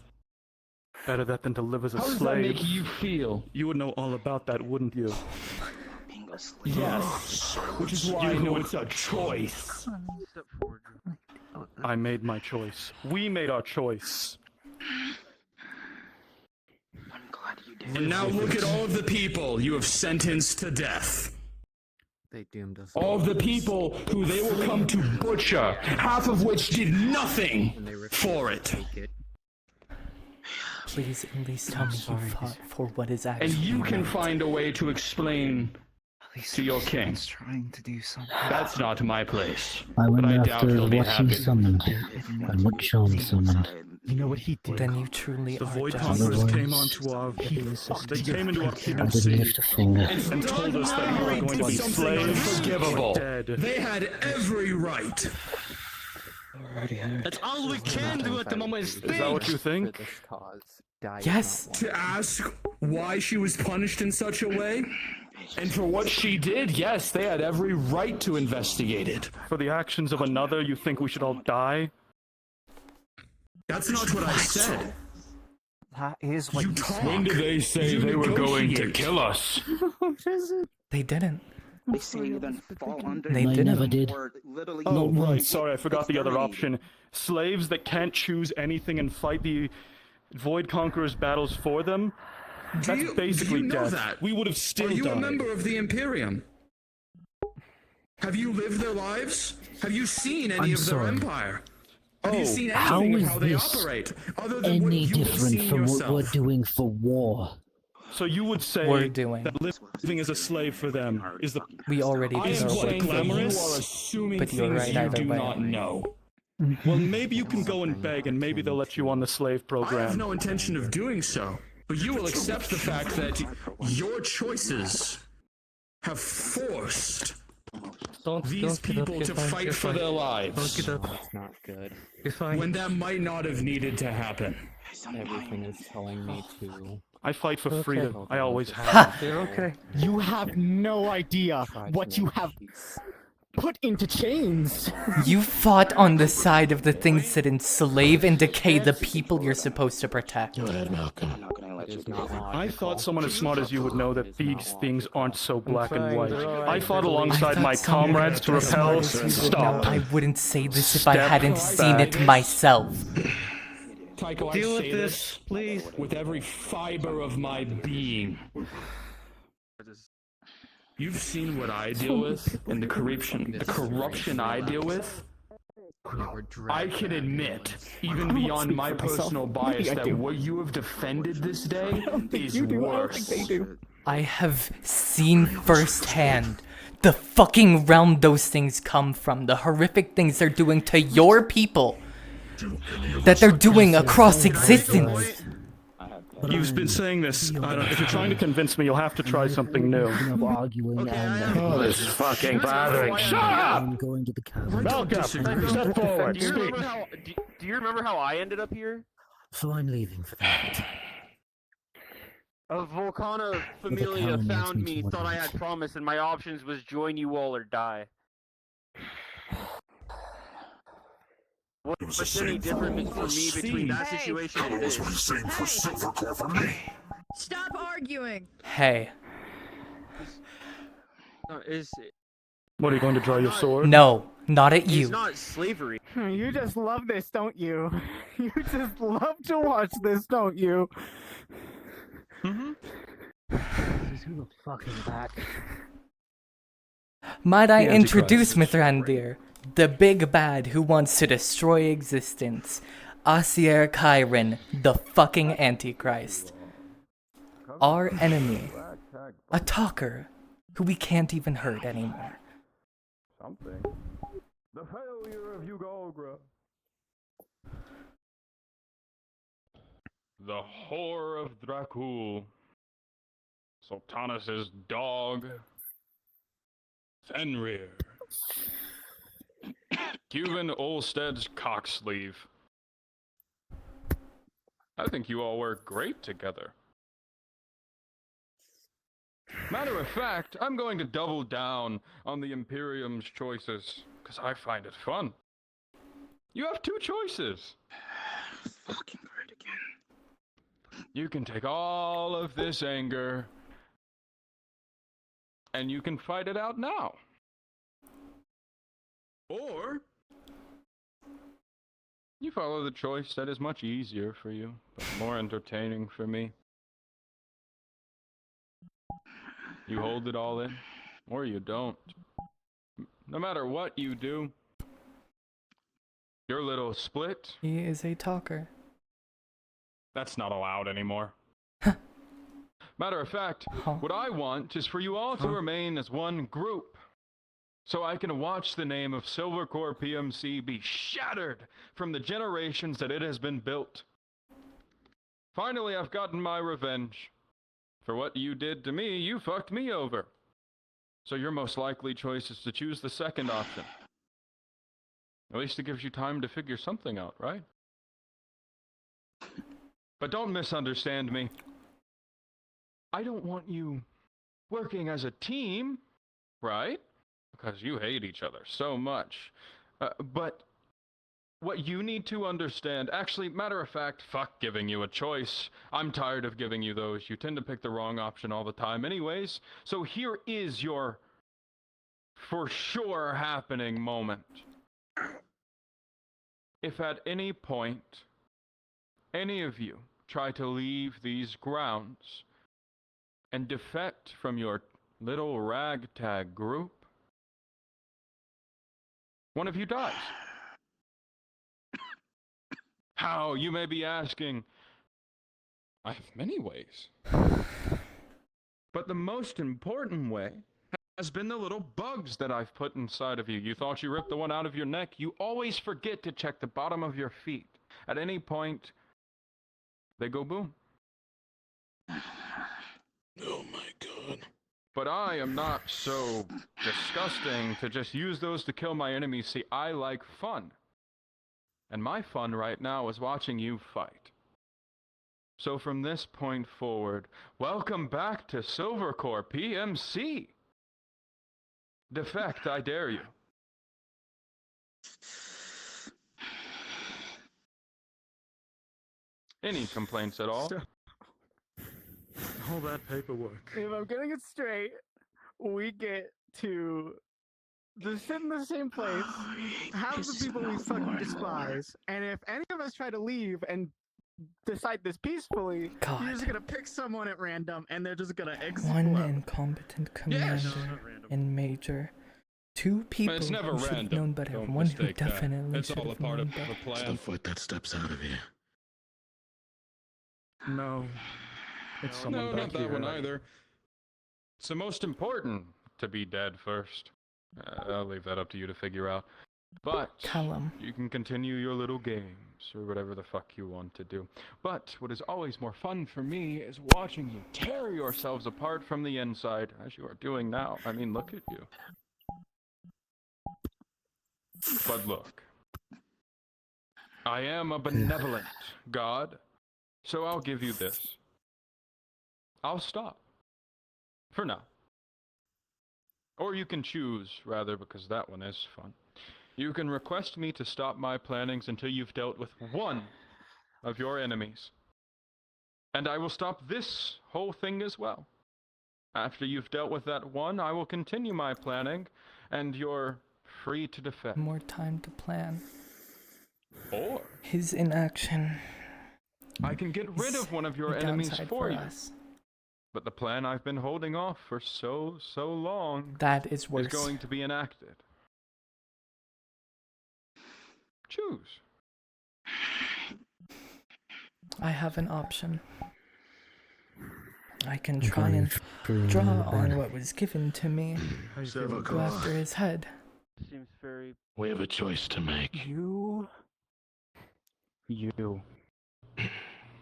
Speaker 11: Better that than to live as a
Speaker 10: How does that
Speaker 11: slave.
Speaker 10: make you feel?
Speaker 11: You would know all about that, wouldn't you? Yes, which is why I know it's a choice. I made my choice. We made our choice.
Speaker 10: And now look at all of the people you have sentenced to death.
Speaker 21: They doomed us.
Speaker 10: All of the people who they will come to butcher, half of which did nothing for it.
Speaker 1: Please at least tell me you fought for what is actually
Speaker 10: And you can
Speaker 1: right.
Speaker 10: find a way to explain to your king.
Speaker 6: Trying to do something.
Speaker 10: That's not my place.
Speaker 4: I went
Speaker 10: but I doubt
Speaker 4: after
Speaker 10: he'll be
Speaker 4: what
Speaker 10: happy.
Speaker 4: he summoned, and what Sean summoned.
Speaker 13: You know what he did?
Speaker 1: Then you truly
Speaker 11: The
Speaker 1: are
Speaker 11: Void
Speaker 1: just...
Speaker 11: Conquerors came onto our... They came into our
Speaker 4: I
Speaker 11: kingdom
Speaker 4: didn't lift a finger.
Speaker 11: and told us that we were going to be slaves
Speaker 10: Unforgivable.
Speaker 11: or dead.
Speaker 10: They had every right.
Speaker 17: That's all we can do at the moment is
Speaker 11: Is that what you think?
Speaker 21: For this cause, die
Speaker 1: Yes.
Speaker 10: To ask why she was punished in such a way? And for what she did, yes, they had every right to investigate it.
Speaker 11: For the actions of another, you think we should all die?
Speaker 10: That's not what I said.
Speaker 6: That is what
Speaker 10: You
Speaker 6: you
Speaker 10: talk.
Speaker 18: When did they say
Speaker 10: You
Speaker 18: they were going to
Speaker 10: negotiate.
Speaker 18: kill us?
Speaker 1: They didn't.
Speaker 8: They say you then fall under.
Speaker 1: They
Speaker 4: I
Speaker 1: didn't.
Speaker 4: never did.
Speaker 8: Or literally.
Speaker 11: Oh,
Speaker 4: Not
Speaker 11: right.
Speaker 4: once.
Speaker 11: Sorry, I forgot the other option. Slaves that can't choose anything and fight the Void Conquerors' battles for them. That's basically
Speaker 10: do you know
Speaker 11: death.
Speaker 10: that?
Speaker 11: We would have still
Speaker 10: Are you
Speaker 11: died.
Speaker 10: a member of the Imperium? Have you lived their lives? Have you seen any
Speaker 4: I'm
Speaker 10: of their
Speaker 4: sorry.
Speaker 10: empire? Have you seen
Speaker 4: How
Speaker 10: anything of
Speaker 4: is
Speaker 10: how they
Speaker 4: this
Speaker 10: operate? Other than what
Speaker 4: any
Speaker 10: you've
Speaker 4: different
Speaker 10: seen
Speaker 4: from
Speaker 10: yourself?
Speaker 4: what we're doing for war?
Speaker 11: So you would say
Speaker 1: We're doing.
Speaker 11: that living as a slave for them is the...
Speaker 1: We already
Speaker 10: I
Speaker 1: did
Speaker 10: am
Speaker 1: our work
Speaker 10: saying
Speaker 1: for
Speaker 10: that you
Speaker 1: you.
Speaker 10: are assuming
Speaker 1: But you're
Speaker 10: things
Speaker 1: right
Speaker 10: you
Speaker 1: either
Speaker 10: do
Speaker 1: way.
Speaker 10: not know.
Speaker 11: Well, maybe you can go and beg, and maybe they'll let you on the slave
Speaker 10: I have
Speaker 11: program.
Speaker 10: no intention of doing so, but you will accept the fact that your choices have forced these people to fight for their lives
Speaker 21: That's not good.
Speaker 10: when that might not have needed to happen.
Speaker 21: Everything is telling me to.
Speaker 11: I fight for freedom. I always have.
Speaker 1: Ha!
Speaker 13: They're okay. You have no idea what you have put into chains.
Speaker 1: You fought on the side of the things that enslave and decay the people you're supposed to protect.
Speaker 22: Go ahead, Malcolm.
Speaker 8: I'm not gonna let you do
Speaker 11: I thought someone as smart as you would know that these things aren't so black and white.
Speaker 9: they're all right.
Speaker 11: I fought
Speaker 1: I
Speaker 11: alongside
Speaker 1: thought
Speaker 11: my
Speaker 1: someone
Speaker 11: comrades to
Speaker 1: as
Speaker 11: repel.
Speaker 1: smart as you would
Speaker 11: Stop.
Speaker 1: know I wouldn't say this if I
Speaker 11: Step
Speaker 1: hadn't seen
Speaker 11: back.
Speaker 1: it myself.
Speaker 10: Tycho,
Speaker 17: Deal
Speaker 10: I
Speaker 17: with
Speaker 10: say
Speaker 17: this, please.
Speaker 10: with every fiber of my being. You've seen what I deal with and the corruption I deal with. I can admit, even beyond my personal bias, that what you have defended this day is worse.
Speaker 1: I have seen firsthand the fucking realm those things come from, the horrific things they're doing to your people, that they're doing across existence.
Speaker 11: You've been saying this. If you're trying to convince me, you'll have to try something new.
Speaker 4: Arguing
Speaker 22: Oh, this is fucking bothering. Shut up!
Speaker 4: I'm going to the camera.
Speaker 11: Malcolm, step forward.
Speaker 12: Do you
Speaker 11: Speak.
Speaker 12: remember how? Do you remember how I ended up here?
Speaker 4: So I'm leaving for that.
Speaker 12: A Volcana Familia
Speaker 4: Volcano
Speaker 12: found
Speaker 4: makes me
Speaker 12: me,
Speaker 4: what
Speaker 12: thought I
Speaker 4: it
Speaker 12: had
Speaker 4: is.
Speaker 12: promise, and my options was join you all or die. What's any different for me between that situation and this?
Speaker 5: Silvercore for me.
Speaker 23: Stop arguing.
Speaker 1: Hey,
Speaker 12: No, is
Speaker 11: What, are you going to draw your sword?
Speaker 1: no, not at
Speaker 12: it's
Speaker 1: you.
Speaker 12: not slavery.
Speaker 2: You just love this, don't you? You just love to watch this, don't you?
Speaker 13: Who the fuck is that?
Speaker 1: Might I
Speaker 11: The
Speaker 1: introduce
Speaker 11: Antichrist.
Speaker 1: Mithrandir, the big bad who wants to destroy existence, Asier Kyron, the fucking Antichrist. Our enemy, a talker who we can't even hurt anymore.
Speaker 5: Something. The failure of Hugo Ogra.
Speaker 18: The whore of Dracul. Sultanas's dog. Fenrir. Cuban Olsted's cocksleeve. I think you all work great together. Matter of fact, I'm going to double down on the Imperium's choices, because I find it fun. You have two choices.
Speaker 8: Fucking right again.
Speaker 18: You can take all of this anger and you can fight it out now. Or you follow the choice that is much easier for you, but more entertaining for me. You hold it all in, or you don't. No matter what you do, your little split,
Speaker 1: He is a talker.
Speaker 18: that's not allowed anymore. Matter of fact, what I want is for you all to remain as one group, so I can watch the name of Silvercore PMC be shattered from the generations that it has been built. Finally, I've gotten my revenge. For what you did to me, you fucked me over. So your most likely choice is to choose the second option. At least it gives you time to figure something out, right? But don't misunderstand me. I don't want you working as a team, right? Because you hate each other so much. But what you need to understand, actually, matter of fact, fuck giving you a choice. I'm tired of giving you those. You tend to pick the wrong option all the time anyways. So here is your for sure happening moment. If at any point any of you try to leave these grounds and defect from your little ragtag group, one of you dies. How, you may be asking? I have many ways. But the most important way has been the little bugs that I've put inside of you. You thought you ripped the one out of your neck. You always forget to check the bottom of your feet. At any point, they go boom.
Speaker 22: Oh my god.
Speaker 18: But I am not so disgusting to just use those to kill my enemies. See, I like fun. And my fun right now is watching you fight. So from this point forward, welcome back to Silvercore PMC. Defect, I dare you. Any complaints at all?
Speaker 11: All that paperwork.
Speaker 2: If I'm getting it straight, we get to just sit in the same place, have the people we fucking despise, and if any of us try to leave and decide this peacefully, you're just gonna pick someone at random and they're just gonna explode.
Speaker 1: One incompetent commander and major. Two people
Speaker 18: It's never
Speaker 1: who should have
Speaker 18: random.
Speaker 1: known better.
Speaker 18: Don't
Speaker 1: One who
Speaker 18: mistake that.
Speaker 1: definitely
Speaker 18: It's
Speaker 1: should
Speaker 18: all a
Speaker 1: have
Speaker 18: part
Speaker 1: known
Speaker 18: of
Speaker 1: better.
Speaker 18: the
Speaker 22: It's
Speaker 18: plan.
Speaker 22: the foot that steps out of here.
Speaker 11: No. It's someone
Speaker 18: No,
Speaker 11: back
Speaker 18: not that
Speaker 11: here.
Speaker 18: one either. It's the most important to be dead first. I'll leave that up to you to figure out. But
Speaker 1: Callum.
Speaker 18: you can continue your little games or whatever the fuck you want to do. But what is always more fun for me is watching you tear yourselves apart from the inside, as you are doing now. I mean, look at you. But look, I am a benevolent god, so I'll give you this. I'll stop. For now. Or you can choose, rather, because that one is fun. You can request me to stop my plannings until you've dealt with one of your enemies. And I will stop this whole thing as well. After you've dealt with that one, I will continue my planning, and you're free to defect.
Speaker 1: More time to plan.
Speaker 18: Or
Speaker 1: His inaction.
Speaker 18: I can get rid of one of your
Speaker 1: the
Speaker 18: enemies
Speaker 1: downside
Speaker 18: for you.
Speaker 1: us.
Speaker 18: But the plan I've been holding off for so long
Speaker 1: That is worse.
Speaker 18: is going to be enacted. Choose.
Speaker 1: I have an option. I can try and draw on what was given to me. Go after his head.
Speaker 14: Seems very.
Speaker 22: We have a choice to make.
Speaker 13: You.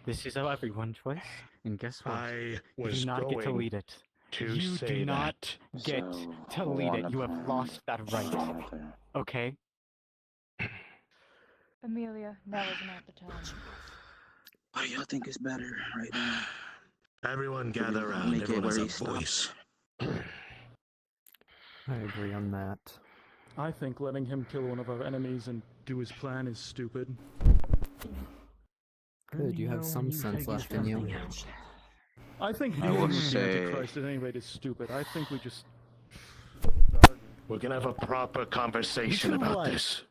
Speaker 13: This is our everyone choice, and guess what?
Speaker 22: I
Speaker 13: You
Speaker 22: was
Speaker 13: do not get to
Speaker 22: going
Speaker 13: lead it.
Speaker 22: to
Speaker 13: You
Speaker 22: say
Speaker 13: do not
Speaker 22: that.
Speaker 13: get to lead it. You have lost that right. Okay?
Speaker 23: Amelia, now is not the time.
Speaker 8: What do y'all think is better right now?
Speaker 22: Everyone gather around.
Speaker 8: Make it
Speaker 22: Everyone has
Speaker 8: where
Speaker 22: a
Speaker 8: he stops.
Speaker 22: voice.
Speaker 21: I agree on that.
Speaker 11: I think letting him kill one of our enemies and do his plan is stupid.
Speaker 21: Good, you have some sense left in you.
Speaker 11: I think
Speaker 8: I will
Speaker 11: dealing with the
Speaker 8: say-
Speaker 11: Antichrist at any rate is stupid. I think we just
Speaker 22: We're gonna have a proper conversation
Speaker 2: You
Speaker 22: about
Speaker 2: what?
Speaker 22: this.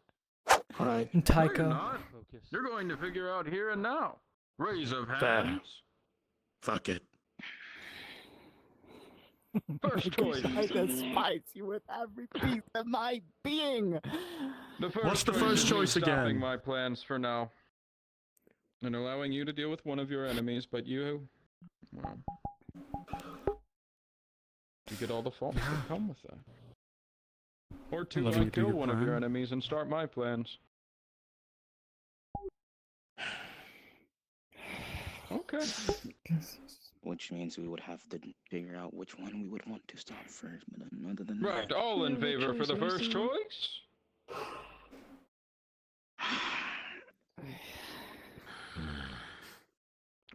Speaker 22: All right.
Speaker 5: No, you're
Speaker 1: Tycho.
Speaker 5: not. You're going to figure out here and now. Raise of
Speaker 22: Fair.
Speaker 5: hands.
Speaker 22: Fuck it.
Speaker 5: First choice.
Speaker 2: I despise you with every piece of my being.
Speaker 5: The first
Speaker 11: What's the
Speaker 5: choice
Speaker 11: first
Speaker 5: is me
Speaker 11: choice
Speaker 5: stopping
Speaker 11: again?
Speaker 5: my plans for now. And allowing you to deal with one of your enemies, but you... Well... You get all the faults that come with that. Or two,
Speaker 11: Let
Speaker 5: I
Speaker 11: me do
Speaker 5: kill
Speaker 11: your
Speaker 5: one of your
Speaker 11: plan.
Speaker 5: enemies and start my plans. Okay.
Speaker 8: Which means we would have to figure out which one we would want to stop first. But other than
Speaker 5: Right,
Speaker 8: that,
Speaker 5: all in favor for the first choice?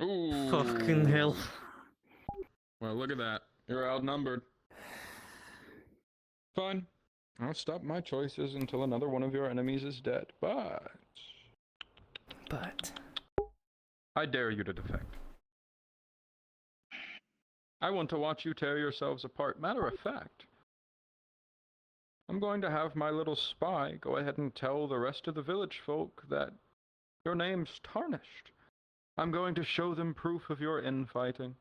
Speaker 5: Ooh.
Speaker 17: Fucking hell.
Speaker 5: Well, look at that. You're outnumbered. Fine. I'll stop my choices until another one of your enemies is dead. But I dare you to defect. I want to watch you tear yourselves apart. Matter of fact, I'm going to have my little spy go ahead and tell the rest of the village folk that your name's tarnished. I'm going to show them proof of your infighting.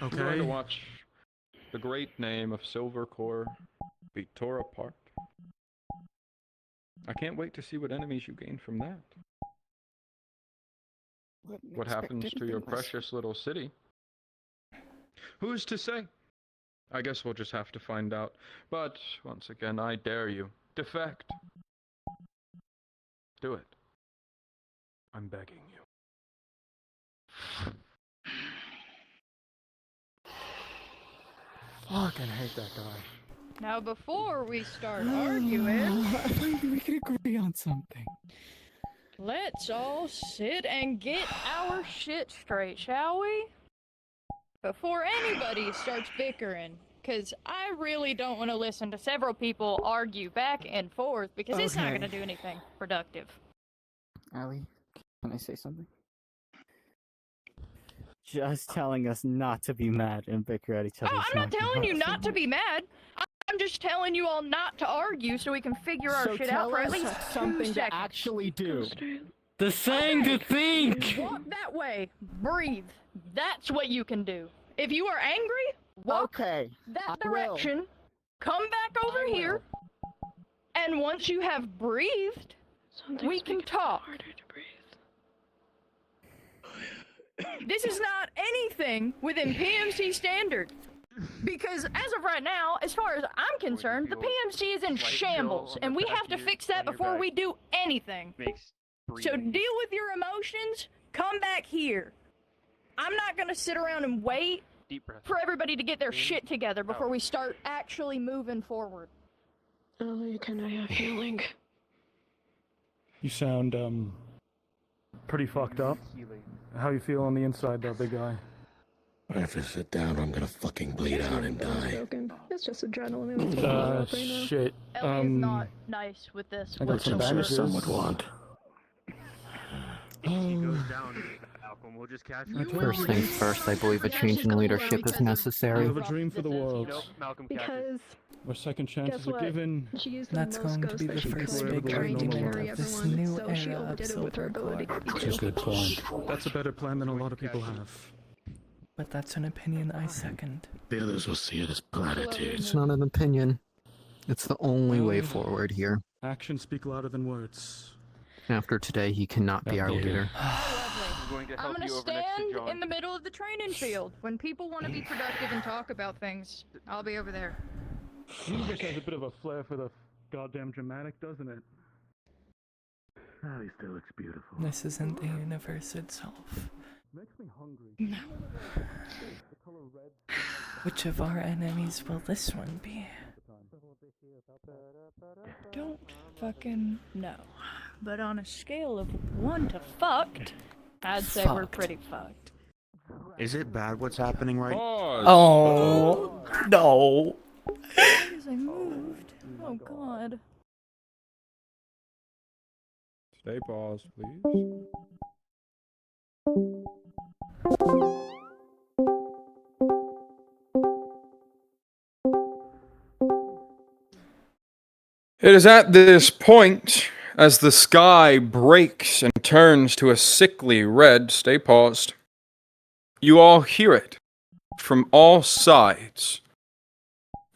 Speaker 5: I'm going
Speaker 11: Okay.
Speaker 5: to watch the great name of Silvercore be tore apart. I can't wait to see what enemies you gain from that. What happens to your precious little city? Who's to say? I guess we'll just have to find out. But, once again, I dare you. Defect. Do it. I'm begging you.
Speaker 2: Fucking hate that guy.
Speaker 23: Now, before we start arguing,
Speaker 2: I think we could agree on something.
Speaker 23: let's all sit and get our shit straight, shall we? Before anybody starts bickering. Because I really don't want to listen to several people argue back and forth, because it's not
Speaker 2: Okay.
Speaker 23: going to do anything productive.
Speaker 2: Allie, can I say something? Just telling us not to be mad and bicker at each other.
Speaker 23: Oh, I'm not telling you not to be mad. I'm just telling you all not to argue so we can figure our shit out for at least 2
Speaker 2: something
Speaker 23: seconds.
Speaker 2: to actually do.
Speaker 17: The same to think!
Speaker 23: Walk that way. Breathe. That's what you can do. If you are angry, walk that
Speaker 2: I will.
Speaker 23: direction. Come back over here. And once you have breathed, we can talk. This is not anything within PMC standard. Because as of right now, as far as I'm concerned, the PMC is in shambles, and we have to fix that before we do anything. So deal with your emotions, come back here. I'm not gonna sit around and wait for everybody to get their shit together before we start actually moving forward.
Speaker 7: Oh, can I have healing?
Speaker 11: You sound, pretty fucked up. How you feel on the inside, though, big guy?
Speaker 22: I have to sit down or I'm gonna fucking bleed out and die.
Speaker 7: It's just adrenaline. It's going up right now.
Speaker 11: Shit.
Speaker 23: Ellie is not nice with this
Speaker 11: I got some
Speaker 23: whatsoever.
Speaker 11: bandages.
Speaker 22: Some would want.
Speaker 12: If she goes down, Malcolm, we'll just catch her.
Speaker 21: First things first, I believe a change in leadership is
Speaker 11: I
Speaker 21: necessary.
Speaker 11: have a dream for the world.
Speaker 12: Nope, Malcolm
Speaker 7: Because
Speaker 11: Where second
Speaker 7: guess
Speaker 11: chances are
Speaker 7: what?
Speaker 11: given.
Speaker 7: She used the
Speaker 1: That's
Speaker 7: most
Speaker 1: going to
Speaker 7: ghosts
Speaker 1: be
Speaker 7: that
Speaker 1: the
Speaker 7: she
Speaker 1: first
Speaker 7: could,
Speaker 1: big
Speaker 7: trying to
Speaker 1: argument
Speaker 7: marry
Speaker 1: of this
Speaker 7: everyone,
Speaker 1: new
Speaker 7: so she
Speaker 1: era
Speaker 7: only
Speaker 1: of
Speaker 7: did it with her ability to
Speaker 1: Silvercore.
Speaker 7: eat
Speaker 11: It's a
Speaker 7: you.
Speaker 11: good plan. That's a better plan than a lot of people have.
Speaker 1: But that's an opinion I second.
Speaker 22: The others will see it as platitudes.
Speaker 21: It's not an opinion. It's the only way forward here.
Speaker 11: Actions speak louder than words.
Speaker 21: After today, he cannot be our leader.
Speaker 23: I'm gonna stand in the middle of the training field. When people want to be productive and talk about things, I'll be over there.
Speaker 11: Universe has a bit of a flair for the goddamn dramatic, doesn't it?
Speaker 22: Oh, he still looks beautiful.
Speaker 1: This isn't the universe itself.
Speaker 11: Makes me hungry.
Speaker 23: No.
Speaker 1: Which of our enemies will this one be?
Speaker 23: Don't fucking know. But on a scale of 1 to fucked, I'd say we're pretty fucked.
Speaker 6: Is it bad what's happening right now?
Speaker 1: Oh, no.
Speaker 23: Because I moved. Oh god.
Speaker 5: Stay paused, please.
Speaker 18: It is at this point, as the sky breaks and turns to a sickly red, stay paused. You all hear it from all sides.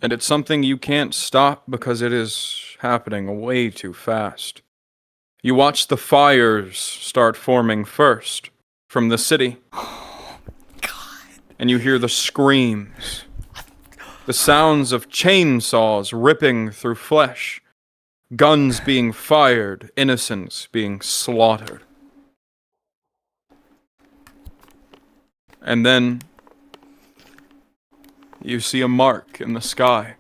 Speaker 18: And it's something you can't stop because it is happening way too fast. You watch the fires start forming first from the city. And you hear the screams, the sounds of chainsaws ripping through flesh, guns being fired, innocents being slaughtered. And then you see a mark in the sky,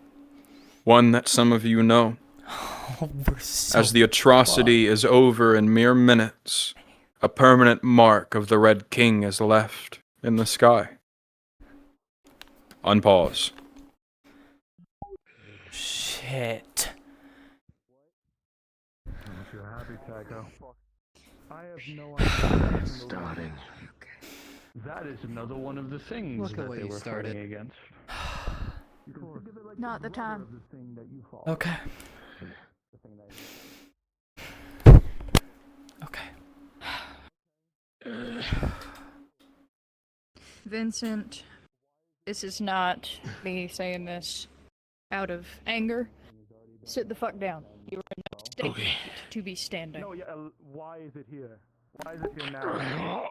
Speaker 18: one that some of you know. As the atrocity is over in mere minutes, a permanent mark of the Red King is left in the sky. Unpause.
Speaker 1: Shit.
Speaker 16: If you're happy, Tycho. I have no idea.
Speaker 22: Starting.
Speaker 16: That is another one of the things
Speaker 21: Look at
Speaker 16: that
Speaker 21: what
Speaker 16: they
Speaker 21: you
Speaker 16: were
Speaker 21: started.
Speaker 16: fighting against.
Speaker 23: Not the time.
Speaker 1: Okay. Okay.
Speaker 23: Vincent, this is not me saying this out of anger. Sit the fuck down. You are in no state to be standing.
Speaker 16: No, yeah, why is it here? Why is it here now?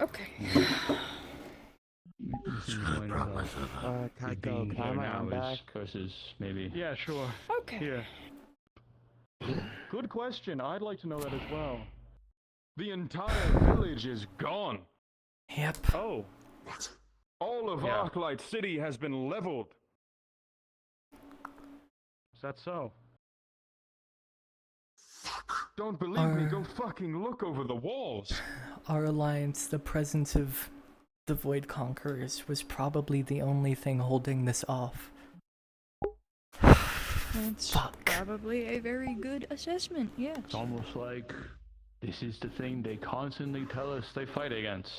Speaker 23: Okay.
Speaker 12: Tycho, can I back?
Speaker 16: Versus maybe. Yeah, sure.
Speaker 23: Okay.
Speaker 16: Here. Good question. I'd like to know that as well.
Speaker 18: The entire village is gone.
Speaker 1: Yep.
Speaker 16: Oh.
Speaker 18: All of Arclight City has been leveled.
Speaker 16: Is that so?
Speaker 18: Don't believe me, go fucking look over the walls.
Speaker 1: Our alliance, the presence of the Void Conquerors, was probably the only thing holding this off.
Speaker 23: That's probably a very good assessment, yes.
Speaker 16: It's almost like this is the thing they constantly tell us they fight against.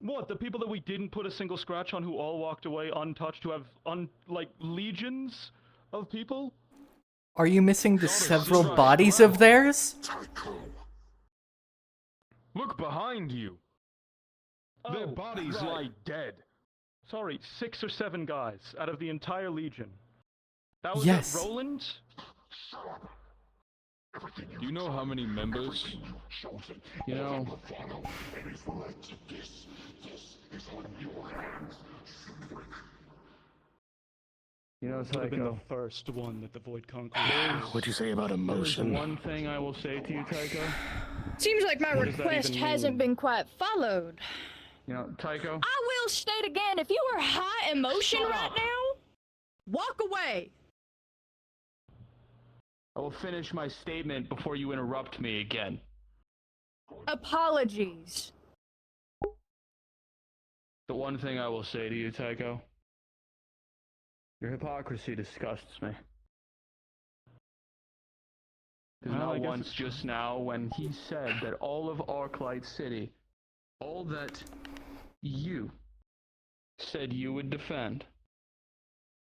Speaker 16: What, the people that we didn't put a single scratch on who all walked away untouched, who have, like, legions of people?
Speaker 1: Are you missing the several bodies of theirs?
Speaker 18: Look behind you. Their bodies lie dead.
Speaker 16: Sorry, 6 or 7 guys out of the entire legion. That was
Speaker 1: Yes.
Speaker 16: Roland?
Speaker 18: Do you know how many members?
Speaker 16: You know... You know, it's
Speaker 11: Would have
Speaker 16: like
Speaker 11: been the first one that the Void Conquerors.
Speaker 22: What'd you say about
Speaker 16: There's
Speaker 22: emotion?
Speaker 16: one thing I will say to you, Tycho.
Speaker 23: Seems like my
Speaker 16: What does that
Speaker 23: request
Speaker 16: even
Speaker 23: hasn't
Speaker 16: mean?
Speaker 23: been quite followed.
Speaker 16: You know, Tycho?
Speaker 23: I will state again, if you are high emotion right now, walk away.
Speaker 16: I will finish my statement before you interrupt me again.
Speaker 23: Apologies.
Speaker 16: The one thing I will say to you, Tycho, your hypocrisy disgusts me. Because
Speaker 11: Well, I
Speaker 16: not
Speaker 11: guess
Speaker 16: once
Speaker 11: it's
Speaker 16: just now when he said that all of Arclight City, all that you said you would defend,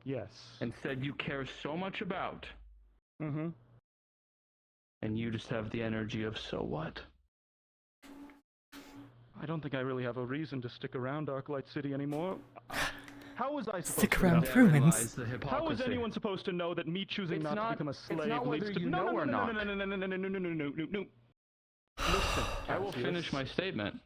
Speaker 11: Yes.
Speaker 16: and said you care so much about,
Speaker 11: Mm-hmm.
Speaker 16: and you just have the energy of so what?
Speaker 11: I don't think I really have a reason to stick around Arclight City anymore. How was I supposed
Speaker 1: Stick
Speaker 11: to
Speaker 1: around
Speaker 11: know?
Speaker 1: ruins.
Speaker 11: How is anyone supposed to know that me choosing not to become a slave
Speaker 16: not
Speaker 11: leads
Speaker 16: whether
Speaker 11: to
Speaker 16: you know or not.
Speaker 11: No.
Speaker 16: Listen, I will
Speaker 11: Cassius.
Speaker 16: finish my statement.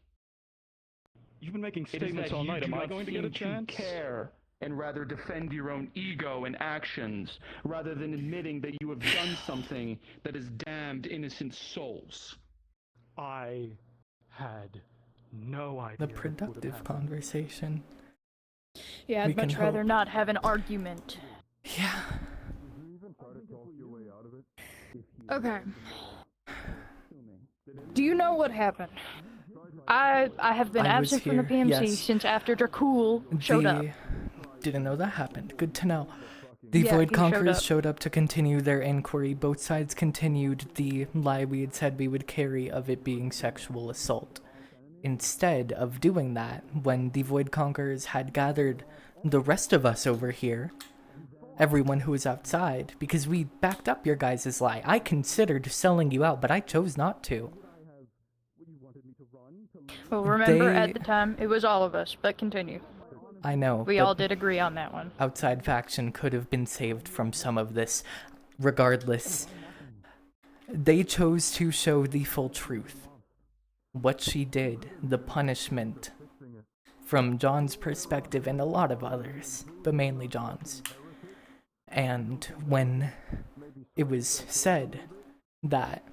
Speaker 11: You've been making
Speaker 16: It is
Speaker 11: statements
Speaker 16: that
Speaker 11: all
Speaker 16: you
Speaker 11: night.
Speaker 16: do
Speaker 11: Am I
Speaker 16: not
Speaker 11: going to get a
Speaker 16: seem
Speaker 11: chance?
Speaker 16: care and rather defend your own ego and actions rather than admitting that you have done something that has damned innocent souls.
Speaker 11: I had no idea.
Speaker 1: The
Speaker 11: this would have
Speaker 1: productive
Speaker 11: happened.
Speaker 1: conversation.
Speaker 23: Yeah,
Speaker 1: We
Speaker 23: I'd much
Speaker 1: can
Speaker 23: rather
Speaker 1: hope.
Speaker 23: not have an argument.
Speaker 1: Yeah.
Speaker 23: Okay. Do you know what happened? I have been
Speaker 1: I was
Speaker 23: absent from the
Speaker 1: here,
Speaker 23: PMC
Speaker 1: yes.
Speaker 23: since after Dracul showed up.
Speaker 1: Didn't know that happened. Good to know. The
Speaker 23: Yeah,
Speaker 1: Void
Speaker 23: he showed
Speaker 1: Conquerors
Speaker 23: up.
Speaker 1: showed up to continue their inquiry. Both sides continued the lie we had said we would carry of it being sexual assault. Instead of doing that, when the Void Conquerors had gathered the rest of us over here, everyone who was outside, because we backed up your guys' lie. I considered selling you out, but I chose not to.
Speaker 23: Well, remember, at the time, it was all of us, but continue.
Speaker 1: I know.
Speaker 23: We all did agree on that one.
Speaker 1: Outside faction could have been saved from some of this. Regardless, they chose to show the full truth. What she did, the punishment, from John's perspective and a lot of others, but mainly John's. And when it was said that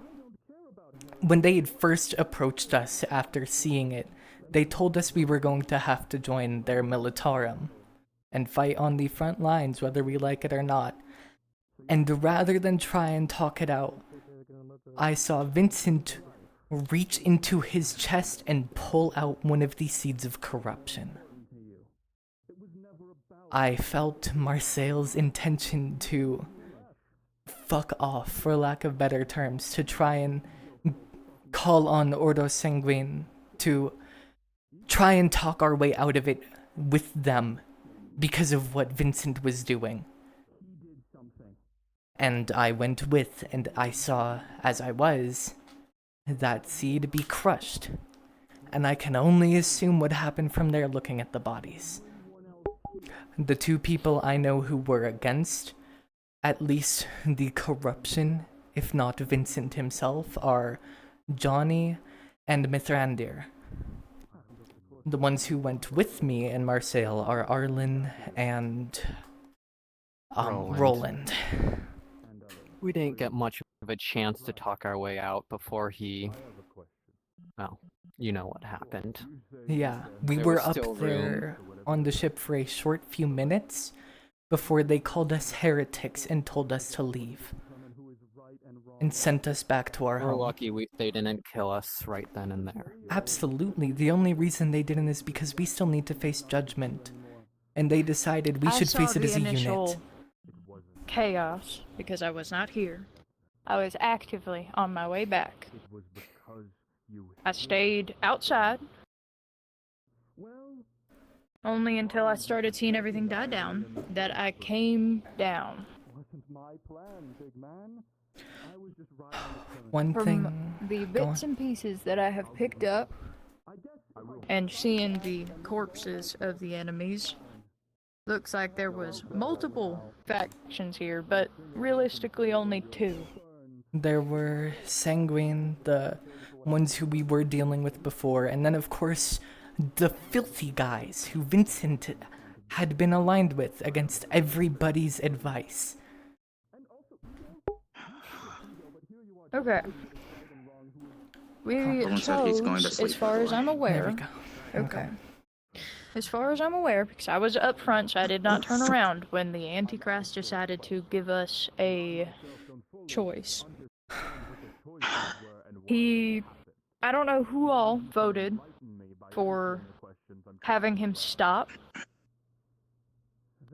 Speaker 1: when they had first approached us after seeing it, they told us we were going to have to join their militarum and fight on the front lines whether we like it or not. And rather than try and talk it out, I saw Vincent reach into his chest and pull out one of the seeds of corruption. I felt Marseille's intention to fuck off, for lack of better terms, to try and call on Ordo Sanguine to try and talk our way out of it with them because of what Vincent was doing. And I went with, and I saw, as I was, that seed be crushed. And I can only assume what happened from there looking at the bodies. The two people I know who were against, at least the corruption, if not Vincent himself, are Johnny and Mithrandir. The ones who went with me in Marseille are Arlen and Roland.
Speaker 21: We didn't get much of a chance to talk our way out before he... Well, you know what happened.
Speaker 1: Yeah, we
Speaker 21: There
Speaker 1: were
Speaker 21: was
Speaker 1: up
Speaker 21: still
Speaker 1: there on the ship for a short few minutes before they called us heretics and told us to leave. And sent us back to our
Speaker 21: We're
Speaker 1: home.
Speaker 21: lucky they didn't kill us right then and there.
Speaker 1: Absolutely. The only reason they didn't is because we still need to face judgment. And they decided we should face it as a unit.
Speaker 23: Chaos, because I was not here. I was actively on my way back. I stayed outside. Only until I started seeing everything die down that I came down.
Speaker 1: One thing...
Speaker 23: From the bits and pieces that I have picked up and seeing the corpses of the enemies, looks like there was multiple factions here, but realistically only two.
Speaker 1: There were Sanguine, the ones who we were dealing with before, and then of course the filthy guys who Vincent had been aligned with against everybody's advice.
Speaker 23: Okay. We chose, as far as I'm aware... Okay. As far as I'm aware, because I was up front, so I did not turn around when the Antichrist decided to give us a choice. I don't know who all voted for having him stop,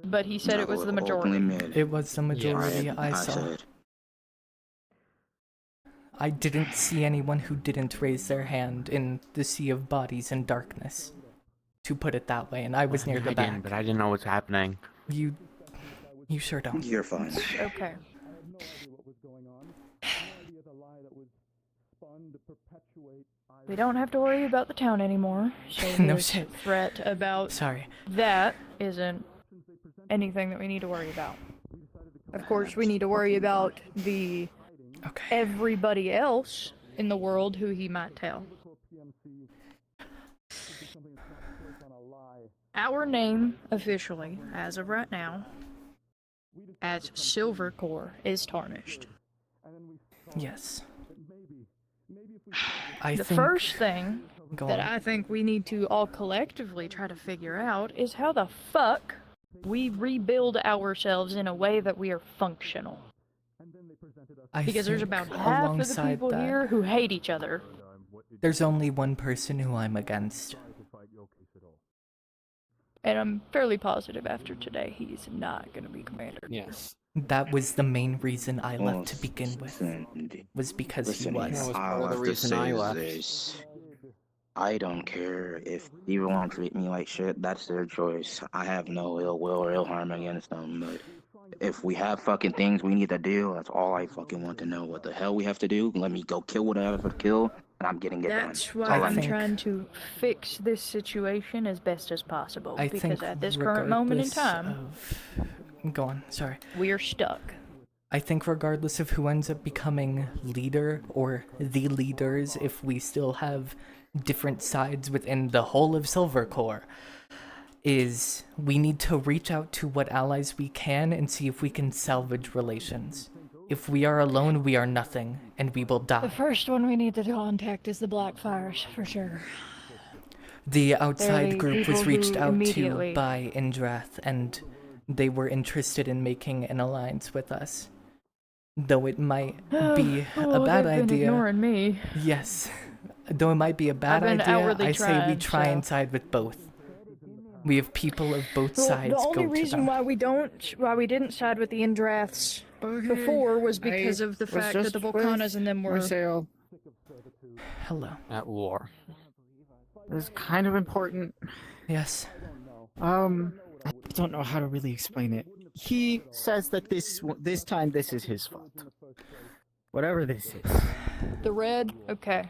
Speaker 23: but he said it was the majority.
Speaker 1: It was the majority, I saw. I didn't see anyone who didn't raise their hand in the sea of bodies and darkness, to put it that way, and I was near the back.
Speaker 6: But I didn't know what's happening.
Speaker 1: You sure don't.
Speaker 8: You're fine.
Speaker 23: Okay. We don't have to worry about the town anymore, so
Speaker 1: No
Speaker 23: the
Speaker 1: shit.
Speaker 23: threat about
Speaker 1: Sorry.
Speaker 23: that isn't anything that we need to worry about. Of course, we need to worry about the everybody else in the world who he might tell. Our name, officially, as of right now, as Silvercore, is tarnished.
Speaker 1: Yes.
Speaker 23: The first thing that I think we need to all collectively try to figure out is how the fuck we rebuild ourselves in a way that we are functional. Because there's about half of the people here who hate each other.
Speaker 1: There's only one person who I'm against.
Speaker 23: And I'm fairly positive after today he's not going to be commander.
Speaker 21: Yes.
Speaker 1: That was the main reason I left to begin with. Was because he was.
Speaker 21: That was part of the reason I left.
Speaker 15: I don't care if people want to treat me like shit. That's their choice. I have no ill will or ill harm against them. But if we have fucking things we need to do, that's all I fucking want to know. What the hell we have to do? Let me go kill what I have to kill, and I'm getting it done.
Speaker 23: That's why I'm trying to fix this situation as best as possible.
Speaker 1: I
Speaker 23: because
Speaker 1: think
Speaker 23: at this current moment in
Speaker 1: regardless
Speaker 23: time,
Speaker 1: Go on, sorry.
Speaker 23: we're stuck.
Speaker 1: I think regardless of who ends up becoming leader or the leaders, if we still have different sides within the whole of Silvercore, is we need to reach out to what allies we can and see if we can salvage relations. If we are alone, we are nothing, and we will
Speaker 23: The
Speaker 1: die.
Speaker 23: first one we need to contact is the Blackfires, for sure.
Speaker 1: The outside
Speaker 23: the
Speaker 1: group was
Speaker 23: people
Speaker 1: reached
Speaker 23: who
Speaker 1: out to
Speaker 23: immediately-
Speaker 1: by Indrath, and they were interested in making an alliance with us. Though it might be a bad
Speaker 23: they've been
Speaker 1: idea.
Speaker 23: ignoring me.
Speaker 1: Yes. Though it might be a bad
Speaker 23: been
Speaker 1: idea,
Speaker 23: outwardly
Speaker 1: I say we
Speaker 23: trying,
Speaker 1: try
Speaker 23: so-
Speaker 1: and side with both. We have people of both
Speaker 23: Well,
Speaker 1: sides
Speaker 23: the only
Speaker 1: go to
Speaker 23: reason
Speaker 1: them.
Speaker 23: why we didn't side with the Indraths before was because of the fact that the Volcanas and them were.
Speaker 1: Hello.
Speaker 13: At war.
Speaker 2: It's kind of important.
Speaker 1: Yes.
Speaker 2: I don't know how to really explain it. He says that this time this is his fault. Whatever this is.
Speaker 23: The red? Okay.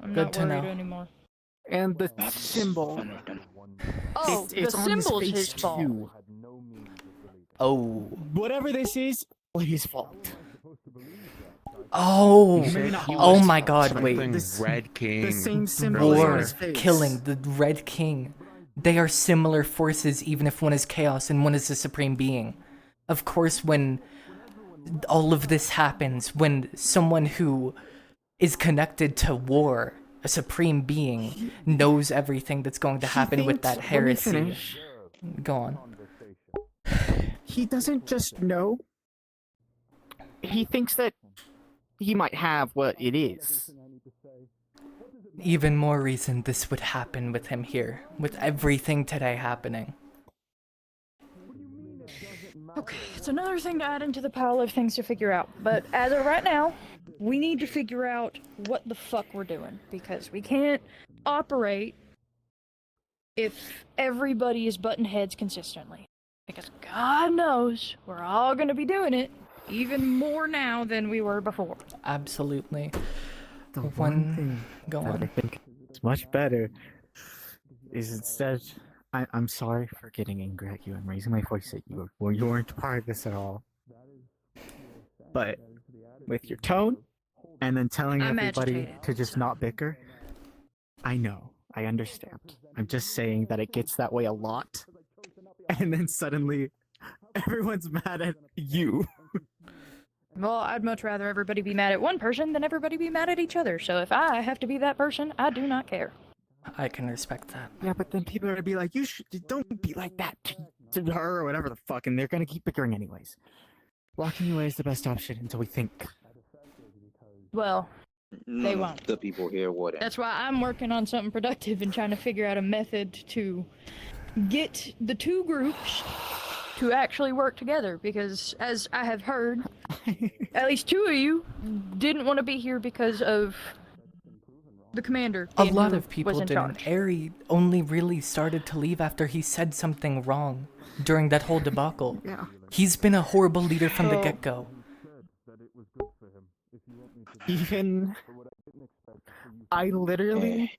Speaker 23: I'm
Speaker 1: Good
Speaker 23: not
Speaker 1: to
Speaker 23: worried
Speaker 1: know.
Speaker 23: anymore.
Speaker 2: And the symbol.
Speaker 23: Oh,
Speaker 2: it's
Speaker 23: the
Speaker 2: on his
Speaker 23: symbol's
Speaker 2: face
Speaker 23: his fault.
Speaker 2: too.
Speaker 1: Oh.
Speaker 2: Whatever this is, his fault.
Speaker 1: Oh.
Speaker 2: Maybe not
Speaker 1: Oh
Speaker 2: yours.
Speaker 1: my god,
Speaker 6: Something
Speaker 1: wait.
Speaker 6: Red King.
Speaker 2: The same symbol is on
Speaker 1: War,
Speaker 2: his face.
Speaker 1: killing, the Red King. They are similar forces even if one is chaos and one is the supreme being. Of course, when all of this happens, when someone who is connected to war, a supreme being, knows everything that's going to happen with that
Speaker 2: Let me
Speaker 1: heresy.
Speaker 2: finish.
Speaker 1: Go on.
Speaker 2: He doesn't just know. He thinks that he might have what it is.
Speaker 1: Even more reason this would happen with him here, with everything today happening.
Speaker 23: Okay, it's another thing to add into the pile of things to figure out. But as of right now, we need to figure out what the fuck we're doing. Because we can't operate if everybody is butting heads consistently. Because God knows we're all gonna be doing it even more now than we were before.
Speaker 1: Absolutely.
Speaker 2: The one thing
Speaker 1: Go
Speaker 2: that
Speaker 1: on.
Speaker 2: I think is much better is instead. I'm sorry for getting angry at you and raising my voice at you. Well, you weren't part of this at all. But with your tone, and then telling
Speaker 23: I'm
Speaker 2: everybody
Speaker 23: agitated.
Speaker 2: to just not bicker, I know. I understand. I'm just saying that it gets that way a lot. And then suddenly, everyone's mad at you.
Speaker 23: Well, I'd much rather everybody be mad at one person than everybody be mad at each other. So if I have to be that person, I do not care.
Speaker 1: I can respect that.
Speaker 2: Yeah, but then people are gonna be like, don't be like that to her or whatever the fuck, and they're gonna keep bickering anyways. Walking away is the best option until we think.
Speaker 23: Well, they
Speaker 15: None
Speaker 23: won't.
Speaker 15: of the people here wouldn't.
Speaker 23: That's why I'm working on something productive and trying to figure out a method to get the two groups to actually work together. Because as I have heard, at least two of you didn't want to be here because of the commander.
Speaker 1: A
Speaker 23: being
Speaker 1: lot
Speaker 23: who
Speaker 1: of people
Speaker 23: was in
Speaker 1: didn't.
Speaker 23: charge.
Speaker 1: Ari only really started to leave after he said something wrong during that whole debacle.
Speaker 2: Yeah.
Speaker 1: He's been a horrible leader from the
Speaker 23: Oh.
Speaker 1: get-go.
Speaker 2: Even I literally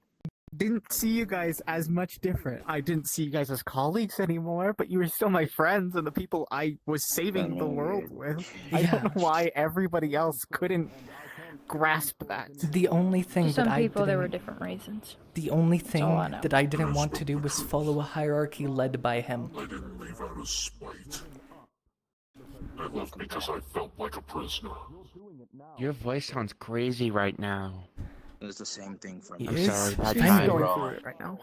Speaker 2: didn't see you guys as much different. I didn't see you guys as colleagues anymore, but you were still my friends and the people I was saving the world with. I don't know why everybody else couldn't grasp that.
Speaker 1: The only thing
Speaker 23: To some
Speaker 1: that I
Speaker 23: people, there were
Speaker 1: didn't...
Speaker 23: different reasons.
Speaker 1: The only thing
Speaker 23: all I know.
Speaker 1: that I didn't want to do was follow a hierarchy led by him.
Speaker 5: I didn't leave out of spite. I left because I felt like a prisoner.
Speaker 6: Your voice sounds crazy right now.
Speaker 15: It's the same thing for
Speaker 1: He
Speaker 15: me.
Speaker 1: is
Speaker 15: Sorry, bad
Speaker 1: She's
Speaker 15: time,
Speaker 1: going
Speaker 15: bro.
Speaker 2: through it right now.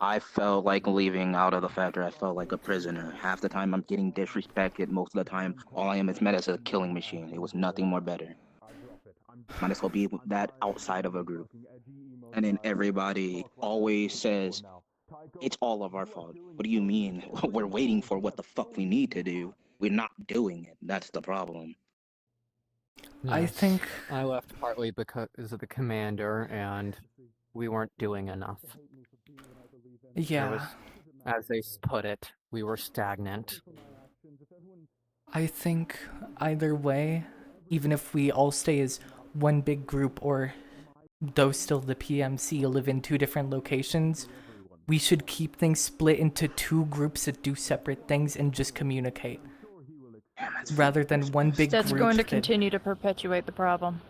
Speaker 15: I felt like leaving out of the factor. I felt like a prisoner. Half the time I'm getting disrespected. Most of the time, all I am is met as a killing machine. It was nothing more better. Might as well be that outside of a group. And then everybody always says, it's all of our fault. What do you mean? We're waiting for what the fuck we need to do. We're not doing it. That's the problem.
Speaker 1: I think...
Speaker 21: I left partly because of the commander, and we weren't doing enough. There
Speaker 1: Yeah.
Speaker 21: was, as they put it, we were stagnant.
Speaker 1: I think either way, even if we all stay as one big group or though still the PMC live in 2 different locations, we should keep things split into 2 groups that do separate things and just communicate. Rather than one big
Speaker 23: That's
Speaker 1: group
Speaker 23: going to
Speaker 1: that-
Speaker 23: continue to perpetuate the problem.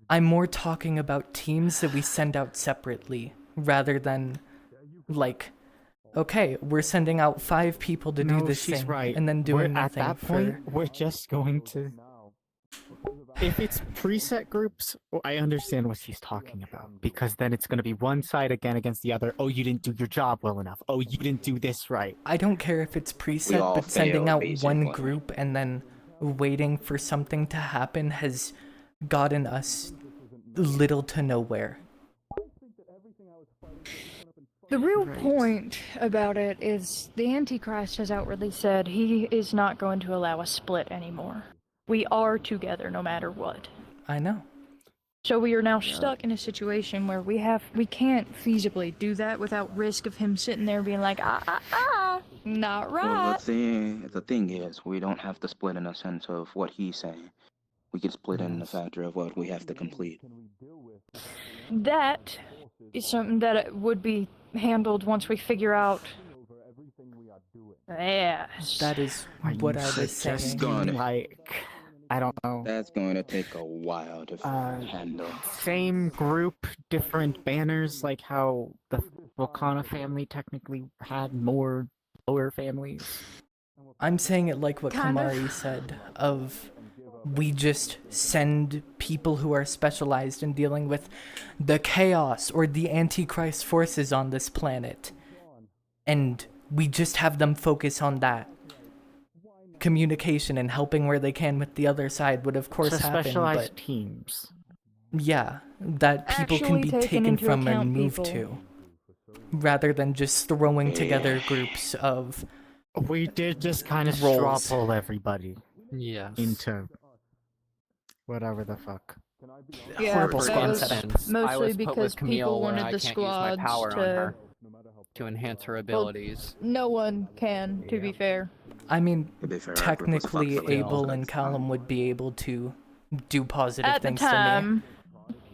Speaker 1: I'm more talking about teams that we send out separately, rather than, like, okay, we're sending out 5 people to do this
Speaker 13: she's
Speaker 1: thing,
Speaker 13: right.
Speaker 1: and then doing
Speaker 13: At
Speaker 1: nothing
Speaker 13: that point, we're just going to... If it's preset groups, I understand what she's talking about. Because then it's going to be one side again against the other. Oh, you didn't do your job well enough. Oh, you didn't do this right.
Speaker 1: I don't care if it's preset,
Speaker 15: all
Speaker 1: but sending
Speaker 15: fail,
Speaker 1: out one
Speaker 15: basically.
Speaker 1: group and then waiting for something to happen has gotten us little to nowhere.
Speaker 23: The real point about it is the Antichrist has outwardly said he is not going to allow a split anymore. We are together no matter what.
Speaker 1: I know.
Speaker 23: So we are now stuck in a situation where we can't feasibly do that without risk of him sitting there being like, not right.
Speaker 15: Well, the thing is, we don't have to split in a sense of what he's saying. We can split in the factor of what we have to complete.
Speaker 23: That is something that would be handled once we figure out. Yes.
Speaker 1: That is what I was saying.
Speaker 15: That's gonna,
Speaker 13: I don't know.
Speaker 15: That's going to take a while to handle.
Speaker 13: Same group, different banners, like how the Volcana family technically had more lower families.
Speaker 1: I'm saying it like what
Speaker 23: Kind of.
Speaker 1: Kamari said, of we just send people who are specialized in dealing with the chaos or the Antichrist forces on this planet. And we just have them focus on that. Communication and helping where they can with the other side would of course
Speaker 13: So
Speaker 1: happen,
Speaker 13: specialized
Speaker 1: but
Speaker 13: teams.
Speaker 1: yeah, that people can be
Speaker 23: Actually taking
Speaker 1: taken
Speaker 23: into
Speaker 1: from and
Speaker 23: account
Speaker 1: moved
Speaker 23: people.
Speaker 1: to. Rather than just throwing together groups of
Speaker 13: We did just kind of straw
Speaker 1: roles.
Speaker 13: pull everybody
Speaker 21: Yes.
Speaker 13: into whatever the fuck.
Speaker 23: Yeah,
Speaker 1: horrible
Speaker 23: that
Speaker 1: squad
Speaker 23: was
Speaker 1: setup.
Speaker 21: I
Speaker 23: mostly
Speaker 21: was put
Speaker 23: because
Speaker 21: with Kamille
Speaker 23: people
Speaker 21: where
Speaker 23: wanted
Speaker 21: I
Speaker 23: the
Speaker 21: can't use my
Speaker 23: squads
Speaker 21: power on
Speaker 23: to.
Speaker 21: her to enhance her abilities.
Speaker 23: No one can, to be fair.
Speaker 1: I mean,
Speaker 15: To be fair,
Speaker 1: technically
Speaker 15: everyone's fucked up.
Speaker 1: Abel and Callum would be able to do positive
Speaker 23: At the
Speaker 1: things to me.
Speaker 23: time,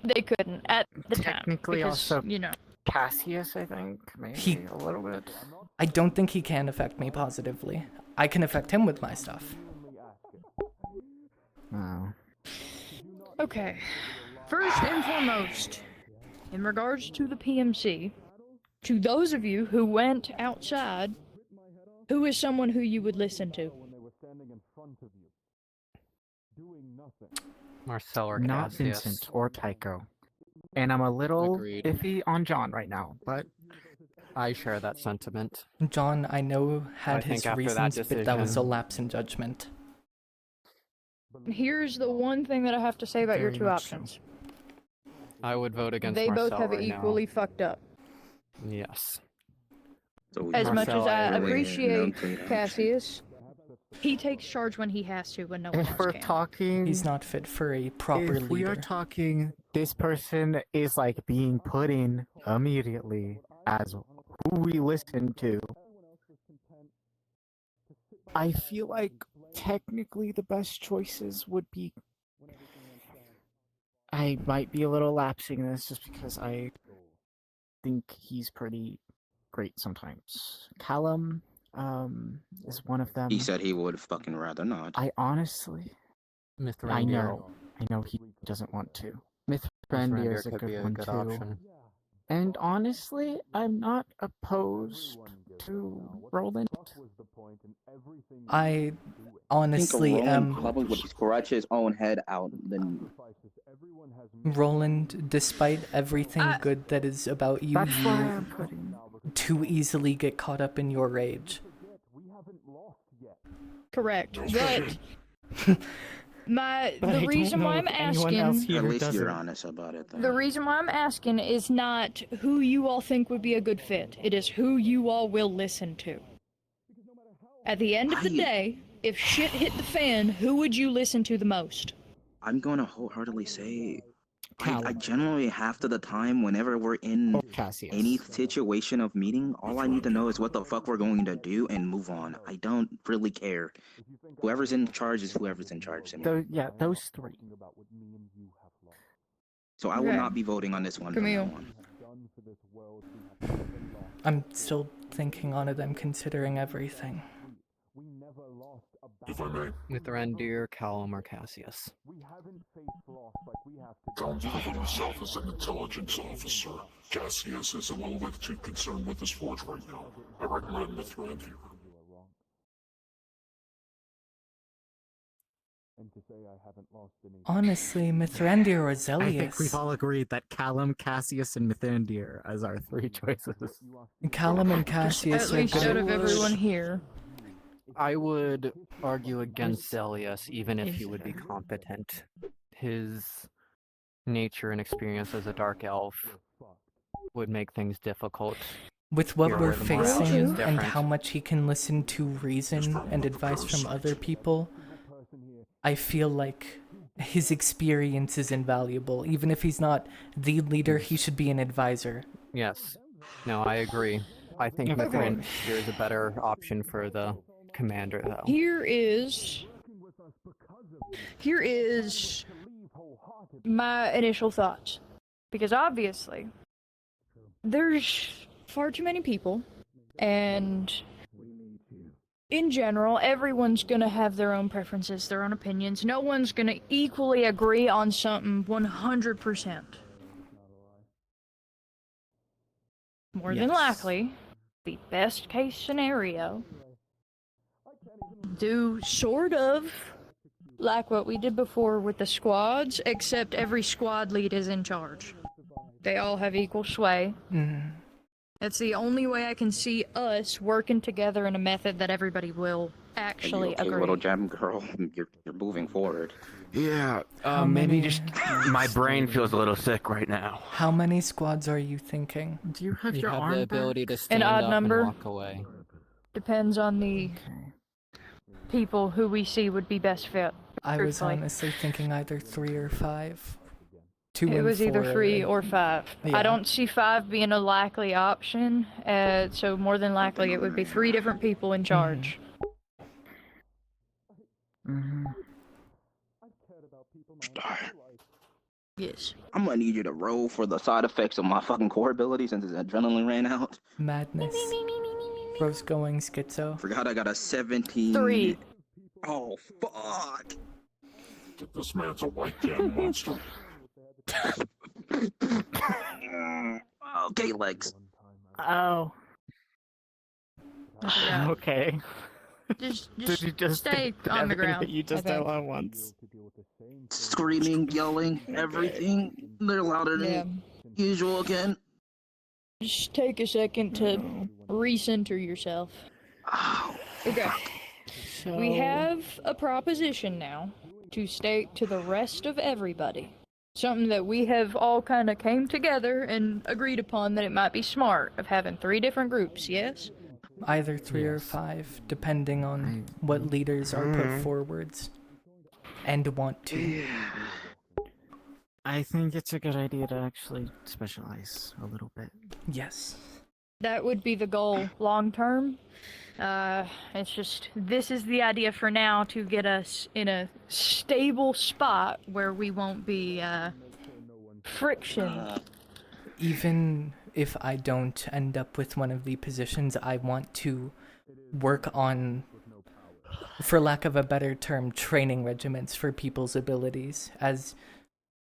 Speaker 23: they couldn't. At the time,
Speaker 13: Technically
Speaker 23: because,
Speaker 13: also
Speaker 23: you know.
Speaker 13: Cassius, I think, maybe
Speaker 1: He-
Speaker 13: a little bit.
Speaker 1: I don't think he can affect me positively. I can affect him with my stuff.
Speaker 13: Oh.
Speaker 23: Okay. First and foremost, in regards to the PMC, to those of you who went outside, who is someone who you would listen to?
Speaker 21: Marcel or
Speaker 13: Not
Speaker 21: Cassius.
Speaker 13: Vincent or Tycho. And I'm a little
Speaker 21: Agreed.
Speaker 13: iffy on John right now, but
Speaker 21: I share that sentiment.
Speaker 1: John, I know,
Speaker 21: I
Speaker 1: had his
Speaker 21: think after that
Speaker 1: reasons, but that was a
Speaker 21: decision-
Speaker 1: lapse in judgment.
Speaker 23: Here's the one thing that I have to say about your
Speaker 13: Very
Speaker 23: two
Speaker 13: much so.
Speaker 23: options.
Speaker 21: I would vote against
Speaker 23: They
Speaker 21: Marcel
Speaker 23: both have it
Speaker 21: right
Speaker 23: equally fucked up.
Speaker 21: now. Yes.
Speaker 15: So we
Speaker 23: As
Speaker 15: have
Speaker 23: much
Speaker 15: to
Speaker 23: as I
Speaker 15: really
Speaker 23: appreciate
Speaker 15: enunciate our
Speaker 23: Cassius, he takes charge when he has to, when no one
Speaker 13: if
Speaker 23: else
Speaker 13: we're
Speaker 23: can.
Speaker 13: talking,
Speaker 1: He's not fit for a proper
Speaker 13: if we are
Speaker 1: leader.
Speaker 13: talking, this person is like being put in immediately as who we listen to. I feel like technically the best choices would be. I might be a little lapsing in this just because I think he's pretty great sometimes. Callum is one of them.
Speaker 15: He said he would fucking rather not.
Speaker 13: I honestly,
Speaker 21: Mr.
Speaker 13: I
Speaker 21: Reindeer.
Speaker 13: know he doesn't want to. Myth
Speaker 21: Mr.
Speaker 13: Reindeer
Speaker 21: Reindeer
Speaker 13: is a
Speaker 21: could
Speaker 13: good
Speaker 21: be a
Speaker 13: one
Speaker 21: good
Speaker 13: too.
Speaker 21: option.
Speaker 13: And honestly, I'm not opposed to Roland.
Speaker 1: I
Speaker 15: I
Speaker 1: honestly
Speaker 15: think Roland
Speaker 1: am.
Speaker 15: probably would scratch his own head out than
Speaker 1: Roland, despite everything good that is about you,
Speaker 13: That's why
Speaker 1: you
Speaker 13: I'm putting.
Speaker 1: too easily get caught up in your rage.
Speaker 23: Correct. But
Speaker 13: But I
Speaker 23: the
Speaker 13: don't
Speaker 23: reason
Speaker 13: know
Speaker 23: why I'm
Speaker 13: if anyone else
Speaker 23: asking,
Speaker 13: here
Speaker 15: at least
Speaker 13: does
Speaker 15: you're
Speaker 13: it.
Speaker 15: honest about it. Though.
Speaker 23: the reason why I'm asking is not who you all think would be a good fit. It is who you all will listen to. At the end of the day, if shit hit the fan, who would you listen to the most?
Speaker 15: I'm going to wholeheartedly say I generally half of the time, whenever we're in any situation of meeting, all I need to know is what the fuck we're going to do and move on. I don't really care. Whoever's in charge is whoever's in charge. To me.
Speaker 13: Yeah, those three.
Speaker 15: So I will
Speaker 23: Okay.
Speaker 15: not be voting on this one. From
Speaker 23: Camille.
Speaker 15: now on.
Speaker 1: I'm still thinking on it. I'm considering everything.
Speaker 18: If I may.
Speaker 21: Mithrandir, Callum, or Cassius.
Speaker 18: John's proven himself as an intelligence officer. Cassius is a little bit too concerned with his forge right now. I recommend Mithrandir.
Speaker 1: Honestly, Mithrandir or Zelius.
Speaker 13: I think we've all agreed that Callum, Cassius, and Mithrandir as our three choices.
Speaker 1: Callum and Cassius
Speaker 23: At least
Speaker 1: are
Speaker 23: out of
Speaker 1: good.
Speaker 23: everyone here.
Speaker 21: I would argue against Zelius, even if he would be competent. His nature and experience as a dark elf would make things difficult.
Speaker 1: With what
Speaker 21: Here,
Speaker 1: we're
Speaker 21: the morality is
Speaker 1: facing and
Speaker 21: different.
Speaker 1: how much he can listen to reason and advice from other people, I feel like his experience is invaluable. Even if he's not the leader, he should be an advisor.
Speaker 21: Yes. No, I agree. I think
Speaker 23: Okay.
Speaker 21: Mithrandir is a better option for the commander, though.
Speaker 23: Here is my initial thoughts. Because obviously, there's far too many people, and in general, everyone's gonna have their own preferences, their own opinions. No one's gonna equally agree on something 100%. More than likely, the best case scenario, do sort of like what we did before with the squads, except every squad lead is in charge. They all have equal sway. That's the only way I can see us working together in a method that everybody will actually
Speaker 15: Okay,
Speaker 23: agree.
Speaker 15: little gem girl, you're moving forward.
Speaker 6: Yeah,
Speaker 1: How
Speaker 6: maybe
Speaker 1: many-
Speaker 6: just my brain feels a little sick right now.
Speaker 1: How many squads are you thinking?
Speaker 13: Do you have
Speaker 21: You
Speaker 13: your
Speaker 21: have
Speaker 13: arm
Speaker 21: the ability to stand
Speaker 23: odd
Speaker 21: up
Speaker 23: number?
Speaker 21: and walk away.
Speaker 23: Depends on the people who we see would be best fit.
Speaker 1: I was
Speaker 23: truthfully.
Speaker 1: honestly thinking either 3 or 5. 2
Speaker 23: It
Speaker 1: and
Speaker 23: was either
Speaker 1: 4
Speaker 23: 3
Speaker 1: and-
Speaker 23: or 5.
Speaker 1: Yeah.
Speaker 23: I don't see 5 being a likely option, so more than likely it would be 3 different people in charge. Yes.
Speaker 15: I'm gonna need you to roll for the side effects of my fucking core ability since his adrenaline ran out.
Speaker 1: Madness. Bro's going schizo.
Speaker 15: Forgot I got a 17.
Speaker 23: 3.
Speaker 15: Oh, fuck.
Speaker 18: This man's a white damn monster.
Speaker 15: Okay, legs.
Speaker 13: Oh.
Speaker 23: Yeah.
Speaker 13: Okay.
Speaker 23: Just
Speaker 13: Did you just
Speaker 23: stay
Speaker 13: do
Speaker 23: on the
Speaker 13: everything
Speaker 23: ground.
Speaker 13: that you just
Speaker 23: I think.
Speaker 13: did at once?
Speaker 15: Screaming, yelling, everything. They're louder than usual again.
Speaker 23: Just take a second to recenter yourself. Okay. We have a proposition now to state to the rest of everybody. Something that we have all kind of came together and agreed upon that it might be smart of having 3 different groups, yes?
Speaker 1: Either 3 or 5, depending on what leaders are put forwards and want to.
Speaker 13: I think it's a good idea to actually specialize a little bit.
Speaker 1: Yes.
Speaker 23: That would be the goal long term. It's just, this is the idea for now to get us in a stable spot where we won't be, friction.
Speaker 1: Even if I don't end up with one of the positions, I want to work on, for lack of a better term, training regiments for people's abilities, as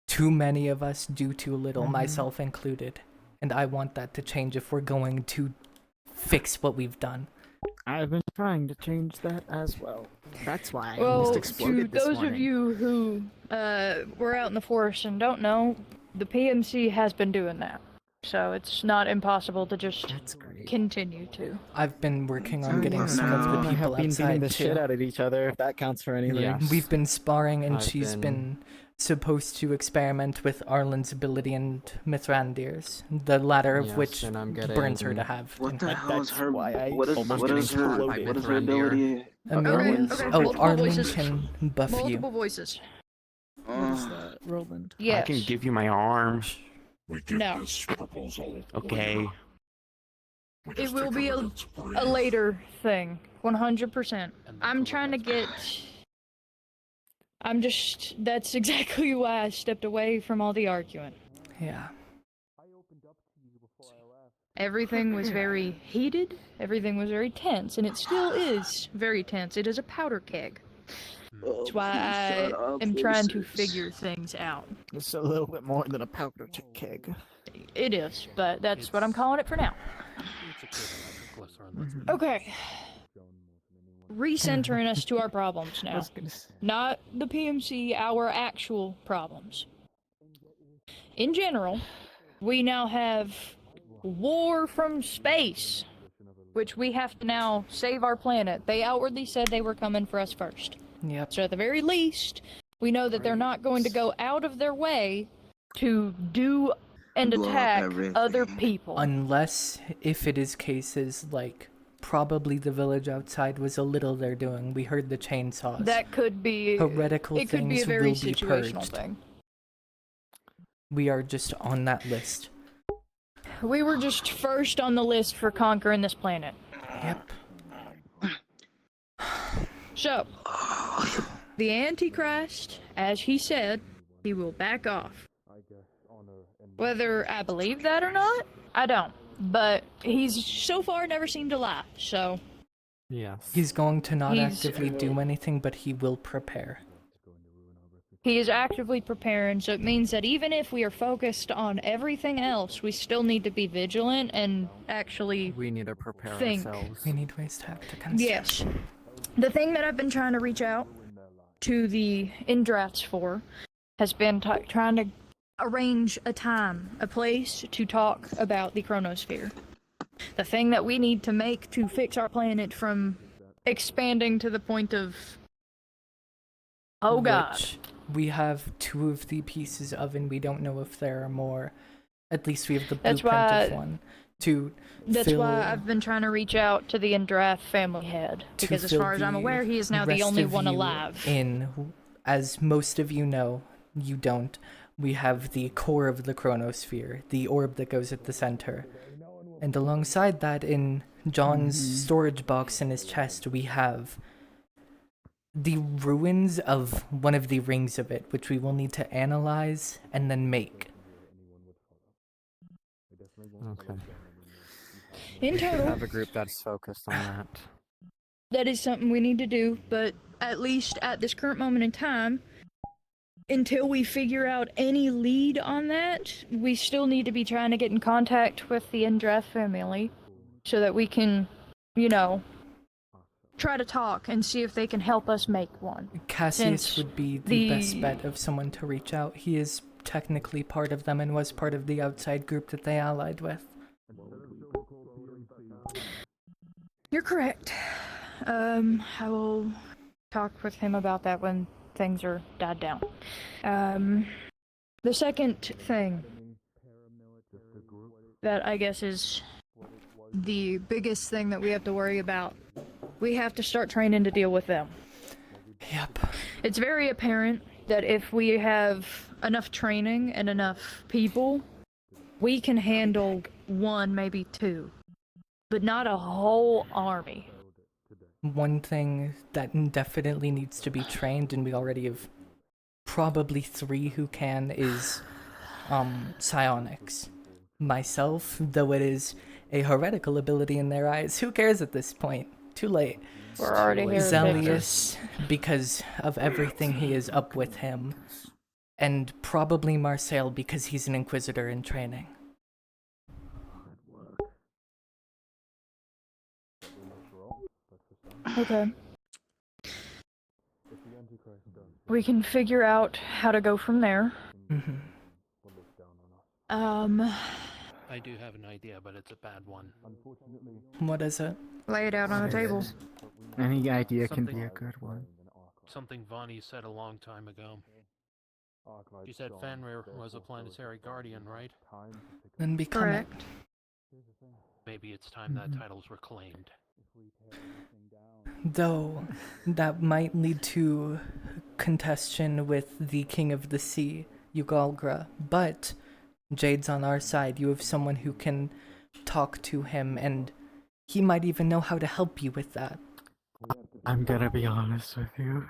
Speaker 1: too many of us do too little, myself included. And I want that to change if we're going to fix what we've done.
Speaker 13: I've been trying to change that as well. That's why I
Speaker 23: Well,
Speaker 13: almost
Speaker 23: to
Speaker 13: exploded this
Speaker 23: those
Speaker 13: morning.
Speaker 23: of you who were out in the forest and don't know, the PMC has been doing that. So it's not impossible to just continue to.
Speaker 1: I've been working on getting some of the
Speaker 13: We
Speaker 1: people
Speaker 13: have been beating
Speaker 1: outside
Speaker 13: the
Speaker 1: too.
Speaker 13: shit out of each other, if that counts for anything.
Speaker 21: Yes.
Speaker 1: We've been sparring, and
Speaker 21: I've
Speaker 1: she's been supposed to experiment with Arlen's ability and Mithrandir's, the latter of
Speaker 21: Yes,
Speaker 1: which
Speaker 21: and I'm
Speaker 1: burns her
Speaker 21: getting-
Speaker 1: to have.
Speaker 15: What the hell is
Speaker 13: That's
Speaker 15: her?
Speaker 13: why I
Speaker 15: What is
Speaker 13: almost
Speaker 15: what is her?
Speaker 13: exploded.
Speaker 15: What is her ability?
Speaker 1: Arlen's?
Speaker 23: okay,
Speaker 1: Oh,
Speaker 23: multiple
Speaker 1: Arlen
Speaker 23: voices.
Speaker 1: can buff
Speaker 23: Multiple
Speaker 1: you.
Speaker 23: voices.
Speaker 2: What is that, Roland?
Speaker 6: I can give you my arm.
Speaker 23: No.
Speaker 6: Okay.
Speaker 23: It will be a later thing. 100%. I'm trying to get. That's exactly why I stepped away from all the arguing.
Speaker 1: Yeah.
Speaker 23: Everything was very heated, everything was very tense, and it still is very tense. It is a powder keg. That's why I am trying to figure things out.
Speaker 2: It's a little bit more than a powder keg.
Speaker 23: It is, but that's what I'm calling it for now. Okay. Recentering us to our problems now. Not the PMC, our actual problems. In general, we now have war from space, which we have to now save our planet. They outwardly said they were coming for us first.
Speaker 1: Yep.
Speaker 23: So at the very least, we know that they're not going to go out of their way to do and attack other people.
Speaker 1: Unless if it is cases like probably the village outside was a little they're doing. We heard the chainsaws.
Speaker 23: That could be
Speaker 1: heretical
Speaker 23: it could
Speaker 1: things
Speaker 23: be a very
Speaker 1: will be
Speaker 23: situational
Speaker 1: purged.
Speaker 23: thing.
Speaker 1: We are just on that list.
Speaker 23: We were just first on the list for conquering this planet.
Speaker 1: Yep.
Speaker 23: So, the Antichrist, as he said, he will back off. Whether I believe that or not, I don't. But he's so far never seemed to lie, so...
Speaker 1: Yes. He's going to not actively do anything, but he will prepare.
Speaker 23: He is actively preparing, so it means that even if we are focused on everything else, we still need to be vigilant and actually
Speaker 21: We need to prepare
Speaker 23: think.
Speaker 21: ourselves.
Speaker 1: We need ways to act against
Speaker 23: Yes. The thing that I've been trying to reach out to the in-drafts for has been trying to arrange a time, a place to talk about the chronosphere. The thing that we need to make to fix our planet from expanding to the point of... Oh god.
Speaker 1: Which we have 2 of the pieces of, and we don't know if there are more. At least we have the
Speaker 23: That's
Speaker 1: blueprint
Speaker 23: why-
Speaker 1: of one. To
Speaker 23: That's
Speaker 1: fill,
Speaker 23: why I've been trying to reach out to the in-draft family head.
Speaker 1: to
Speaker 23: Because as
Speaker 1: fill
Speaker 23: far as I'm
Speaker 1: the
Speaker 23: aware, he is now the
Speaker 1: rest
Speaker 23: only
Speaker 1: of
Speaker 23: one
Speaker 1: you
Speaker 23: alive.
Speaker 1: In, as most of you know, you don't. We have the core of the chronosphere, the orb that goes at the center. And alongside that, in John's storage box in his chest, we have the ruins of one of the rings of it, which we will need to analyze and then make.
Speaker 21: Okay.
Speaker 23: In
Speaker 21: We should
Speaker 23: total,
Speaker 21: have a group that's focused on that.
Speaker 23: that is something we need to do, but at least at this current moment in time, until we figure out any lead on that, we still need to be trying to get in contact with the Indrath family so that we can, you know, try to talk and see if they can help us make one.
Speaker 1: Cassius
Speaker 23: Since
Speaker 1: would be the best bet of someone to reach out. He is technically part of them and was part of the outside group that they allied with.
Speaker 23: You're correct. I will talk with him about that when things are died down. The second thing that I guess is the biggest thing that we have to worry about, we have to start training to deal with them.
Speaker 1: Yep.
Speaker 23: It's very apparent that if we have enough training and enough people, we can handle 1, maybe 2, but not a whole army.
Speaker 1: One thing that definitely needs to be trained, and we already have probably 3 who can, is psionics. Myself, though it is a heretical ability in their eyes, who cares at this point? Too late.
Speaker 23: We're already here.
Speaker 1: Zellius, because of everything he is up with him. And probably Marcel, because he's an Inquisitor in training.
Speaker 23: Okay. We can figure out how to go from there.
Speaker 9: I do have an idea, but it's a bad one.
Speaker 1: What is it?
Speaker 23: Lay it out on the table.
Speaker 13: Any idea can be
Speaker 9: Something-
Speaker 13: a good one.
Speaker 9: Something Vonnie said a long time ago. She said Fenrir was a planetary guardian, right?
Speaker 1: Then become
Speaker 23: Correct.
Speaker 9: Maybe it's time that title's reclaimed.
Speaker 1: Though, that might lead to contention with the King of the Sea, Ugalgra, but Jade's on our side. You have someone who can talk to him, and he might even know how to help you with that.
Speaker 13: I'm gonna be honest with you.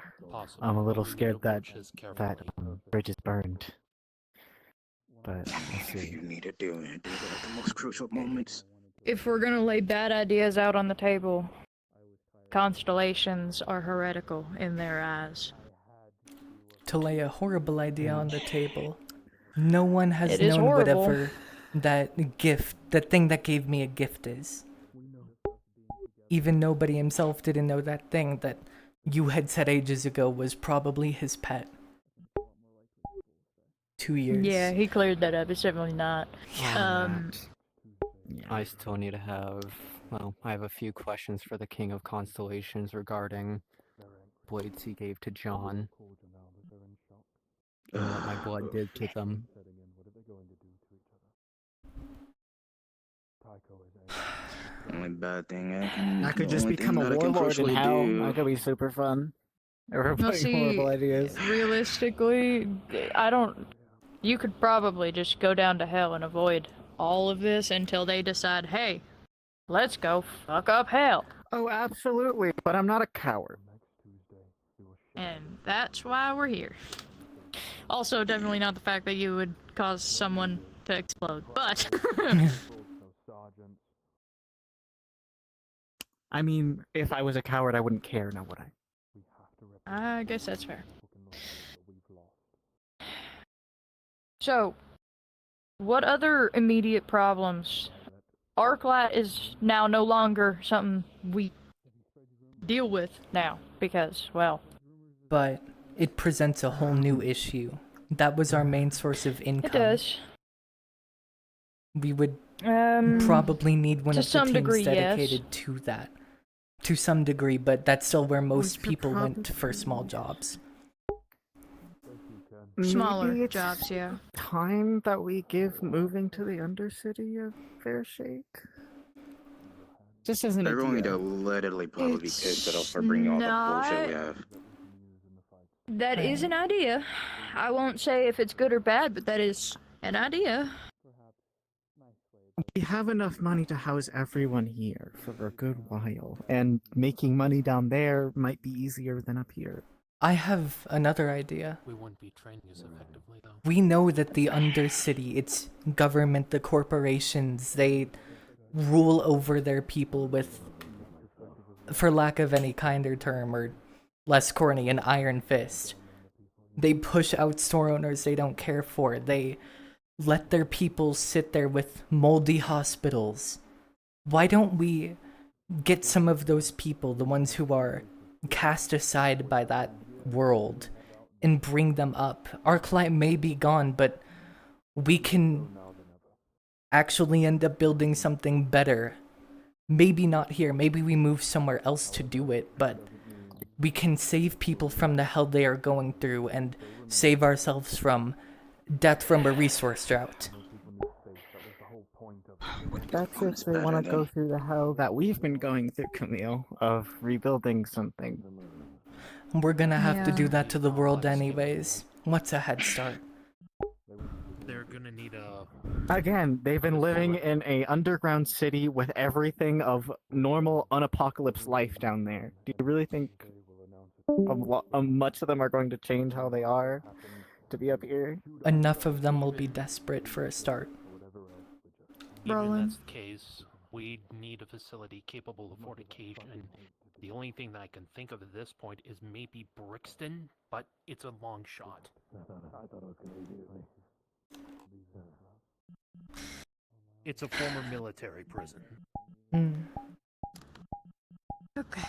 Speaker 13: I'm a little scared that bridge is burned. But we'll see.
Speaker 15: You need to do it at the most crucial moments.
Speaker 23: If we're gonna lay bad ideas out on the table, constellations are heretical in their eyes.
Speaker 1: To lay a horrible idea on the table. No one has
Speaker 23: It is
Speaker 1: known
Speaker 23: horrible.
Speaker 1: whatever that gift, the thing that gave me a gift is. Even nobody himself didn't know that thing that you had said ages ago was probably his pet. 2 years.
Speaker 23: Yeah, he cleared that up. It's definitely not.
Speaker 21: I still need to have, well, I have a few questions for the King of Constellations regarding blades he gave to John. And what my blood did to them.
Speaker 15: Only bad thing
Speaker 13: I could just become a warlord in hell. That could be super fun. We're
Speaker 23: Well,
Speaker 13: putting horrible ideas.
Speaker 23: realistically, you could probably just go down to hell and avoid all of this until they decide, hey, let's go fuck up hell.
Speaker 13: Oh, absolutely. But I'm not a coward.
Speaker 23: And that's why we're here. Also, definitely not the fact that you would cause someone to explode, but...
Speaker 13: I mean, if I was a coward, I wouldn't care, now would I?
Speaker 23: I guess that's fair. So, what other immediate problems? Arclight is now no longer something we deal with now, because, well...
Speaker 1: But it presents a whole new issue. That was our main source of income.
Speaker 23: It does.
Speaker 1: We would probably need one
Speaker 23: to
Speaker 1: of the
Speaker 23: some
Speaker 1: teams
Speaker 23: degree,
Speaker 1: dedicated
Speaker 23: yes.
Speaker 1: to that. To some degree, but that's still where most
Speaker 13: should
Speaker 1: people went for small jobs.
Speaker 23: Smaller
Speaker 13: Maybe it's
Speaker 23: jobs, yeah.
Speaker 13: time that we give moving to the Undercity a fair shake? Just as an
Speaker 15: They're going
Speaker 13: idea.
Speaker 15: to literally probably be pissed at us for bringing all the bullshit we have.
Speaker 23: That is an idea. I won't say if it's good or bad, but that is an idea.
Speaker 13: We have enough money to house everyone here for a good while, and making money down there might be easier than up here.
Speaker 1: I have another idea.
Speaker 9: We wouldn't be training as effectively, though.
Speaker 1: We know that the Undercity, its government, the corporations, they rule over their people with, for lack of any kinder term or less corny, an iron fist. They push out store owners they don't care for. They let their people sit there with moldy hospitals. Why don't we get some of those people, the ones who are cast aside by that world, and bring them up? Our client may be gone, but we can actually end up building something better. Maybe not here, maybe we move somewhere else to do it, but we can save people from the hell they are going through and save ourselves from death from a resource drought.
Speaker 13: That's if they want to go through the hell that we've been going through, Kamille, of rebuilding something.
Speaker 1: We're gonna have to
Speaker 23: Yeah.
Speaker 1: do that to the world anyways. What's a head start?
Speaker 9: They're gonna need a...
Speaker 13: Again, they've been living in a underground city with everything of normal unapocalypse life down there. Do you really think much of them are going to change how they are to be up here?
Speaker 1: Enough of them will be desperate for a start.
Speaker 9: Even if
Speaker 23: Roland.
Speaker 9: that's the case, we need a facility capable of fortification. The only thing that I can think of at this point is maybe Brixton, but it's a long shot. It's a former military prison.
Speaker 23: Okay.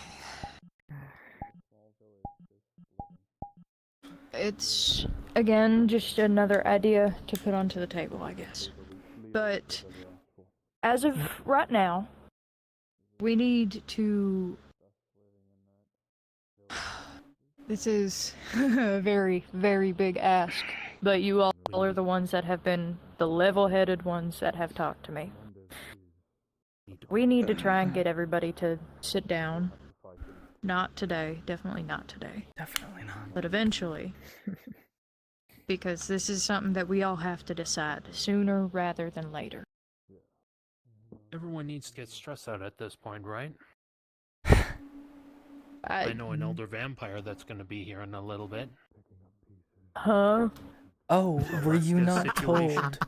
Speaker 23: It's, again, just another idea to put onto the table, I guess. But, as of right now, we need to... This is a very, very big ask, but you all are the ones that have been the level-headed ones that have talked to me. We need to try and get everybody to sit down Not today. Definitely not today.
Speaker 1: Definitely not.
Speaker 23: But eventually. Because this is something that we all have to decide sooner rather than later.
Speaker 9: Everyone needs to get stressed out at this point, right?
Speaker 23: I
Speaker 9: I know an elder vampire that's going to be here in a little bit.
Speaker 23: Huh?
Speaker 1: Oh, were you
Speaker 9: This
Speaker 1: not
Speaker 9: situation.
Speaker 1: told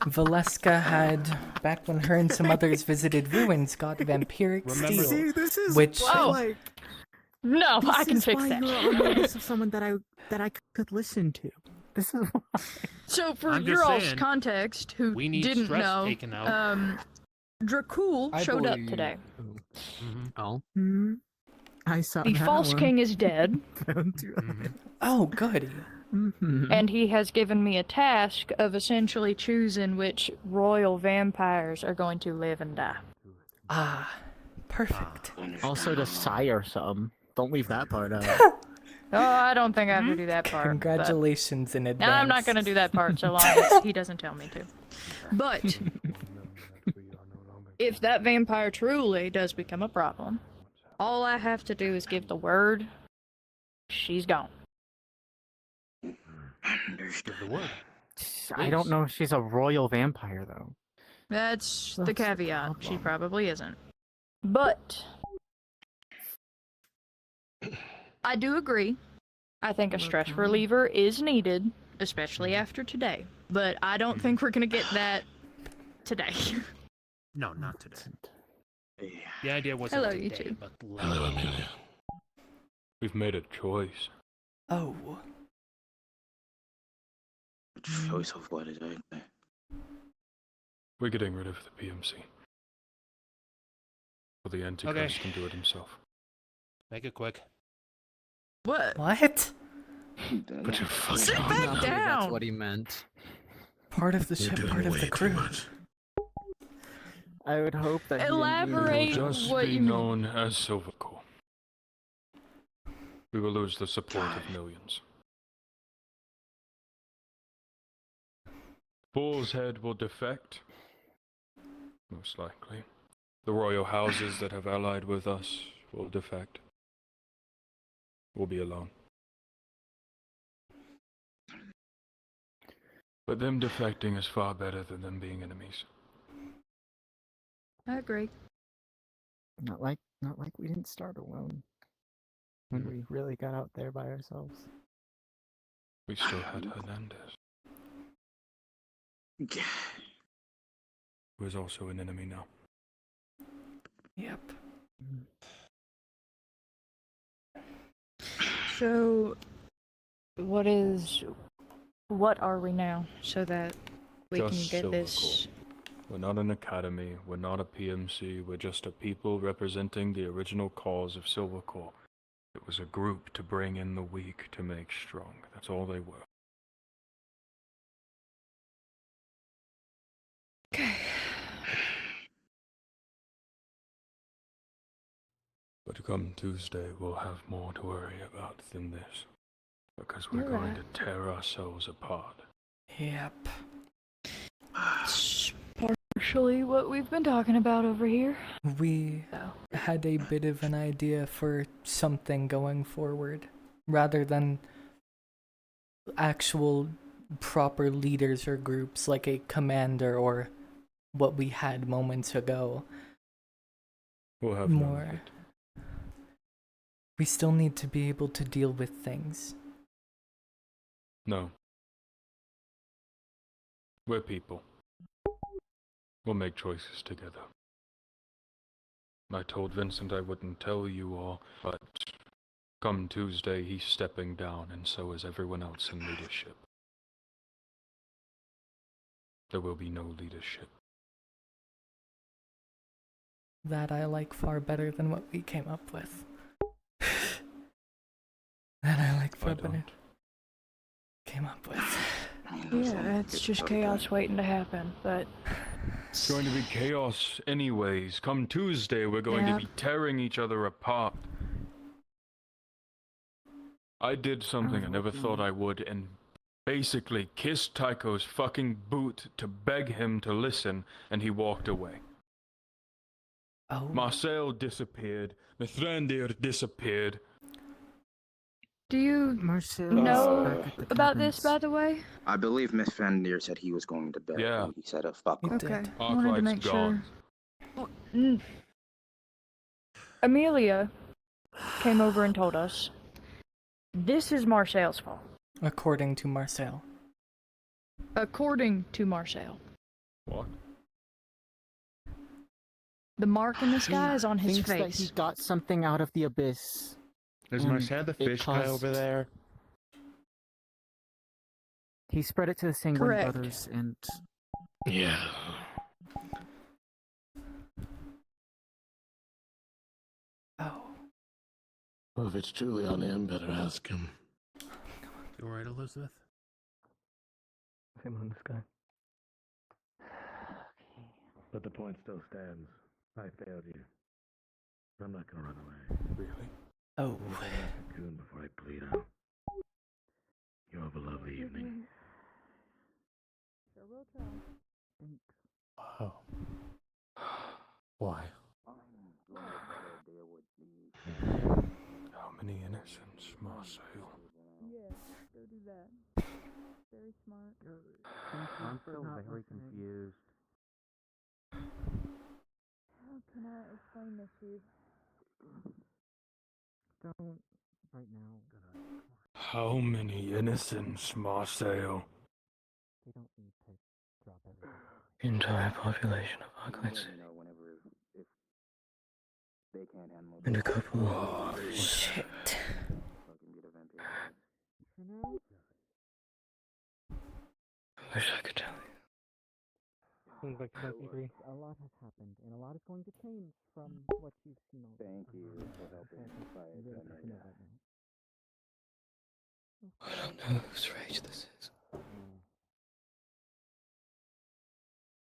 Speaker 1: Valeska had, back when her and some others visited ruins, got vampiric
Speaker 9: Remember-
Speaker 1: steel,
Speaker 2: See, this is
Speaker 1: which
Speaker 2: like
Speaker 23: No,
Speaker 2: this
Speaker 23: I can
Speaker 2: is
Speaker 23: fix
Speaker 2: why
Speaker 23: that.
Speaker 2: you're on the list of someone that I could listen to. This is why.
Speaker 23: So for
Speaker 9: I'm
Speaker 23: your
Speaker 9: just
Speaker 23: all's
Speaker 9: saying,
Speaker 23: context, who
Speaker 9: we need
Speaker 23: didn't
Speaker 9: stress
Speaker 23: know,
Speaker 9: taken out.
Speaker 23: Dracul
Speaker 21: I
Speaker 23: showed up
Speaker 21: believe-
Speaker 23: today.
Speaker 21: Oh.
Speaker 2: Hmm. I saw
Speaker 23: The
Speaker 2: that
Speaker 23: False
Speaker 2: one.
Speaker 23: King is dead,
Speaker 2: Don't do that.
Speaker 1: oh, goody.
Speaker 2: Mhm.
Speaker 23: and he has given me a task of essentially choosing which royal vampires are going to live and die.
Speaker 1: Ah, perfect.
Speaker 13: Also to sire some. Don't leave that part out.
Speaker 23: Oh, I don't think I have to do that part.
Speaker 1: Congratulations in
Speaker 23: But...
Speaker 1: advance.
Speaker 23: No, I'm not going to do that part so long as he doesn't tell me to. But if that vampire truly does become a problem, all I have to do is give the word. She's gone.
Speaker 9: Give the word.
Speaker 13: I don't know if she's a royal vampire though.
Speaker 23: That's the
Speaker 13: That's the
Speaker 23: caveat. She
Speaker 13: problem.
Speaker 23: probably isn't. But I do agree. I think a stress reliever is needed, especially after today. But I don't think we're gonna get that today.
Speaker 9: No, not today. The idea wasn't
Speaker 23: Hello,
Speaker 9: today,
Speaker 23: you two.
Speaker 9: but
Speaker 22: Hello, Amelia.
Speaker 18: We've made a choice.
Speaker 1: Oh,
Speaker 15: Choice of what exactly?
Speaker 18: We're getting rid of the PMC. Well, the Antichrist can do it himself.
Speaker 9: Make it quick.
Speaker 23: What?
Speaker 1: what?
Speaker 22: Put your fucking
Speaker 23: Sit
Speaker 22: arm
Speaker 23: back
Speaker 22: down.
Speaker 21: That's
Speaker 23: down.
Speaker 21: what he meant.
Speaker 1: Part of the
Speaker 22: You're
Speaker 1: ship,
Speaker 22: doing
Speaker 1: part of
Speaker 22: way
Speaker 1: the
Speaker 22: too
Speaker 1: crew.
Speaker 22: much.
Speaker 13: I would hope that he didn't
Speaker 23: Elaborate.
Speaker 18: We will just
Speaker 23: what
Speaker 18: be
Speaker 23: you mean.
Speaker 18: known as Silvercore. We will lose the support of millions. Bull's Head will defect. Most likely. The royal houses that have allied with us will defect. We'll be alone. But them defecting is far better than them being enemies.
Speaker 23: I agree.
Speaker 13: Not like we didn't start alone. When we really got out there by ourselves.
Speaker 18: We still had Hernandez, who is also an enemy now.
Speaker 1: Yep.
Speaker 23: So, what are we now, so that we
Speaker 18: Just
Speaker 23: can get
Speaker 18: Silvercore.
Speaker 23: this?
Speaker 18: We're not an academy, we're not a PMC, we're just a people representing the original cause of Silvercore. It was a group to bring in the weak to make strong. That's all they were.
Speaker 23: Okay.
Speaker 18: But come Tuesday, we'll have more to worry about than this. Because we're
Speaker 23: You're
Speaker 18: going
Speaker 23: right.
Speaker 18: to tear ourselves apart.
Speaker 1: Yep.
Speaker 23: It's partially what we've been talking about over here.
Speaker 1: We
Speaker 23: So.
Speaker 1: had a bit of an idea for something going forward, rather than actual proper leaders or groups like a commander or what we had moments ago.
Speaker 18: We'll have none of
Speaker 1: More.
Speaker 18: it.
Speaker 1: We still need to be able to deal with things.
Speaker 18: No. We're people. We'll make choices together. I told Vincent I wouldn't tell you all, but come Tuesday he's stepping down, and so is everyone else in leadership. There will be no leadership.
Speaker 1: That I like far better than what we came up with. That I like far better.
Speaker 18: don't.
Speaker 1: Came up with.
Speaker 23: Yeah, it's just chaos waiting to happen, but
Speaker 18: It's going to be chaos anyways. Come Tuesday, we're going
Speaker 23: Yeah.
Speaker 18: to be tearing each other apart. I did something I never thought I would, and basically kissed Tycho's fucking boot to beg him to listen, and he walked away.
Speaker 1: Oh.
Speaker 18: Marcel disappeared. Mithrandir disappeared.
Speaker 23: Do you know about this, by the way?
Speaker 15: I believe Miss Fendir said he was going to bed.
Speaker 18: Yeah.
Speaker 15: And he said, fuck off.
Speaker 23: Okay, I wanted to make sure. Amelia came over and told us this is Marcel's fault.
Speaker 1: According to Marcel.
Speaker 23: According to Marcel.
Speaker 18: What?
Speaker 23: The mark in the sky is on his
Speaker 13: Thinks that
Speaker 23: face.
Speaker 13: he got something out of the abyss.
Speaker 12: Is
Speaker 13: and
Speaker 12: Marcel the
Speaker 13: it
Speaker 12: fish guy
Speaker 13: caused-
Speaker 12: over there?
Speaker 13: He spread it to the Sanguine
Speaker 23: Correct.
Speaker 13: brothers, and
Speaker 22: Yeah.
Speaker 1: Oh.
Speaker 22: Well, if it's truly on him, better ask him.
Speaker 11: You alright, Elizabeth?
Speaker 12: Same on this guy. But the point still stands. I failed you. I'm not gonna run away.
Speaker 18: Really?
Speaker 1: Oh.
Speaker 12: Cocoon before I bleed out. You have a lovely evening.
Speaker 23: Sure will try.
Speaker 18: Wow. Why? How many innocents, Marcel?
Speaker 23: Yeah, go do that. Very smart.
Speaker 6: I'm still very confused.
Speaker 23: How can I explain this to you?
Speaker 13: don't right now.
Speaker 18: How many innocents, Marcel?
Speaker 13: They don't need to drop everything.
Speaker 22: Entire population of Arclights. And a couple of...
Speaker 1: Shit.
Speaker 13: For now,
Speaker 22: I wish I could tell you.
Speaker 13: seems like a lot has happened, and a lot is going to change from what you've seen. Thank you for helping me.
Speaker 22: I don't know whose rage this is.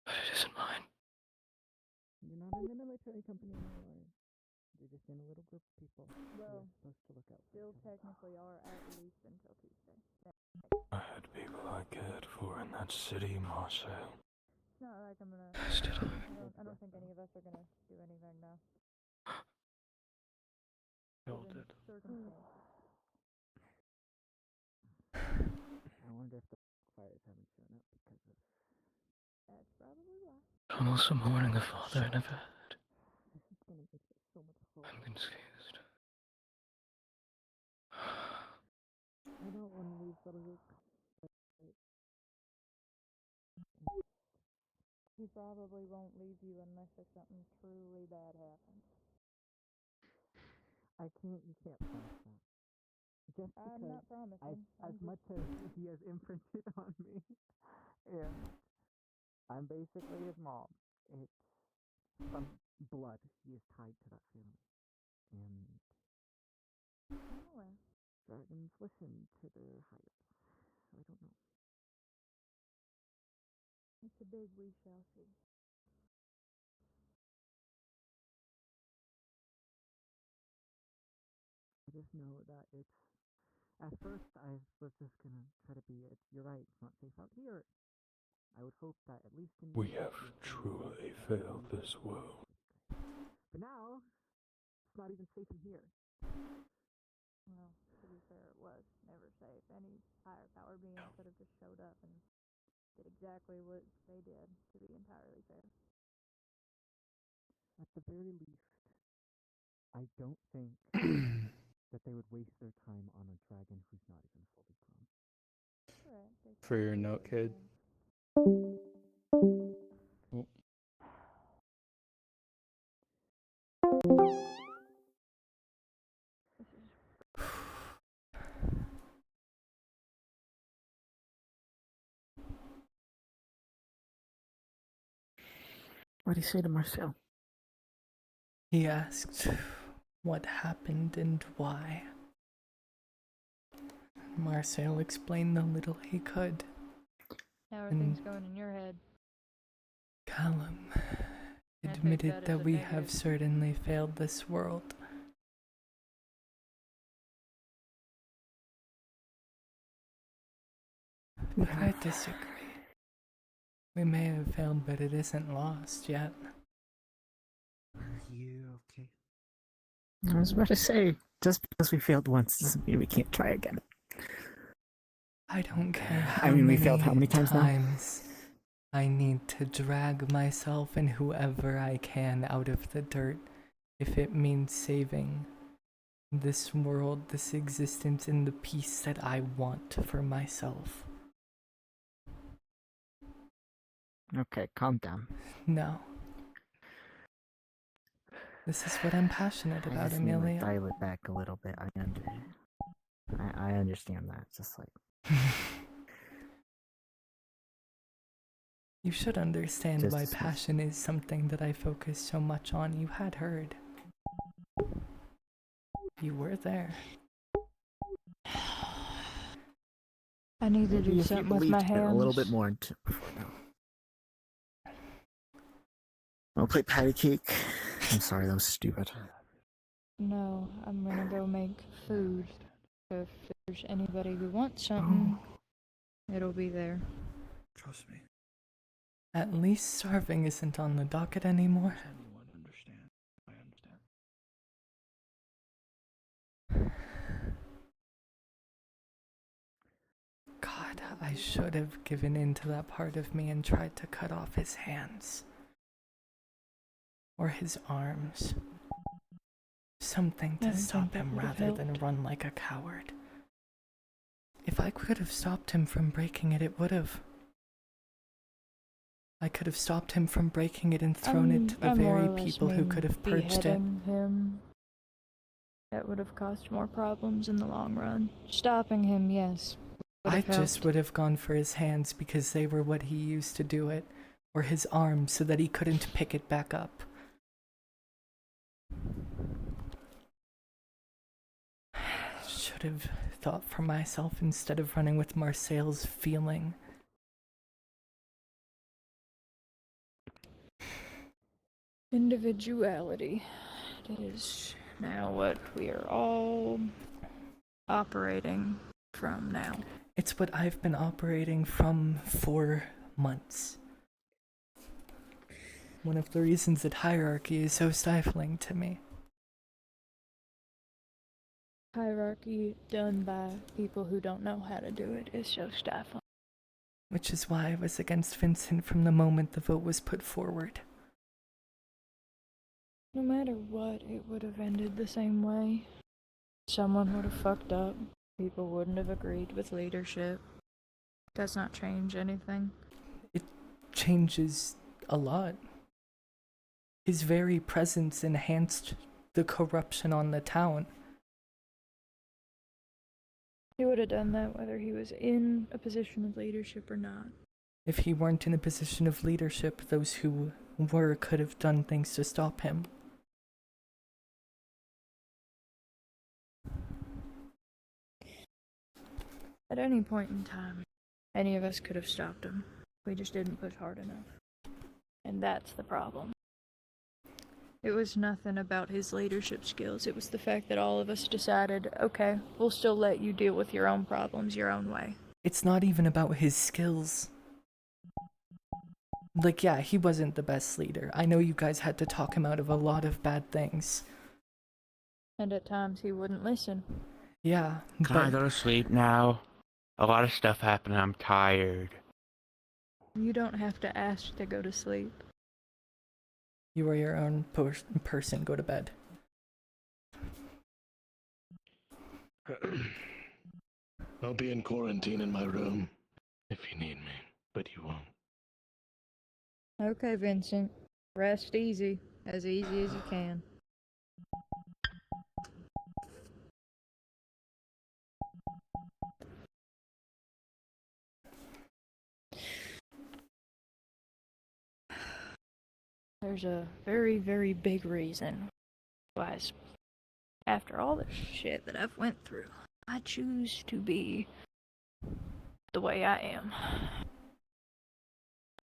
Speaker 22: But it isn't mine.
Speaker 13: You're not in a military company anymore. You're just in a little group of people.
Speaker 23: Well,
Speaker 13: supposed to look out.
Speaker 23: still technically are at least until Tuesday.
Speaker 18: I had people I cared for in that city, Marcel.
Speaker 23: It's not like I'm gonna. I don't think any of us are gonna do anything now.
Speaker 11: Y'all did.
Speaker 13: I wonder if the fires haven't shown up because of.
Speaker 23: That's probably why.
Speaker 22: Almost a mourning a father I never had.
Speaker 13: This is gonna make it so much harder.
Speaker 22: I'm confused.
Speaker 13: I don't want to lose Baruch.
Speaker 23: He probably won't leave you unless if something truly bad happens.
Speaker 13: You can't promise that. Just because
Speaker 23: I'm not promising.
Speaker 13: as much as he has imprinted on me, and I'm basically his mom. It's from blood. He is tied to that family. And dragons listen to their higher. So I don't know.
Speaker 23: It's a big we shall see.
Speaker 13: I just know that it's. At first, I was just gonna try to be it. You're right. It's not safe out here. I would hope that at least in.
Speaker 18: We have truly failed this world.
Speaker 13: But now, it's not even safe in here.
Speaker 23: Well, to be fair, it was never safe. Any higher power being could have just showed up and did exactly what they did, to be entirely fair.
Speaker 13: At the very least, I don't think that they would waste their time on a dragon who's not even fully grown.
Speaker 23: Correct.
Speaker 11: For your note, kid. Oh.
Speaker 13: What do you say to Marcel?
Speaker 1: He asked what happened and why. Marcel explained the little he could.
Speaker 23: How are things going in your head?
Speaker 1: Callum
Speaker 23: I take
Speaker 1: admitted
Speaker 23: that as
Speaker 1: that
Speaker 23: a
Speaker 1: we
Speaker 23: negative.
Speaker 1: have certainly failed this world. But I disagree. We may have failed, but it isn't lost yet.
Speaker 4: you okay?
Speaker 13: I was about to say, just because we failed once doesn't mean we can't try again.
Speaker 1: I don't care how
Speaker 13: I mean, we
Speaker 1: many
Speaker 13: failed how many times now?
Speaker 1: I need to drag myself and whoever I can out of the dirt if it means saving this world, this existence, and the peace that I want for myself.
Speaker 13: Okay, calm down.
Speaker 1: No. This is what I'm passionate
Speaker 13: I
Speaker 1: about,
Speaker 13: just need to
Speaker 1: Amelia.
Speaker 13: dial it back a little bit. I understand that. It's just like
Speaker 1: You should understand
Speaker 13: Just
Speaker 1: why
Speaker 13: dismiss.
Speaker 1: passion is something that I focus so much on. You had heard. You were there.
Speaker 23: I need to
Speaker 13: maybe
Speaker 23: do
Speaker 13: if you
Speaker 23: something with
Speaker 13: believed
Speaker 23: my
Speaker 13: it
Speaker 23: hands.
Speaker 13: a little bit more into before now. I'll play patty cake. I'm sorry, that was stupid.
Speaker 23: No, I'm gonna go make food. So if there's anybody who wants something, it'll be there.
Speaker 4: Trust me.
Speaker 1: At least starving isn't on the docket anymore.
Speaker 4: Anyone understand? I understand.
Speaker 1: God, I should have given in to that part of me and tried to cut off his hands. Or his arms. Something
Speaker 23: I
Speaker 1: to
Speaker 23: don't
Speaker 1: stop
Speaker 23: think that
Speaker 1: him
Speaker 23: would have
Speaker 1: rather than
Speaker 23: helped.
Speaker 1: run like a coward. If I could have stopped him from breaking it, it would have. I could have stopped him from breaking it and thrown it to the
Speaker 23: I more
Speaker 1: very
Speaker 23: or less
Speaker 1: people who
Speaker 23: mean
Speaker 1: could have purged it.
Speaker 23: beheading him. That would have caused more problems in the long run. Stopping him, yes. would
Speaker 1: I
Speaker 23: have
Speaker 1: just
Speaker 23: helped.
Speaker 1: would have gone for his hands because they were what he used to do it, or his arms so that he couldn't pick it back up. Should have thought for myself instead of running with Marseille's feeling.
Speaker 23: Individuality. That is now what we are all operating from now.
Speaker 1: It's what I've been operating from for months. One of the reasons that hierarchy is so stifling to me.
Speaker 23: Hierarchy done by people who don't know how to do it is so stifling.
Speaker 1: Which is why I was against Vincent from the moment the vote was put forward.
Speaker 23: No matter what, it would have ended the same way. Someone would have fucked up. People wouldn't have agreed with leadership. Does not change anything.
Speaker 1: It changes a lot. His very presence enhanced the corruption on the town.
Speaker 23: He would have done that whether he was in a position of leadership or not.
Speaker 1: If he weren't in a position of leadership, those who were could have done things to stop him.
Speaker 23: At any point in time, any of us could have stopped him. We just didn't push hard enough. And that's the problem. It was nothing about his leadership skills. It was the fact that all of us decided, okay, we'll still let you deal with your own problems your own way.
Speaker 1: It's not even about his skills. Like, yeah, he wasn't the best leader. I know you guys had to talk him out of a lot of bad things.
Speaker 23: And at times he wouldn't listen.
Speaker 1: Yeah,
Speaker 6: Can I
Speaker 1: but
Speaker 6: go to sleep now? A lot of stuff happened. I'm tired.
Speaker 23: You don't have to ask to go to sleep.
Speaker 1: you are your own person. Go to bed.
Speaker 22: I'll be in quarantine in my room if you need me, but you won't.
Speaker 23: Okay, Vincent. Rest easy. As easy as you can. There's a very, very big reason why, after all the shit that I've went through, I choose to be the way I am.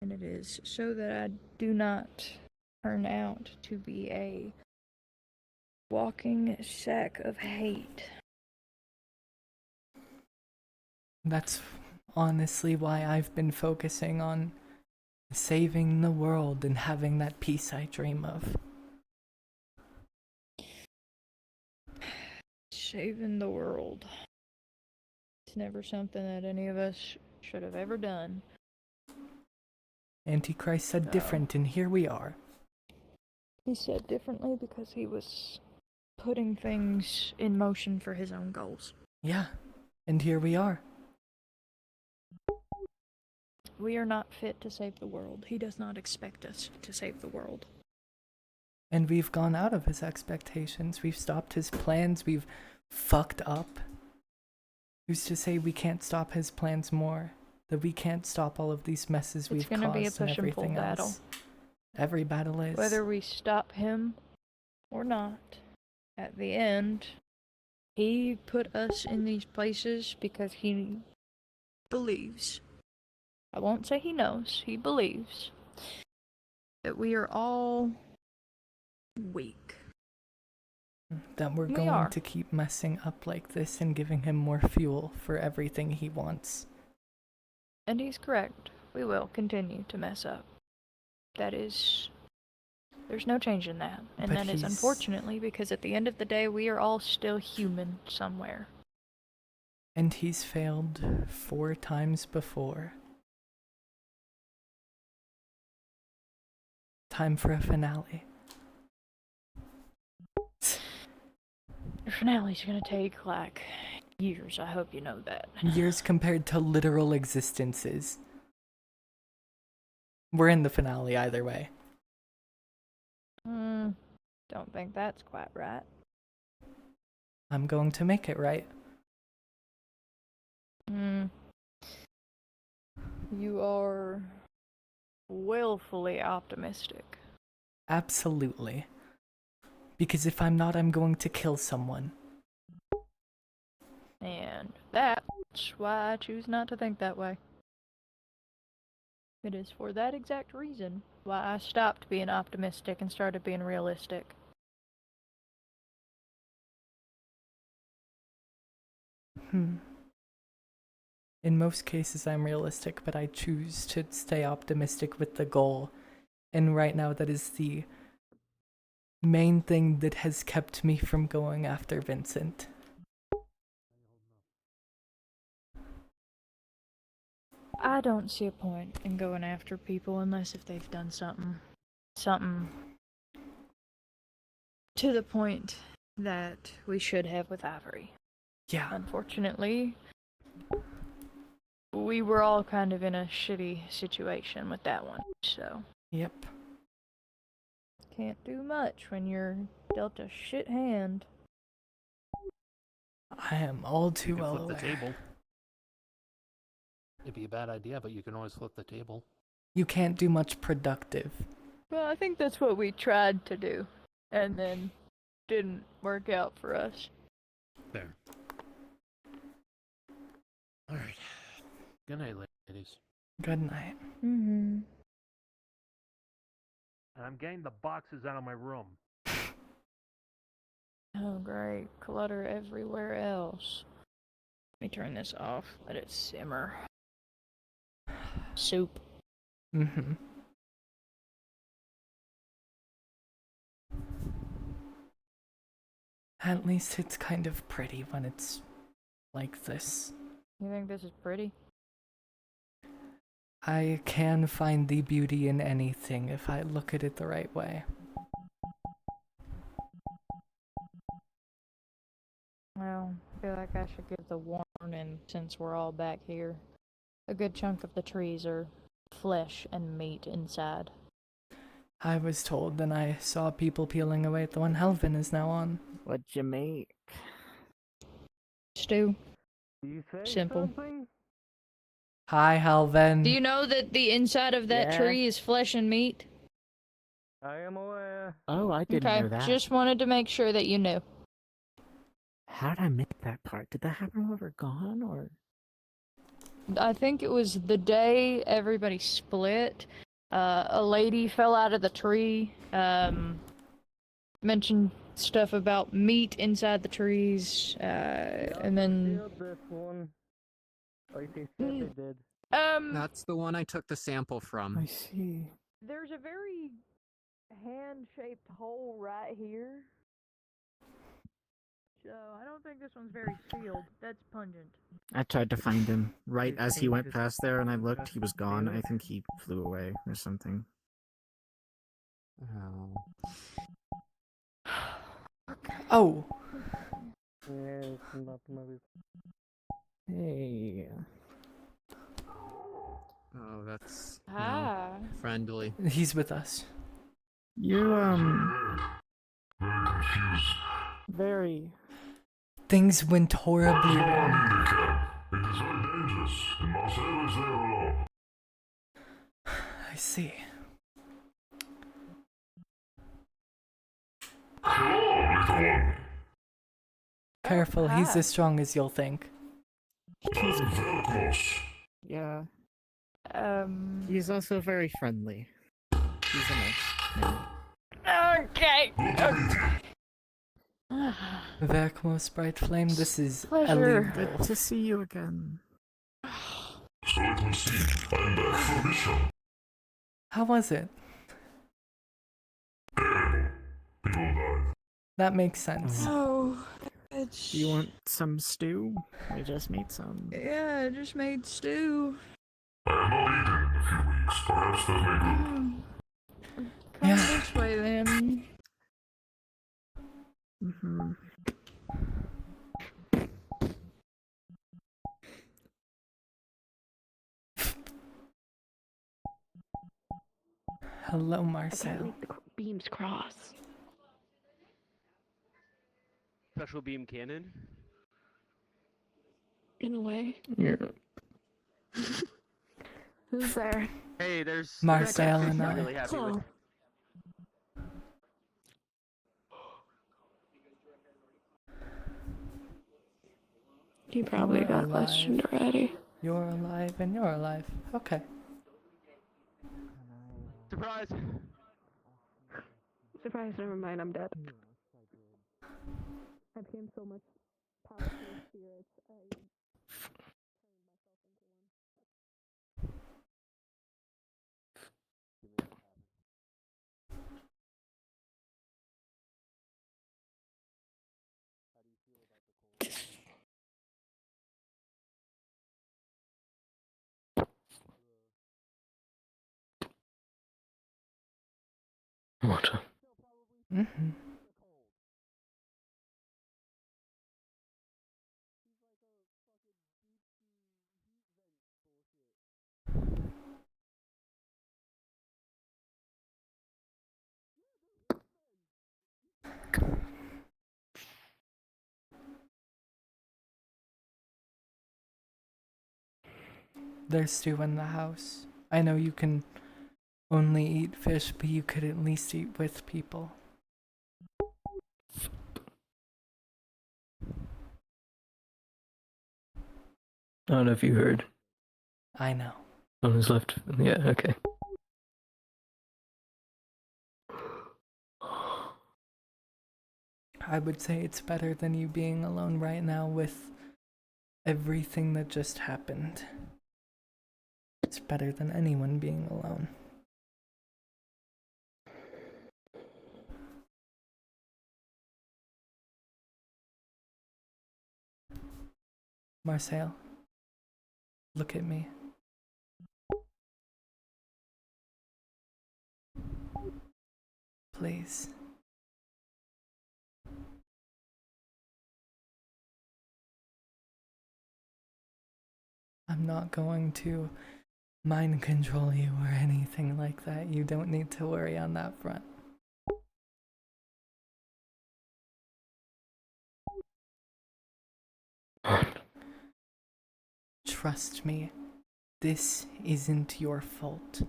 Speaker 23: And it is so that I do not turn out to be a walking sack of hate.
Speaker 1: That's honestly why I've been focusing on saving the world and having that peace I dream of.
Speaker 23: Saving the world. It's never something that any of us should have ever done.
Speaker 1: Antichrist said different, and here we are.
Speaker 23: He said differently because he was putting things in motion for his own goals.
Speaker 1: Yeah, and here we are.
Speaker 23: We are not fit to save the world. He does not expect us to save the world.
Speaker 1: And we've gone out of his expectations. We've stopped his plans. We've fucked up. Who's to say we can't stop his plans more? That we can't stop all of these messes we've caused
Speaker 23: It's gonna be a push
Speaker 1: and
Speaker 23: and pull
Speaker 1: everything
Speaker 23: battle.
Speaker 1: else. Every battle is.
Speaker 23: Whether we stop him or not, at the end, he put us in these places because he believes. I won't say he knows, he believes that we are all weak.
Speaker 1: That we're
Speaker 23: We
Speaker 1: going
Speaker 23: are.
Speaker 1: to keep messing up like this and giving him more fuel for everything he wants.
Speaker 23: And he's correct. We will continue to mess up. That is... There's no change in that. And
Speaker 1: But
Speaker 23: that is
Speaker 1: he's-
Speaker 23: unfortunately because at the end of the day, we are all still human somewhere.
Speaker 1: And he's failed 4 times before. Time for a finale.
Speaker 23: The finale's gonna take, like, years. I hope you know that.
Speaker 1: Years compared to literal existences. We're in the finale either way.
Speaker 23: Don't think that's quite right.
Speaker 1: I'm going to make it right.
Speaker 23: You are willfully optimistic.
Speaker 1: Absolutely. Because if I'm not, I'm going to kill someone.
Speaker 23: And that's why I choose not to think that way. It is for that exact reason why I stopped being optimistic and started being realistic.
Speaker 1: In most cases, I'm realistic, but I choose to stay optimistic with the goal. And right now, that is the main thing that has kept me from going after Vincent.
Speaker 23: I don't see a point in going after people unless if they've done something to the point that we should have with Ivory.
Speaker 1: Yeah.
Speaker 23: Unfortunately, we were all kind of in a shitty situation with that one, so.
Speaker 1: Yep.
Speaker 23: Can't do much when you're dealt a shit hand.
Speaker 1: I am all too
Speaker 9: You can
Speaker 1: well
Speaker 9: flip
Speaker 1: aware.
Speaker 9: the table. It'd be a bad idea, but you can always flip the table.
Speaker 1: You can't do much productive.
Speaker 23: Well, I think that's what we tried to do, and then didn't work out for us.
Speaker 9: There. Alright. Good night, ladies.
Speaker 1: Good night.
Speaker 23: Mm-hmm.
Speaker 9: And I'm getting the boxes out of my room.
Speaker 23: Oh, great. Clutter everywhere else. Let me turn this off. Let it simmer. Soup.
Speaker 1: Mm-hmm. At least it's kind of pretty when it's like this.
Speaker 23: You think this is pretty?
Speaker 1: I can find the beauty in anything if I look at it the right way.
Speaker 23: Well, I feel like I should give the warning since we're all back here. A good chunk of the trees are flesh and meat inside.
Speaker 1: I was told, and I saw people peeling away at the one Helvin is now on.
Speaker 13: What'd you make?
Speaker 23: Stew.
Speaker 14: You say
Speaker 23: Simple.
Speaker 14: something?
Speaker 1: Hi, Helvin.
Speaker 23: Do you know that the inside of that
Speaker 13: Yeah.
Speaker 23: tree is flesh and meat?
Speaker 14: I am aware.
Speaker 13: Oh, I didn't
Speaker 23: Okay,
Speaker 13: know that.
Speaker 23: just wanted to make sure that you knew.
Speaker 13: How'd I miss that part? Did that happen while we were gone, or?
Speaker 23: I think it was the day everybody split. A lady fell out of the tree, mentioned stuff about meat inside the trees, and then...
Speaker 14: This one. Like they said they did.
Speaker 21: That's the one I took the sample from.
Speaker 13: I see.
Speaker 23: There's a very hand-shaped hole right here. so I don't think this one's very sealed. That's pungent.
Speaker 13: I tried to find him right as he went past there, and I looked. He was gone. I think he flew away or something.
Speaker 1: Oh.
Speaker 13: Hey. Oh, that's friendly.
Speaker 1: He's with us.
Speaker 13: You
Speaker 5: Very confused.
Speaker 13: very.
Speaker 1: Things went horribly wrong.
Speaker 5: It is very dangerous, and Marcel is there alone.
Speaker 1: I see.
Speaker 5: Hello, little one.
Speaker 1: Careful, he's as strong as you'll think.
Speaker 5: He's very close.
Speaker 13: Yeah. He's also very friendly. He's a nice.
Speaker 23: Okay.
Speaker 1: Verkmos Bright Flame, this is
Speaker 23: Pleasure.
Speaker 1: illegal.
Speaker 13: Good to see you again.
Speaker 5: So it will seem I'm back for mission.
Speaker 1: How was it?
Speaker 5: Terrible. People died.
Speaker 1: That makes sense.
Speaker 23: Oh,
Speaker 13: Do you want some stew? I just made some.
Speaker 23: yeah, I just made stew.
Speaker 5: I have not eaten in a few weeks. Perhaps that may good.
Speaker 23: Come this way then.
Speaker 13: Mm-hmm.
Speaker 1: Hello, Marcel.
Speaker 7: The beams cross.
Speaker 6: Special beam cannon?
Speaker 7: In a way.
Speaker 13: Yeah.
Speaker 7: Who's there?
Speaker 6: Hey, there's
Speaker 1: Marcel and
Speaker 6: not
Speaker 1: I.
Speaker 6: really happy with.
Speaker 7: He probably
Speaker 1: You're
Speaker 7: got
Speaker 1: alive.
Speaker 7: questioned already.
Speaker 1: You're alive and you're alive. Okay.
Speaker 6: Surprise!
Speaker 7: Surprise, never mind, I'm dead. I've gained so much powerful spirits.
Speaker 17: Water.
Speaker 1: Mm-hmm. There's stew in the house. I know you can only eat fish, but you could at least eat with people.
Speaker 17: I don't know if you heard.
Speaker 1: I know.
Speaker 17: On his left. Yeah, okay.
Speaker 1: I would say it's better than you being alone right now with everything that just happened. It's better than anyone being alone. Marcel, look at me. Please. I'm not going to mind control you or anything like that. You don't need to worry on that front. Trust me, this isn't your fault.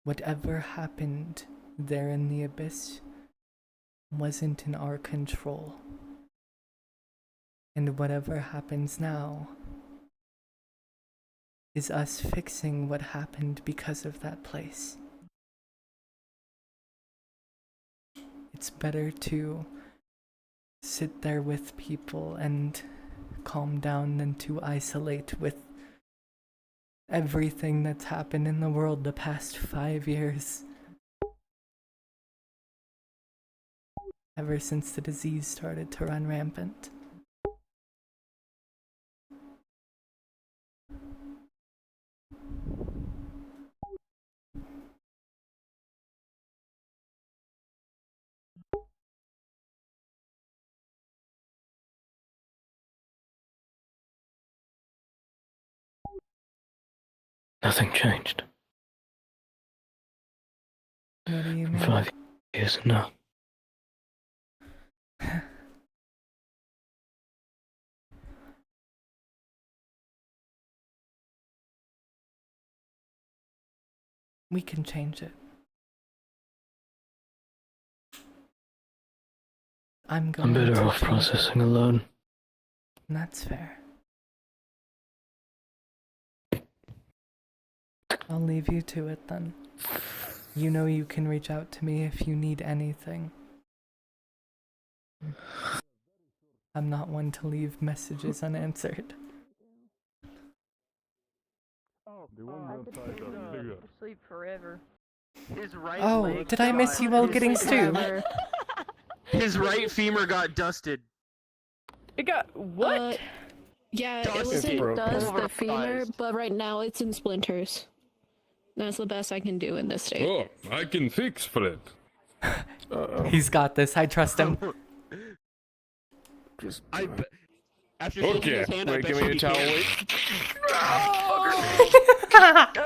Speaker 1: Whatever happened there in the abyss wasn't in our control. And whatever happens now is us fixing what happened because of that place. It's better to sit there with people and calm down than to isolate with everything that's happened in the world the past 5 years. Ever since the disease started to run rampant.
Speaker 17: Nothing changed.
Speaker 1: What do you mean?
Speaker 17: 5 years now.
Speaker 1: We can change it. I'm going
Speaker 17: I'm better
Speaker 1: to
Speaker 17: off
Speaker 1: change
Speaker 17: processing alone.
Speaker 1: it. That's fair. I'll leave you to it then. You know you can reach out to me if you need anything. I'm not one to leave messages unanswered.
Speaker 23: Sleep forever.
Speaker 6: His right
Speaker 1: Oh,
Speaker 6: leg
Speaker 1: did I miss you while getting stew?
Speaker 6: His right femur got dusted.
Speaker 23: It got what?
Speaker 7: Yeah,
Speaker 6: Dust
Speaker 7: it was
Speaker 6: it.
Speaker 7: in dust, the
Speaker 6: Pulverized.
Speaker 7: femur, but right now it's in splinters. That's the best I can do in this state.
Speaker 18: Oh, I can fix Fred.
Speaker 1: He's got this. I trust him.
Speaker 6: After shaking
Speaker 18: Okay,
Speaker 6: his hand, I
Speaker 18: wait,
Speaker 6: bet
Speaker 18: give
Speaker 6: you
Speaker 18: me a
Speaker 6: he
Speaker 18: towel,
Speaker 6: can.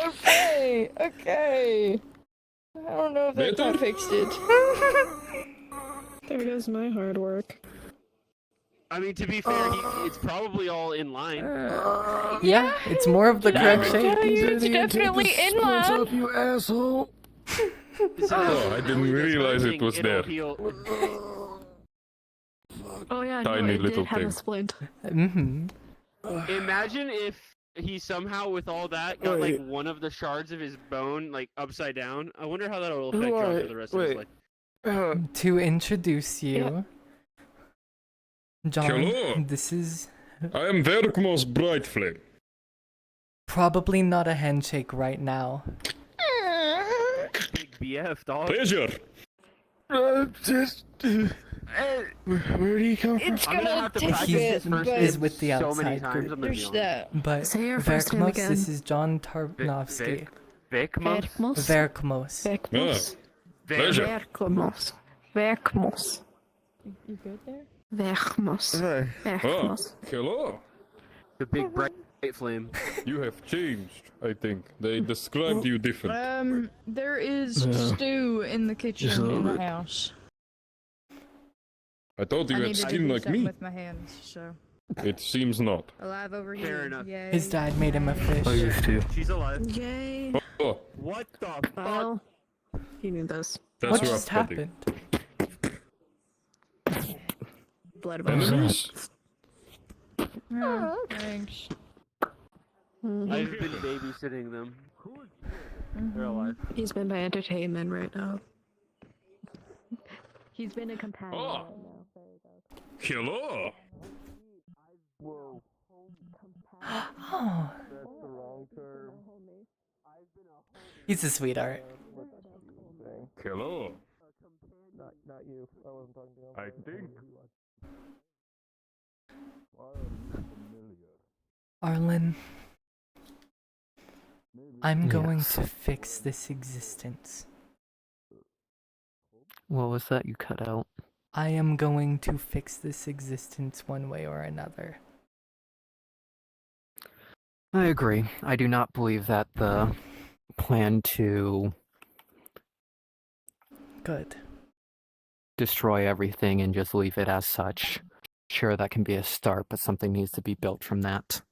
Speaker 23: Okay, okay. I don't know if that
Speaker 18: Better?
Speaker 23: quite fixed it.
Speaker 7: There goes my hard work.
Speaker 6: I mean, to be fair, it's probably all in line.
Speaker 1: Yeah, it's more of the correct shape.
Speaker 23: It's definitely in line.
Speaker 22: you asshole!
Speaker 18: Oh, I didn't realize it was there.
Speaker 7: Oh yeah,
Speaker 18: Tiny
Speaker 7: no, it
Speaker 18: little
Speaker 7: did have a
Speaker 18: thing.
Speaker 7: splint.
Speaker 1: Mm-hmm.
Speaker 6: Imagine if he somehow, with all that, got like one of the shards of his bone like upside down. I wonder how that will affect John for the rest of his life.
Speaker 1: To introduce you, John,
Speaker 18: Hello.
Speaker 1: this is
Speaker 18: I am Verkmos Brightflame.
Speaker 1: probably not a handshake right now.
Speaker 6: Big BF, dog.
Speaker 18: Pleasure.
Speaker 22: Where do you come from?
Speaker 23: It's
Speaker 6: I'm gonna
Speaker 23: gonna
Speaker 6: have to
Speaker 23: take
Speaker 6: practice
Speaker 23: it,
Speaker 6: this first
Speaker 23: but
Speaker 1: Is with the
Speaker 6: so many
Speaker 1: outside
Speaker 6: times.
Speaker 1: group.
Speaker 6: I'm gonna be
Speaker 23: there's
Speaker 6: honest.
Speaker 23: that.
Speaker 1: But
Speaker 7: Say your first name
Speaker 1: Verkmos,
Speaker 7: again.
Speaker 1: this is John Tarnovsky.
Speaker 6: Vekmos?
Speaker 1: Verkmos.
Speaker 7: Verkmos.
Speaker 18: Pleasure.
Speaker 7: Verkmos. Verkmos.
Speaker 23: You good there?
Speaker 7: Verkmos.
Speaker 18: Oh,
Speaker 7: Verkmos.
Speaker 18: hello.
Speaker 6: The big bright flame.
Speaker 18: You have changed, I think. They described you different.
Speaker 23: There is
Speaker 17: Yeah.
Speaker 23: stew in the kitchen
Speaker 17: Just a little
Speaker 23: in the
Speaker 17: bit.
Speaker 23: house.
Speaker 18: I thought you
Speaker 23: I
Speaker 18: had
Speaker 23: needed to
Speaker 18: skin
Speaker 23: do
Speaker 18: like
Speaker 23: something
Speaker 18: me.
Speaker 23: with my hands, so
Speaker 18: It seems not.
Speaker 23: alive over
Speaker 6: Fair
Speaker 23: here.
Speaker 6: enough.
Speaker 23: Yay.
Speaker 1: His dad made him a
Speaker 17: I
Speaker 1: fish.
Speaker 17: used to.
Speaker 6: She's alive.
Speaker 7: Yay.
Speaker 18: Oh,
Speaker 6: What the fuck?
Speaker 7: Well, you knew this.
Speaker 18: that's
Speaker 1: What
Speaker 18: rough,
Speaker 1: just
Speaker 18: buddy.
Speaker 1: happened?
Speaker 7: Blood
Speaker 18: Enemies?
Speaker 23: Oh, thanks.
Speaker 6: I've been babysitting them. They're alive.
Speaker 7: He's been my entertainment right now. He's been a companion
Speaker 18: Oh.
Speaker 7: right now. There you go.
Speaker 18: Hello.
Speaker 1: Oh,
Speaker 12: That's the wrong term.
Speaker 1: he's a sweetheart.
Speaker 18: Hello.
Speaker 12: Not you. I wasn't talking to him.
Speaker 18: I think.
Speaker 1: Arlen, I'm going
Speaker 21: Yes.
Speaker 1: to fix this existence.
Speaker 21: What was that you cut out?
Speaker 1: I am going to fix this existence one way or another.
Speaker 21: I agree. I do not believe that the plan to
Speaker 1: Good.
Speaker 21: destroy everything and just leave it as such. Sure, that can be a start, but something needs to be built from that.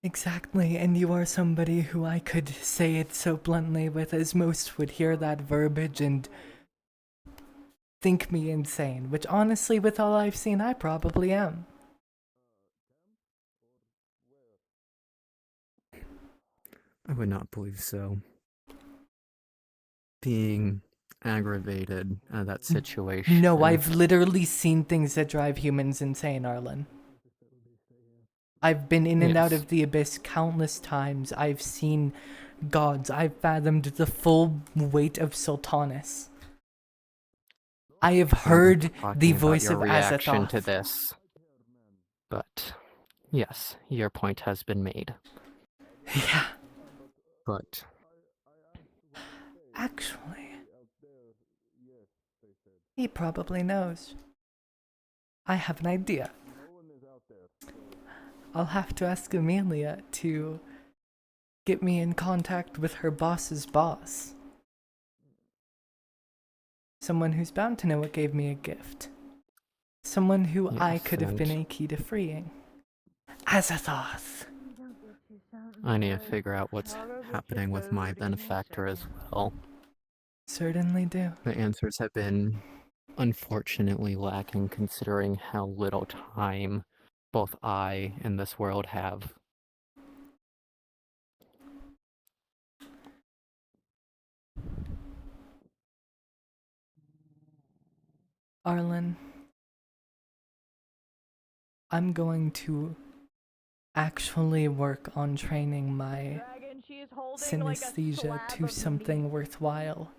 Speaker 1: Exactly, and you are somebody who I could say it so bluntly with, as most would hear that verbiage and think me insane, which honestly, with all I've seen, I probably am.
Speaker 21: I would not believe so. Being aggravated at that situation.
Speaker 1: No, I've literally seen things that drive humans insane, Arlen. I've been in and out
Speaker 21: Yes.
Speaker 1: of the abyss countless times. I've seen gods. I've fathomed the full weight of Sultanas. I have heard
Speaker 21: Talking
Speaker 1: the
Speaker 21: about
Speaker 1: voice
Speaker 21: your
Speaker 1: of
Speaker 21: reaction to
Speaker 1: Azathoth.
Speaker 21: this. But yes, your point has been made.
Speaker 1: Yeah.
Speaker 21: But
Speaker 1: Actually, he probably knows. I have an idea. I'll have to ask Amelia to get me in contact with her boss's boss. Someone who's bound to know what gave me a gift. Someone who I could have been a key to freeing. Azathoth.
Speaker 21: I need to figure out what's happening with my benefactor as well.
Speaker 1: Certainly do.
Speaker 21: The answers have been unfortunately lacking considering how little time both I and this world have.
Speaker 1: Arlen, I'm going to actually work on training my synesthesia to something worthwhile.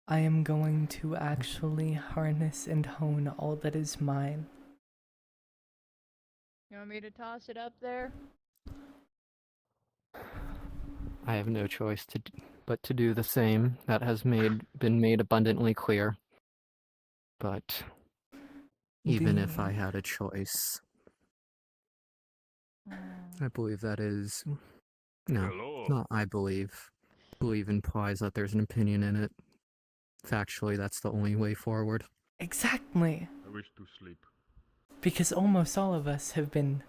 Speaker 1: I am going to actually harness and hone all that is mine.
Speaker 23: You want me to toss it up there?
Speaker 21: I have no choice but to do the same. That has been made abundantly clear. But even if I had a choice, I believe that is... No, not I believe. Believe implies that there's an opinion in it. Factually, that's the only way forward.
Speaker 1: Exactly.
Speaker 18: I wish to sleep.
Speaker 1: Because almost all of us have been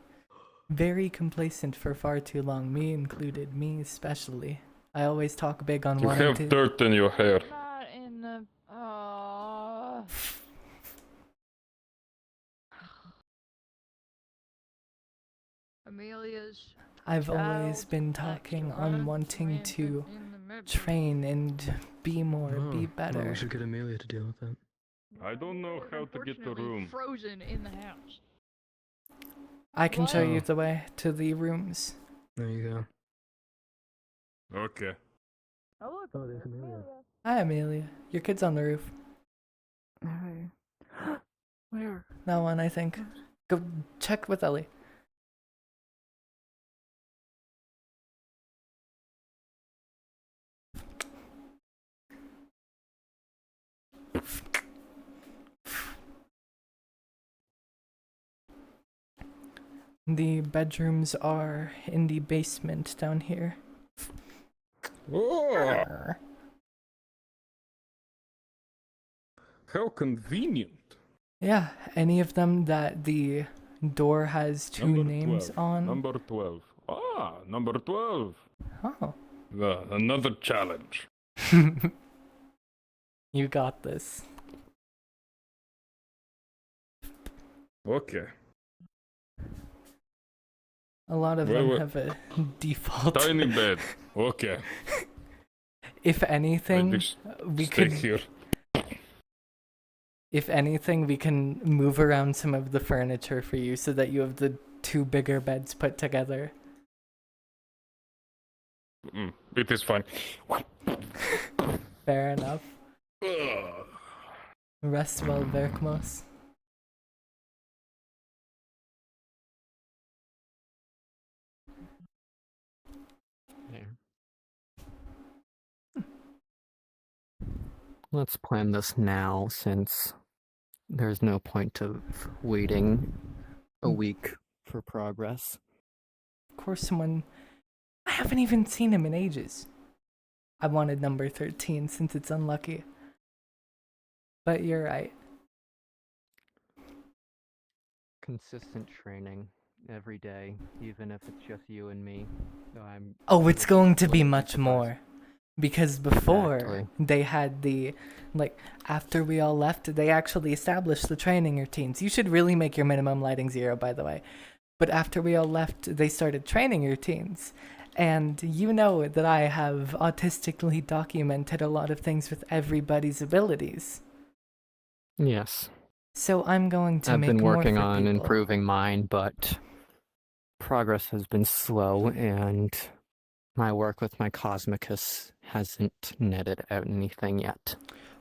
Speaker 1: very complacent for far too long, me included, me especially. I always talk big on
Speaker 18: You
Speaker 1: wanting
Speaker 18: have
Speaker 1: to...
Speaker 18: dirt in your hair.
Speaker 23: Not in the. Amelia's.
Speaker 1: I've always been talking on wanting to train and be more, be better.
Speaker 17: Well, we should get Amelia to deal with that.
Speaker 18: I don't know how to get the room.
Speaker 23: Frozen in the house.
Speaker 1: I can show you the way to the rooms.
Speaker 17: There you go.
Speaker 18: Okay.
Speaker 23: Oh, look.
Speaker 17: There's Amelia.
Speaker 1: Hi, Amelia. Your kid's on the roof.
Speaker 23: Hi. Where?
Speaker 1: That one, I think. Go check with Ellie. The bedrooms are in the basement down here.
Speaker 18: Oh! How convenient.
Speaker 1: Yeah, any of them that the door has two
Speaker 18: Number
Speaker 1: names
Speaker 18: 12.
Speaker 1: on.
Speaker 18: Number 12. Ah, number 12.
Speaker 1: Oh.
Speaker 18: Another challenge.
Speaker 1: You got this.
Speaker 18: Okay.
Speaker 1: A lot of them have a default.
Speaker 18: Tiny bed. Okay.
Speaker 1: If anything, we could.
Speaker 18: Here.
Speaker 1: If anything, we can move around some of the furniture for you so that you have the two bigger beds put together.
Speaker 18: It is fine.
Speaker 1: Fair enough. Rest well, Verkmos.
Speaker 21: Let's plan this now, since there's no point of waiting a week for progress.
Speaker 1: Of course, someone... I haven't even seen him in ages. I wanted number 13 since it's unlucky. But you're right.
Speaker 21: Consistent training every day, even if it's just you and me. So
Speaker 1: it's going to be much more. Because before, they had the, after we all left, they actually established the training routines. You should really make your minimum lighting 0, by the way. But after we all left, they started training routines. And you know that I have autistically documented a lot of things with everybody's abilities.
Speaker 21: Yes.
Speaker 1: So I'm going to
Speaker 21: I've
Speaker 1: make
Speaker 21: been
Speaker 1: more
Speaker 21: working
Speaker 1: for
Speaker 21: on
Speaker 1: people.
Speaker 21: improving mine, but progress has been slow, and my work with my Cosmicus hasn't netted out anything yet.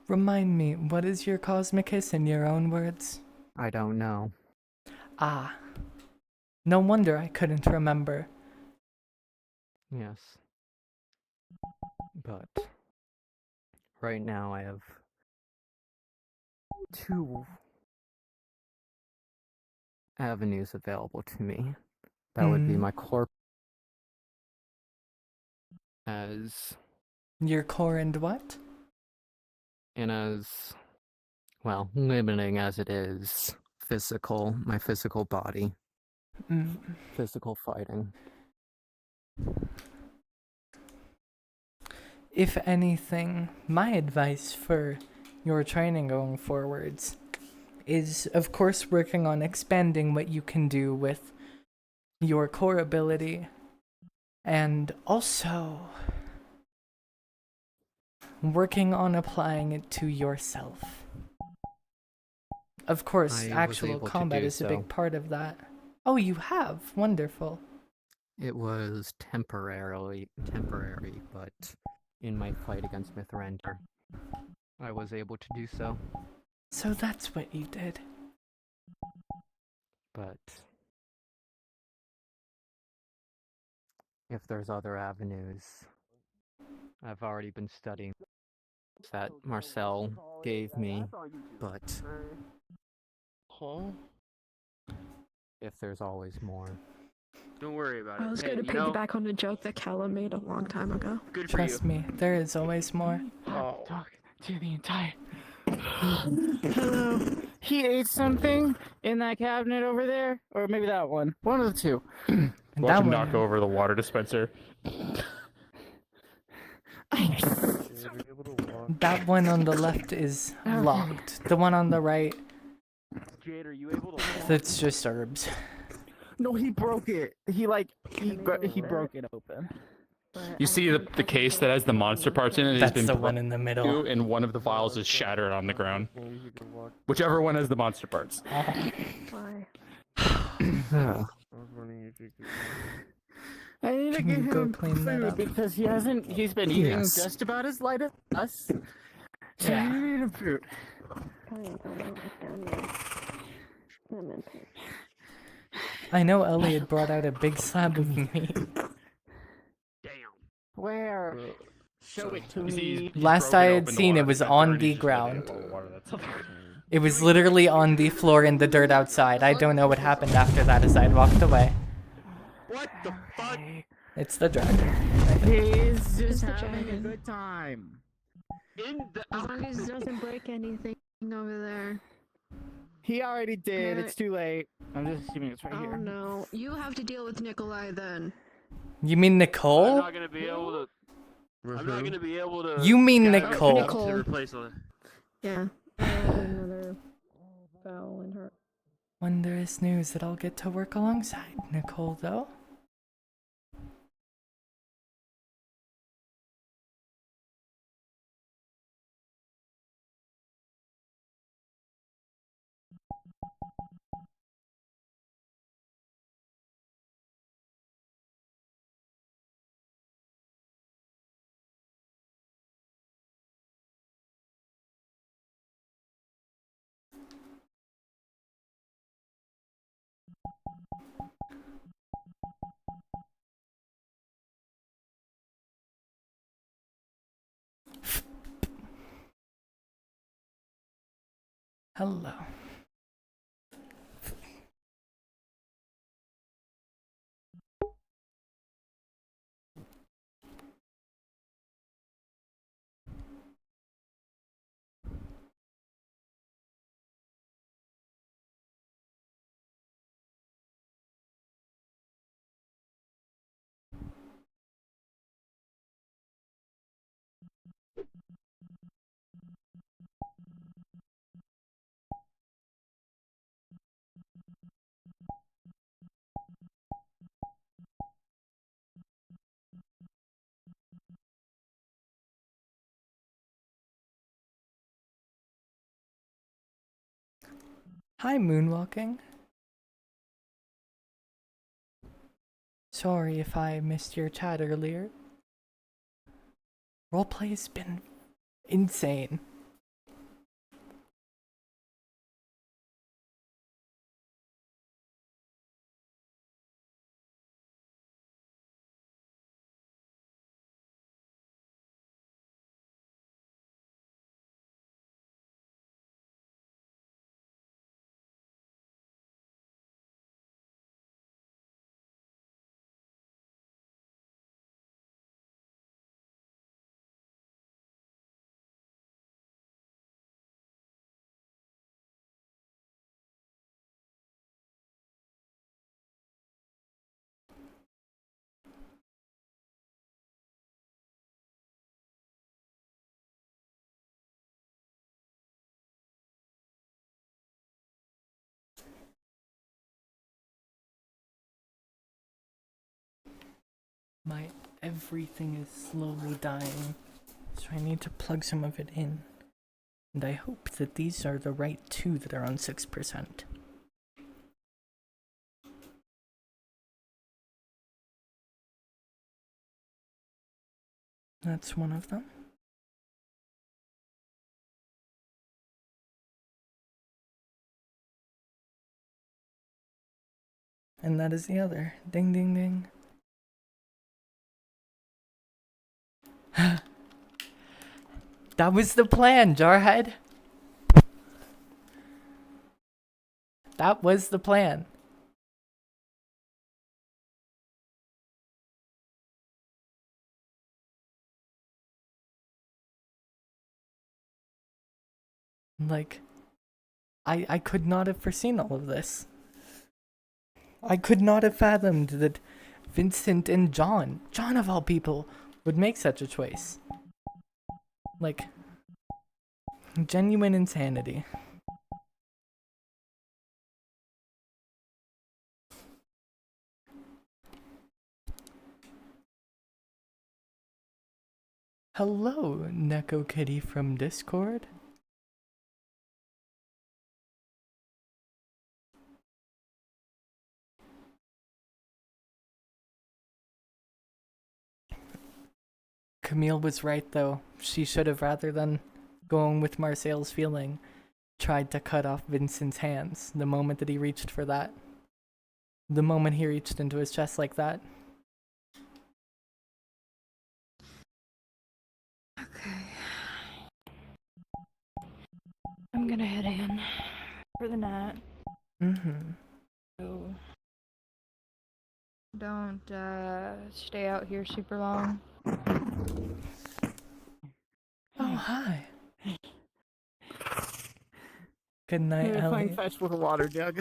Speaker 1: Remind me, what is your Cosmicus in your own words?
Speaker 21: I don't know.
Speaker 1: Ah. No wonder I couldn't remember.
Speaker 21: Yes. But right now I have two avenues available to me. That would be my core as
Speaker 1: Your core and what?
Speaker 21: and as well, limiting as it is, my physical body, physical fighting.
Speaker 1: If anything, my advice for your training going forwards is, of course, working on expanding what you can do with your core ability, and also working on applying it to yourself. Of course,
Speaker 21: I was
Speaker 1: actual
Speaker 21: able to
Speaker 1: combat
Speaker 21: do
Speaker 1: is a
Speaker 21: so.
Speaker 1: big part of that. Oh, you have? Wonderful.
Speaker 21: It was temporary, but in my fight against Mithrender, I was able to do so.
Speaker 1: So that's what you did.
Speaker 21: But if there's other avenues, I've already been studying that Marcel gave me, but if there's always more.
Speaker 6: Don't worry about it.
Speaker 7: I was
Speaker 6: Hey,
Speaker 7: going to
Speaker 6: you know,
Speaker 7: piggyback on a joke that Callum made a long time ago.
Speaker 6: good for
Speaker 1: Trust me, there is always more.
Speaker 2: Talk to the entire.
Speaker 13: Hello. He ate something in that cabinet over there, or maybe that one. One of the two.
Speaker 10: Watch him knock over the water dispenser.
Speaker 1: That one on the left is locked. The one on the right,
Speaker 6: Jade, are you able to?
Speaker 1: that's just herbs.
Speaker 13: No, he broke it. He broke it open.
Speaker 10: You see the case that has the monster parts in it?
Speaker 1: That's the one in the middle.
Speaker 10: And one of the vials is shattered on the ground. Whichever one has the monster parts.
Speaker 7: Why?
Speaker 13: I need to
Speaker 1: Can
Speaker 13: give
Speaker 1: you go
Speaker 13: him
Speaker 1: clean that
Speaker 13: food
Speaker 1: up?
Speaker 13: because he's been eating
Speaker 1: Yes.
Speaker 13: just about as light as us. So
Speaker 1: Yeah.
Speaker 13: you need him food.
Speaker 1: I know Elliot brought out a big slab of meat.
Speaker 13: Where? Show it to me.
Speaker 1: Last I had seen, it was on the ground. It was literally on the floor in the dirt outside. I don't know what happened after that as I walked away.
Speaker 6: What the fuck?
Speaker 1: It's the dragon.
Speaker 13: He's just
Speaker 7: the
Speaker 13: having a
Speaker 7: dragon.
Speaker 13: good time.
Speaker 7: As long as it doesn't break anything over there.
Speaker 13: He already did.
Speaker 7: Alright.
Speaker 13: It's too late. I'm just assuming it's right
Speaker 7: Oh
Speaker 13: here.
Speaker 7: no. You have to deal with Nikolai then.
Speaker 1: You mean
Speaker 6: I'm
Speaker 1: Nicole?
Speaker 6: not gonna be able to. I'm not gonna be able to.
Speaker 1: You mean
Speaker 6: gather
Speaker 1: Nicole.
Speaker 6: enough to replace all that.
Speaker 7: Yeah. Another foul in her.
Speaker 1: Wondrous news that I'll get to work alongside Nicole, though. Hello. Hi, Moonwalking. Sorry if I missed your chat earlier. Roleplay's been insane. My everything is slowly dying, so I need to plug some of it in. And I hope that these are the right two that are on 6%. That's one of them. And that is the other. Ding, ding, ding. That was the plan, Jarhead. That was the plan. Like, I could not have foreseen all of this. I could not have fathomed that Vincent and John of all people, would make such a choice. Like, genuine insanity. Hello, Neko Kitty from Discord. Kamille was right though. She should have, rather than going with Marseille's feeling, tried to cut off Vincent's hands the moment that he reached for that. The moment he reached into his chest like that.
Speaker 23: Okay. I'm gonna head in for the night.
Speaker 1: Mm-hmm.
Speaker 23: So don't stay out here super long.
Speaker 1: Oh, hi. Good night,
Speaker 2: I'm playing
Speaker 1: Ellie.
Speaker 2: fetch with a water jug.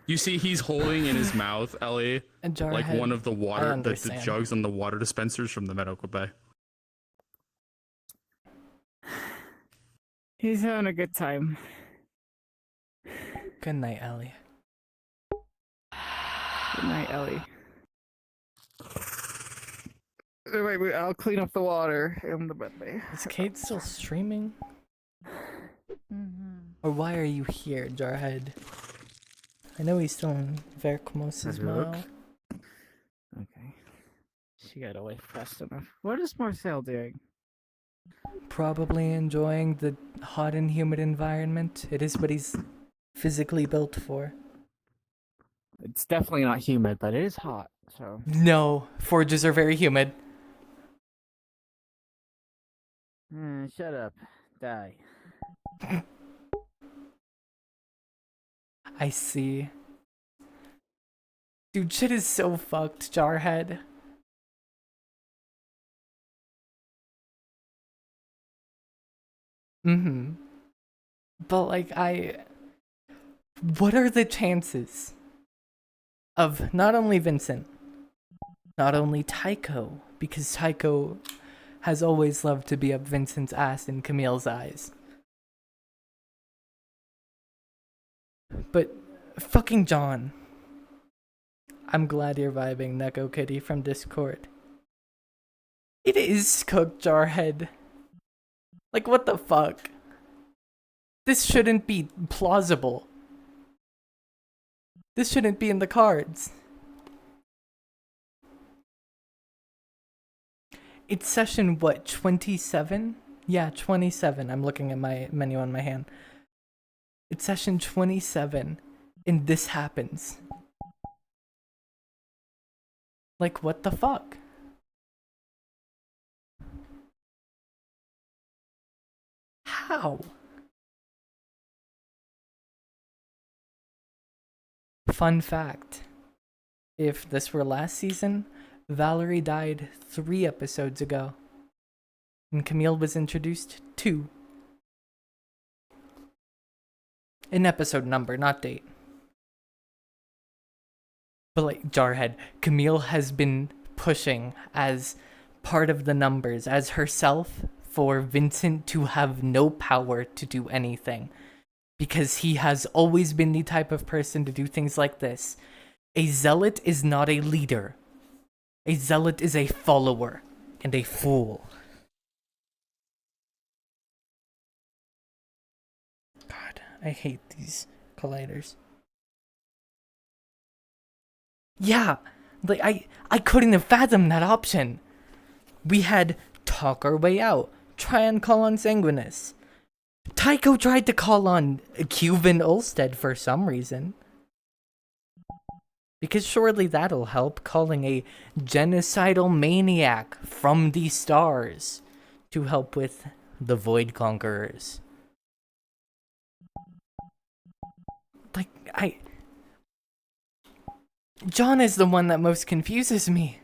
Speaker 10: You see, he's holding in his mouth, Ellie,
Speaker 1: A jar
Speaker 10: like
Speaker 1: head.
Speaker 10: one of the
Speaker 1: I
Speaker 10: water, the
Speaker 1: understand.
Speaker 10: jugs on the water dispensers from the medical bay.
Speaker 2: He's having a good time.
Speaker 1: Good night, Ellie.
Speaker 2: Good night, Ellie. Wait, I'll clean up the water in the bed bay.
Speaker 1: Is Kate still streaming?
Speaker 23: Mm-hmm.
Speaker 1: Or why are you here, Jarhead? I know he's still in Verkmos's
Speaker 2: Look.
Speaker 1: mile.
Speaker 2: Okay. She got away fast enough. What is Marcel doing?
Speaker 1: Probably enjoying the hot and humid environment. It is what he's physically built for.
Speaker 13: It's definitely not humid, but it is hot, so.
Speaker 1: No, forges are very humid.
Speaker 13: Shut up. Die.
Speaker 1: I see. Dude, shit is so fucked, Jarhead. Mm-hmm. But, like, what are the chances of not only Vincent, not only Tycho, because Tycho has always loved to be up Vincent's ass in Camille's eyes, but fucking John. I'm glad you're vibing, Neko Kitty from Discord. It is cooked, Jarhead. Like, what the fuck? This shouldn't be plausible. This shouldn't be in the cards. It's session, what, 27? Yeah, 27. I'm looking at my menu on my hand. It's session 27, and this happens. Like, what the fuck? How? Fun fact. If this were last season, Valerie died 3 episodes ago. And Kamille was introduced 2. In episode number, not date. But like, Jarhead, Kamille has been pushing as part of the numbers, as herself, for Vincent to have no power to do anything. Because he has always been the type of person to do things like this. A zealot is not a leader. A zealot is a follower and a fool. God, I hate these colliders. Yeah, like I couldn't have fathomed that option. We had talk our way out, try and call on Sanguinus. Tycho tried to call on Cuban Ulstead for some reason. Because surely that'll help, calling a genocidal maniac from the stars to help with the Void Conquerors. Like, John is the one that most confuses me.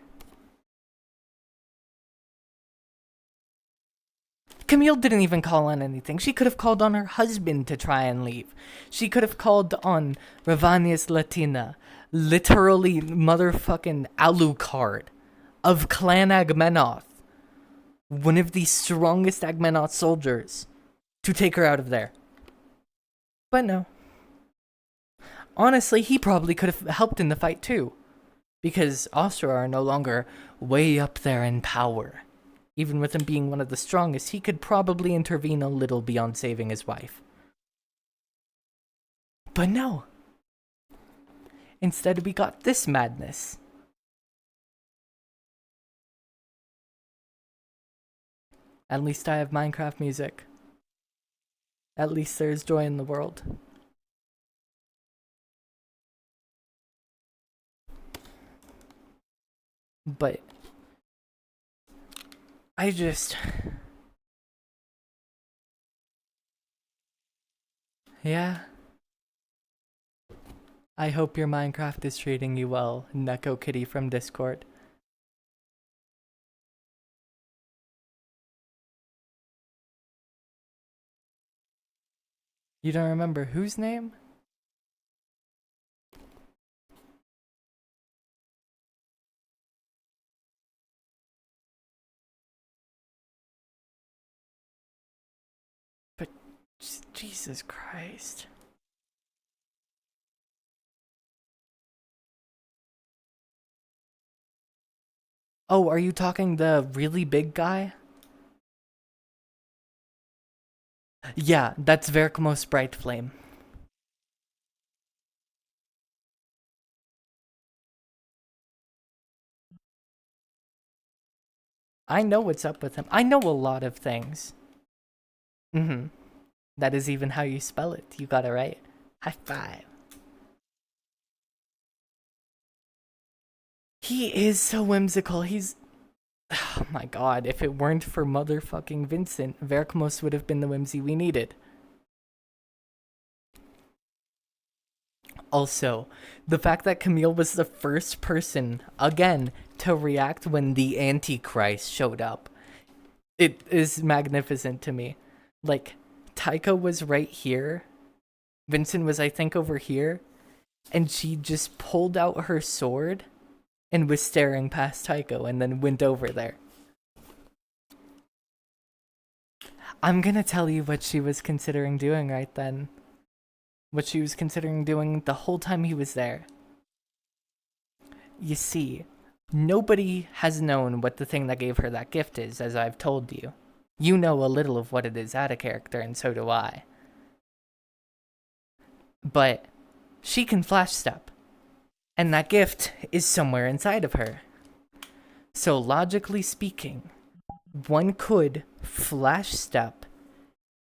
Speaker 1: Kamille didn't even call on anything. She could have called on her husband to try and leave. She could have called on Ravanius Latina, literally motherfucking Alucard of Clan Agmenoth, one of the strongest Agmenoth soldiers, to take her out of there. But no. Honestly, he probably could have helped in the fight too, because Ostra are no longer way up there in power. Even with him being one of the strongest, he could probably intervene a little beyond saving his wife. But no. Instead, we got this madness. At least I have Minecraft music. At least there's joy in the world. But I just... Yeah. I hope your Minecraft is treating you well, Neko Kitty from Discord. You don't remember whose name? But Jesus Christ. Oh, are you talking the really big guy? Yeah, that's Verkmos Brightflame. I know what's up with him. I know a lot of things. That is even how you spell it. You got it right. High five. He is so whimsical. He's... Oh my god, if it weren't for motherfucking Vincent, Verkmos would have been the whimsy we needed. Also, the fact that Kamille was the first person, again, to react when the Antichrist showed up. It is magnificent to me. Like, Tycho was right here. Vincent was, I think, over here. And she just pulled out her sword and was staring past Tycho and then went over there. I'm gonna tell you what she was considering doing right then. What she was considering doing the whole time he was there. You see, nobody has known what the thing that gave her that gift is, as I've told you. You know a little of what it is out of character, and so do I. But she can flash step. And that gift is somewhere inside of her. So logically speaking, one could flash step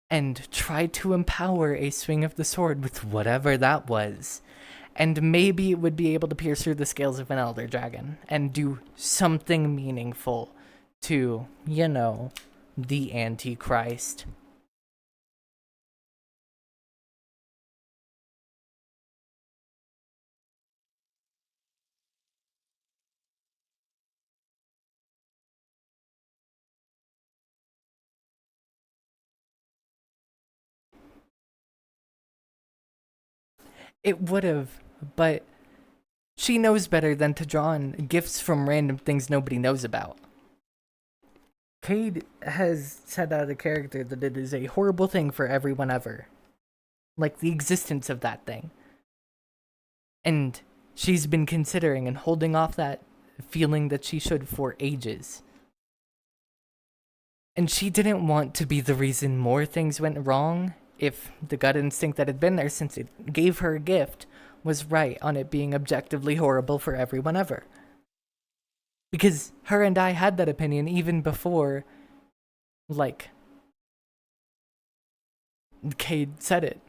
Speaker 1: and try to empower a swing of the sword with whatever that was. And maybe it would be able to pierce through the scales of an elder dragon and do something meaningful to, you know, the Antichrist. It would have, but she knows better than to draw on gifts from random things nobody knows about. Cade has said out of character that it is a horrible thing for everyone ever. Like the existence of that thing. And she's been considering and holding off that feeling that she should for ages. And she didn't want to be the reason more things went wrong if the gut instinct that had been there since it gave her a gift was right on it being objectively horrible for everyone ever. Because her and I had that opinion even before, like, Cade said it.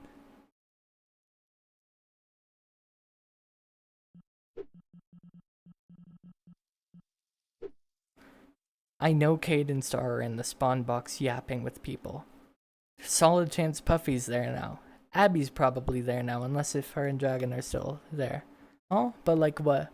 Speaker 1: I know Cade and Star are in the spawn box yapping with people. Solid chance Puffy's there now. Abby's probably there now, unless if her and Dragon are still there. Oh, but like what?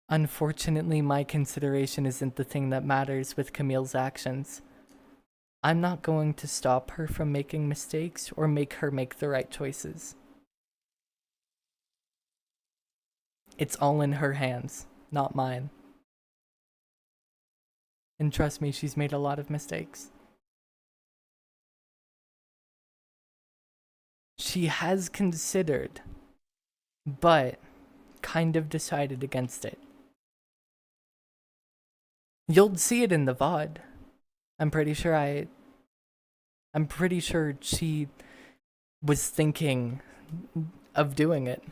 Speaker 1: Unfortunately, my consideration isn't the thing that matters with Kamille's actions. I'm not going to stop her from making mistakes or make her make the right choices. It's all in her hands, not mine. And trust me, she's made a lot of mistakes. She has considered, but kind of decided against it. You'll see it in the VOD. I'm pretty sure she was thinking of doing it.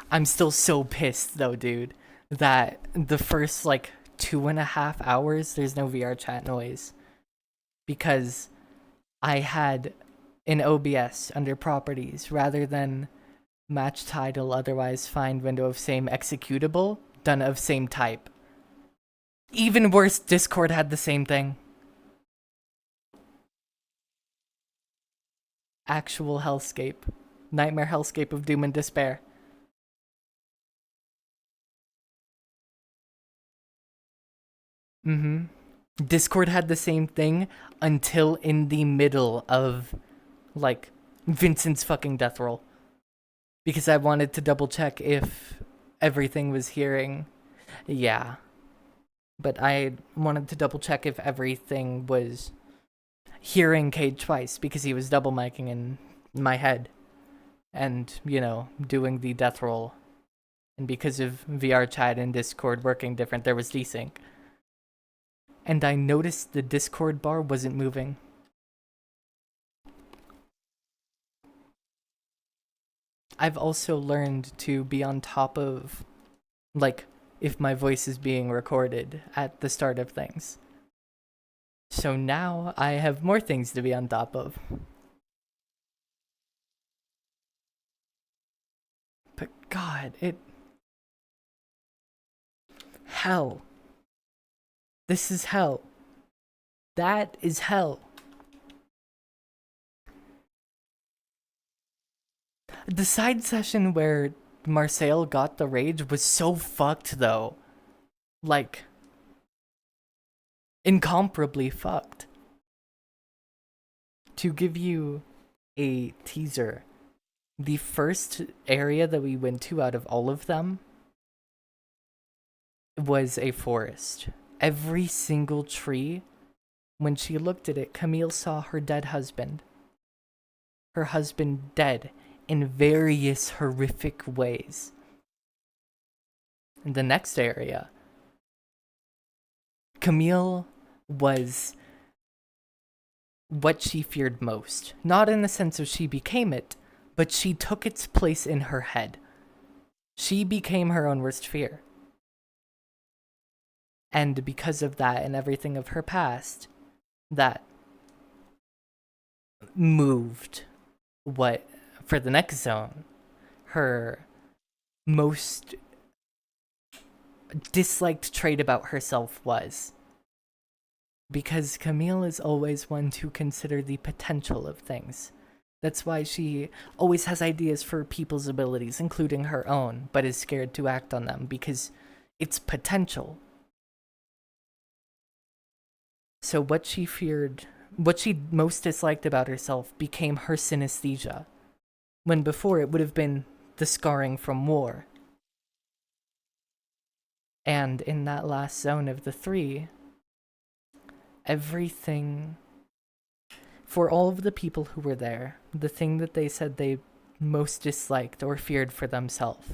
Speaker 1: I'm still so pissed though, dude, that the first like 2.5 hours there's no VR chat noise. Because I had in OBS under properties rather than match title otherwise find window of same executable done of same type. Even worse, Discord had the same thing. Actual hellscape. Nightmare hellscape of doom and despair. Discord had the same thing until in the middle of, like, Vincent's fucking death roll. Because I wanted to double check if everything was hearing. Yeah. But I wanted to double check if everything was hearing Cade twice because he was double miking in my head. And, you know, doing the death roll. And because of VR chat and Discord working different, there was desync. And I noticed the Discord bar wasn't moving. I've also learned to be on top of, like, if my voice is being recorded at the start of things. So now I have more things to be on top of. But God, hell. This is hell. That is hell. The side session where Marcel got the rage was so fucked though. Like, incomparably fucked. To give you a teaser, the first area that we went to out of all of them was a forest. Every single tree, when she looked at it, Kamille saw her dead husband. Her husband dead in various horrific ways. In the next area, Kamille was what she feared most. Not in the sense of she became it, but she took its place in her head. She became her own worst fear. And because of that and everything of her past, that moved what, for the next zone, her most disliked trait about herself was. Because Kamille is always one to consider the potential of things. That's why she always has ideas for people's abilities, including her own, but is scared to act on them because it's potential. So what she feared, what she most disliked about herself became her synesthesia, when before it would have been the scarring from war. And in that last zone of the 3, everything, for all of the people who were there, the thing that they said they most disliked or feared for themselves,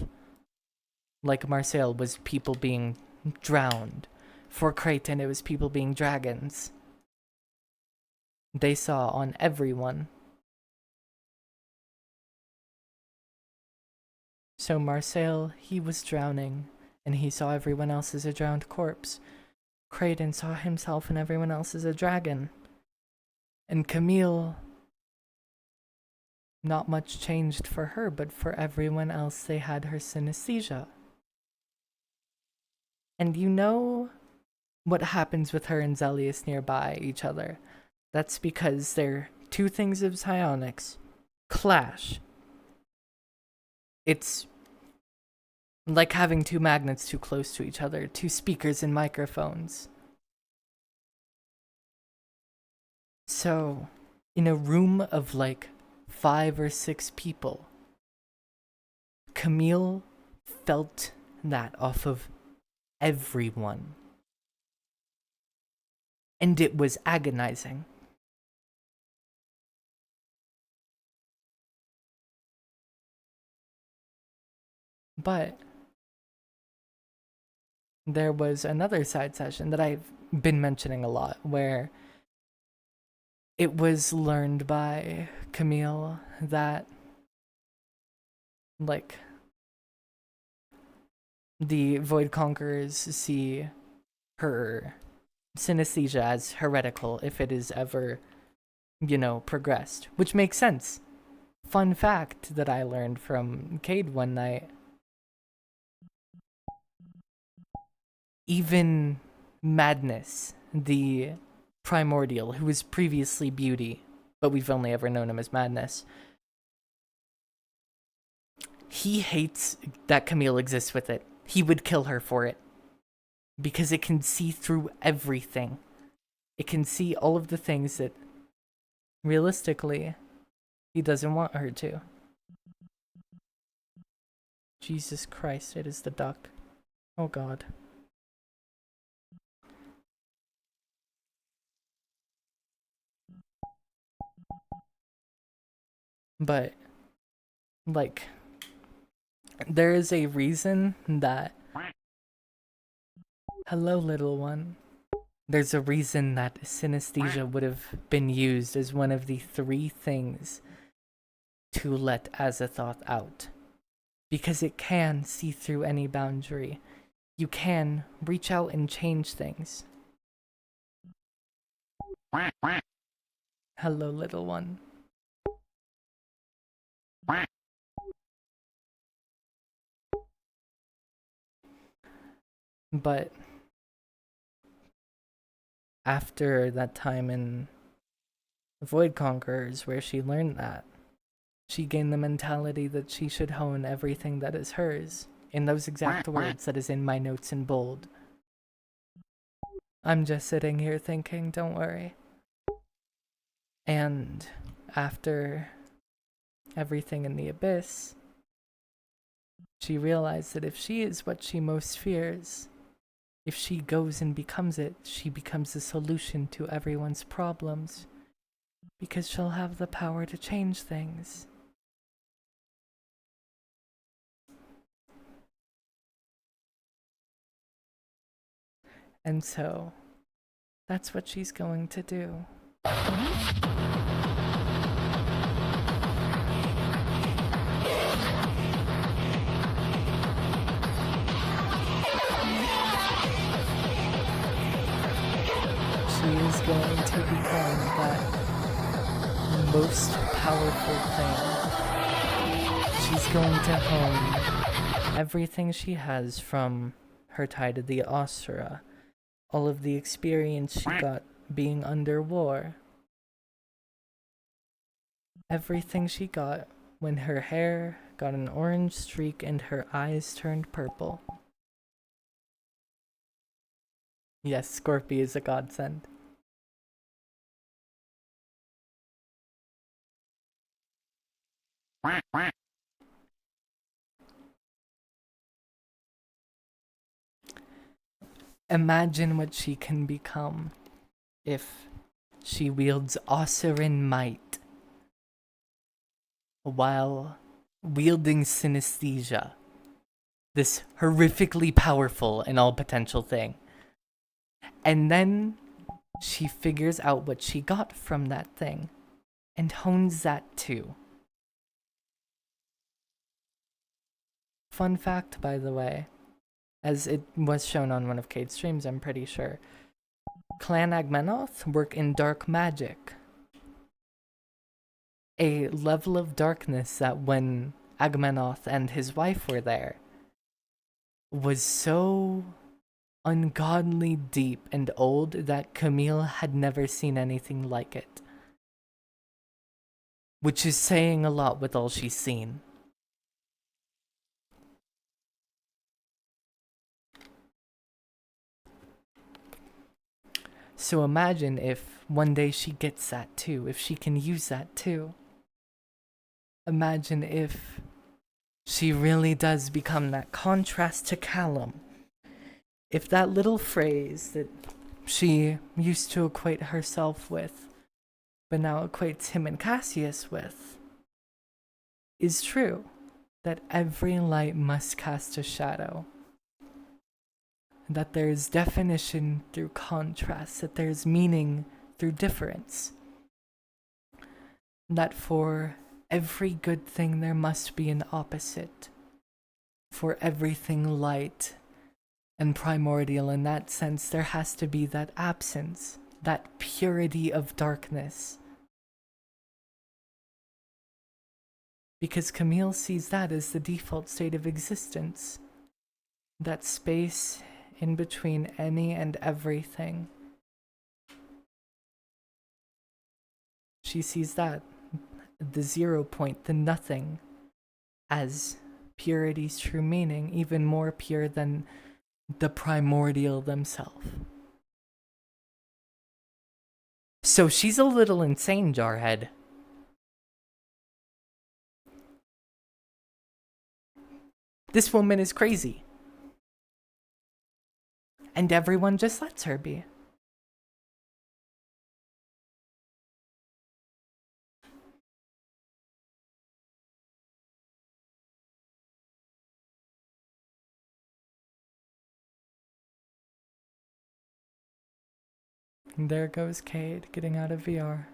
Speaker 1: like Marcel, was people being drowned. For Creighton, it was people being dragons. They saw on everyone. So Marcel, he was drowning, and he saw everyone else as a drowned corpse. Creighton saw himself and everyone else as a dragon. And Kamille, not much changed for her, but for everyone else they had her synesthesia. And you know what happens with her and Zelius nearby each other. That's because they're two things of psionics clash. It's like having two magnets too close to each other, two speakers and microphones. So, in a room of like 5 or 6 people, Kamille felt that off of everyone. And it was agonizing. But there was another side session that I've been mentioning a lot, where it was learned by Kamille that, like, the Void Conquerors see her synesthesia as heretical if it is ever, progressed. Which makes sense. Fun fact that I learned from Cade one night. Even Madness, the primordial, who was previously Beauty, but we've only ever known him as Madness, he hates that Kamille exists with it. He would kill her for it. Because it can see through everything. It can see all of the things that, realistically, he doesn't want her to. Jesus Christ, it is the duck. Oh God. But, like, there is a reason that... Hello, little one. There's a reason that synesthesia would have been used as one of the 3 things to let Azathoth out. Because it can see through any boundary. You can reach out and change things. Hello, little one. But after that time in Void Conquerors where she learned that, she gained the mentality that she should hone everything that is hers, in those exact words that is in my notes in bold. I'm just sitting here thinking, don't worry. And after everything in the Abyss, she realized that if she is what she most fears, if she goes and becomes it, she becomes the solution to everyone's problems. Because she'll have the power to change things. And so, that's what she's going to do. She is going to become that most powerful thing. She's going to hone everything she has from her tie to the Ostra, all of the experience she got being under war, everything she got when her hair got an orange streak and her eyes turned purple. Yes, Scorpio is a godsend. Imagine what she can become if she wields Osserin might while wielding synesthesia, this horrifically powerful and all potential thing. And then she figures out what she got from that thing and hones that too. Fun fact, by the way, as it was shown on one of Kate's streams, I'm pretty sure, Clan Agmenoth work in dark magic. A level of darkness that when Agmenoth and his wife were there was so ungodly deep and old that Kamille had never seen anything like it. Which is saying a lot with all she's seen. So imagine if one day she gets that too, if she can use that too. Imagine if she really does become that contrast to Callum. If that little phrase that she used to equate herself with, but now equates him and Cassius with, is true, that every light must cast a shadow. That there is definition through contrast, that there is meaning through difference. That for every good thing there must be an opposite. For everything light and primordial in that sense, there has to be that absence, that purity of darkness. Because Kamille sees that as the default state of existence. That space in between any and everything. She sees that, the 0 point, the nothing, as purity's true meaning, even more pure than the primordial themselves. So she's a little insane, Jarhead. This woman is crazy. And everyone just lets her be. And there goes Cade getting out of VR.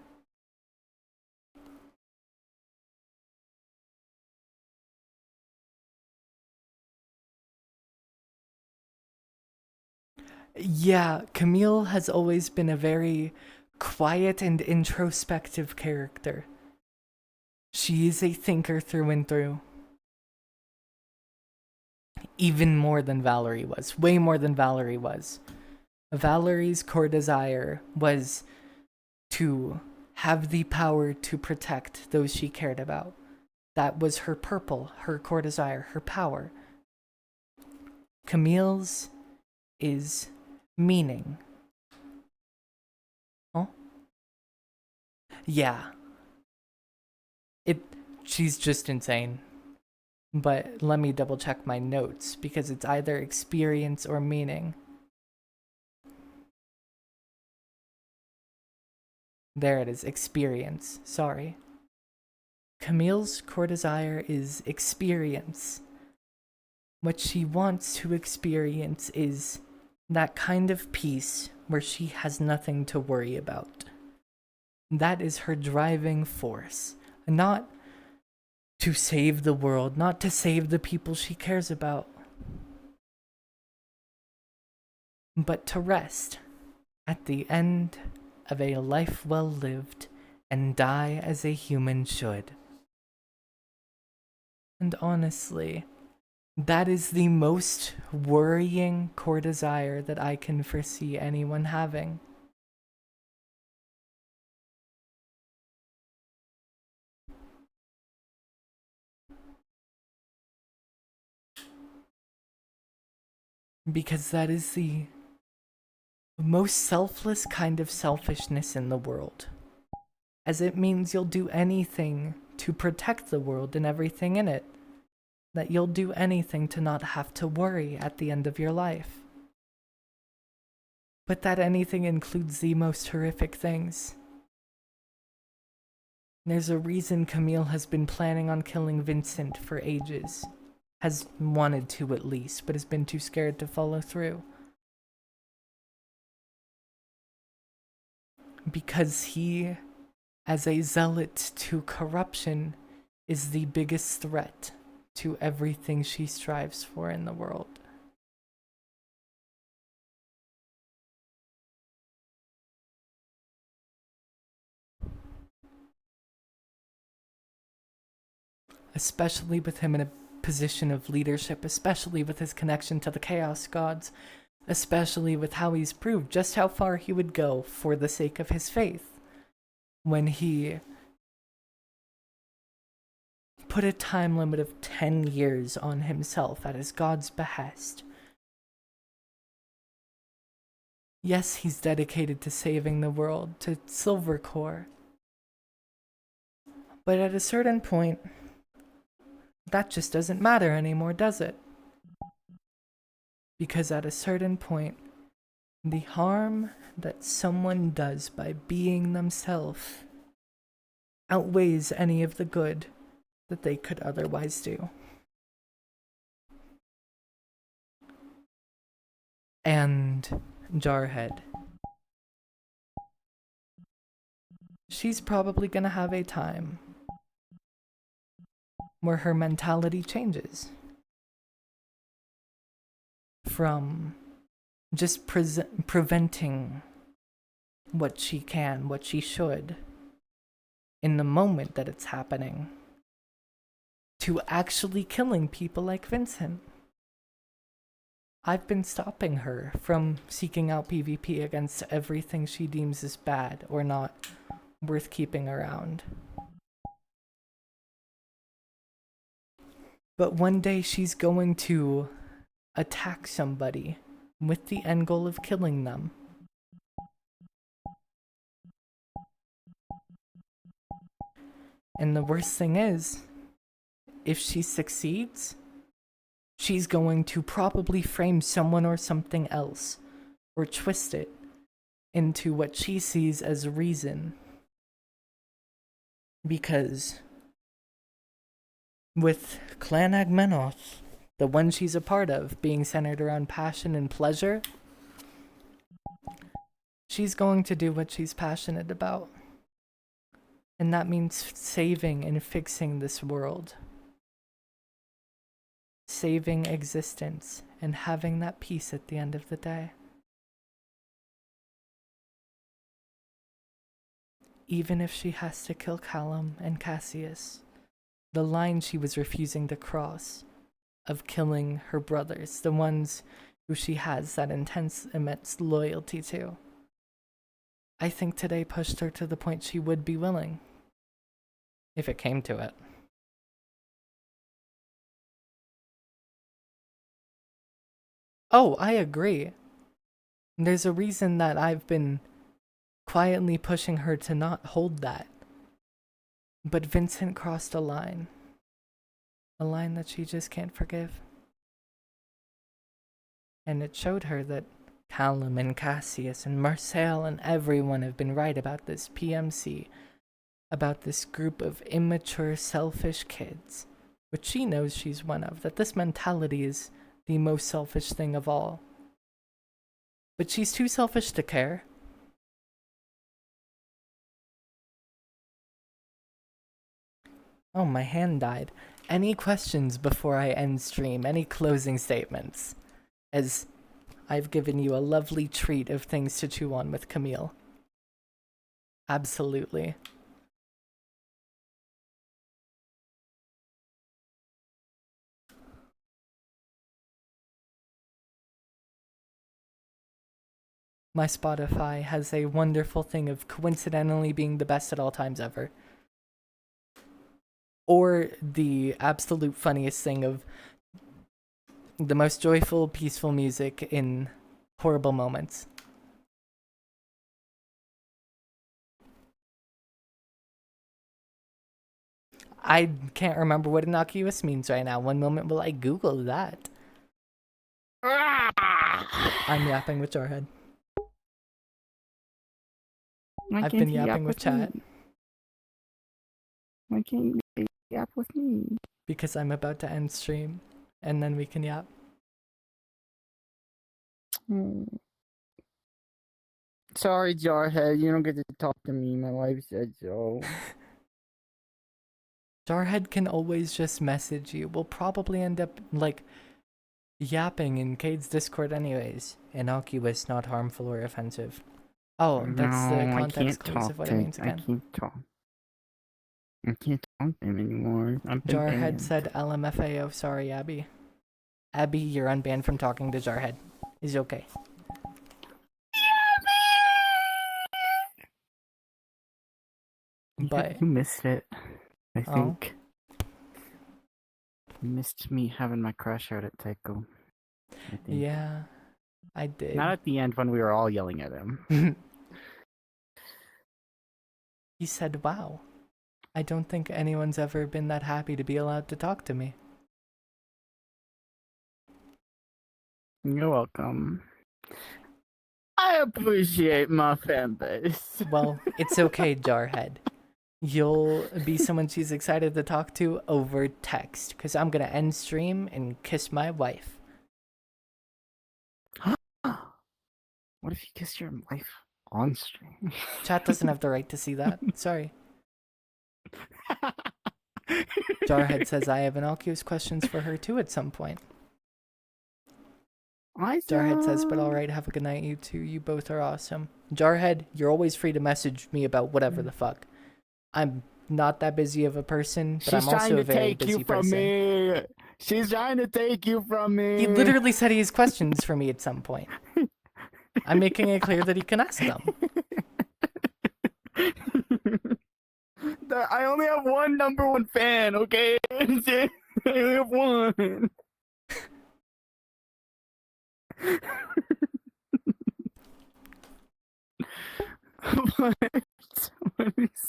Speaker 1: Yeah, Kamille has always been a very quiet and introspective character. She is a thinker through and through. Even more than Valerie was. Way more than Valerie was. Valerie's core desire was to have the power to protect those she cared about. That was her purple, her core desire, her power. Camille's is meaning. Oh? Yeah. She's just insane. But let me double check my notes, because it's either experience or meaning. There it is, experience. Sorry. Camille's core desire is experience. What she wants to experience is that kind of peace where she has nothing to worry about. That is her driving force. Not to save the world, not to save the people she cares about, but to rest at the end of a life well lived and die as a human should. And honestly, that is the most worrying core desire that I can foresee anyone having. Because that is the most selfless kind of selfishness in the world. As it means you'll do anything to protect the world and everything in it. That you'll do anything to not have to worry at the end of your life. but that anything includes the most horrific things. There's a reason Kamille has been planning on killing Vincent for ages. Has wanted to at least, but has been too scared to follow through. Because he, as a zealot to corruption, is the biggest threat to everything she strives for in the world. Especially with him in a position of leadership, especially with his connection to the Chaos Gods, especially with how he's proved just how far he would go for the sake of his faith. When he put a time limit of 10 years on himself at his god's behest. Yes, he's dedicated to saving the world, to Silvercore. But at a certain point, that just doesn't matter anymore, does it? Because at a certain point, the harm that someone does by being themselves outweighs any of the good that they could otherwise do. And Jarhead. She's probably gonna have a time where her mentality changes from just preventing what she can, what she should, in the moment that it's happening, to actually killing people like Vincent. I've been stopping her from seeking out PvP against everything she deems as bad or not worth keeping around. But one day she's going to attack somebody with the end goal of killing them. And the worst thing is, if she succeeds, she's going to probably frame someone or something else, or twist it into what she sees as reason. Because with Clan Agmenoth, the one she's a part of, being centered around passion and pleasure, she's going to do what she's passionate about. And that means saving and fixing this world. Saving existence and having that peace at the end of the day. Even if she has to kill Callum and Cassius, the line she was refusing to cross of killing her brothers, the ones who she has that intense, immense loyalty to, I think today pushed her to the point she would be willing, if it came to it. Oh, I agree. There's a reason that I've been quietly pushing her to not hold that. But Vincent crossed a line that she just can't forgive. And it showed her that Callum and Cassius and Marcel and everyone have been right about this PMC, about this group of immature, selfish kids, which she knows she's one of, that this mentality is the most selfish thing of all. But she's too selfish to care. Oh, my hand died. Any questions before I end stream? Any closing statements? As I've given you a lovely treat of things to chew on with Kamille. Absolutely. My Spotify has a wonderful thing of coincidentally being the best at all times ever. Or the absolute funniest thing of the most joyful, peaceful music in horrible moments. I can't remember what innocuous means right now. One moment will I Google that. I'm yapping with Jarhead.
Speaker 2: Why
Speaker 1: I've
Speaker 2: can't
Speaker 1: been
Speaker 2: you yap
Speaker 1: yapping with chat
Speaker 2: me? Why can't you yap with me?
Speaker 1: because I'm about to end stream, and then we can yap.
Speaker 2: Sorry, Jarhead, you don't get to talk to me. My wife said so.
Speaker 1: Jarhead can always just message you. We'll probably end up, like, yapping in Cade's Discord anyways. Innocuous, not harmful or offensive. Oh, that's the
Speaker 2: No, I
Speaker 1: context
Speaker 2: can't
Speaker 1: clues
Speaker 2: talk
Speaker 1: of what
Speaker 2: to.
Speaker 1: it means
Speaker 2: I
Speaker 1: again.
Speaker 2: can't talk. I can't talk to him anymore. I've been
Speaker 1: Jarhead
Speaker 2: banned.
Speaker 1: said LMFAO. Sorry, Abby. Abby, you're unbanned from talking to Jarhead. He's okay. But
Speaker 2: You missed it. I
Speaker 1: Oh.
Speaker 2: think. You missed me having my crash out at Tycho. I think.
Speaker 1: Yeah, I did.
Speaker 2: Not at the end when we were all yelling at him.
Speaker 1: He said, wow. I don't think anyone's ever been that happy to be allowed to talk to me.
Speaker 2: You're welcome. I appreciate my fan base.
Speaker 1: Well, it's okay, Jarhead. You'll be someone she's excited to talk to over text, because I'm going to end stream and kiss my wife.
Speaker 2: What if you kissed your wife on stream?
Speaker 1: Chat doesn't have the right to see that. Sorry. Jarhead says I have innocuous questions for her too at some point. Jarhead says, but alright, have a good night, you two. You both are awesome. Jarhead, you're always free to message me about whatever the fuck. I'm not that busy of a person, but
Speaker 2: She's
Speaker 1: I'm also a very
Speaker 2: trying to take
Speaker 1: busy
Speaker 2: you from
Speaker 1: person.
Speaker 2: me. She's trying to take you from me.
Speaker 1: He literally said he has questions for me at some point. I'm making it clear that he can ask them.
Speaker 2: I only have one #1 fan, okay? I only have one.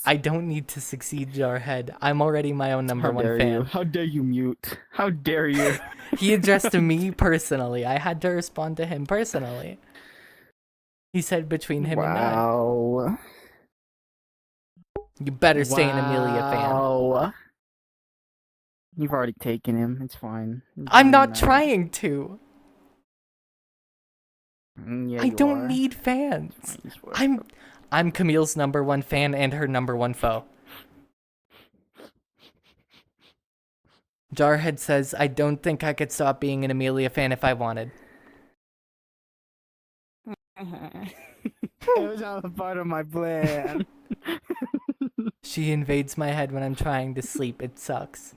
Speaker 1: I don't need to succeed, Jarhead. I'm already my own number
Speaker 2: How
Speaker 1: one
Speaker 2: dare
Speaker 1: fan.
Speaker 2: you? How dare you mute? How dare you?
Speaker 1: He addressed me personally. I had to respond to him personally. He said between him and I.
Speaker 2: Wow.
Speaker 1: You better stay an Amelia fan.
Speaker 2: You've already taken him. It's fine.
Speaker 1: I'm not trying to.
Speaker 2: Yeah,
Speaker 1: I
Speaker 2: you
Speaker 1: don't
Speaker 2: are.
Speaker 1: need fans. I'm Kamille's #1 fan and her #1 foe. Jarhead says, I don't think I could stop being an Amelia fan if I wanted.
Speaker 2: It was all a part of my plan.
Speaker 1: She invades my head when I'm trying to sleep. It sucks.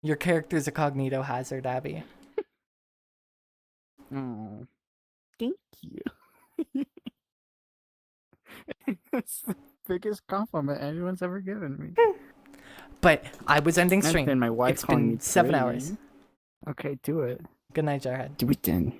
Speaker 1: Your character's a cognito hazard, Abby.
Speaker 2: Oh, thank you. That's the biggest compliment anyone's ever given me.
Speaker 1: But I was ending
Speaker 2: I
Speaker 1: stream.
Speaker 2: understand my wife
Speaker 1: It's
Speaker 2: calling
Speaker 1: been
Speaker 2: me
Speaker 1: 7
Speaker 2: pretty.
Speaker 1: hours.
Speaker 2: Okay, do it.
Speaker 1: Good night, Jarhead.
Speaker 2: Do it then.